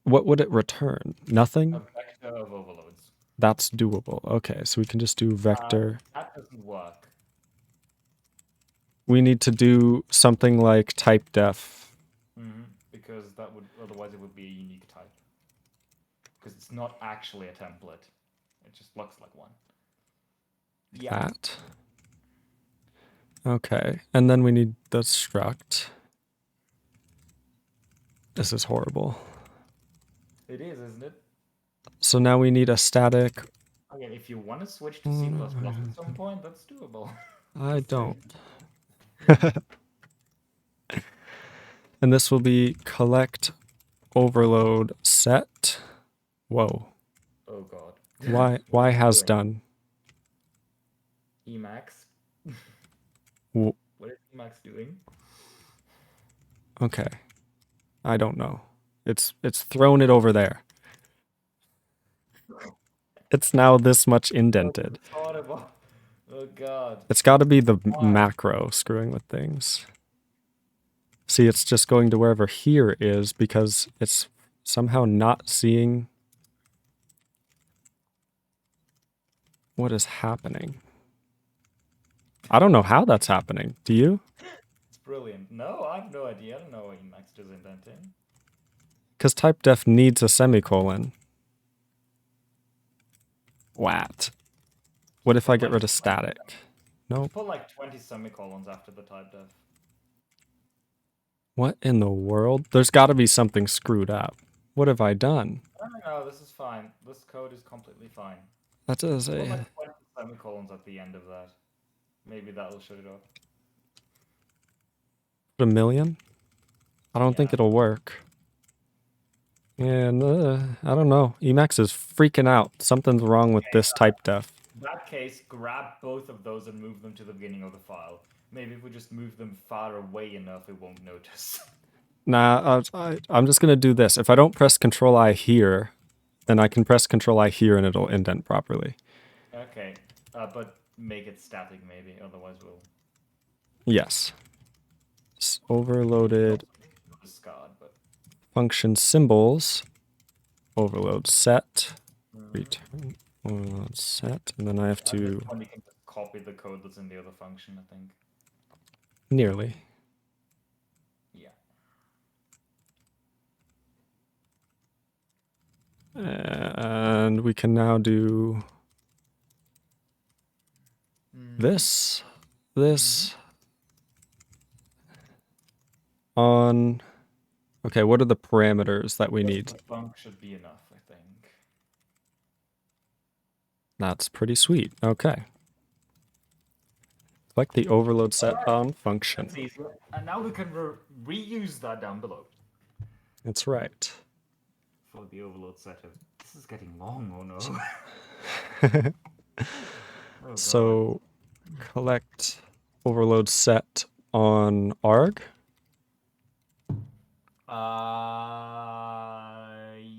What would it return? Nothing? A vector of overloads. That's doable. Okay, so we can just do vector. That doesn't work. We need to do something like type def. Because that would, otherwise it would be a unique type. Because it's not actually a template. It just looks like one. Yeah. That. Okay, and then we need the struct. This is horrible. It is, isn't it? So now we need a static. Okay, if you want to switch to C++ at some point, that's doable. I don't. And this will be collect overload set. Whoa. Oh god. Why has done? Emacs. What is Emacs doing? Okay. I don't know. It's thrown it over there. It's now this much indented. Oh god. It's got to be the macro screwing with things. See, it's just going to wherever here is because it's somehow not seeing what is happening. I don't know how that's happening. Do you? It's brilliant. No, I have no idea. I don't know what Emacs does indenting. Because type def needs a semicolon. What? What if I get rid of static? Nope. Put like 20 semicolons after the type def. What in the world? There's got to be something screwed up. What have I done? No, this is fine. This code is completely fine. That is Put a... like 20 semicolons at the end of that. Maybe that'll shut it off. Put 1,000,000? I don't think it'll work. And I don't know. Emacs is freaking out. Something's wrong with this type def. In that case, grab both of those and move them to the beginning of the file. Maybe if we just move them far away enough, it won't notice. Nah, I'm just going to do this. If I don't press Control-I here, then I can press Control-I here and it'll indent properly. Okay, but make it static maybe, otherwise we'll... Yes. It's overloaded discard, but... function symbols. Overload set. Return. Overload set. And then I have to... You can just copy the code that's in the other function, I think. Nearly. Yeah. And we can now do this on... Okay, what are the parameters that we need? The func should be enough, I think. That's pretty sweet. Okay. Select the overload set on function. That's easy. And now we can reuse that down below. That's right. For the overload setup. This is getting long, oh no. So, collect overload set on arg.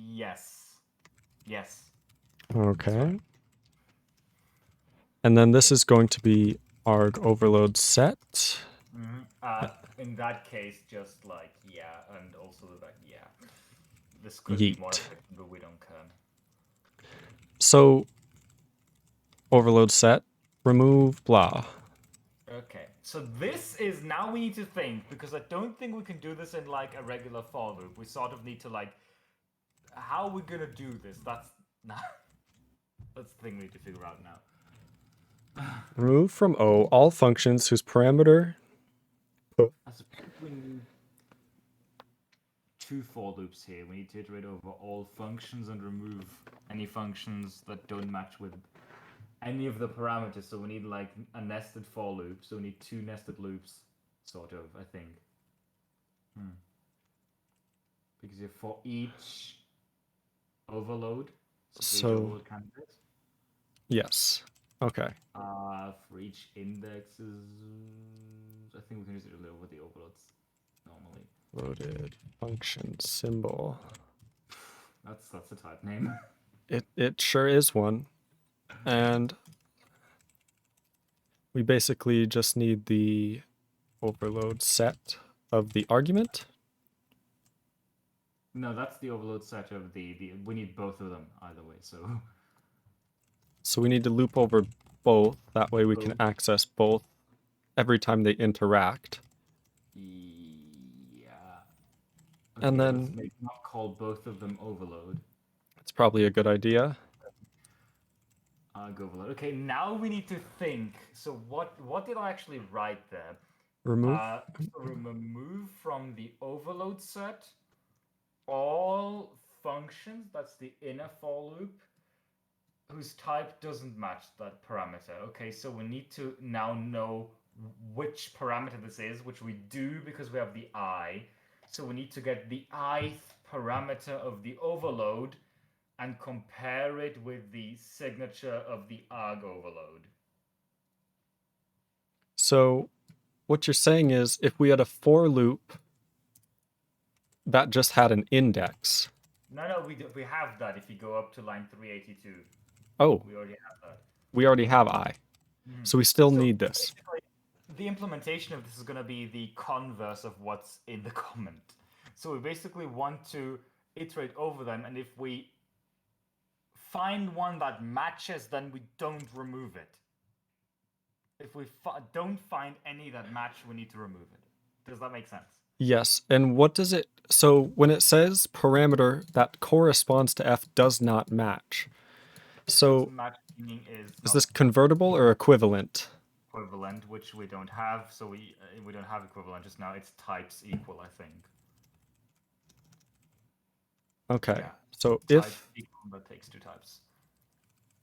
Yes. Yes. Okay. And then this is going to be arg overload set. In that case, just like, yeah, and also like, yeah. This could be more effective, but we don't care. So, overload set, remove, blah. Okay, so this is, now we need to think, because I don't think we can do this in like a regular for loop. We sort of need to like, how are we gonna do this? That's the thing we need to figure out now. Remove from O all functions whose parameter... I suppose we need 2 for loops here. We need to iterate over all functions and remove any functions that don't match with any of the parameters. So we need like a nested for loop. So we need 2 nested loops, sort of, I think. Because if for each overload, So- for each overload candidate, Yes. Okay. for each indexes, I think we can just iterate over the overloads normally. Loaded function symbol. That's a type name. It sure is one. And we basically just need the overload set of the argument. No, that's the overload set of the. We need both of them either way. So we need to loop over both. That way we can Both. access both every time they interact. Yeah. And let's then- not call both of them overload. It's probably a good idea. Overload. Okay, now we need to think. So what did I actually write there? Remove. So remove from the overload set all functions. That's the inner for loop whose type doesn't match that parameter. Okay, so we need to now know which parameter this is, which we do because we have the I. So we need to get the ith parameter of the overload and compare it with the signature of the arg overload. So what you're saying is if we had a for loop that just had an index. No, we have that if you go up to line 382. Oh, We already have that. we already have I. So we still need this. Basically, the implementation of this is going to be the converse of what's in the comment. So we basically want to iterate over them, and if we find one that matches, then we don't remove it. If we don't find any that match, we need to remove it. Does that make sense? Yes. And what does it... So when it says parameter that corresponds to F does not match. So Match meaning is is this convertible or equivalent? equivalent, which we don't have. So we don't have equivalent just now. It's types equal, I think. Okay. Yeah. So Types if... equal, but takes 2 types.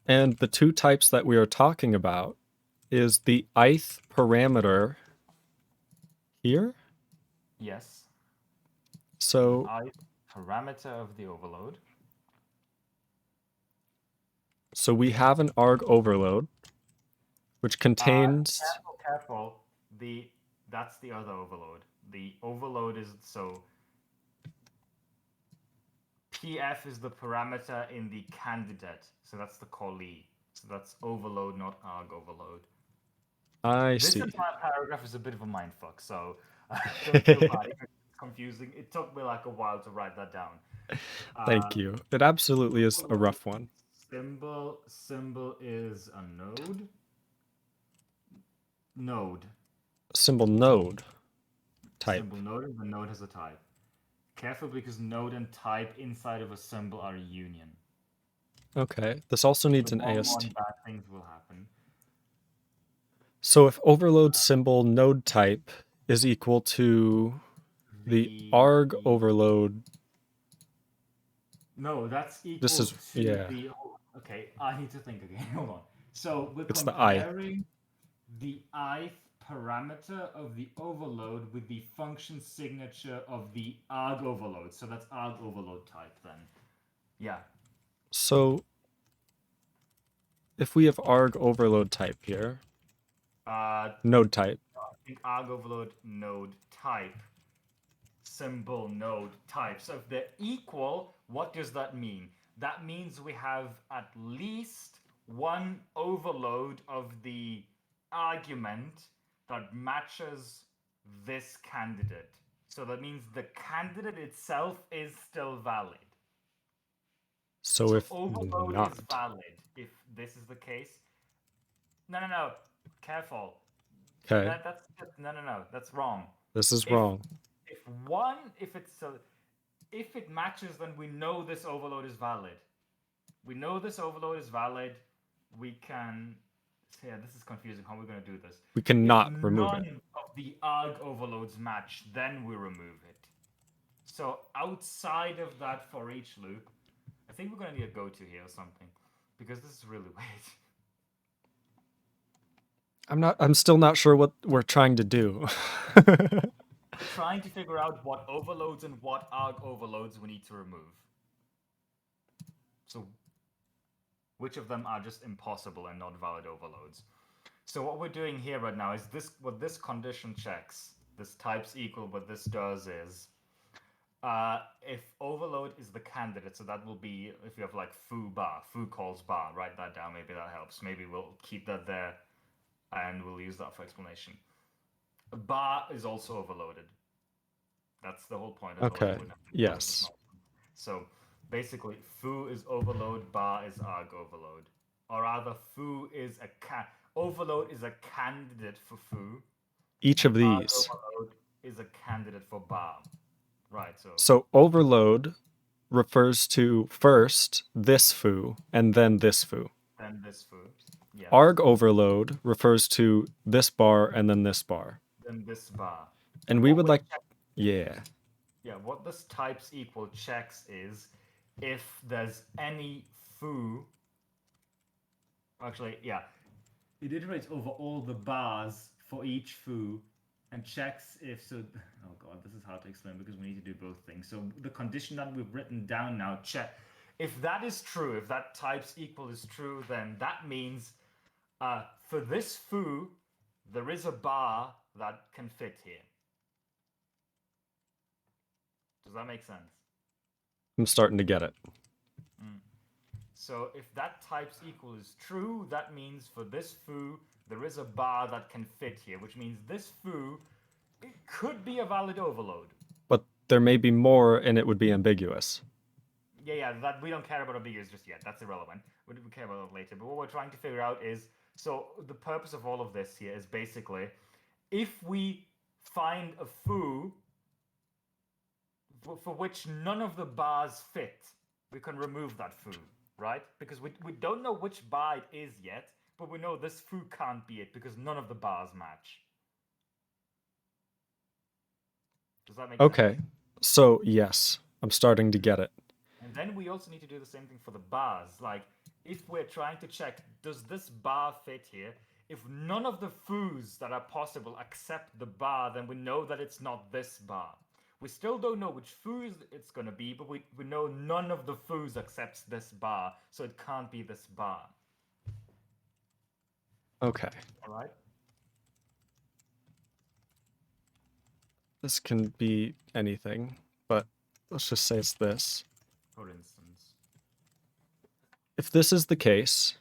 And the 2 types that we are talking about is the ith parameter here. Yes. So Parameter of the overload. so we have an arg overload, which contains... Careful. That's the other overload. The overload is PF is the parameter in the candidate. So that's the callee. So that's overload, not arg overload. I This see. entire paragraph is a bit of a mindfuck, so don't feel bad if it's confusing. It took me like a while to write that down. Thank you. It absolutely is a rough one. Symbol is a node. Node. Symbol node type. Symbol node, and the node has a type. Careful because node and type inside of a symbol are a union. Okay. This also needs an One AST. bad things will happen. So if overload symbol node type is equal to the arg overload... No, that's equal This is... to yeah. the... Okay, I need to think again. Hold on. So we're It's the I. comparing the ith parameter of the overload with the function signature of the arg overload. So that's arg overload type then. Yeah. So if we have arg overload type here, node type. I think arg overload node type. Symbol node type. So if they're equal, what does that mean? That means we have at least one overload of the argument that matches this candidate. So that means the candidate itself is still valid. So if overload not... is valid if this is the case. No. Careful. Okay. No. That's wrong. This is wrong. If it matches, then we know this overload is valid. We know this overload is valid. We can... Yeah, this is confusing. How are we going to do this? We cannot remove it. None of the arg overloads match, then we remove it. So outside of that for each loop, I think we're gonna need a go-to here or something, because this is really weird. I'm still not sure what we're trying to do. Trying to figure out what overloads and what arg overloads we need to remove. So which of them are just impossible and not valid overloads. So what we're doing here right now is this: what this condition checks, this types equal, what this does is, if overload is the candidate, so that will be if you have like foo bar, foo calls bar, write that down, maybe that helps. Maybe we'll keep that there and we'll use that for explanation. A bar is also overloaded. That's the whole point of Okay. it. Yes. So basically, foo is overload, bar is arg overload. Or rather, foo is overload is a candidate for foo. Each of Arg these. overload is a candidate for bar. Right, So overload refers to first this foo and then this foo. then this foo. Yes. Arg overload refers to this bar and then this bar. Then this bar. And we would like, yeah. Yeah, what this types equal checks is if there's any foo. Actually, yeah. It iterates over all the bars for each foo and checks if so. Oh god, this is hard to explain because we need to do both things. So the condition that we've written down now, check. If that is true, if that types equal is true, then that means for this foo, there is a bar that can fit here. Does that make sense? I'm starting to get it. So if that types equal is true, that means for this foo, there is a bar that can fit here, which means this foo, it could be a valid overload. But there may be more and it would be ambiguous. Yeah, that we don't care about ambiguous just yet. That's irrelevant. We care about it later. But what we're trying to figure out is, so the purpose of all of this here is basically, if we find a foo for which none of the bars fit, we can remove that foo, right? Because we don't know which bar it is yet, but we know this foo can't be it because none of the bars match. Does that make sense? Okay. So, yes, I'm starting to get it. And then we also need to do the same thing for the bars. Like, if we're trying to check, does this bar fit here? If none of the foos that are possible accept the bar, then we know that it's not this bar. We still don't know which foos it's going to be, but we know none of the foos accepts this bar, so it can't be this bar. Okay. All right? This can be anything, but let's just say it's this. For instance. If this is the case,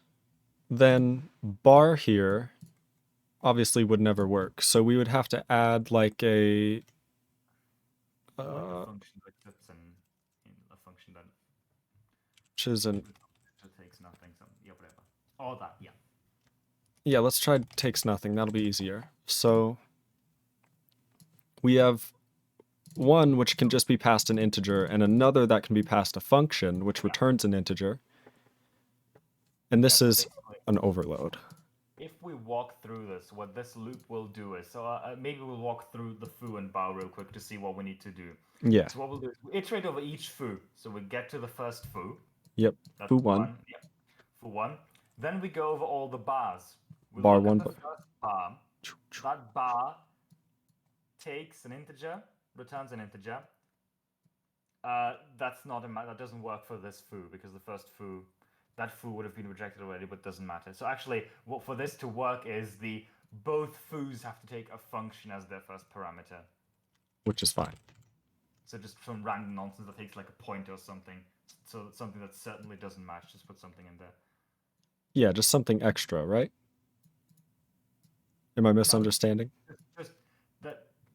then bar here obviously would never work. So we would have to add like a function that accepts a function that which isn't takes nothing. So yeah, whatever. All that, yeah. Yeah, let's try takes nothing. That'll be easier. So we have one which can just be passed an integer and another that can be passed a function which returns an integer. And this is an overload. If we walk through this, what this loop will do is, so maybe we'll walk through the foo and bar real quick to see what we need to do. Yeah. So what we'll do is we iterate over each foo. So we get to the first foo. Yep. That's Foo 1. Yep. Foo 1. Then we go over all the bars. We Bar look 1. at the first bar. That bar takes an integer, returns an integer. That's not that doesn't work for this foo because the first foo, that foo would have been rejected already, but doesn't matter. So actually, what for this to work is both foos have to take a function as their first parameter. Which is fine. So just some random nonsense that takes like a pointer or something. So something that certainly doesn't match, just put something in there. Yeah, just something extra, right? Am I misunderstanding?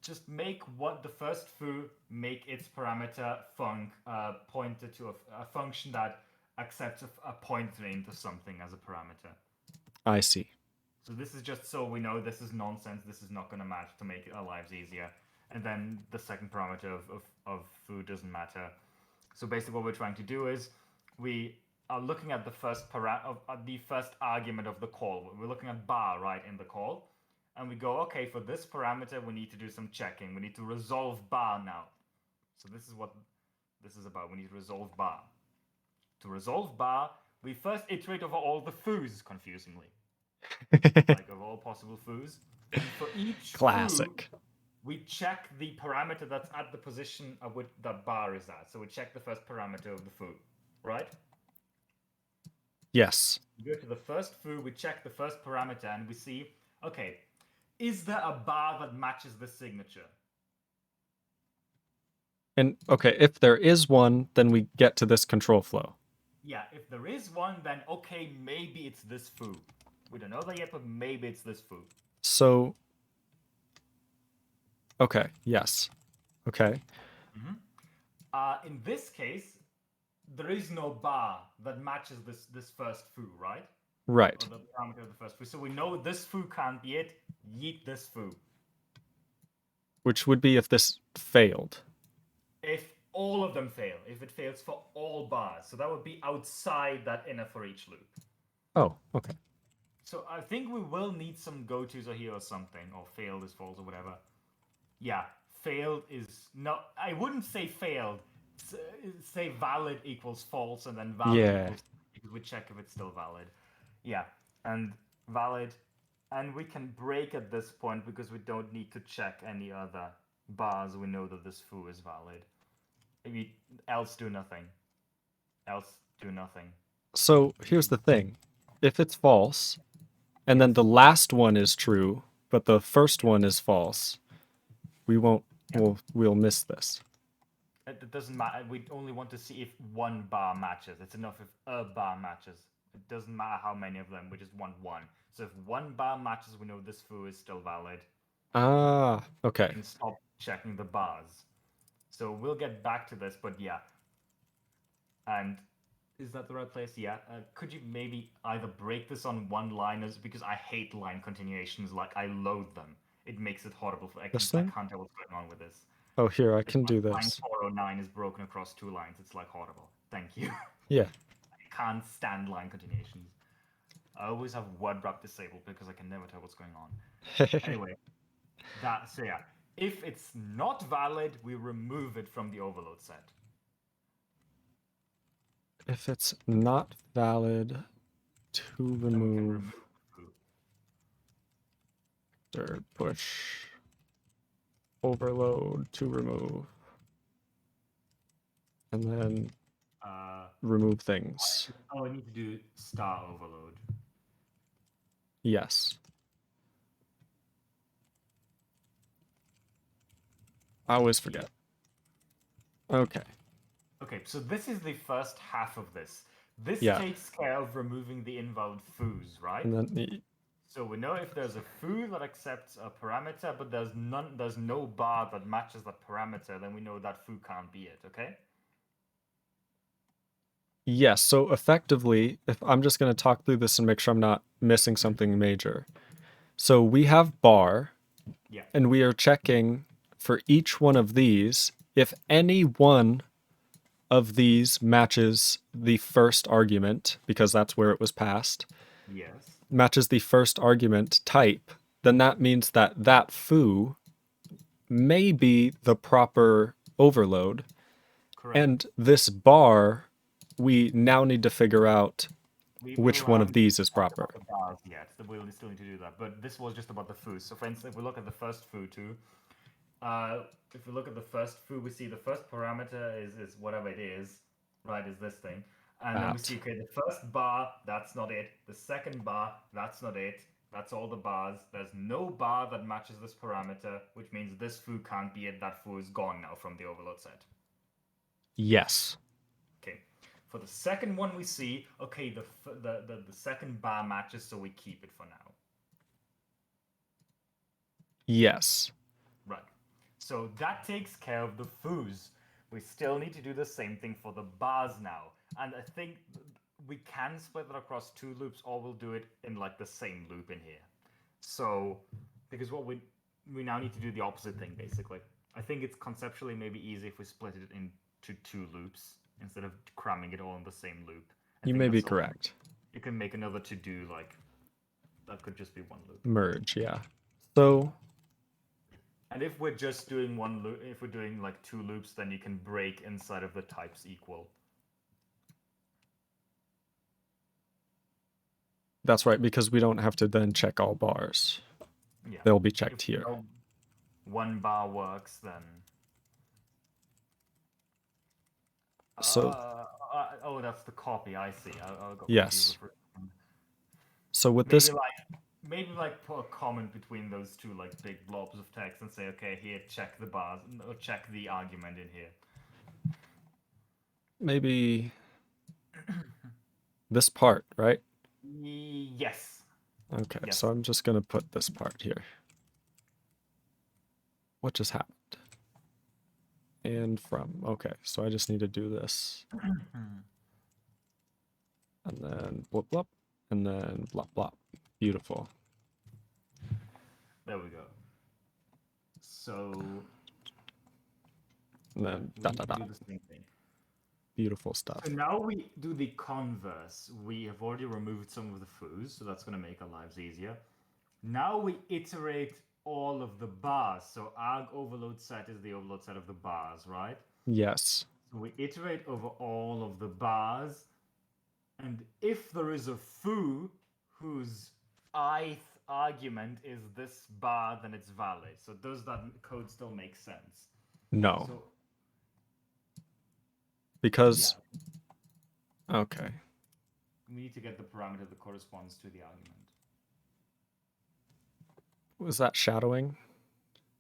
Just make what the first foo make its parameter pointer to a function that accepts a pointer into something as a parameter. I see. So this is just so we know this is nonsense. This is not going to match to make our lives easier. And then the second parameter of foo doesn't matter. So basically, what we're trying to do is we are looking at the first the first argument of the call. We're looking at bar right in the call. And we go, okay, for this parameter, we need to do some checking. We need to resolve bar now. So this is what this is about. We need to resolve bar. To resolve bar, we first iterate over all the foos, confusingly. Like of all possible foos. And for each Classic. foo, we check the parameter that's at the position of which that bar is at. So we check the first parameter of the foo, right? Yes. We go to the first foo, we check the first parameter, and we see, okay, is there a bar that matches the signature? And okay, if there is one, then we get to this control flow. Yeah, if there is one, then okay, maybe it's this foo. We don't know that yet, but maybe it's this foo. So, okay, yes. Okay. In this case, there is no bar that matches this first foo, right? Right. Or the parameter of the first foo. So we know this foo can't be it. Yeet this foo. Which would be if this failed. If all of them fail, if it fails for all bars, so that would be outside that inner for each loop. Oh, okay. So I think we will need some go-tos here or something, or failed is false or whatever. Yeah, failed is no. I wouldn't say failed. Say valid equals false, and then valid equals, because we check if it's still valid. Yeah, and valid, and we can break at this point because we don't need to check any other bars. We know that this foo is valid. Maybe else do nothing. Else do nothing. So here's the thing. If it's false, and then the last one is true, but the first one is false, we won't. We'll miss this. It doesn't matter. We only want to see if one bar matches. It's enough if a bar matches. It doesn't matter how many of them. We just want one. So if one bar matches, we know this foo is still valid. Ah, okay. And stop checking the bars. So we'll get back to this, but yeah. And is that the right place? Yeah. Could you maybe either break this on one liners, because I hate line continuations. Like I loathe them. It makes it horrible. I This can't thing? tell what's going on with this. Oh, here, I can do Line this. 409 is broken across two lines. It's like horrible. Thank you. Yeah. I can't stand line continuations. I always have word wrap disabled because I can never tell what's going on. Anyway, so yeah. If it's not valid, we remove it from the overload set. If it's not valid, to remove third push overload to remove, and then remove things. Oh, I need to do star overload. Yes. I always forget. Okay. Okay, so this is the first half of this. This Yeah. takes care of removing the invalid foos, right? And then So we know if there's a foo that accepts a parameter, but there's no bar that matches that parameter, then we know that foo can't be it, okay? yes, so effectively, if I'm just going to talk through this and make sure I'm not missing something major. So we have bar, Yeah. and we are checking for each one of these if any one of these matches the first argument, because that's where it was passed. Yes. Matches the first argument type, then that means that that foo may be the proper overload. Correct. And this bar, we now need to figure out which one of these is proper. The bars yet, we'll still need to do that. But this was just about the foos. So for instance, if we look at the first foo too, if we look at the first foo, we see the first parameter is whatever it is, right? Is this thing. And then we see, okay, the first bar, that's not it. The second bar, that's not it. That's all the bars. There's no bar that matches this parameter, which means this foo can't be it. That foo is gone now from the overload set. Yes. Okay. For the second one, we see, okay, the second bar matches, so we keep it for now. Yes. Right. So that takes care of the foos. We still need to do the same thing for the bars now. And I think we can split it across two loops, or we'll do it in like the same loop in here. So, because what we now need to do the opposite thing, basically. I think it's conceptually maybe easy if we split it into two loops instead of cramming it all in the same loop. You may be correct. You can make another to-do, like, that could just be one loop. Merge, yeah. So... And if we're just doing one loop, if we're doing like 2 loops, then you can break inside of the types equal. That's right, because we don't have to then check all bars. Yeah. They'll be checked If here. no 1 bar works, then. So Oh, that's the copy. I see. I got yes. confused with it. So with this, Maybe like put a comment between those two like big blobs of text and say, okay, here check the bars or check the argument in here. maybe this part, right? Yes. Okay, Yes. so I'm just gonna put this part here. What just happened? And from, okay, so I just need to do this. And then blop blop, and then blop blop. Beautiful. There we go. So And then we da need da to da. do the same thing. Beautiful stuff. So now we do the converse. We have already removed some of the foos, so that's going to make our lives easier. Now we iterate all of the bars. So arg overload set is the overload set of the bars, right? Yes. So we iterate over all of the bars. And if there is a foo whose ith argument is this bar, then it's valid. So does that code still make sense? No. So, because, yeah. Okay. We need to get the parameter that corresponds to the argument. Was that shadowing?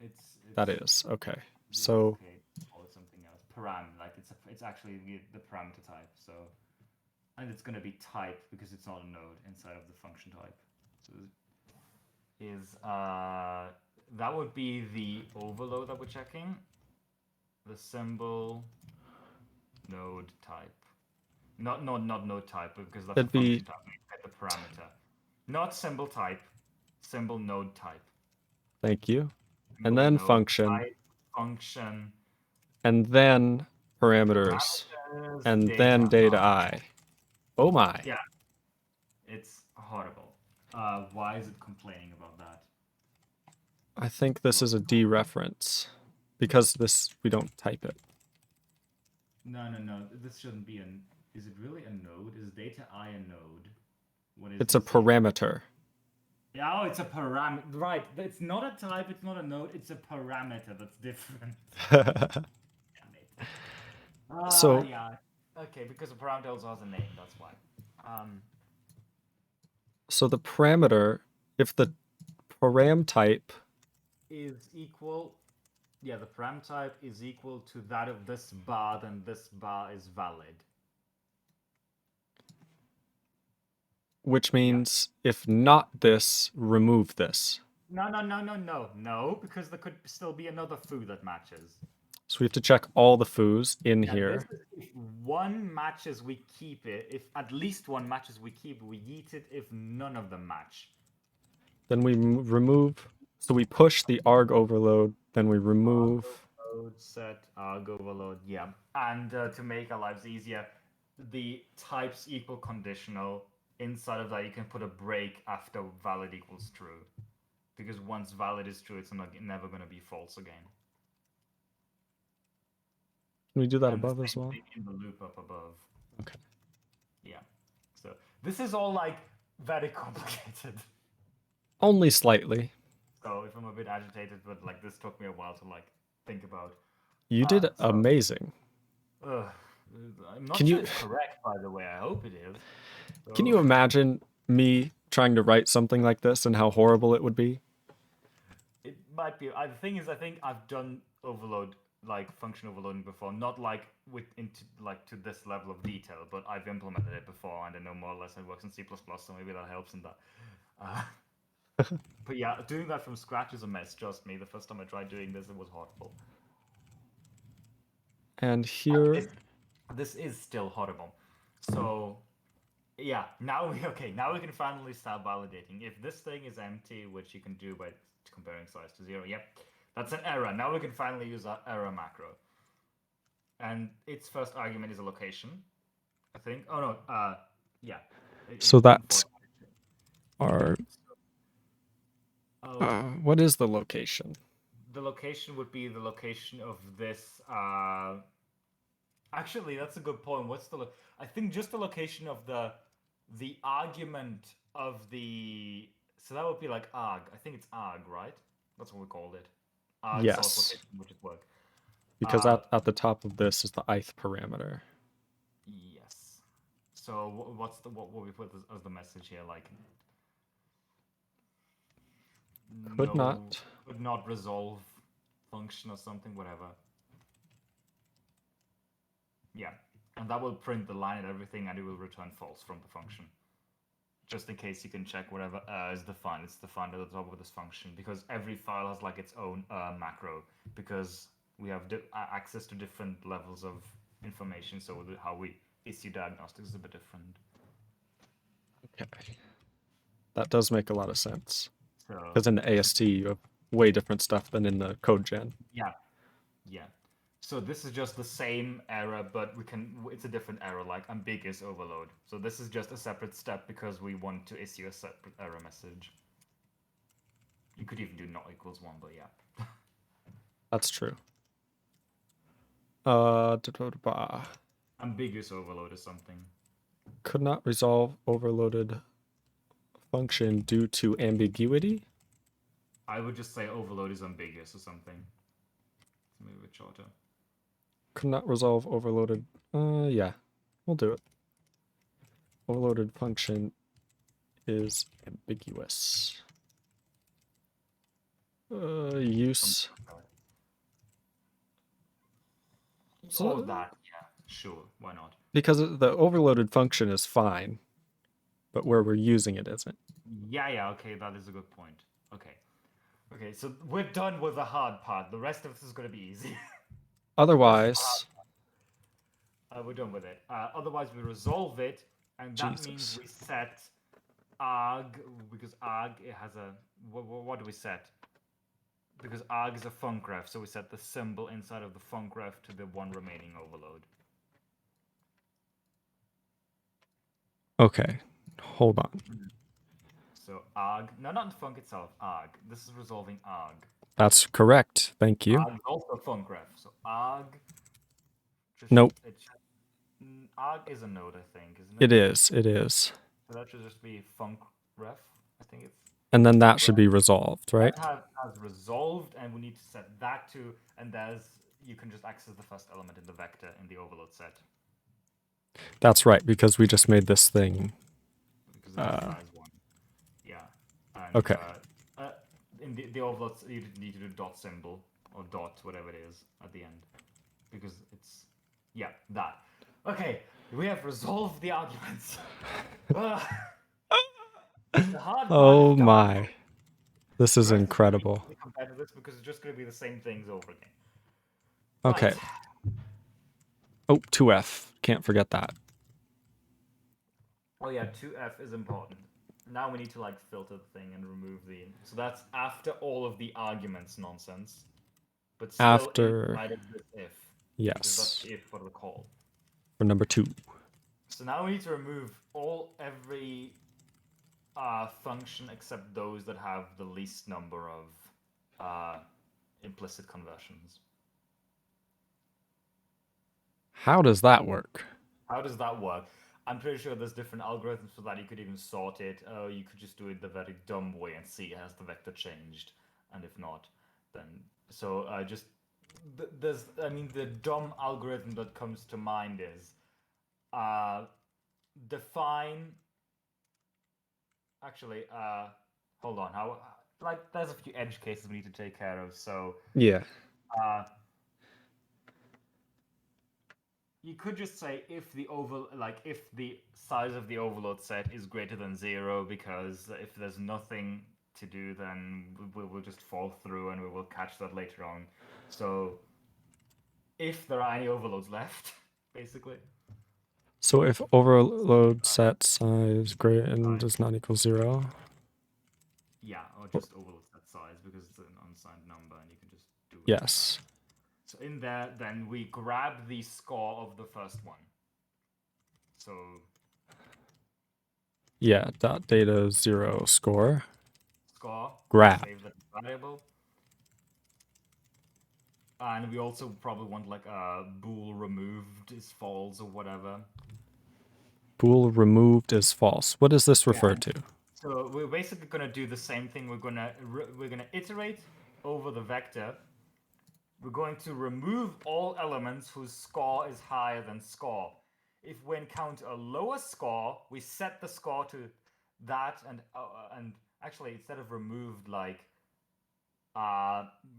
It's That is, okay. yeah, So, okay, call it something else. Param, like it's actually the parameter type. So, and it's going to be type because it's not a node inside of the function type. So that would be the overload that we're checking. The symbol node type. Not node type because that's It'd a function be- type. We get the parameter. Not symbol type. Symbol node type. thank you. Symbol And then node function. type, function. And then parameters. And then data I. Oh my. Yeah. It's horrible. Why is it complaining about that? I think this is a dereference. Because this, we don't type it. No. This shouldn't be an. Is it really a node? Is data I a node? What is It's a this? parameter. Yeah, oh, it's a parameter. Right. It's not a type. It's not a node. It's a parameter. That's different. So- yeah. Okay, because a parameter also has a name. That's why. So the parameter, if the param type Is equal. Yeah, the param type is equal to that of this bar, then this bar is valid. which means if not this, remove this. No, because there could still be another foo that matches. So we have to check all the foos in Yeah, here. this is if one matches, we keep it. If at least one matches, we keep it. We yeet it if none of them match. Then we remove, so we push the arg overload, then we remove. Overload set arg overload, yeah. And to make our lives easier, the types equal conditional. Inside of that, you can put a break after valid equals true. Because once valid is true, it's never going to be false again. Can we do that And the above as same well? thing in the loop up above. Okay. Yeah. So this is all like very complicated. Only slightly. So if I'm a bit agitated, but like this took me a while to like think about. You did so- amazing. I'm not Can sure you- it's correct, by the way. I hope it is. Can you imagine me trying to write something like this and how horrible it would be? It might be. The thing is, I think I've done overload, like function overloading before, not like to this level of detail, but I've implemented it before, and I know more or less how it works in C++. So maybe that helps in that. But yeah, doing that from scratch is a mess. Trust me. The first time I tried doing this, it was horrible. And here, This is still horrible. So yeah, now we can finally start validating. If this thing is empty, which you can do by comparing size to 0, yep, that's an error. Now we can finally use our error macro. And its first argument is a location, I think. Oh no, yeah. So that's our, Oh, what is the location? the location would be the location of this. Actually, that's a good point. What's the? I think just the location of the argument of the. So that would be like arg. I think it's arg, right? That's what we called it. Arg source Yes, location, which is work. because Uh, at the top of this is the ith parameter. yes. So what's the what we put as the message here? Like Could no, not. could not resolve function or something, whatever. Yeah, and that will print the line and everything, and it will return false from the function. Just in case you can check whatever is defined. It's defined at the top of this function because every file has like its own macro because we have access to different levels of information. So how we issue diagnostics is a bit different. Okay. That does make a lot of sense. So Because in the AST, you have way different stuff than in the code gen. yeah, yeah. So this is just the same error, but it's a different error, like ambiguous overload. So this is just a separate step because we want to issue a separate error message. You could even do not equals 1, but yeah. That's true. Ambiguous overload is something. Could not resolve overloaded function due to ambiguity. I would just say overload is ambiguous or something. Maybe a bit shorter. Could not resolve overloaded. Yeah, we'll do it. Overloaded function is ambiguous. Use. So that, yeah, sure, why not? Because the overloaded function is fine, but where we're using it isn't. Yeah, okay, that is a good point. Okay, so we're done with the hard part. The rest of this is going to be easy. Otherwise, we're done with it. Otherwise, we resolve it, and that means we set arg, because arg, it has a, what do we set? Because arg is a func ref, so we set the symbol inside of the func ref to the one remaining overload. Okay, hold on. So arg, no, not the func itself, arg. This is resolving arg. That's correct. Thank you. Arg is also func ref, so arg. Nope. Arg is a node, I think, isn't It it? is. It is. So that should just be func ref. I think it's. And then that should be resolved, right? That has resolved, and we need to set that to, and you can just access the first element in the vector in the overload set. That's right, because we just made this thing. Because it's size 1. Yeah. And, okay. In the overload, you need to do dot symbol, or dot, whatever it is, at the end. Because it's, yeah, that. Okay, we have resolved the arguments. The hard Oh part my. This is incredible. Compared to this, because it's just going to be the same things over again. Okay. Right. Oh, 2F. Can't forget that. Oh yeah, 2F is important. Now we need to like filter the thing and remove the. So that's after all of the arguments nonsense, but still after inside of this if. Yes. Because that's the if for the call. For number 2. So now we need to remove every function except those that have the least number of implicit conversions. How does that work? How does that work? I'm pretty sure there's different algorithms for that. You could even sort it. You could just do it the very dumb way and see has the vector changed, and if not, then the dumb algorithm that comes to mind is define. Actually, hold on. There's a few edge cases we need to take care of. So yeah. You could just say if the size of the overload set is greater than 0, because if there's nothing to do, then we'll just fall through and we will catch that later on. So if there are any overloads left, basically. So if overload set size greater and does not equal 0. Yeah, or just overload set size because it's an unsigned number and you can just do it. Yes. So in there, then we grab the score of the first one. So yeah, dot data 0 score. Score. Grab. Save that variable. And we also probably want like a bool removed is false or whatever. Bool removed is false. What does this refer Yeah. to? So we're basically gonna do the same thing. We're gonna iterate over the vector. We're going to remove all elements whose score is higher than score. If we encounter a lower score, we set the score to that, and actually instead of removed, like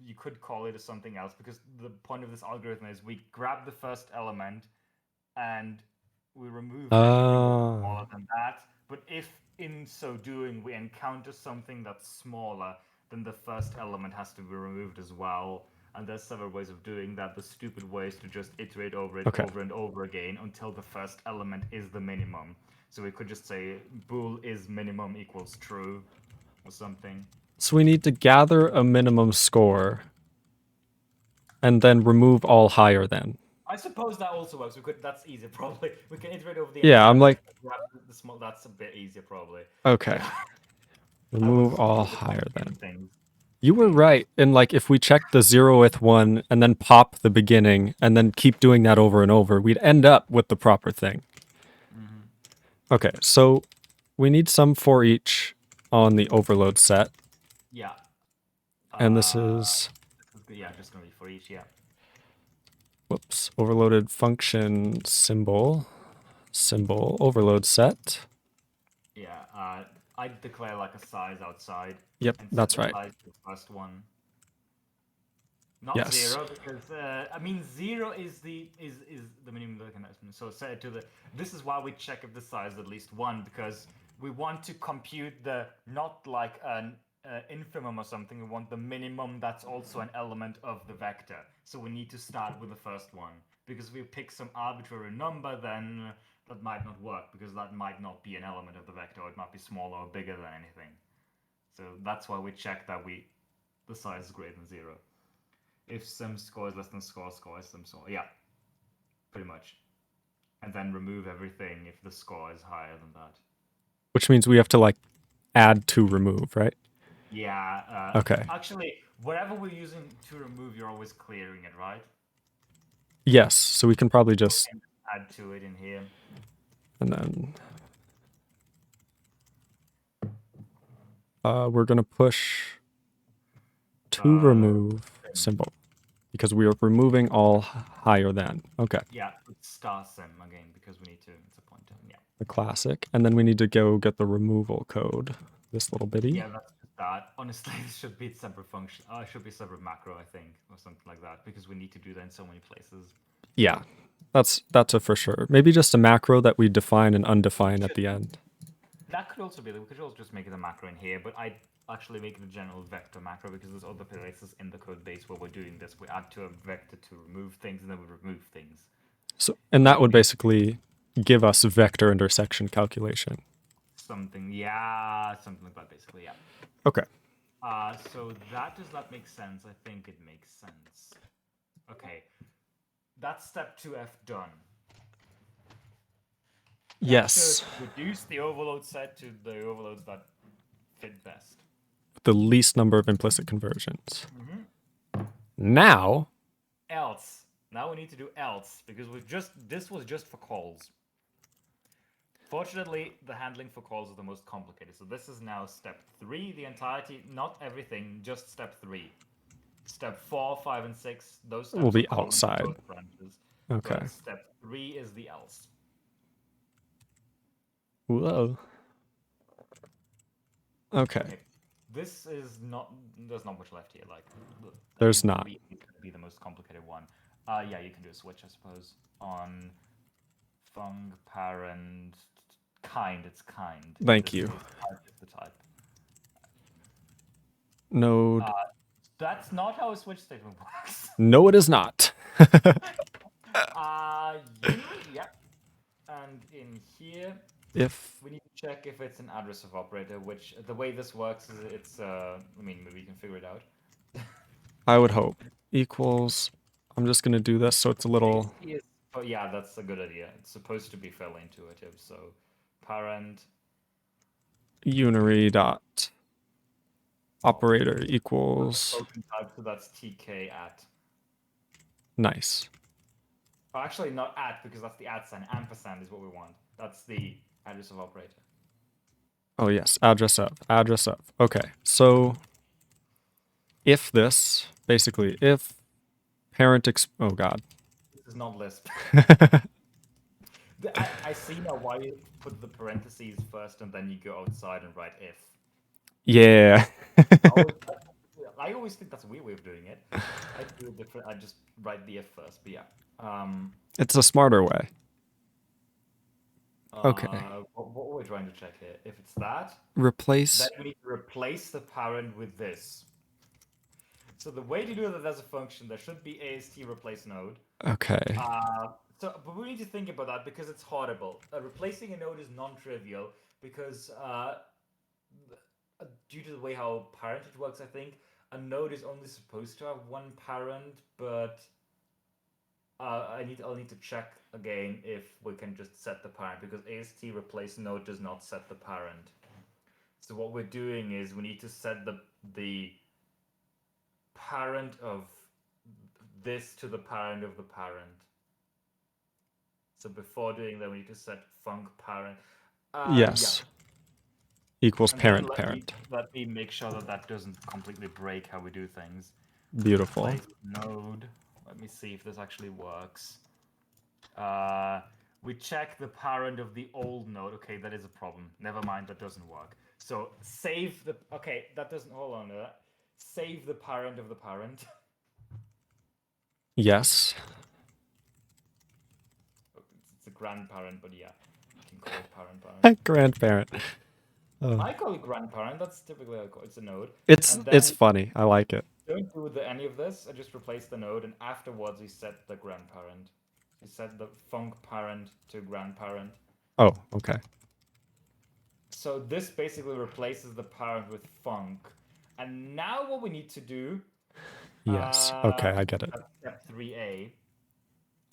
you could call it something else, because the point of this algorithm is we grab the first element and we remove everything smaller Oh, than that. But if in so doing we encounter something that's smaller, then the first element has to be removed as well. And there's several ways of doing that. The stupid way is to just iterate over it okay. over and over again until the first element is the minimum. So we could just say bool is minimum equals true or something. So we need to gather a minimum score and then remove all higher than. I suppose that also works. We could. That's easier, probably. We can iterate over the Yeah, entire I'm like, grab the small. That's a bit easier, probably. okay. Yeah, I Remove was all higher than. overcomplicating things. You were right. And like if we check the 0th one and then pop the beginning and then keep doing that over and over, we'd end up with the proper thing. Okay, so we need some for each on the overload set. Yeah. And this is, Yeah, just gonna be for each. Yeah. whoops, overloaded function symbol overload set. Yeah. I declare like a size outside. Yep, And set that's the right. size to the first one. Not Yes. 0, because I mean 0 is the minimum mechanism. So set it to the. This is why we check if the size is at least 1, because we want to compute the not like an infimum or something. We want the minimum that's also an element of the vector. So we need to start with the first one, because if we pick some arbitrary number, then that might not work, because that might not be an element of the vector, or it might be smaller or bigger than anything. So that's why we check that the size is greater than 0. If some score is less than score is some score. Yeah, pretty much. And then remove everything if the score is higher than that. Which means we have to like add to remove, right? Yeah. Okay. Actually, whatever we're using to remove, you're always clearing it, right? Yes, so we can probably just, And add to it in here. and then we're going to push to remove symbol because we are removing all higher than. Okay. Yeah, it's star sim again, because we need to. It's a pointer. Yeah. The classic. And then we need to go get the removal code. This little bitty. Yeah, that's just that. Honestly, this should be a separate function. It should be a separate macro, I think, or something like that, because we need to do that in so many places. Yeah. That's a for sure. Maybe just a macro that we define and undefine at the end. That could also be. We could also just make it a macro in here, but I'd actually make it a general vector macro, because there's other places in the code base where we're doing this. We add to a vector to remove things, and then we remove things. So, and that would basically give us vector intersection calculation. Something, yeah, something like that, basically, yeah. Okay. So does that make sense? I think it makes sense. Okay, that's step 2F done. Yes. Reduce the overload set to the overloads that fit best. The least number of implicit conversions. Now. Else. Now we need to do else, because this was just for calls. Fortunately, the handling for calls is the most complicated. So this is now step 3, the entirety, not everything, just step 3. Step 4, 5, and 6, those steps will be are common to outside. both branches. Okay. But step 3 is the else. Whoa. Okay. This is not. There's not much left here. Like, there's not. Be the most complicated one. Yeah, you can do a switch, I suppose, on func parent kind. It's kind. Thank you. Is the type. Node. That's not how a switch statement works. No, it is not. Yep. And in here, if we need to check if it's an address of operator. Which the way this works is it's. I mean, maybe you can figure it out. I would hope equals. I'm just gonna do this so it's a little. Oh yeah, that's a good idea. It's supposed to be fairly intuitive. So, parent unary dot operator equals. token type, so that's tk at. Nice. Oh, actually, not at, because that's the at sign. Ampersand is what we want. That's the address of operator. Oh yes, address of. Okay, so if this, basically, if parent oh god. This is not Lisp. I see now why you put the parentheses first and then you go outside and write if. Yeah. I always think that's a weird way of doing it. I do it different. I just write the if first, but yeah. It's a smarter way. Okay. What are we trying to check here? If it's that, Replace. then we need to replace the parent with this. So the way to do that as a function, there should be AST replace node. Okay. But we need to think about that because it's horrible. Replacing a node is non-trivial because due to the way how parentage works, I think a node is only supposed to have one parent, but I'll need to check again if we can just set the parent because AST replace node does not set the parent. So what we're doing is we need to set the parent of this to the parent of the parent. So before doing that, we need to set func parent. Yes. Yeah. Equals And parent then parent. Let me make sure that doesn't completely break how we do things. Beautiful. Replace node. Let me see if this actually works. We check the parent of the old node. Okay, that is a problem. Never mind, that doesn't work. So save the. Okay, that doesn't. Hold on to that. Save the parent of the parent. Yes. It's a grandparent, but yeah, you can call it parent. Grandparent. Oh. I call it grandparent. That's typically how I call it. It's a node. It's funny. I like it. Don't do any of this. I just replace the node, and afterwards you set the grandparent. You set the func parent to grandparent. Oh, okay. So this basically replaces the parent with func. And now what we need to do... Yes. Okay, I get it. Step 3a.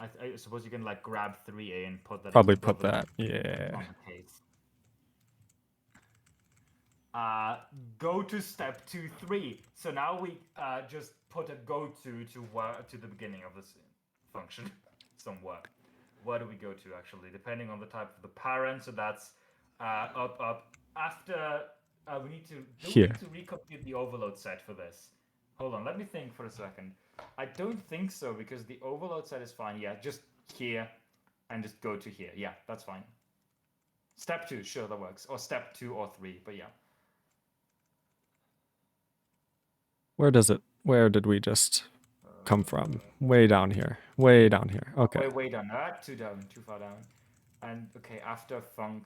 I suppose you can like grab 3a and put that. Probably put that. Yeah. On the case. Go to step 2.3. So now we just put a go to the beginning of this function somewhere. Where do we go to actually? Depending on the type of the parent. So that's up. After we need to recompute the overload set for this. Hold on, let me think for a second. I don't think so because the overload set is fine. Yeah, just here and just go to here. Yeah, that's fine. Step 2, sure, that works. Or step 2 or 3, but yeah. Where did we just come from? Way down here. Way down here. Okay. Way down. Too far down. And okay, after func,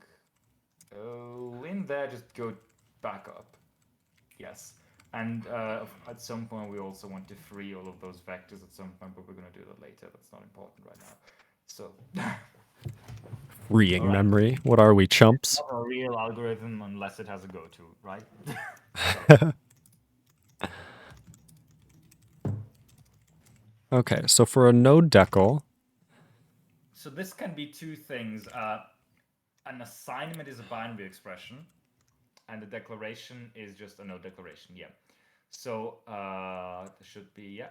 in there, just go back up. Yes. And at some point, we also want to free all of those vectors at some point, but we're going to do that later. That's not important right now. So. Freeing memory. What are we, chumps? Not a real algorithm unless it has a go-to, right? Okay, so for a node decal. So this can be two things. An assignment is a binary expression, and a declaration is just a node declaration. Yeah. So there should be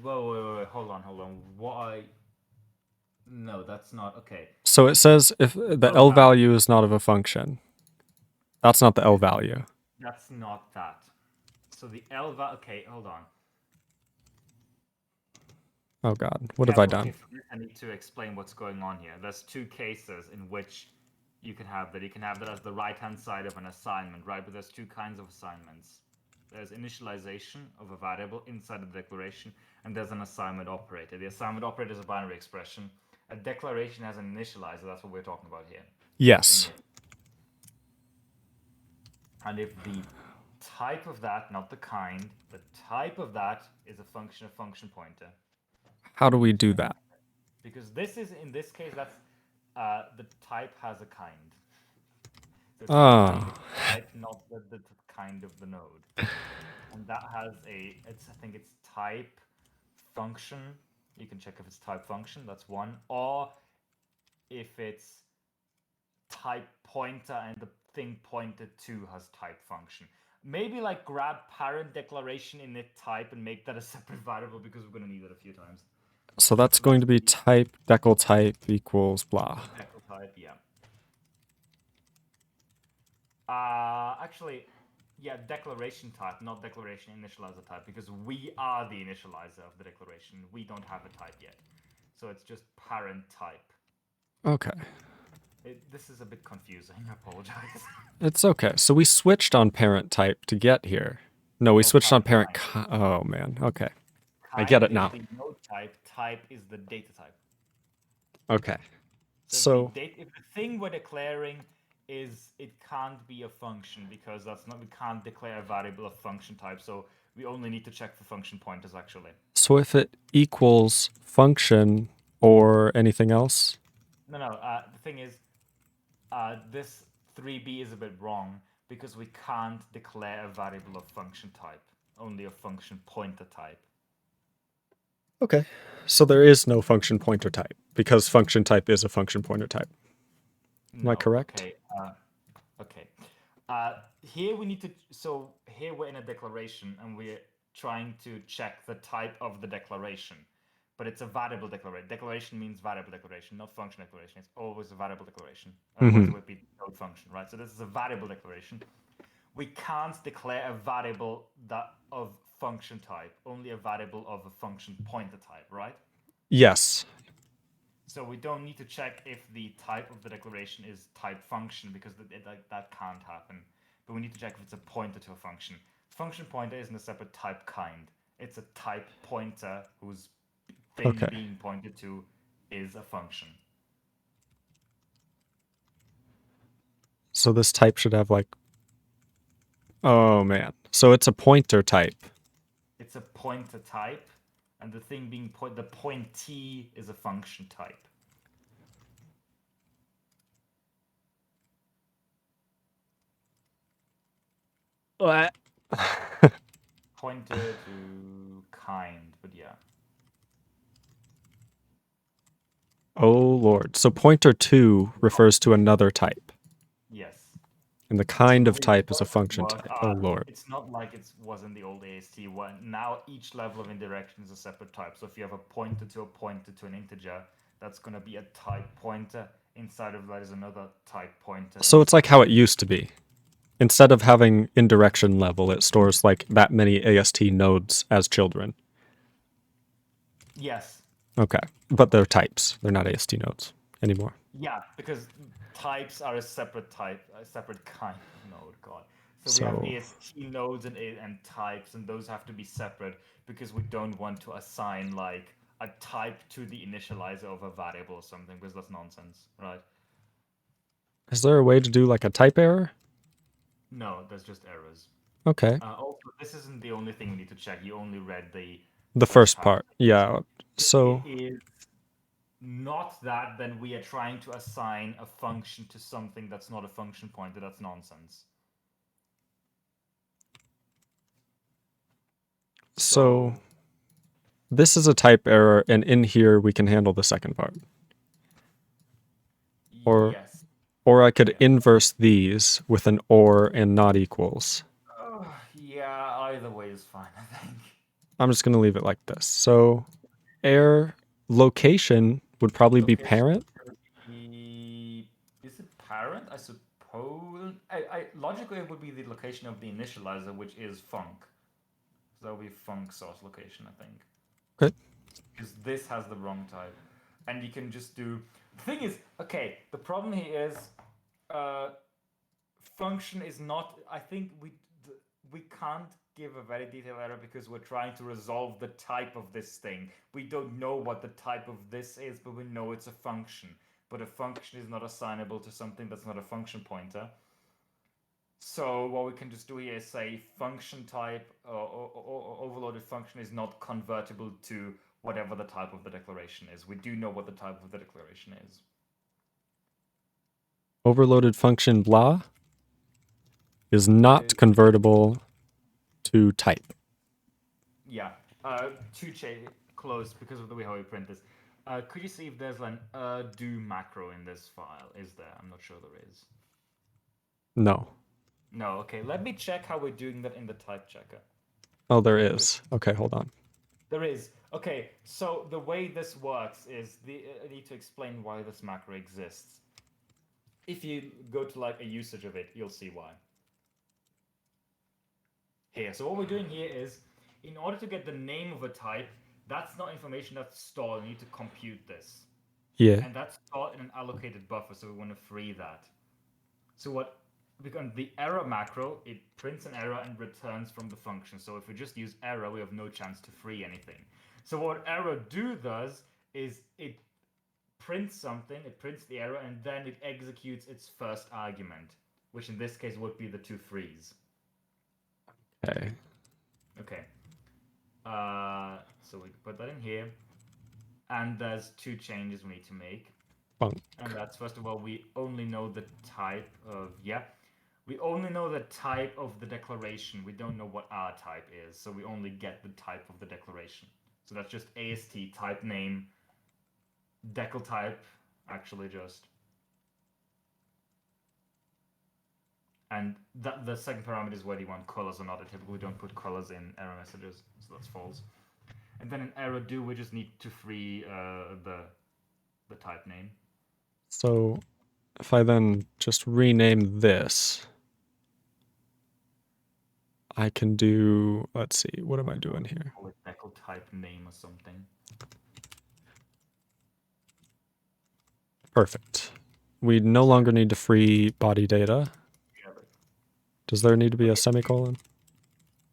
wait, hold on. Why? No, that's not okay. So it says if the L value is not of a function. That's not the L value. That's not that. So the L value. Okay, hold on. Oh God, what have I done? I need to explain what's going on here. There's two cases in which you can have that. You can have that as the right-hand side of an assignment, right? But there's two kinds of assignments. There's initialization of a variable inside the declaration, and there's an assignment operator. The assignment operator is a binary expression. A declaration has an initializer. That's what we're talking about here. Yes. And if the type of that, not the kind, the type of that is a function pointer. How do we do that? Because this is, in this case, that's the type has a kind. So it's type, not the kind of the node. And that has I think it's type function. You can check if it's type function, that's one. Or if it's type pointer and the thing pointed to has type function. maybe like grab parent declaration in it type and make that a separate variable because we're gonna need it a few times. So that's going to be type decal type equals blah. Decal type, yeah. Actually, yeah, declaration type, not declaration initializer type, because we are the initializer of the declaration. We don't have a type yet, so it's just parent type. Okay. This is a bit confusing. I apologize. It's okay. So we switched on parent type to get here. No, we switched on parent. Oh man. Okay. I get it now. Is the node type. Type is the data type. Okay. So if the thing we're declaring is it can't be a function because we can't declare a variable of function type. So we only need to check for function pointers actually. So if it equals function or anything else? No. The thing is, this 3b is a bit wrong because we can't declare a variable of function type, only a function pointer type. Okay. So there is no function pointer type because function type is a function pointer type. Am I correct? Okay. Okay. Here we need to. So here we're in a declaration and we're trying to check the type of the declaration, but it's a variable declaration. Declaration means variable declaration, not function declaration. It's always a variable declaration. Otherwise, it would be no function, right? So this is a variable declaration. We can't declare a variable that of function type, only a variable of a function pointer type, right? Yes. So we don't need to check if the type of the declaration is type function because that can't happen. But we need to check if it's a pointer to a function. Function pointer isn't a separate type kind. It's a type pointer whose thing being pointed to is a function. So this type should have like... Oh man. So it's a pointer type. It's a pointer type, and the thing being the pointee is a function type. What? Pointer to kind, but yeah. Oh lord. So pointer to refers to another type. Yes. And the kind of type is a function type. Oh lord. It's not like it was in the old AST one. Now each level of indirection is a separate type. So if you have a pointer to an integer, that's going to be a type pointer. Inside of that is another type pointer. So it's like how it used to be. Instead of having indirection level, it stores like that many AST nodes as children. Yes. Okay. But they're types. They're not AST nodes anymore. Yeah, because types are a separate type, a separate kind of node. God. So we have AST nodes and types, and those have to be separate because we don't want to assign like a type to the initializer of a variable or something, because that's nonsense, right? Is there a way to do like a type error? No, there's just errors. Okay. Also, this isn't the only thing we need to check. You only read the first part. Yeah. So it is not that, then we are trying to assign a function to something that's not a function pointer. That's nonsense. So this is a type error, and in here we can handle the second part. Or, yes. Or I could inverse these with an or and not equals. Yeah, either way is fine, I think. I'm just going to leave it like this. So air location would probably be parent. Is it parent? I suppose. Logically, it would be the location of the initializer, which is func. So that would be func source location, I think. Okay. Because this has the wrong type. And you can just do... The thing is, okay, the problem here is function is not... I think we can't give a very detailed error because we're trying to resolve the type of this thing. We don't know what the type of this is, but we know it's a function. But a function is not assignable to something that's not a function pointer. So what we can just do here is say function type or overloaded function is not convertible to whatever the type of the declaration is. We do know what the type of the declaration is. Overloaded function blah is not convertible to type. Yeah, too close because of the way how we print this. Could you see if there's an do macro in this file? Is there? I'm not sure there is. No. No, okay. Let me check how we're doing that in the type checker. Oh, there is. Okay, hold on. There is. Okay, so the way this works is I need to explain why this macro exists. If you go to like a usage of it, you'll see why. Here, so what we're doing here is, in order to get the name of a type, that's not information that's stored. We need to compute this. Yeah. And that's stored in an allocated buffer, so we want to free that. So what, because the error macro, it prints an error and returns from the function. So if we just use error, we have no chance to free anything. So what error do does is it prints something, it prints the error, and then it executes its first argument, which in this case would be the two frees. Okay. Okay. So we put that in here. And there's two changes we need to make. Bunk. And that's, first of all, we only know the type of, we only know the type of the declaration. We don't know what our type is, so we only get the type of the declaration. So that's just AST type name, decal type, actually just. And the second parameter is whether you want colors or not. I typically don't put colors in error messages, so that's false. And then in error do, we just need to free the type name. So if I then just rename this, I can do, let's see, what am I doing here? Call it decal type name or something. Perfect. We no longer need to free body data. Yeah, but Does there need to be a semicolon?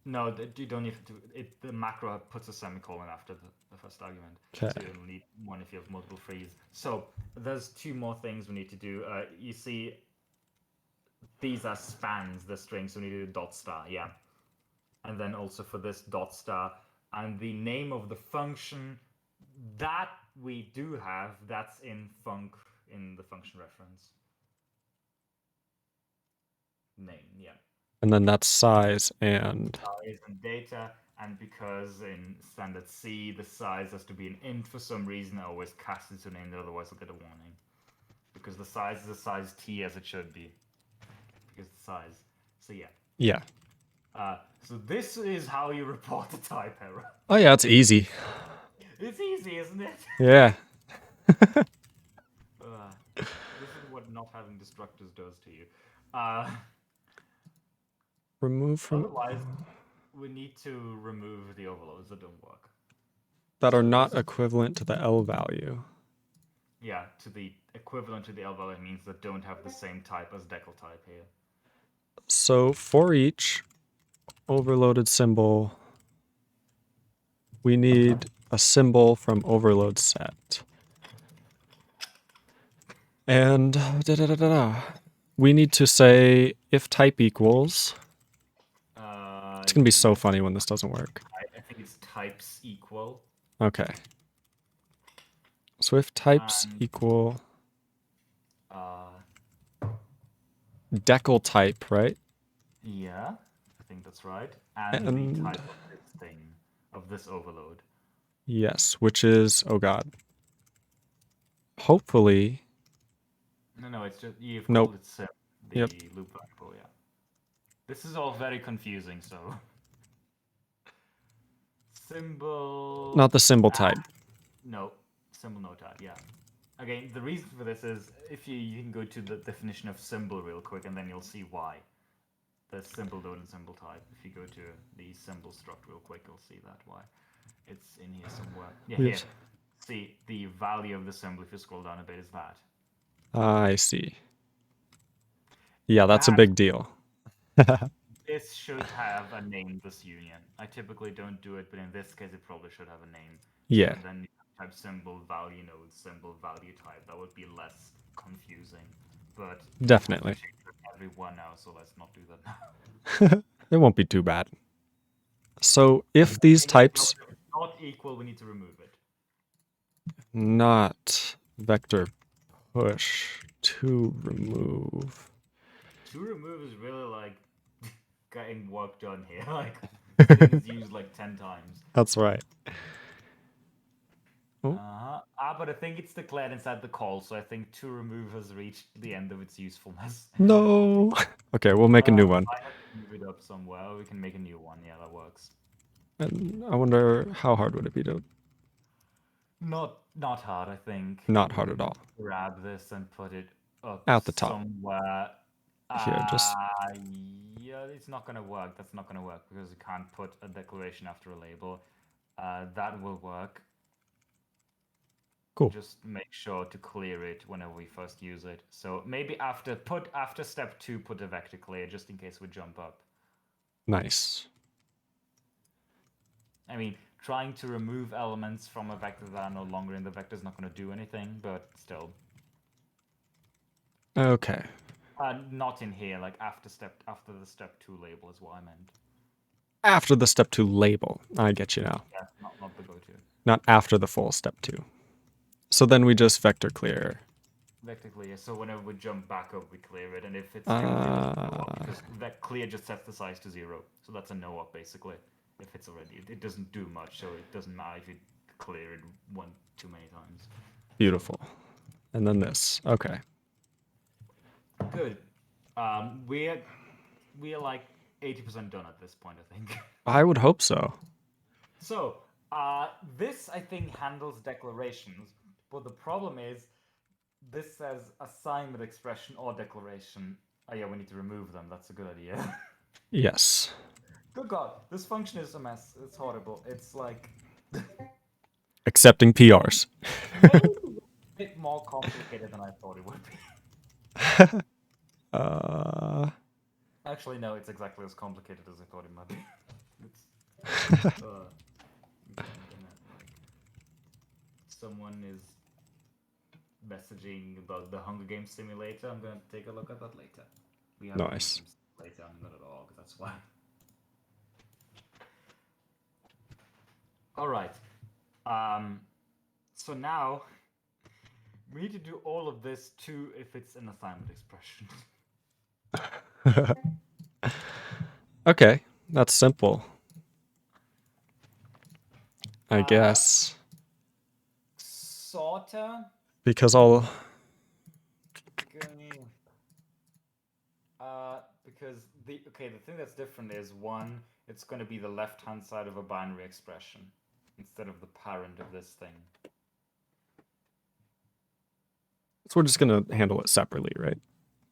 no, you don't need to. The macro puts a semicolon after the first argument. Okay. So you only need one if you have multiple frees. So there's two more things we need to do. You see, these are spans, the strings, so we need to do dot star, yeah. And then also for this dot star, and the name of the function that we do have, that's in the function reference. Name, yeah. And then that's size and Size and data, and because in standard C the size has to be an int for some reason, I always cast it to an int, otherwise I'll get a warning. Because the size is a size T as it should be. Because the size. So yeah. yeah. So this is how you report a type error. Oh yeah, it's easy. It's easy, isn't it? Yeah. This is what not having destructors does to you. Remove from Otherwise, we need to remove the overloads that don't work. that are not equivalent to the L value. Yeah, to the equivalent to the L value means that don't have the same type as decal type here. So for each overloaded symbol, we need a symbol from overload set. And we need to say if type equals. It's going to be so funny when this doesn't work. I think it's types equal. Okay. So if types equal decal type, right? Yeah, I think that's right. And the type of this thing, of this overload. Yes, which is, oh god. Hopefully. No, it's just, you've Nope. called it sim, the loop variable, yeah. This is all very confusing, so. Symbol. Not the symbol type. No, symbol no type, yeah. Again, the reason for this is if you can go to the definition of symbol real quick and then you'll see why. The symbol node and symbol type. If you go to the symbol struct real quick, you'll see that why. It's in here somewhere. Yeah, Yes. here. See, the value of the symbol, if you scroll down a bit, is that. I see. Yeah, that's a big deal. This should have a name, this union. I typically don't do it, but in this case, it probably should have a name. Yeah. And then you type symbol value node, symbol value type. That would be less confusing. But definitely. Everyone now, so let's not do that now. It won't be too bad. So if these types not equal, we need to remove it. Not vector push to remove. To remove is really like getting work done here. Like it's used like 10 times. That's right. Oh, But I think it's declared inside the call, so I think to remove has reached the end of its usefulness. no. Okay, we'll make a new one. I have to move it up somewhere. We can make a new one. Yeah, that works. And I wonder how hard would it be to Not hard, I think. not We hard at can all. grab this and put it up At the top. somewhere. Here, just Yeah, it's not gonna work. That's not gonna work because you can't put a declaration after a label. That will work. cool. Just make sure to clear it whenever we first use it. So maybe after step 2, put a vector clear just in case we jump up. Nice. I mean, trying to remove elements from a vector that are no longer in the vector is not going to do anything, but still. Okay. Not in here, like after the step 2 label is what I meant. After the step 2 label. I get you now. Yeah, not the go-to. Not after the full step 2. So then we just vector clear. Vector clear, so whenever we jump back up, we clear it, and if it's changed, it doesn't go up, because that clear just sets the size to 0. So that's a no up, basically. If it's already, it doesn't do much, so it doesn't matter if you clear it too many times. Beautiful. And then this. Okay. Good. We're like 80% done at this point, I think. I would hope so. So, this I think handles declarations, but the problem is this says assignment expression or declaration. Oh yeah, we need to remove them. That's a good idea. Yes. Good God, this function is a mess. It's horrible. It's like Accepting PRs. maybe a bit more complicated than I thought it would be. Actually, no, it's exactly as complicated as I thought it might be. It's, someone is messaging about the Hunger Games simulator. I'm gonna take a look at that later. We have Nice. later. I'm not at all. That's why. All right. So now we need to do all of this too if it's an assignment expression. Okay, that's simple. I guess. Sorta. Because I'll... Because the thing that's different is one, it's going to be the left-hand side of a binary expression instead of the parent of this thing. So we're just going to handle it separately, right?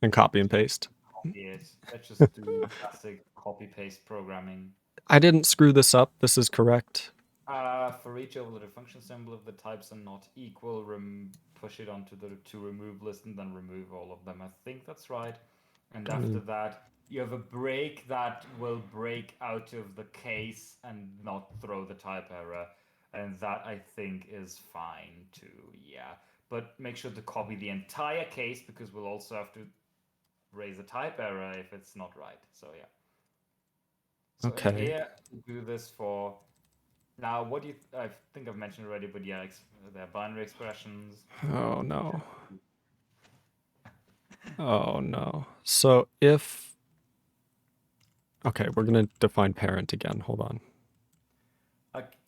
And copy and paste. Yes, let's just do classic copy-paste programming. I didn't screw this up. This is correct. For each overloaded function symbol, if the types are not equal, push it onto the to remove list and then remove all of them. I think that's right. And after that, you have a break that will break out of the case and not throw the type error. And that I think is fine too, yeah. But make sure to copy the entire case because we'll also have to raise a type error if it's not right. So yeah. So Okay. here, do this for... Now, what do you... I think I've mentioned already, but yeah, they're binary expressions. Oh, no. Oh, no. So if... Okay, we're going to define parent again. Hold on.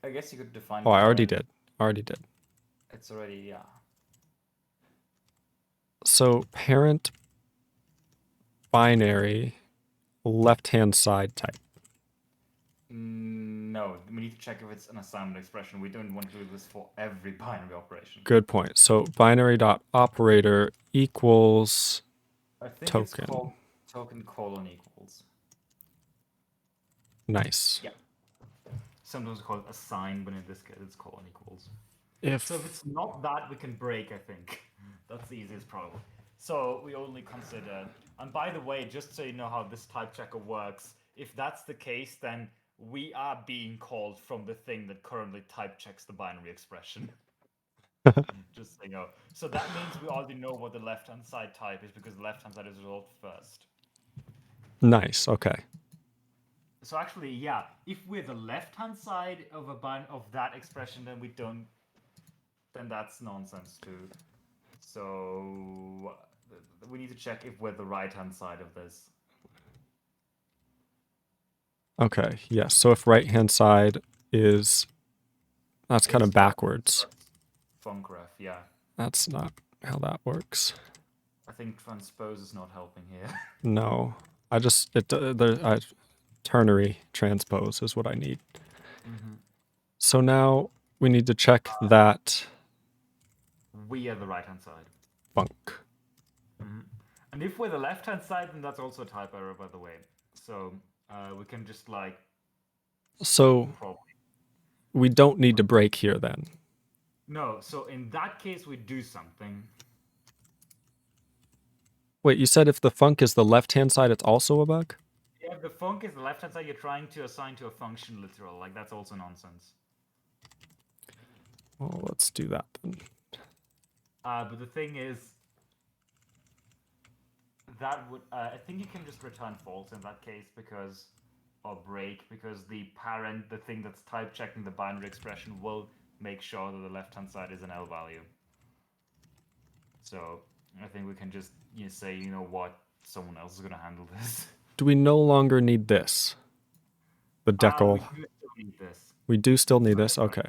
I guess you could define... Oh, I already did. It's already, yeah. So parent binary left-hand side type. No, we need to check if it's an assignment expression. We don't want to do this for every binary operation. Good point. So binary.operator equals I think token. It's called token colon equals. Nice. Yeah. Sometimes called assign, but in this case it's colon equals. So if it's not that, we can break, I think. That's the easiest problem. So we only consider... And by the way, just so you know how this type checker works, if that's the case, then we are being called from the thing that currently type checks the binary expression. Just so you know. So that means we already know what the left-hand side type is because the left-hand side is resolved first. Nice, okay. So actually, yeah, if we're the left-hand side of that expression, then we don't... Then that's nonsense too. So we need to check if we're the right-hand side of this. Okay, yes. So if right-hand side is... That's kind of backwards. func_ref, yeah. That's not how that works. I think transpose is not helping here. No, I just ternary transpose is what I need. So now we need to check that We are the right-hand side. func. And if we're the left-hand side, then that's also a type error, by the way. So we can just like So probably. we don't need to break here then. No, so in that case, we do something. Wait, you said if the func is the left-hand side, it's also a bug? Yeah, if the func is the left-hand side, you're trying to assign to a function literal. Like, that's also nonsense. Well, let's do that then. But the thing is, that would I think you can just return false in that case because, or break, because the parent, the thing that's type checking the binary expression, will make sure that the left-hand side is an L value. So I think we can just say, you know what, someone else is going to handle this. Do we no longer need this? The decal. We do still need this. We do still need this? Okay.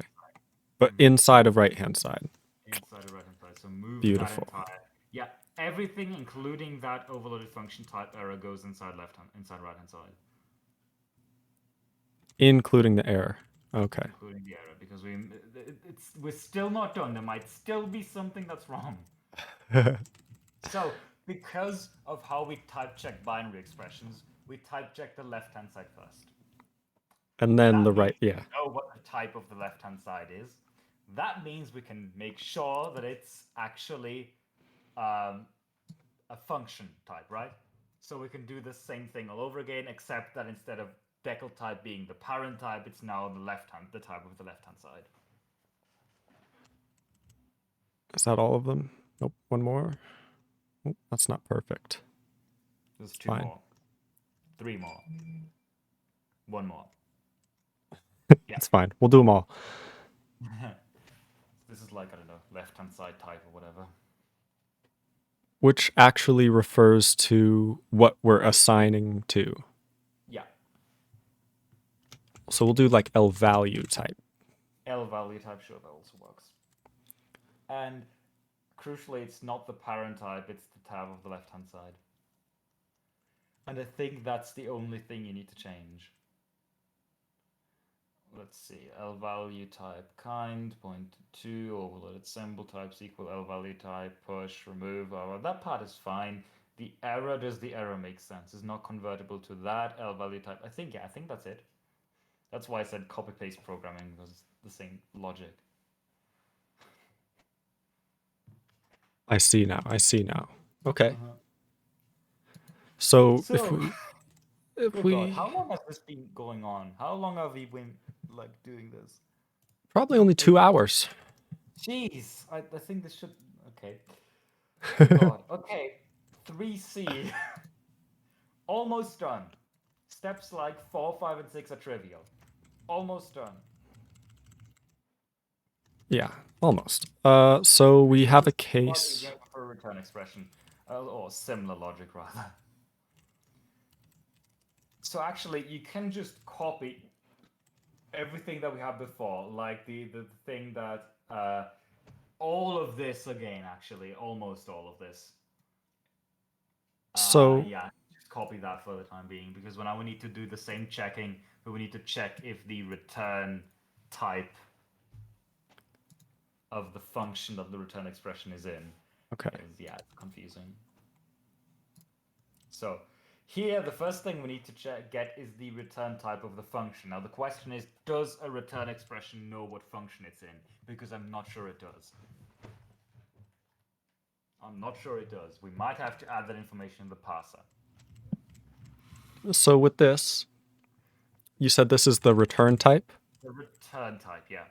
But inside of right-hand side. Inside of right-hand side. So move Beautiful. that entire... Yeah, everything, including that overloaded function type error, goes inside right-hand side. Including the error. Okay. Including the error, because we're still not done. There might still be something that's wrong. So, because of how we type check binary expressions, we type check the left-hand side first. And then the right, yeah. We know what the type of the left-hand side is. That means we can make sure that it's actually a function type, right? So we can do the same thing all over again, except that instead of decal type being the parent type, it's now the type of the left-hand side. Is that all of them? Nope, one more. Oh, that's not perfect. There's two more. Three more. One more. Yeah. It's fine. We'll do them all. This is like, I don't know, left-hand side type or whatever. Which actually refers to what we're assigning to. Yeah. So we'll do like L value type. L value type, sure, that also works. And crucially, it's not the parent type, it's the tab of the left-hand side. And I think that's the only thing you need to change. Let's see, L value type kind, point to, overloaded symbol types equal L value type, push, remove, that part is fine. The error, does the error make sense? Is not convertible to that L value type. I think that's it. That's why I said copy-paste programming, because it's the same logic. I see now. Okay. So if we God, how long has this been going on? How long have we been like doing this? Probably only 2 hours. Jeez, I think this should. Okay. God. Okay. 3C. Almost done. Steps like 4, 5, and 6 are trivial. Almost done. Yeah, almost. So we have a case. For a return expression, or similar logic rather. So actually, you can just copy everything that we had before, like the thing that all of this again. Actually, almost all of this. So yeah, just copy that for the time being, because when we need to do the same checking, but we need to check if the return type of the function that the return expression is in. Okay. Yeah, it's confusing. So here, the first thing we need to get is the return type of the function. Now the question is, does a return expression know what function it's in? Because I'm not sure it does. We might have to add that information in the parser. So with this, you said this is the return type? The return type, yeah.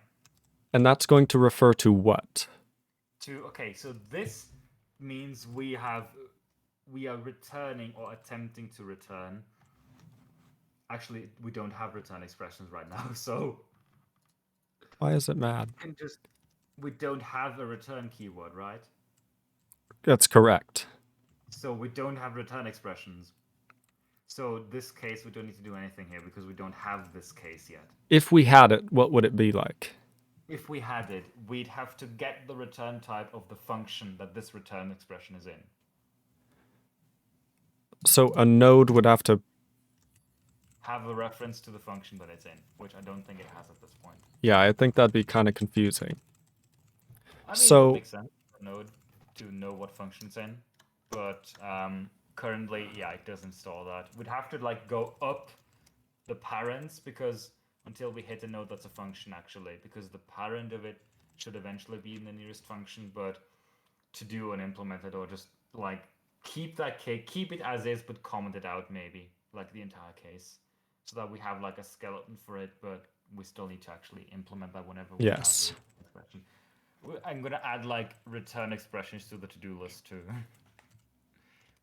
And that's going to refer to what? Okay, so this means we are returning or attempting to return. Actually, we don't have return expressions right now, so why is it mad? We don't have a return keyword, right? That's correct. So we don't have return expressions. So this case, we don't need to do anything here because we don't have this case yet. If we had it, what would it be like? if we had it, we'd have to get the return type of the function that this return expression is in. So a node would have to, Have a reference to the function that it's in, which I don't think it has at this point. yeah, I think that'd be kind of confusing. I mean, So- it makes sense for Node to know what function's in, but currently, yeah, it doesn't store that. We'd have to like go up the parents because until we hit a node that's a function actually, because the parent of it should eventually be in the nearest function, but to do and implement it or just like keep it as is, but comment it out maybe like the entire case, so that we have like a skeleton for it, but we still need to actually implement that whenever we Yes. have the expression. I'm gonna add like return expressions to the to-do list too.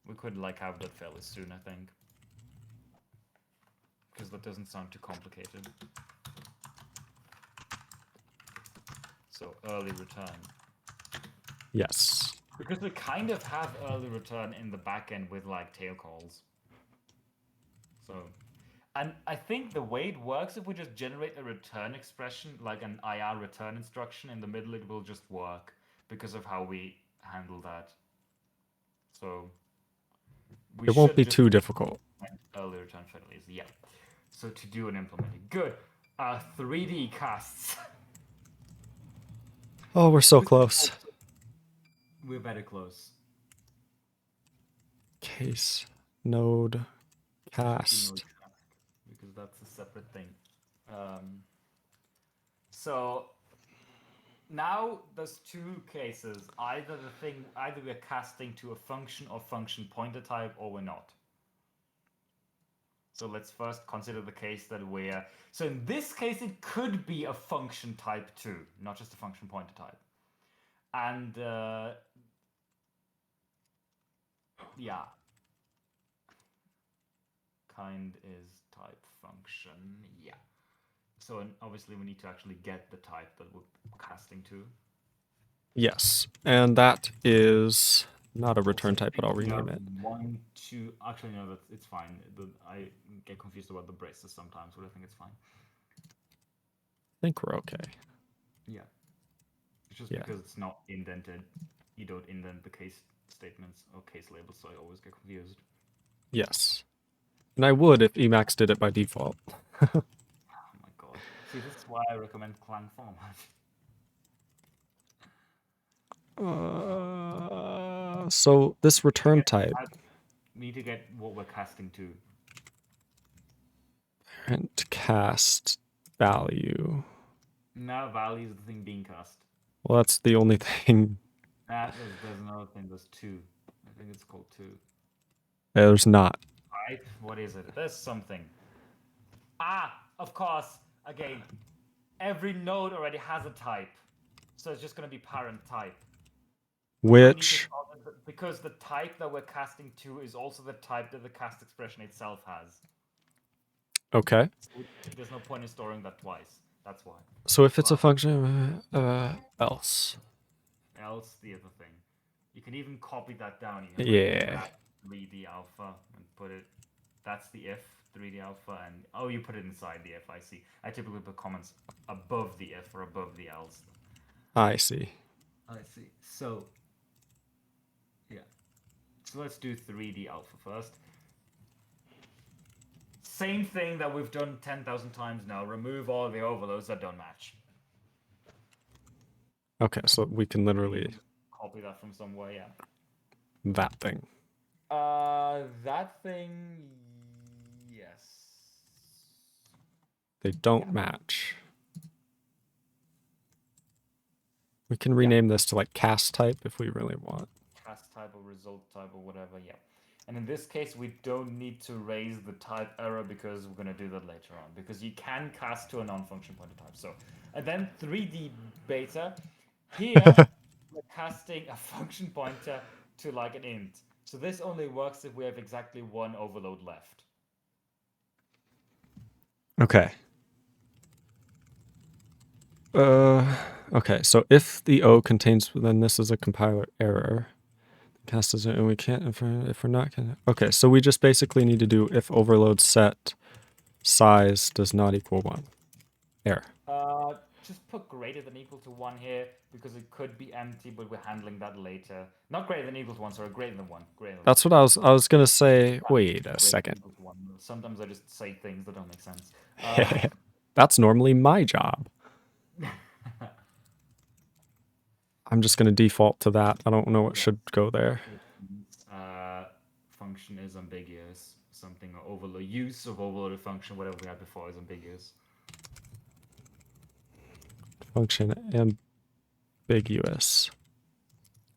We could like have that fairly soon, I think, because that doesn't sound too complicated. So early return. yes. Because we kind of have early return in the backend with like tail calls. So, and I think the way it works, if we just generate a return expression, like an IR return instruction in the middle, it will just work because of how we handle that. So, we It won't should be just too difficult. implement early return fairly easy. Yeah. So to do and implement it. Good. 3D casts. Oh, we're so close. We're very close. Case, node, cast. Because that's a separate thing. So now there's two cases. Either we're casting to a function or function pointer type, or we're not. So let's first consider the case that we're... So in this case, it could be a function type too, not just a function pointer type. And yeah. Kind is type function, yeah. So obviously we need to actually get the type that we're casting to. Yes. And that is not a return type, but I'll rename it. 1, 2. Actually, no, it's fine. I get confused about the braces sometimes, but I think it's fine. I think we're okay. Yeah. It's just Yeah. because it's not indented. You don't indent the case statements or case labels, so I always get confused. Yes. And I would if Emacs did it by default. Oh my god. See, this is why I recommend Clang format. So this return type, We need to get what we're casting to. parent cast value. No, value is the thing being cast. Well, that's the only thing. There's another thing. There's 2. I think it's called 2. There's not. Type? What is it? There's something. Ah, of course. Again, every node already has a type, so it's just going to be parent type. Which, Because the type that we're casting to is also the type that the cast expression itself has. okay. So there's no point in storing that twice. That's why. So if it's a function, else. Else the other thing. You can even copy that down. You Yeah. 3D alpha and put it. That's the if 3D alpha, and oh, you put it inside the if. I see. I typically put comments above the if or above the else. I see. I see. So yeah. So let's do 3D alpha first. Same thing that we've done 10,000 times now. Remove all the overloads that don't match. Okay, so we can literally Copy that from somewhere, yeah. that thing. That thing, yes. They don't match. We can rename this to like cast type if we really want. Cast type or result type or whatever, yeah. And in this case, we don't need to raise the type error because we're going to do that later on. Because you can cast to a non-function pointer type. So, and then 3D beta. Here, we're casting a function pointer to like an int. So this only works if we have exactly one overload left. Okay. Okay, so if the O contains, then this is a compiler error. Cast is, and we can't, if we're not gonna, okay, so we just basically need to do if overload set size does not equal 1. Error. just put greater than equal to 1 here, because it could be empty, but we're handling that later. Not greater than equal to 1, sorry, greater than 1. Greater than That's what I was gonna say. Wait a greater than second. equal to 1. Sometimes I just say things that don't make sense. That's normally my job. I'm just gonna default to that. I don't know what should go there. Function is ambiguous. Something overload use of overloaded function, whatever we had before, is ambiguous. Function ambiguous.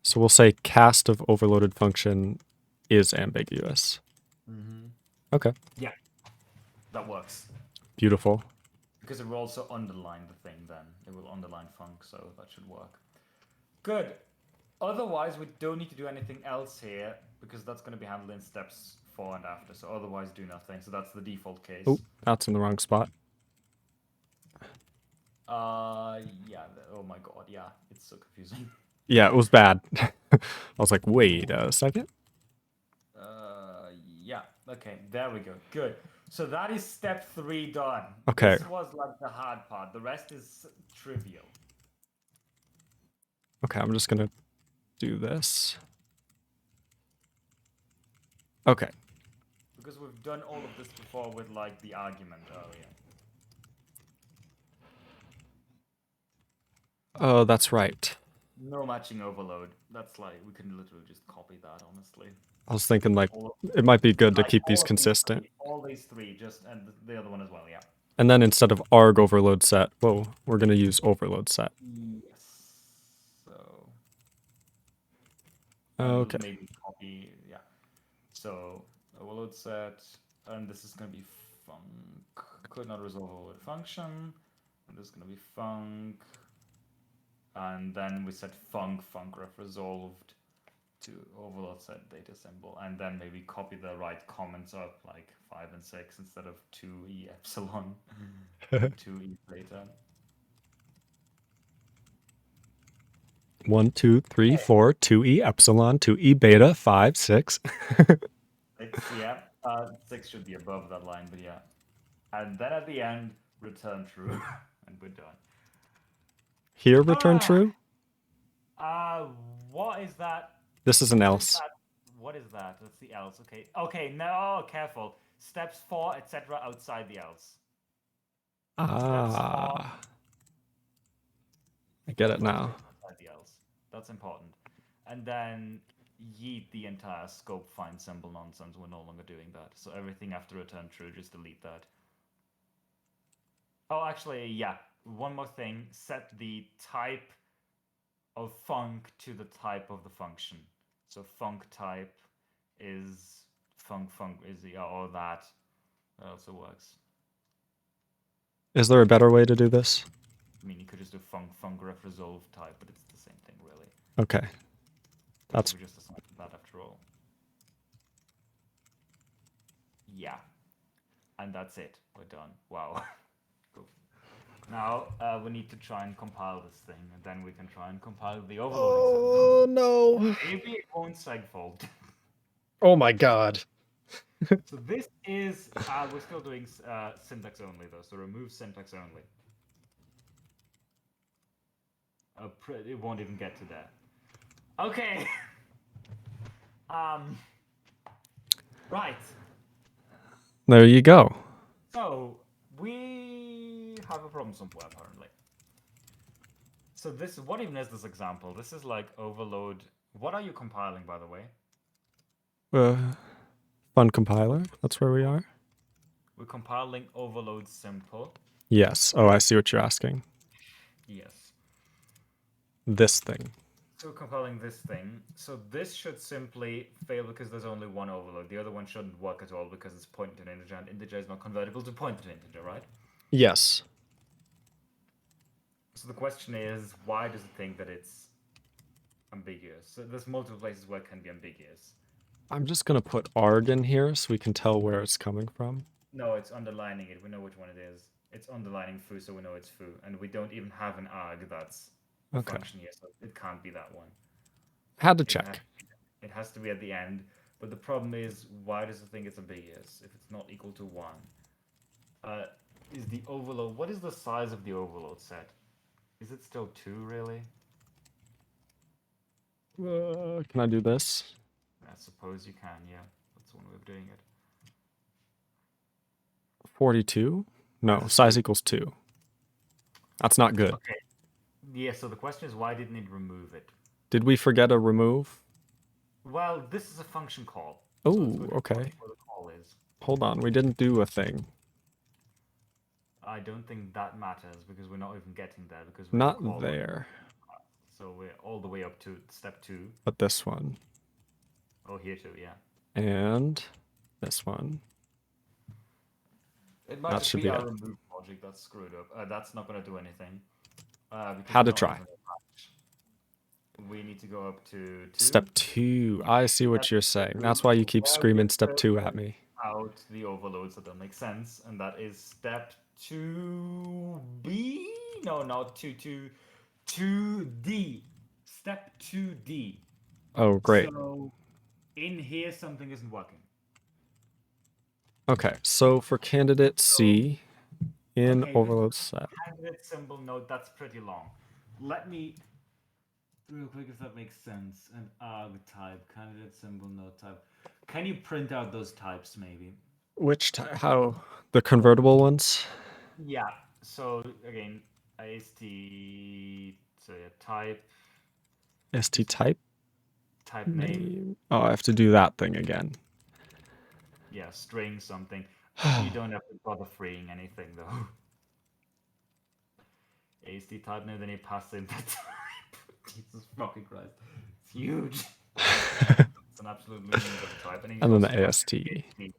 So we'll say cast of overloaded function is ambiguous. Okay. Yeah, that works. Beautiful. Because it will also underline the thing then. It will underline func, so that should work. Good. Otherwise, we don't need to do anything else here, because that's going to be handled in steps 4 and after. So otherwise, do nothing. So that's the default case. Oh, that's in the wrong spot. Yeah. Oh my god, yeah. It's so confusing. Yeah, it was bad. I was like, wait a second. Yeah. Okay, there we go. Good. So that is step 3 done. Okay. This was like the hard part. The rest is trivial. Okay, I'm just gonna do this. Okay. Because we've done all of this before with like the argument earlier. Oh, that's right. No matching overload. That's like, we can literally just copy that, honestly. I was thinking like All it might be good to like, keep all these of consistent. three, all these 3, just, and the other one as well, yeah. And then instead of arg overload set, whoa, we're gonna use overload set. Yes. So. Okay. Maybe copy, yeah. So overload set, and this is going to be func. Could not resolve overload function. And this is going to be func. And then we set func ref resolved to overload set data symbol. And then maybe copy the right comments up like 5 and 6 instead of 2e epsilon, 2e theta. 1, 2, 3, 4, 2e epsilon, 2e beta, 5, 6. 6, yeah. 6 should be above that line, but yeah. And then at the end, return true, and we're done. Here, return true. What is that? This is an else. What is that? That's the else. Okay. Okay. No, careful. Steps 4, etc. outside the else. Ah. I get it now. Outside the else. That's important. And then yeet the entire scope find symbol nonsense. We're no longer doing that. So everything after return true, just delete that. Oh, actually, yeah. One more thing. Set the type of func to the type of the function. So func type is func is or that. That also works. Is there a better way to do this? I mean, you could just do func ref resolve type, but it's the same thing, really. Okay. That's we just assigned that after all. Yeah, and that's it. We're done. Wow. Cool. Now we need to try and compile this thing, and then we can try and compile the overloading. no. Maybe it won't segfault. Oh my god. So this is, we're still doing syntax only though, so remove syntax only. It won't even get to that. Okay. Right. There you go. So we have a problem somewhere apparently. So this, what even is this example? This is like overload. What are you compiling, by the way? Fun compiler. That's where we are. We're compiling overload simple. Yes. Oh, I see what you're asking. Yes. This thing. So we're compiling this thing. So this should simply fail because there's only one overload. The other one shouldn't work at all because it's pointing to an integer, and integer is not convertible to point to an integer, right? Yes. So the question is, why does it think that it's ambiguous? So there's multiple places where it can be ambiguous. I'm just going to put arg in here so we can tell where it's coming from. No, it's underlining it. We know which one it is. It's underlining foo, so we know it's foo. And we don't even have an arg that's a function here, so it can't be that one. Had to check. It has to be at the end. But the problem is, why does it think it's ambiguous if it's not equal to 1? Is the overload... What is the size of the overload set? Is it still 2, really? Can I do this? I suppose you can, yeah. That's one way of doing it. 42? No, This is size 2. equals 2. That's not good. Okay. Yeah, so the question is, why didn't it remove it? Did we forget a remove? Well, this is a function call. Oh, So let's go to okay. what the call is. Hold on, we didn't do a thing. I don't think that matters because we're not even getting there because we Not call there, So we're all the way up to step 2. but this one. Oh, here too, yeah. And this one. It might That just should be be our it. remove logic that's screwed up. That's not going to do anything. Because How to we're not try. even attached. We need to go up to 2. Step 2. I see what Step you're saying. 2, That's why you keep where we screaming step 2 at filter me. out the overloads that don't make sense, and that is step 2B? No, not 2D. Step 2D. Oh, great. So in here, something isn't working. Okay, so for candidate C in Okay, overload set. candidate symbol node, that's pretty long. Let me real quick if that makes sense. An arg type, candidate symbol node type. Can you print out those types maybe? Which how the convertible ones? Yeah. So again, AST so yeah, type ST type name. Oh, I have to do that thing again. Yeah, string something. You don't have to bother freeing anything though. AST type name, then you pass in the type. Jesus fucking Christ. It's huge. It's an absolute lunatic of a type. And And then also the pass AST.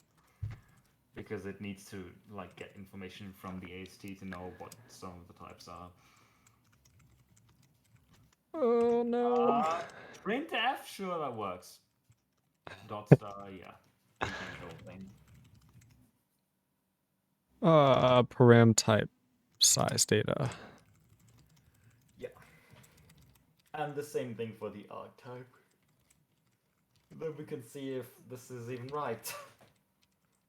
because it needs to like get information from the AST to know what some of the types are. Oh no. Printf, sure that works. Dot star, yeah. You can kill thing. Param type size data. Yeah. And the same thing for the arg type. Then we can see if this is even right.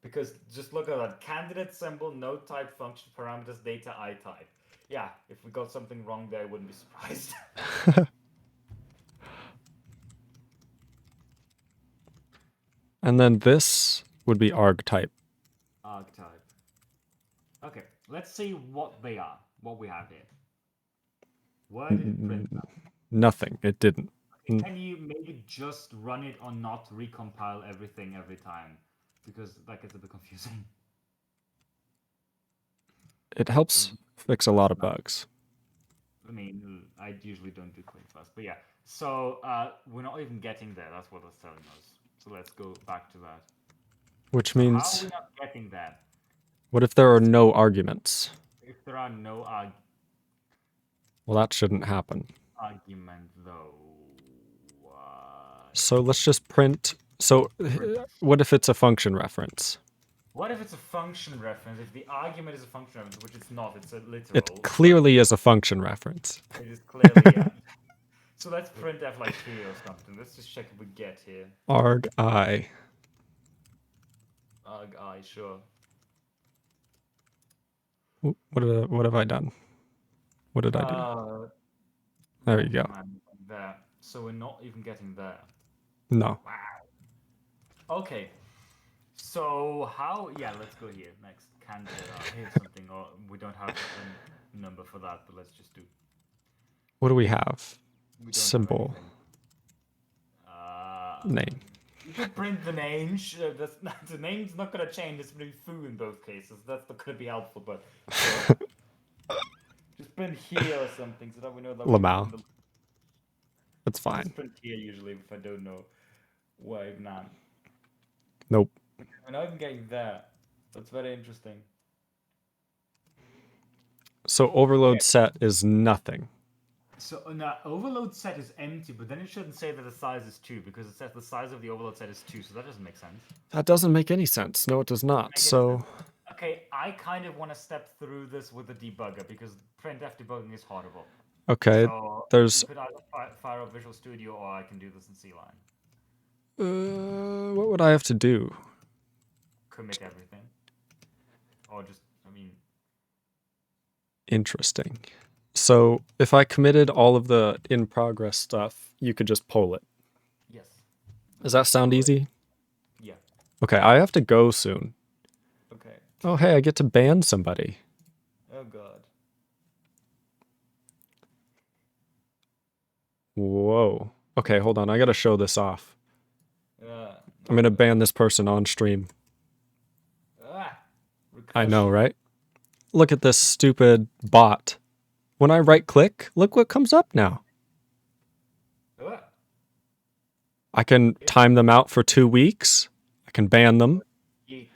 Because just look at that. Candidate symbol, node type, function parameters, data, I type. Yeah, if we got something wrong there, I wouldn't be surprised. And then this would be arg type. Arg type. Okay, let's see what they are. What we have here. Why did it print that? Nothing. It didn't. Okay, can you maybe just run it or not recompile everything every time? Because that gets a bit confusing. It helps fix a lot of bugs. I mean, I usually don't do quite fast, but yeah. So we're not even getting there. That's what it's telling us. So let's go back to that. Which So means, how are we not getting there? what if there are no arguments? If there are no Well, that shouldn't happen. argument, though. So let's just print. So what if it's a function reference? What if it's a function reference? If the argument is a function reference, which it's not, it's a literal. It clearly is a function reference. It is clearly, yeah. So let's print f like here or something. Let's just check if we get here. Arg I. Arg I, sure. What have I done? What did I do? There you go. There. So we're not even getting there. No. Wow. Okay. So how? Yeah, let's go here next. Candidate. Here's something. Or we don't have a number for that, but let's just do. What do we have? We don't Symbol. Have name. You could print the name. Sure, that's not, the name's not gonna change. It's gonna be foo in both cases. That's not gonna be helpful, but just print here or something so that we know that. Lamau. That's fine. Just print here usually if I don't know where even am. Nope. We're not even getting there. That's very interesting. So overload set is nothing. So now overload set is empty, but then it shouldn't say that the size is 2 because it says the size of the overload set is 2, so that doesn't make sense. That doesn't make any sense. No, it does not. So okay, I kind of want to step through this with the debugger because printf debugging is horrible. okay, So there's. you could either fire up Visual Studio or I can do this in C-Line. What would I have to do? Commit everything, or just interesting. So if I committed all of the in progress stuff, you could just poll it. Yes. Does that sound easy? Yeah. Okay, I have to go soon. Okay. Oh, hey, I get to ban somebody. Oh god. Whoa. Okay, hold on. I gotta show this off. Ah. I'm gonna ban this person on stream. I know, right? Look at this stupid bot. When I right click, look what comes up now. Ah. I can time them out for 2 weeks. I can ban them, Yeet.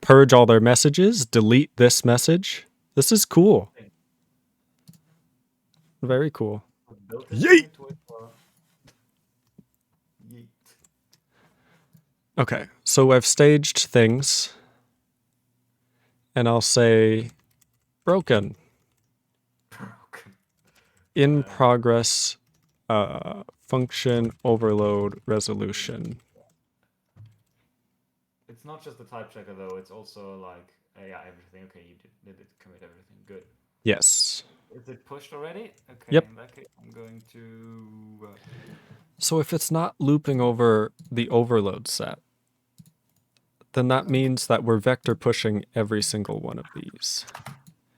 purge all their messages, delete this message. This is cool. Very cool. Built Yeet! into Twitter. Yeet. Okay, so I've staged things. And I'll say broken. Broken. In progress function overload resolution. It's not just the type checker though, it's also like, yeah, everything. Okay, you did commit everything. Good. Yes. Is it pushed already? Okay, Yep. in that case, I'm going to... So if it's not looping over the overload set, then that means that we're vector pushing every single one of these.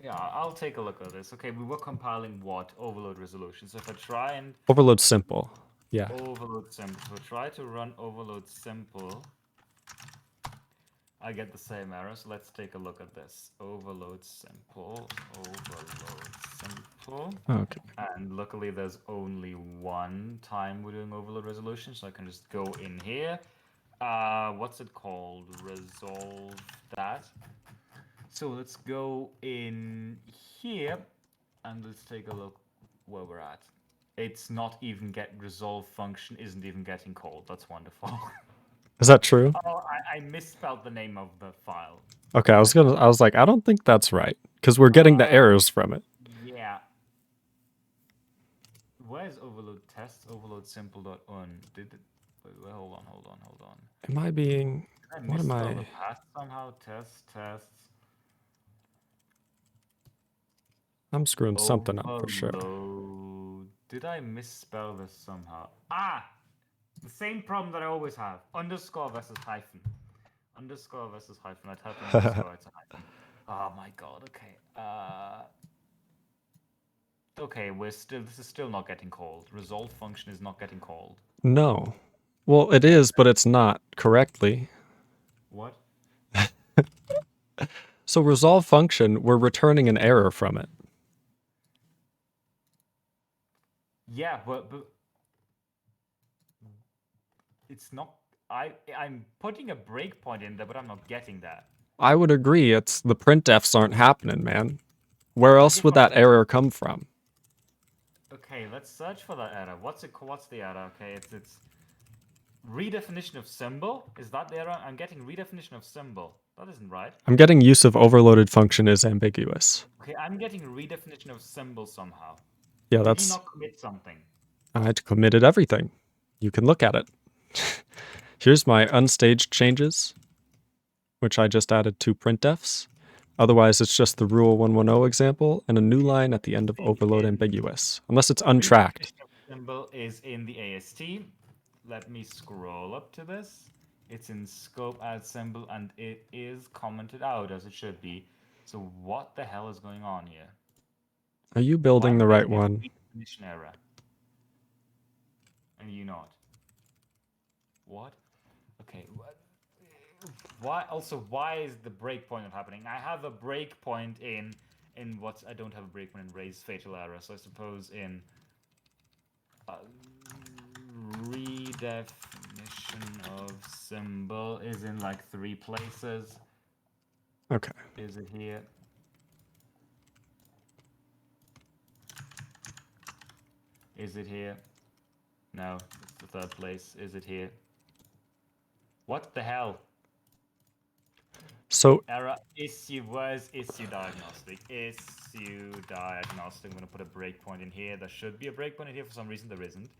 Yeah, I'll take a look at this. Okay, we were compiling what? Overload resolution. So if I try and... Overload simple. Yeah. Overload simple. So try to run overload simple. I get the same error, so let's take a look at this. Overload simple. Overload simple. Okay. And luckily there's only one time we're doing overload resolution, so I can just go in here. What's it called? Resolve that. So let's go in here and let's take a look where we're at. It's not even resolve function isn't even getting called. That's wonderful. Is that true? Oh, I misspelled the name of the file. Okay, I was like, I don't think that's right. Because we're getting the errors from it. Yeah. Where's overload test? Overload simple.un. Did it? Wait, hold on. Am I being... Did I What am misspell I... the path somehow? Tests. I'm screwing something up for sure. Overload. Did I misspell this somehow? Ah! The same problem that I always have. Underscore versus hyphen. Underscore versus hyphen. I type in underscore, it's a hyphen. Oh my god, okay. Okay, this is still not getting called. Resolve function is not getting called. No. Well, it is, but it's not correctly. What? So resolve function, we're returning an error from it. Yeah, but it's not. I'm putting a breakpoint in there, but I'm not getting that. I would agree. It's the printfs aren't happening, man. Where else would that error come from? Okay, let's search for that error. What's the error? Okay, it's redefinition of symbol. Is that the error? I'm getting redefinition of symbol. That isn't right. I'm getting use of overloaded function is ambiguous. Okay, I'm getting redefinition of symbol somehow. Yeah, Did that's... you not commit something? I committed everything. You can look at it. Here's my unstaged changes, which I just added 2 printfs. Otherwise, it's just the rule 110 example and a new line at the end of overload ambiguous, unless it's untracked. Symbol is in the AST. Let me scroll up to this. It's in scope add symbol and it is commented out as it should be. So what the hell is going on here? Are you building the right one? Redefinition error. And you not. What? Okay. Why? Also, why is the breakpoint not happening? I have a breakpoint in I don't have a breakpoint in raise fatal error. So I suppose in redefinition of symbol is in like 3 places. Okay. Is it here? Is it here? No, it's the 3rd place. Is it here? What the hell? So Error issue. Where's issue diagnostic? Issue diagnostic. I'm gonna put a breakpoint in here. There should be a breakpoint in here. For some reason there isn't.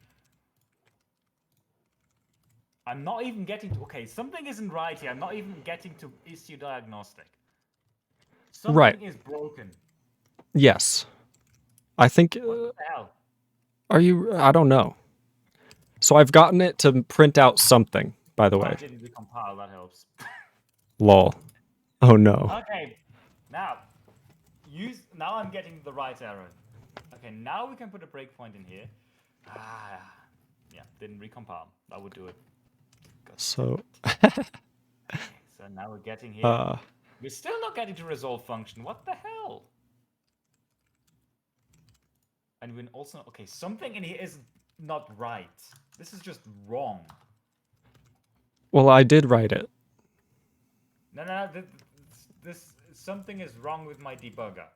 I'm not even getting to... Okay, something isn't right here. I'm not even getting to issue diagnostic. Something is broken. Yes. I think, What the hell? are you, I don't know. So I've gotten it to print out something, by the I way. didn't recompile, that helps. Lol. Oh no. Okay, now, now I'm getting the right error. Okay, now we can put a breakpoint in here. Ah, yeah, didn't recompile. That would do it. God So, Okay, so now we're getting here. uh, We're still not getting to resolve function. What the hell? And we also, okay, something in here is not right. This is just wrong. well, I did write it. No, this something is wrong with my debugger.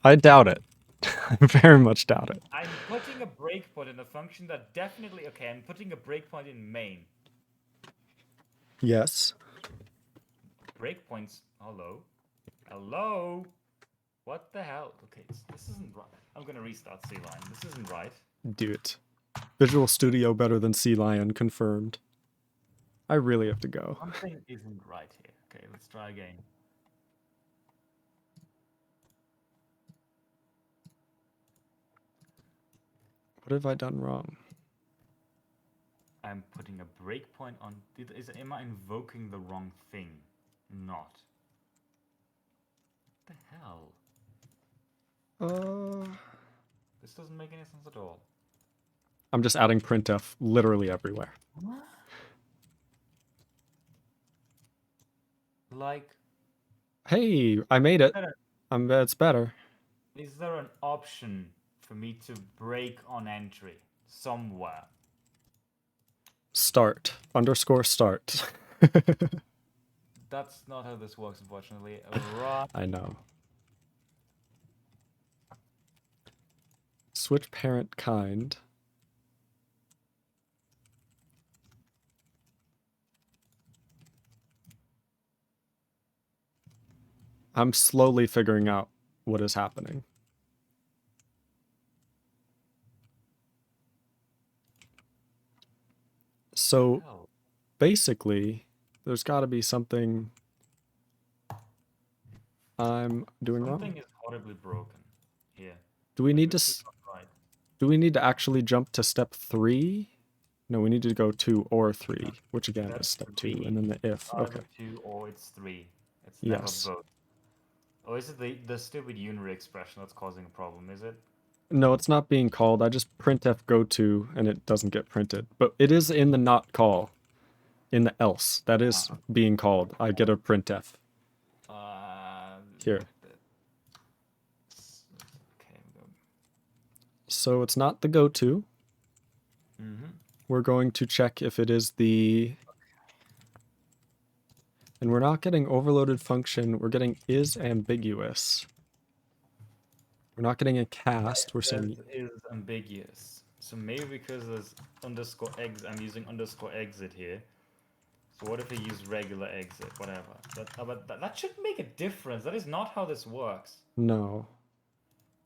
I doubt it. I very much doubt it. I'm putting a breakpoint in a function that definitely, okay, I'm putting a breakpoint in main. Yes. Breakpoints, hello? Hello? What the hell? Okay, this isn't right. I'm gonna restart C-Line. This isn't right. Do it. Visual Studio better than Sea Lion, confirmed. I really have to go. Something isn't right here. Okay, let's try again. What have I done wrong? I'm putting a breakpoint on. Am I invoking the wrong thing? Not. What the hell? This doesn't make any sense at all. I'm just adding printf literally everywhere. Like, Hey, I made it. It's better. is there an option for me to break on entry somewhere? Start. Underscore start. That's not how this works, unfortunately. Right. I know. Switch parent kind. I'm slowly figuring out what is happening. So Hell. basically, there's got to be something I'm doing wrong. Something is horribly broken here. Do we need to This is not right. do we need to actually jump to step 3? No, we need to go 2 or 3, which again is step 2, and then the if. Either Okay. 2 or it's 3. It's Yes. never both. Oh, is it the stupid unary expression that's causing a problem, is it? No, it's not being called. I just printf go to and it doesn't get printed. But it is in the not call. In the else. That is being called. I get a printf. Here. Okay. So it's not the go to. We're going to check if it is the... And we're not getting overloaded function. We're getting is ambiguous. We're not getting a cast. We're saying is ambiguous. So maybe because there's underscore exit, I'm using underscore exit here. So what if I use regular exit? Whatever. But that should make a difference. That is not how this works. no.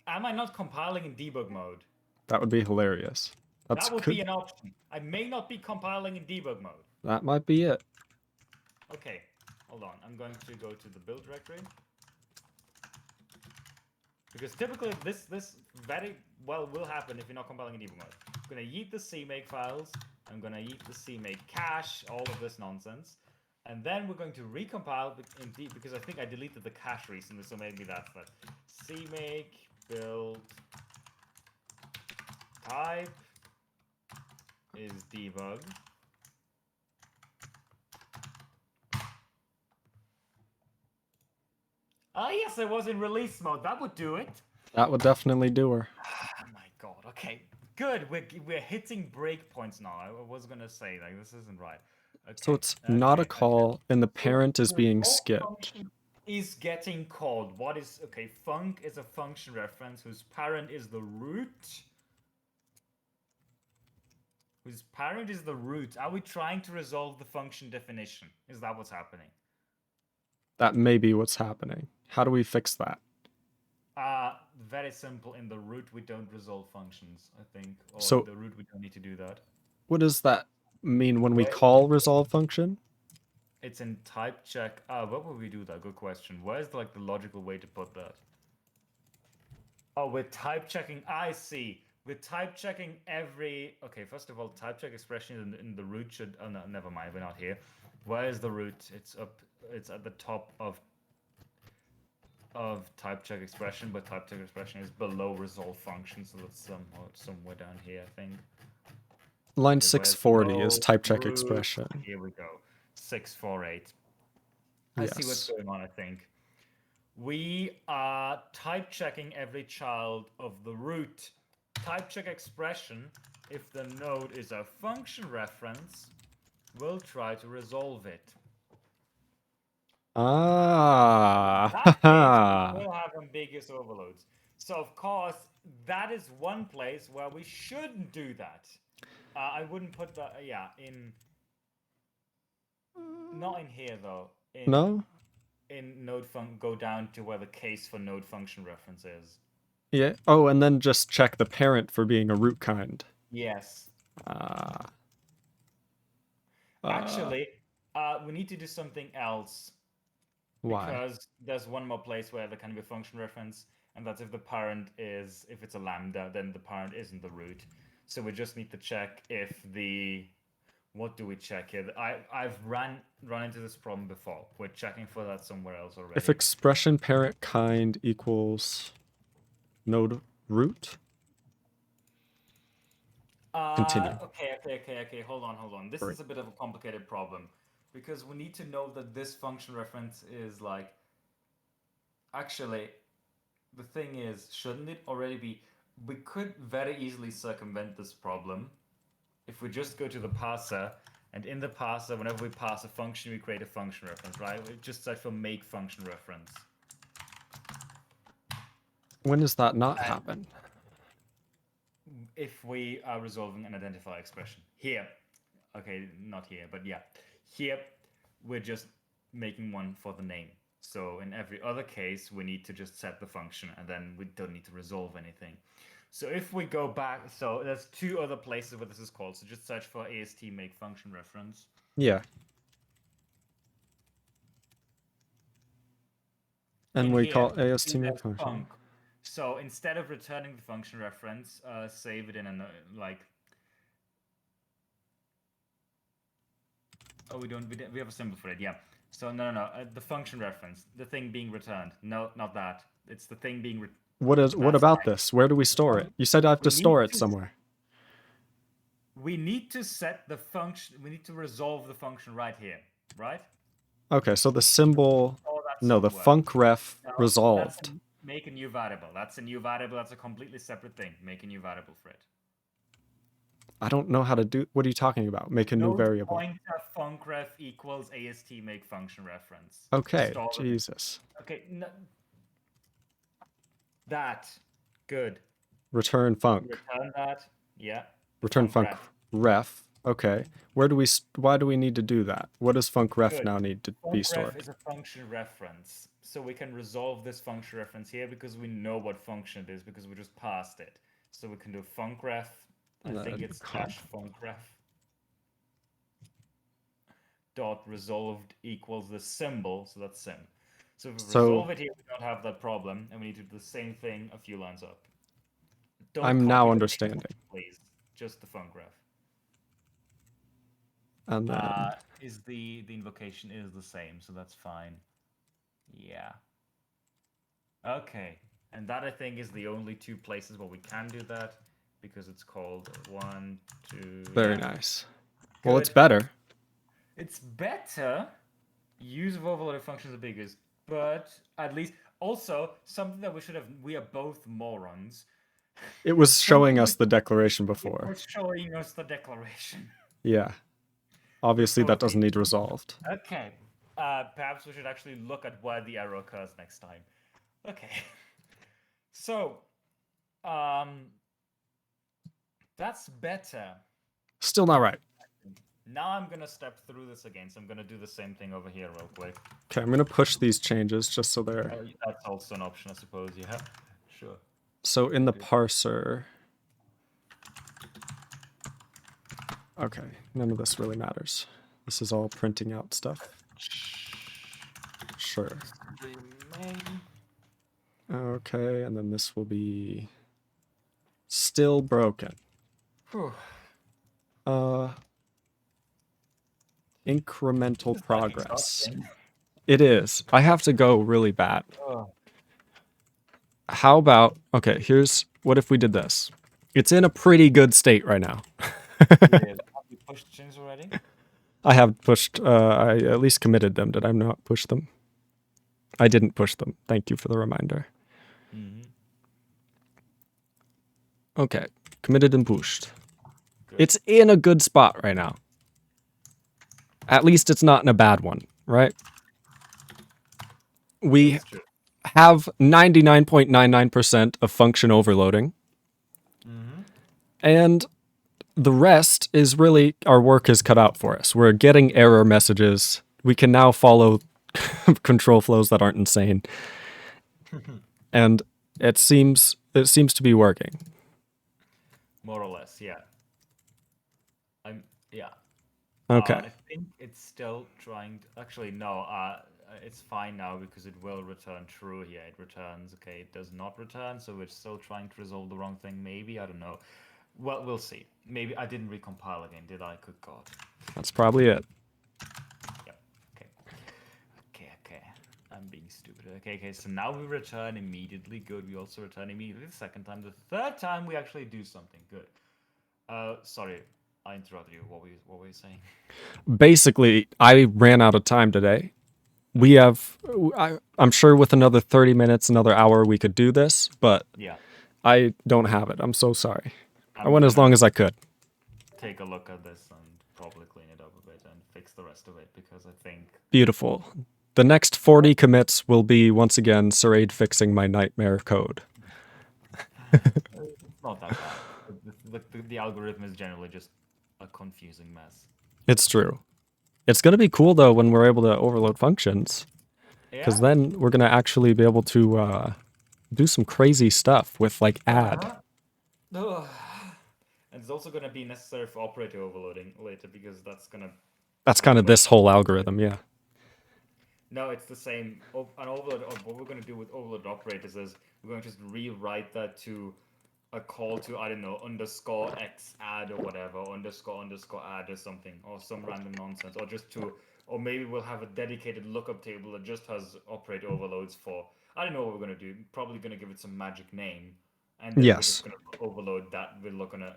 Am I not compiling in debug mode? That would be hilarious. That would be an option. I may not be compiling in debug mode. That might be it. Okay, hold on. I'm going to go to the build directory. Because typically this very well will happen if you're not compiling in debug mode. I'm gonna yeet the CMake files. I'm gonna yeet the CMake cache, all of this nonsense. And then we're going to recompile indeed because I think I deleted the cache recently, so maybe that's that. CMake build type is debug. Ah, yes, I was in release mode. That would do it. That would definitely do her. Oh my god. Okay, good. We're hitting breakpoints now. I was gonna say like this isn't right. Okay. So it's not a call, and the parent is being skipped. Is getting called. What is okay? Func is a function reference whose parent is the root. Whose parent is the root. Are we trying to resolve the function definition? Is that what's happening? That may be what's happening. How do we fix that? Very simple. In the root, we don't resolve functions, I think. Or So, in the root, we don't need to do that. What does that mean when we call resolve function? It's in type check. What would we do that? Good question. Where's like the logical way to put that? Oh, with type checking, I see. With type checking every... Okay, first of all, type check expression in the root should... Oh, no, never mind, we're not here. Where is the root? It's up... It's at the top of type check expression, but type check expression is below resolve function, so that's somewhere down here, I think. Line Okay, where's 640 is type check root? expression. Here we go. 648. I see what's Yes. going on, I think. We are type checking every child of the root. Type check expression, if the node is a function reference, we'll try to resolve it. Ah. That means we'll have ambiguous overloads. So of course, that is one place where we shouldn't do that. I wouldn't put that, yeah, in... Not in here, though. No? In node go down to where the case for node function reference is. Yeah. Oh, and then just check the parent for being a root kind. Yes. Actually, we need to do something else. why? Because there's one more place where there can be a function reference, and that's if the parent is, if it's a lambda, then the parent isn't the root. So we just need to check if the... What do we check here? I've run into this problem before. We're checking for that somewhere else already. If expression parent kind equals node root? Continue. Okay. Hold on. This is a bit of a complicated problem because we need to know that this function reference is like... Actually, the thing is, shouldn't it already be... We could very easily circumvent this problem if we just go to the parser, and in the parser, whenever we pass a function, we create a function reference, right? We just search for make function reference. When does that not happen? If we are resolving an identifier expression. Here. Okay, not here, but yeah. Here, we're just making one for the name. So in every other case, we need to just set the function, and then we don't need to resolve anything. So if we go back, so there's two other places where this is called. So just search for AST make function reference. Yeah. And we call AST make function. So instead of returning the function reference, save it in a like... Oh, we have a symbol for it, yeah. So no, the function reference, the thing being returned. No, not that. It's the thing being returned. What about this? Where do we store it? You said I have to store it somewhere. We need to set the function, we need to resolve the function right here, right? Okay, so the symbol, no, the func ref resolved. Make a new variable. That's a new variable, that's a completely separate thing. Make a new variable for it. I don't know how to do, what are you talking about? Make a new variable. Pointer funcref equals AST make function reference. Okay, Jesus. Okay, no, that, good. Return func. Return that, yeah. Return func ref. Okay. Why do we need to do that? What does func ref now need to be stored? Func ref is a function reference. So we can resolve this function reference here because we know what function it is because we just passed it. So we can do func ref. I think it's dash func ref. Dot resolved equals the symbol. So that's sim. So if we resolve it here, we don't have that problem. And we need to do the same thing a few lines up. I'm now understanding. Please. Just the func ref. And then is the invocation is the same, so that's fine. Yeah. Okay. And that I think is the only two places where we can do that because it's called 1, 2. Very nice. Good. Well, it's better. It's better. Use of overloaded functions are biggest, but at least also something that we are both morons. It was showing us the declaration before. It was showing us the declaration. Yeah. Obviously, that doesn't need resolved. Okay. Perhaps we should actually look at why the error occurs next time. Okay. So, that's better. Still not right. Now I'm going to step through this again, so I'm going to do the same thing over here real quick. Okay, I'm going to push these changes just so they're... That's also an option, I suppose, yeah. Sure. So in the parser... Okay, none of this really matters. This is all printing out stuff. Sure. Okay, and then this will be still broken. Whew. Incremental This is like progress. exhausting. It is. I have to go really bad. Oh, How about, okay, here's, what if we did this? It's in a pretty good state right now. it is. Have you pushed things already? I have pushed, I at least committed them. Did I not push them? I didn't push them. Thank you for the reminder. Mm-hmm. Okay, committed and pushed. Good. It's in a good spot right now. At least it's not in a bad one, right? We That's true. have 99.99% of function overloading, Mm-hmm. and the rest is really our work is cut out for us. We're getting error messages. We can now follow control flows that aren't insane, and it seems to be working. More or less, yeah. Yeah. Okay. I think it's still trying to, actually no, it's fine now because it will return true here. It returns, okay, it does not return, so it's still trying to resolve the wrong thing, maybe, I don't know. Well, we'll see. Maybe I didn't recompile again, did I? Good God. That's probably it. Yep. Okay. I'm being stupid. Okay, so now we return immediately. Good. We also return immediately the second time. The third time we actually do something. Good. Sorry, I interrupted you. What were you saying? Basically, I ran out of time today. We have, I'm sure with another 30 minutes, another hour, we could do this, but Yeah. I don't have it. I'm so sorry. I I'm went as gonna long as I could. take a look at this and probably clean it up a bit and fix the rest of it because I think Beautiful. The next 40 commits will be, once again, Siraide fixing my nightmare code. it's not that bad. The algorithm is generally just a confusing mess. It's true. It's going to be cool, though, when we're able to overload functions, because Yeah. then we're going to actually be able to do some crazy stuff with, like, add. Ugh. And it's also going to be necessary for operator overloading later because that's going to. That's kind of this whole algorithm, yeah. No, it's the same. An overload. What we're going to do with overload operators is we're going to just rewrite that to a call to, I don't know, underscore x add or whatever, underscore add or something, or some random nonsense, or just to, or maybe we'll have a dedicated lookup table that just has operator overloads for. I don't know what we're going to do. Probably going to give it some magic name, and then we're Yes. just going to overload that. We're not going to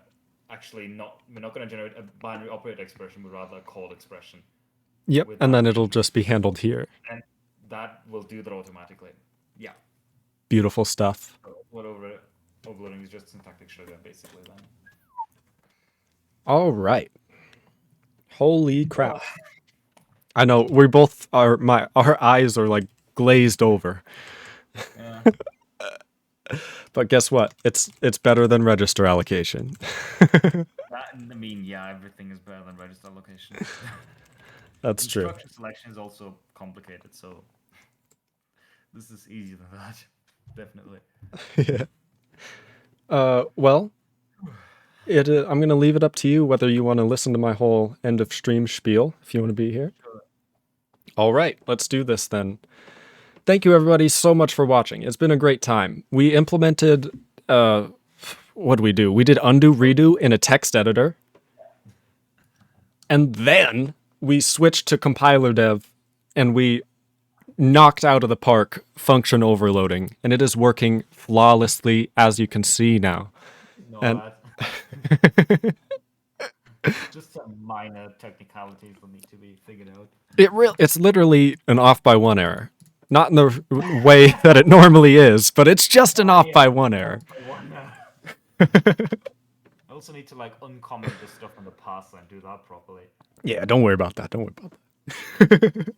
we're not going to generate a binary operator expression, but rather a call expression. Yep, with and that. then it'll just be handled here. And that will do that automatically. Yeah. Beautiful stuff. So overloading is just syntactic sugar, basically. Then. All right. Holy crap. I know, we both are, our eyes are like glazed over. Yeah. But guess what? It's better than register allocation. I mean, yeah, everything is better than register allocation. That's true. Instruction selection is also complicated, so this is easier than that. Definitely. Yeah. Well, I'm going to leave it up to you whether you want to listen to my whole end of stream spiel, if you want to be here. Sure. All right, let's do this then. Thank you everybody so much for watching. It's been a great time. We implemented, what did we do? We did undo redo in a text editor. And then we switched to compiler dev and we knocked out of the park function overloading. And it is working flawlessly, as you can see now. No, And just some minor technicalities will need to be figured out. it's literally an off by one error. Not in the way that it normally is, but it's just an off by one error. I also need to like uncomment the stuff in the past and do that properly. Yeah, don't worry about that. Don't worry about that.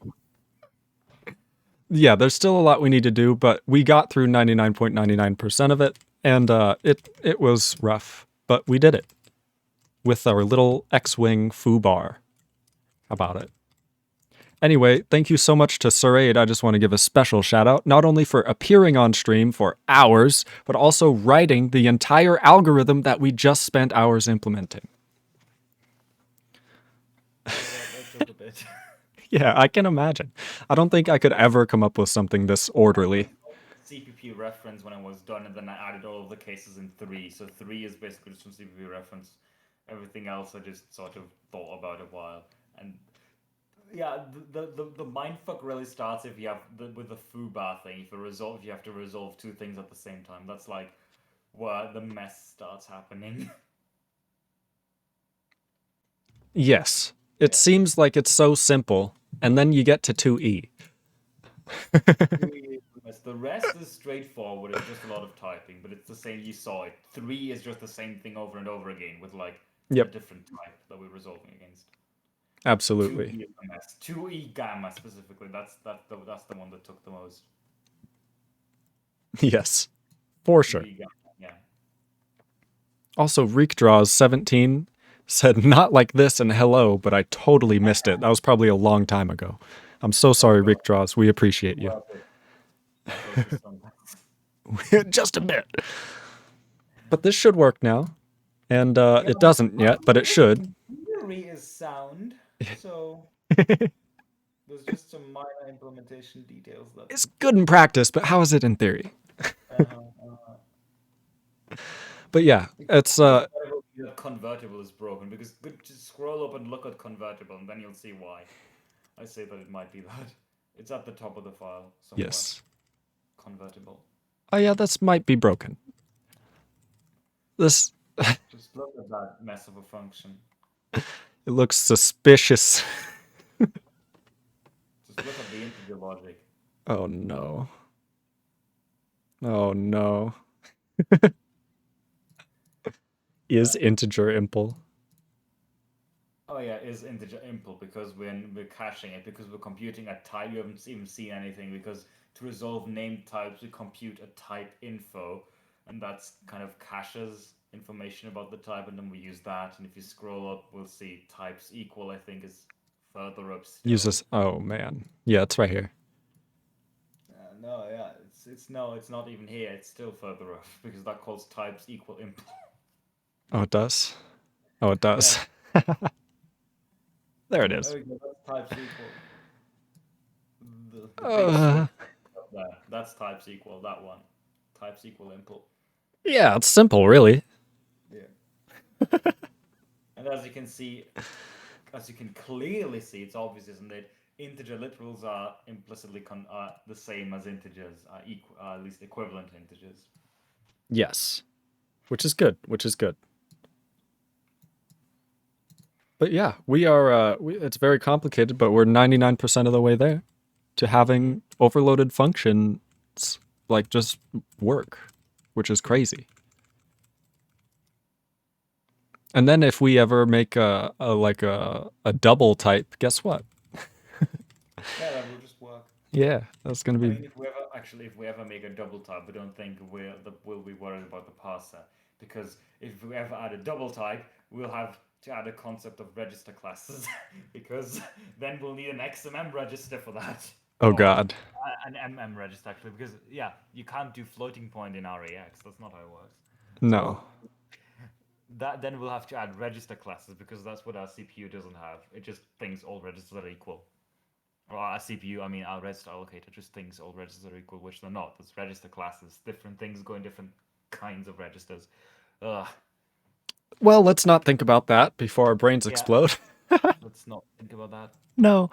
Yeah, there's still a lot we need to do, but we got through 99.99% of it, and it was rough, but we did it with our little X-Wing foobar. How about it? Anyway, thank you so much to Siraide. I just want to give a special shout out, not only for appearing on stream for hours, but also writing the entire algorithm that we just spent hours implementing. Yeah, that took a bit. Yeah, I can imagine. I don't think I could ever come up with something this orderly. CPP reference when I was done, and then I added all of the cases in 3. So 3 is basically just from CPP reference. Everything else I just sort of thought about a while. And yeah, the mindfuck really starts if you have with the foobar thing. If you have to resolve 2 things at the same time. That's like where the mess starts happening. Yes. It seems like it's so simple, and then you get to 2E. The rest is straightforward. It's just a lot of typing, but it's the same. You saw it. 3 is just the same thing over and over again with like a Yep, different type that we're resolving against. absolutely. 2E is the mess. 2E gamma specifically. That's the one that took the most. Yes, for sure. 2E gamma. Yeah. Also, Reek Draws 17 said not like this and hello, but I totally missed it. That was probably a long time ago. I'm so sorry, Reek Draws. We appreciate you. Just a bit. But this should work now. And it doesn't yet, but it should. Theory is sound, so there's just some minor implementation details that. It's good in practice, but how is it in theory? But yeah, it's convertible is broken, because just scroll up and look at convertible, and then you'll see why. I say that it might be that. It's at the top of the file somewhere. yes. Convertible. Oh yeah, this might be broken. This Just look at that mess of a function. it looks suspicious. Just look at the integer logic. Oh no. Oh no. Is integer impl? Oh yeah, is integer impl, because when we're caching it, because we're computing a type, you haven't even seen anything, because to resolve name types, we compute a type info, and that's kind of caches information about the type, and then we use that, and if you scroll up, we'll see types equal, I think, is further up still. Uses, oh man. Yeah, it's right here. No, yeah, it's not even here, it's still further up, because that calls types equal impl. Oh, it does? Oh, it does. Yeah. There it is. There we go, that's types equal. The there. That's types equal, that one. Types equal impl. Yeah, it's simple, really. Yeah. And as you can see, as you can clearly see, it's obvious, isn't it? Integer literals are implicitly the same as integers, at least equivalent integers. Yes. Which is good, which is good. But yeah, we are, it's very complicated, but we're 99% of the way there to having overloaded functions, like, just work, which is crazy. And then if we ever make a double type, guess what? Yeah, that will just work. Yeah, that's going to be... I mean, if we ever make a double type, I don't think we'll be worried about the parser, because if we ever add a double type, we'll have to add a concept of register classes, because then we'll need an XMM register for that. Oh god. An MM register, actually, because yeah, you can't do floating point in RAX. That's not how it works. No. So, then we'll have to add register classes, because that's what our CPU doesn't have. It just thinks all registers are equal. Or our CPU, I mean our register allocator, just thinks all registers are equal, which they're not. There's register classes. Different things go in different kinds of registers. Ugh. Well, let's not think about that before our brains explode. Let's not think about that. No,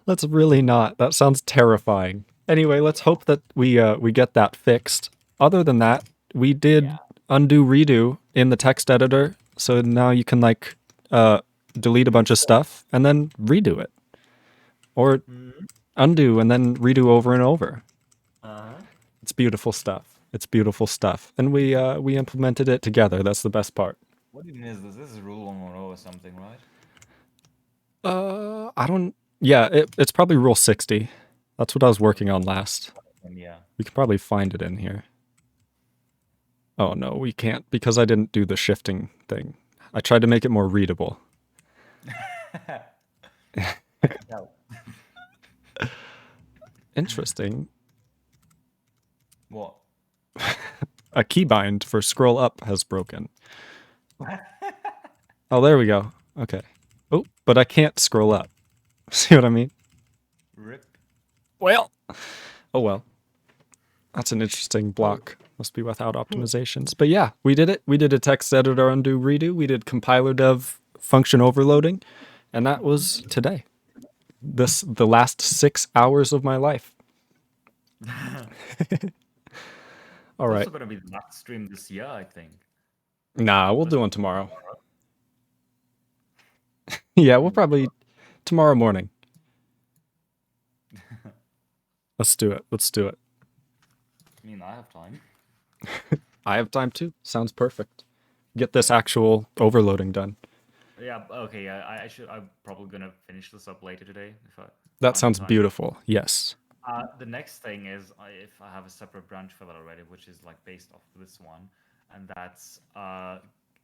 let's really not. That sounds terrifying. Anyway, let's hope that we get that fixed. Other than that, we did undo redo in the text editor, so now you can like delete a bunch of stuff and then redo it, or undo and then redo over and over. It's beautiful stuff. It's beautiful stuff, and we implemented it together. That's the best part. What even is this? This is Rule 110 or something, right? I don't... Yeah, it's probably Rule 60. That's what I was working on last. Yeah. We can probably find it in here. Oh no, we can't, because I didn't do the shifting thing. I tried to make it more readable. No. Interesting. What? A keybind for scroll up has broken. Oh, there we go. Okay. Oh, but I can't scroll up. See what I mean? Rip. Well. Oh well. That's an interesting block. Must be without optimizations. But yeah, we did it. We did a text editor undo redo. We did compiler dev function overloading. And that was today. The last 6 hours of my life. All It's right. also gonna be the last stream this year, I think. Nah, we'll do one tomorrow. Yeah, we'll probably tomorrow morning. Let's do it. Let's do it. I mean, I have time. I have time too. Sounds perfect. Get this actual overloading done. Yeah. Okay. Yeah. I'm probably gonna finish this up later today if I. That find the sounds time. beautiful. Yes. The next thing is if I have a separate branch for that already, which is like based off this one, and that's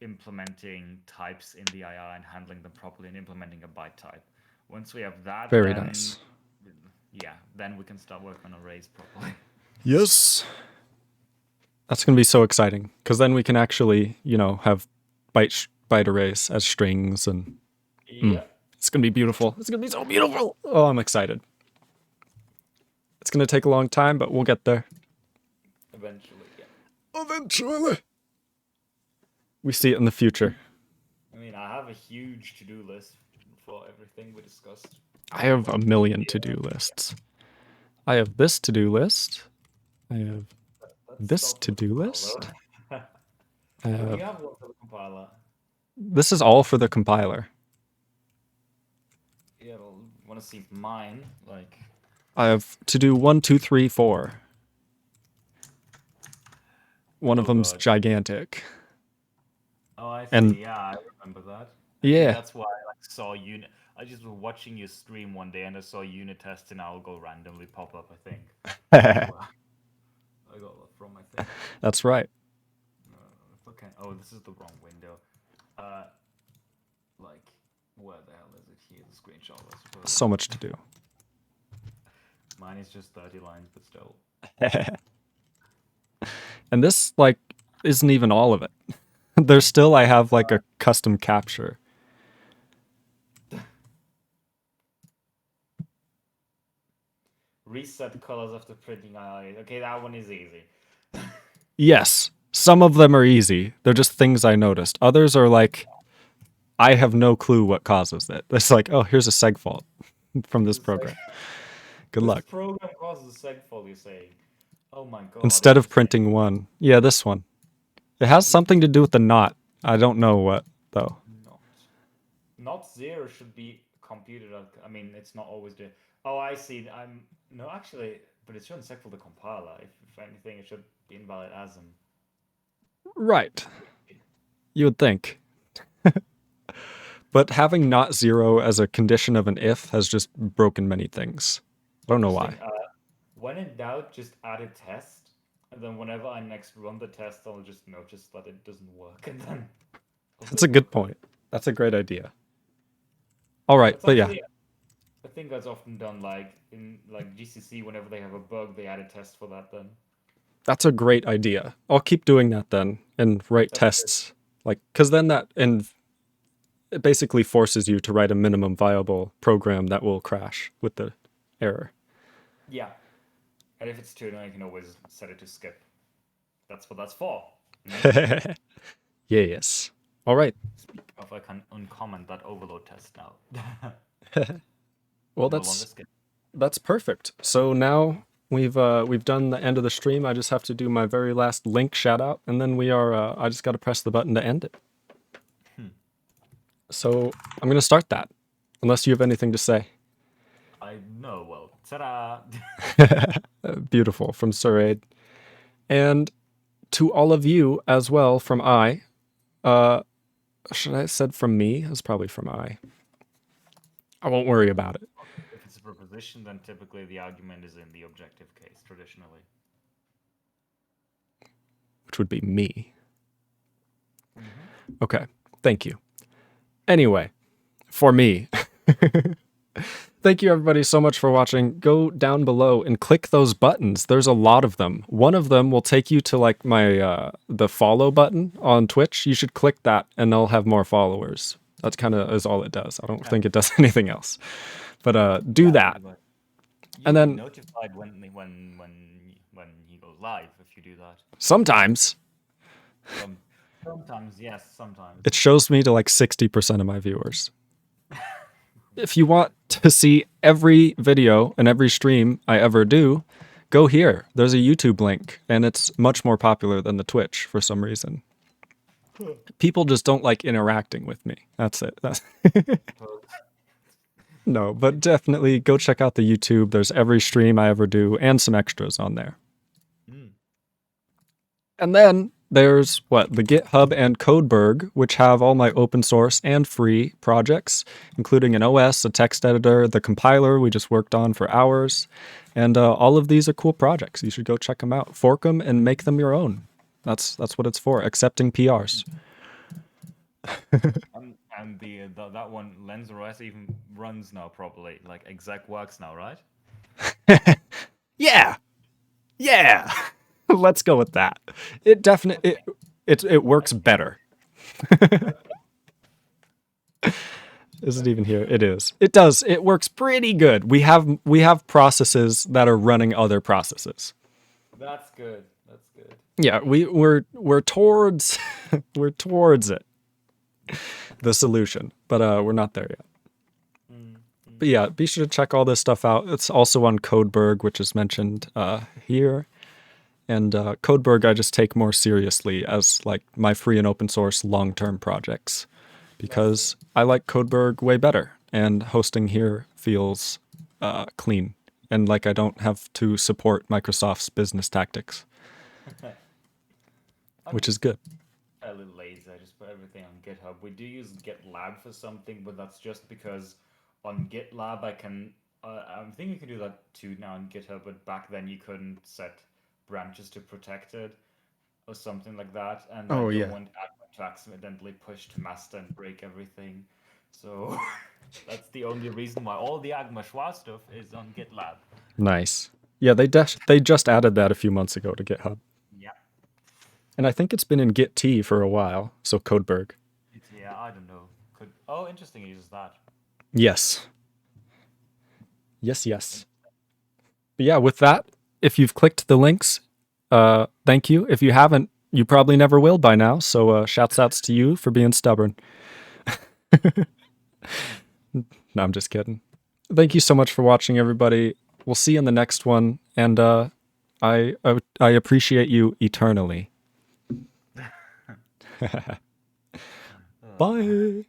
implementing types in the IR and handling them properly and implementing a byte type. Once we have that, Very then, nice. Yeah, then we can start working on arrays properly. Yes. That's going to be so exciting because then we can actually, have byte arrays as strings and Yeah. it's going to be beautiful. It's going to be so beautiful. Oh, I'm excited. It's going to take a long time, but we'll get there. Eventually, yeah. Eventually. We see it in the future. I mean, I have a huge to-do list for everything we discussed. I have a million to-do lists. I have this to-do list. I have this to-do list. You have one for the compiler. This is all for the compiler. Yeah, well, want to see mine? Like, I have to do 1, 2, 3, 4. One of them's God. gigantic. Oh, I see. And- Yeah, I remember that. Yeah. That's why I saw unit. I just was watching your stream one day and I saw unit test and I'll go randomly pop up. I think. I got that from my thing. That's right. Okay. Oh, this is the wrong window. Like, where the hell is it here? The screenshot. I suppose. So much to do. Mine is just 30 lines, but still. And this, isn't even all of it. There's still, I have, a custom capture. Reset colors after printing IIs. Okay, that one is easy. Yes. Some of them are easy. They're just things I noticed. Others are I have no clue what causes it. It's oh, here's a seg fault from this program. Good luck. This program causes a seg fault, you're saying. Oh my god. Instead of printing one. Yeah, this one. It has something to do with the not. I don't know what, though. Not 0 should be computed. I mean, it's not always the. Oh, I see. No, actually, but it shouldn't seg for the compiler. If anything, it should be invalid as them. Right. You would think. But having not 0 as a condition of an if has just broken many things. I don't know why. When in doubt, just add a test, and then whenever I next run the test, I'll just notice that it doesn't work, and then. That's a good point. That's a great idea. All right, but yeah. I think that's often done, in GCC. Whenever they have a bug, they add a test for that. Then. That's a great idea. I'll keep doing that then and write tests. Because then it basically forces you to write a minimum viable program that will crash with the error. Yeah. And if it's too annoying, you can always set it to skip. That's what that's for. Yes. All right. If I can uncomment that overload test now. Well, that's perfect. So now we've done the end of the stream. I just have to do my very last link shout out, and then we are. I just got to press the button to end it. So I'm gonna start that, unless you have anything to say. I know. Well, ta-da! Beautiful from Siraide, and to all of you as well from I. Should I have said from me? It's probably from I. I won't worry about it. If it's a preposition, then typically the argument is in the objective case, traditionally. Which would be me. Okay, thank you. Anyway, for me. Thank you everybody so much for watching. Go down below and click those buttons. There's a lot of them. One of them will take you to my the follow button on Twitch. You should click that and they'll have more followers. That kind of is all it does. I don't think it does anything else. But do that. You and then notified when when he goes live if you do that. Sometimes. Sometimes, yes, sometimes. It shows me to like 60% of my viewers. If you want to see every video and every stream I ever do, go here. There's a YouTube link, and it's much more popular than the Twitch for some reason. People just don't like interacting with me. That's it. No, but definitely go check out the YouTube. There's every stream I ever do and some extras on there. And then there's the GitHub and Codeberg, which have all my open source and free projects, including an OS, a text editor, the compiler we just worked on for hours. And all of these are cool projects. You should go check them out. Fork them and make them your own. That's what it's for, accepting PRs. And that one, LensOS, even runs now properly. Like, exec works now, right? Yeah. Let's go with that. It definitely it works better. Is it even here? It is. It does. It works pretty good. We have processes that are running other processes. That's good. That's good. Yeah, we're towards we're towards it. The solution, but we're not there yet. But yeah, be sure to check all this stuff out. It's also on Codeberg, which is mentioned here. And Codeberg I just take more seriously as like my free and open source long-term projects, because I like Codeberg way better, and hosting here feels clean, and like I don't have to support Microsoft's business tactics, which is good. A little lazy. I just put everything on GitHub. We do use GitLab for something, but that's just because on GitLab I think you can do that too now on GitHub, but back then you couldn't set branches to protected or something like that, and I don't want admin to accidentally push to master and break everything. So that's the only reason why all the Agma Schwa stuff is on GitLab. Nice. Yeah, they just added that a few months ago to GitHub. Yeah. And I think it's been in Git for a while, so Codeberg. Yeah, I don't know. Interesting he uses that. Yes. Yes. But yeah, with that, if you've clicked the links, thank you. If you haven't, you probably never will by now, so shouts outs to you for being stubborn. No, I'm just kidding. Thank you so much for watching, everybody. We'll see you in the next one, and I appreciate you eternally. Bye.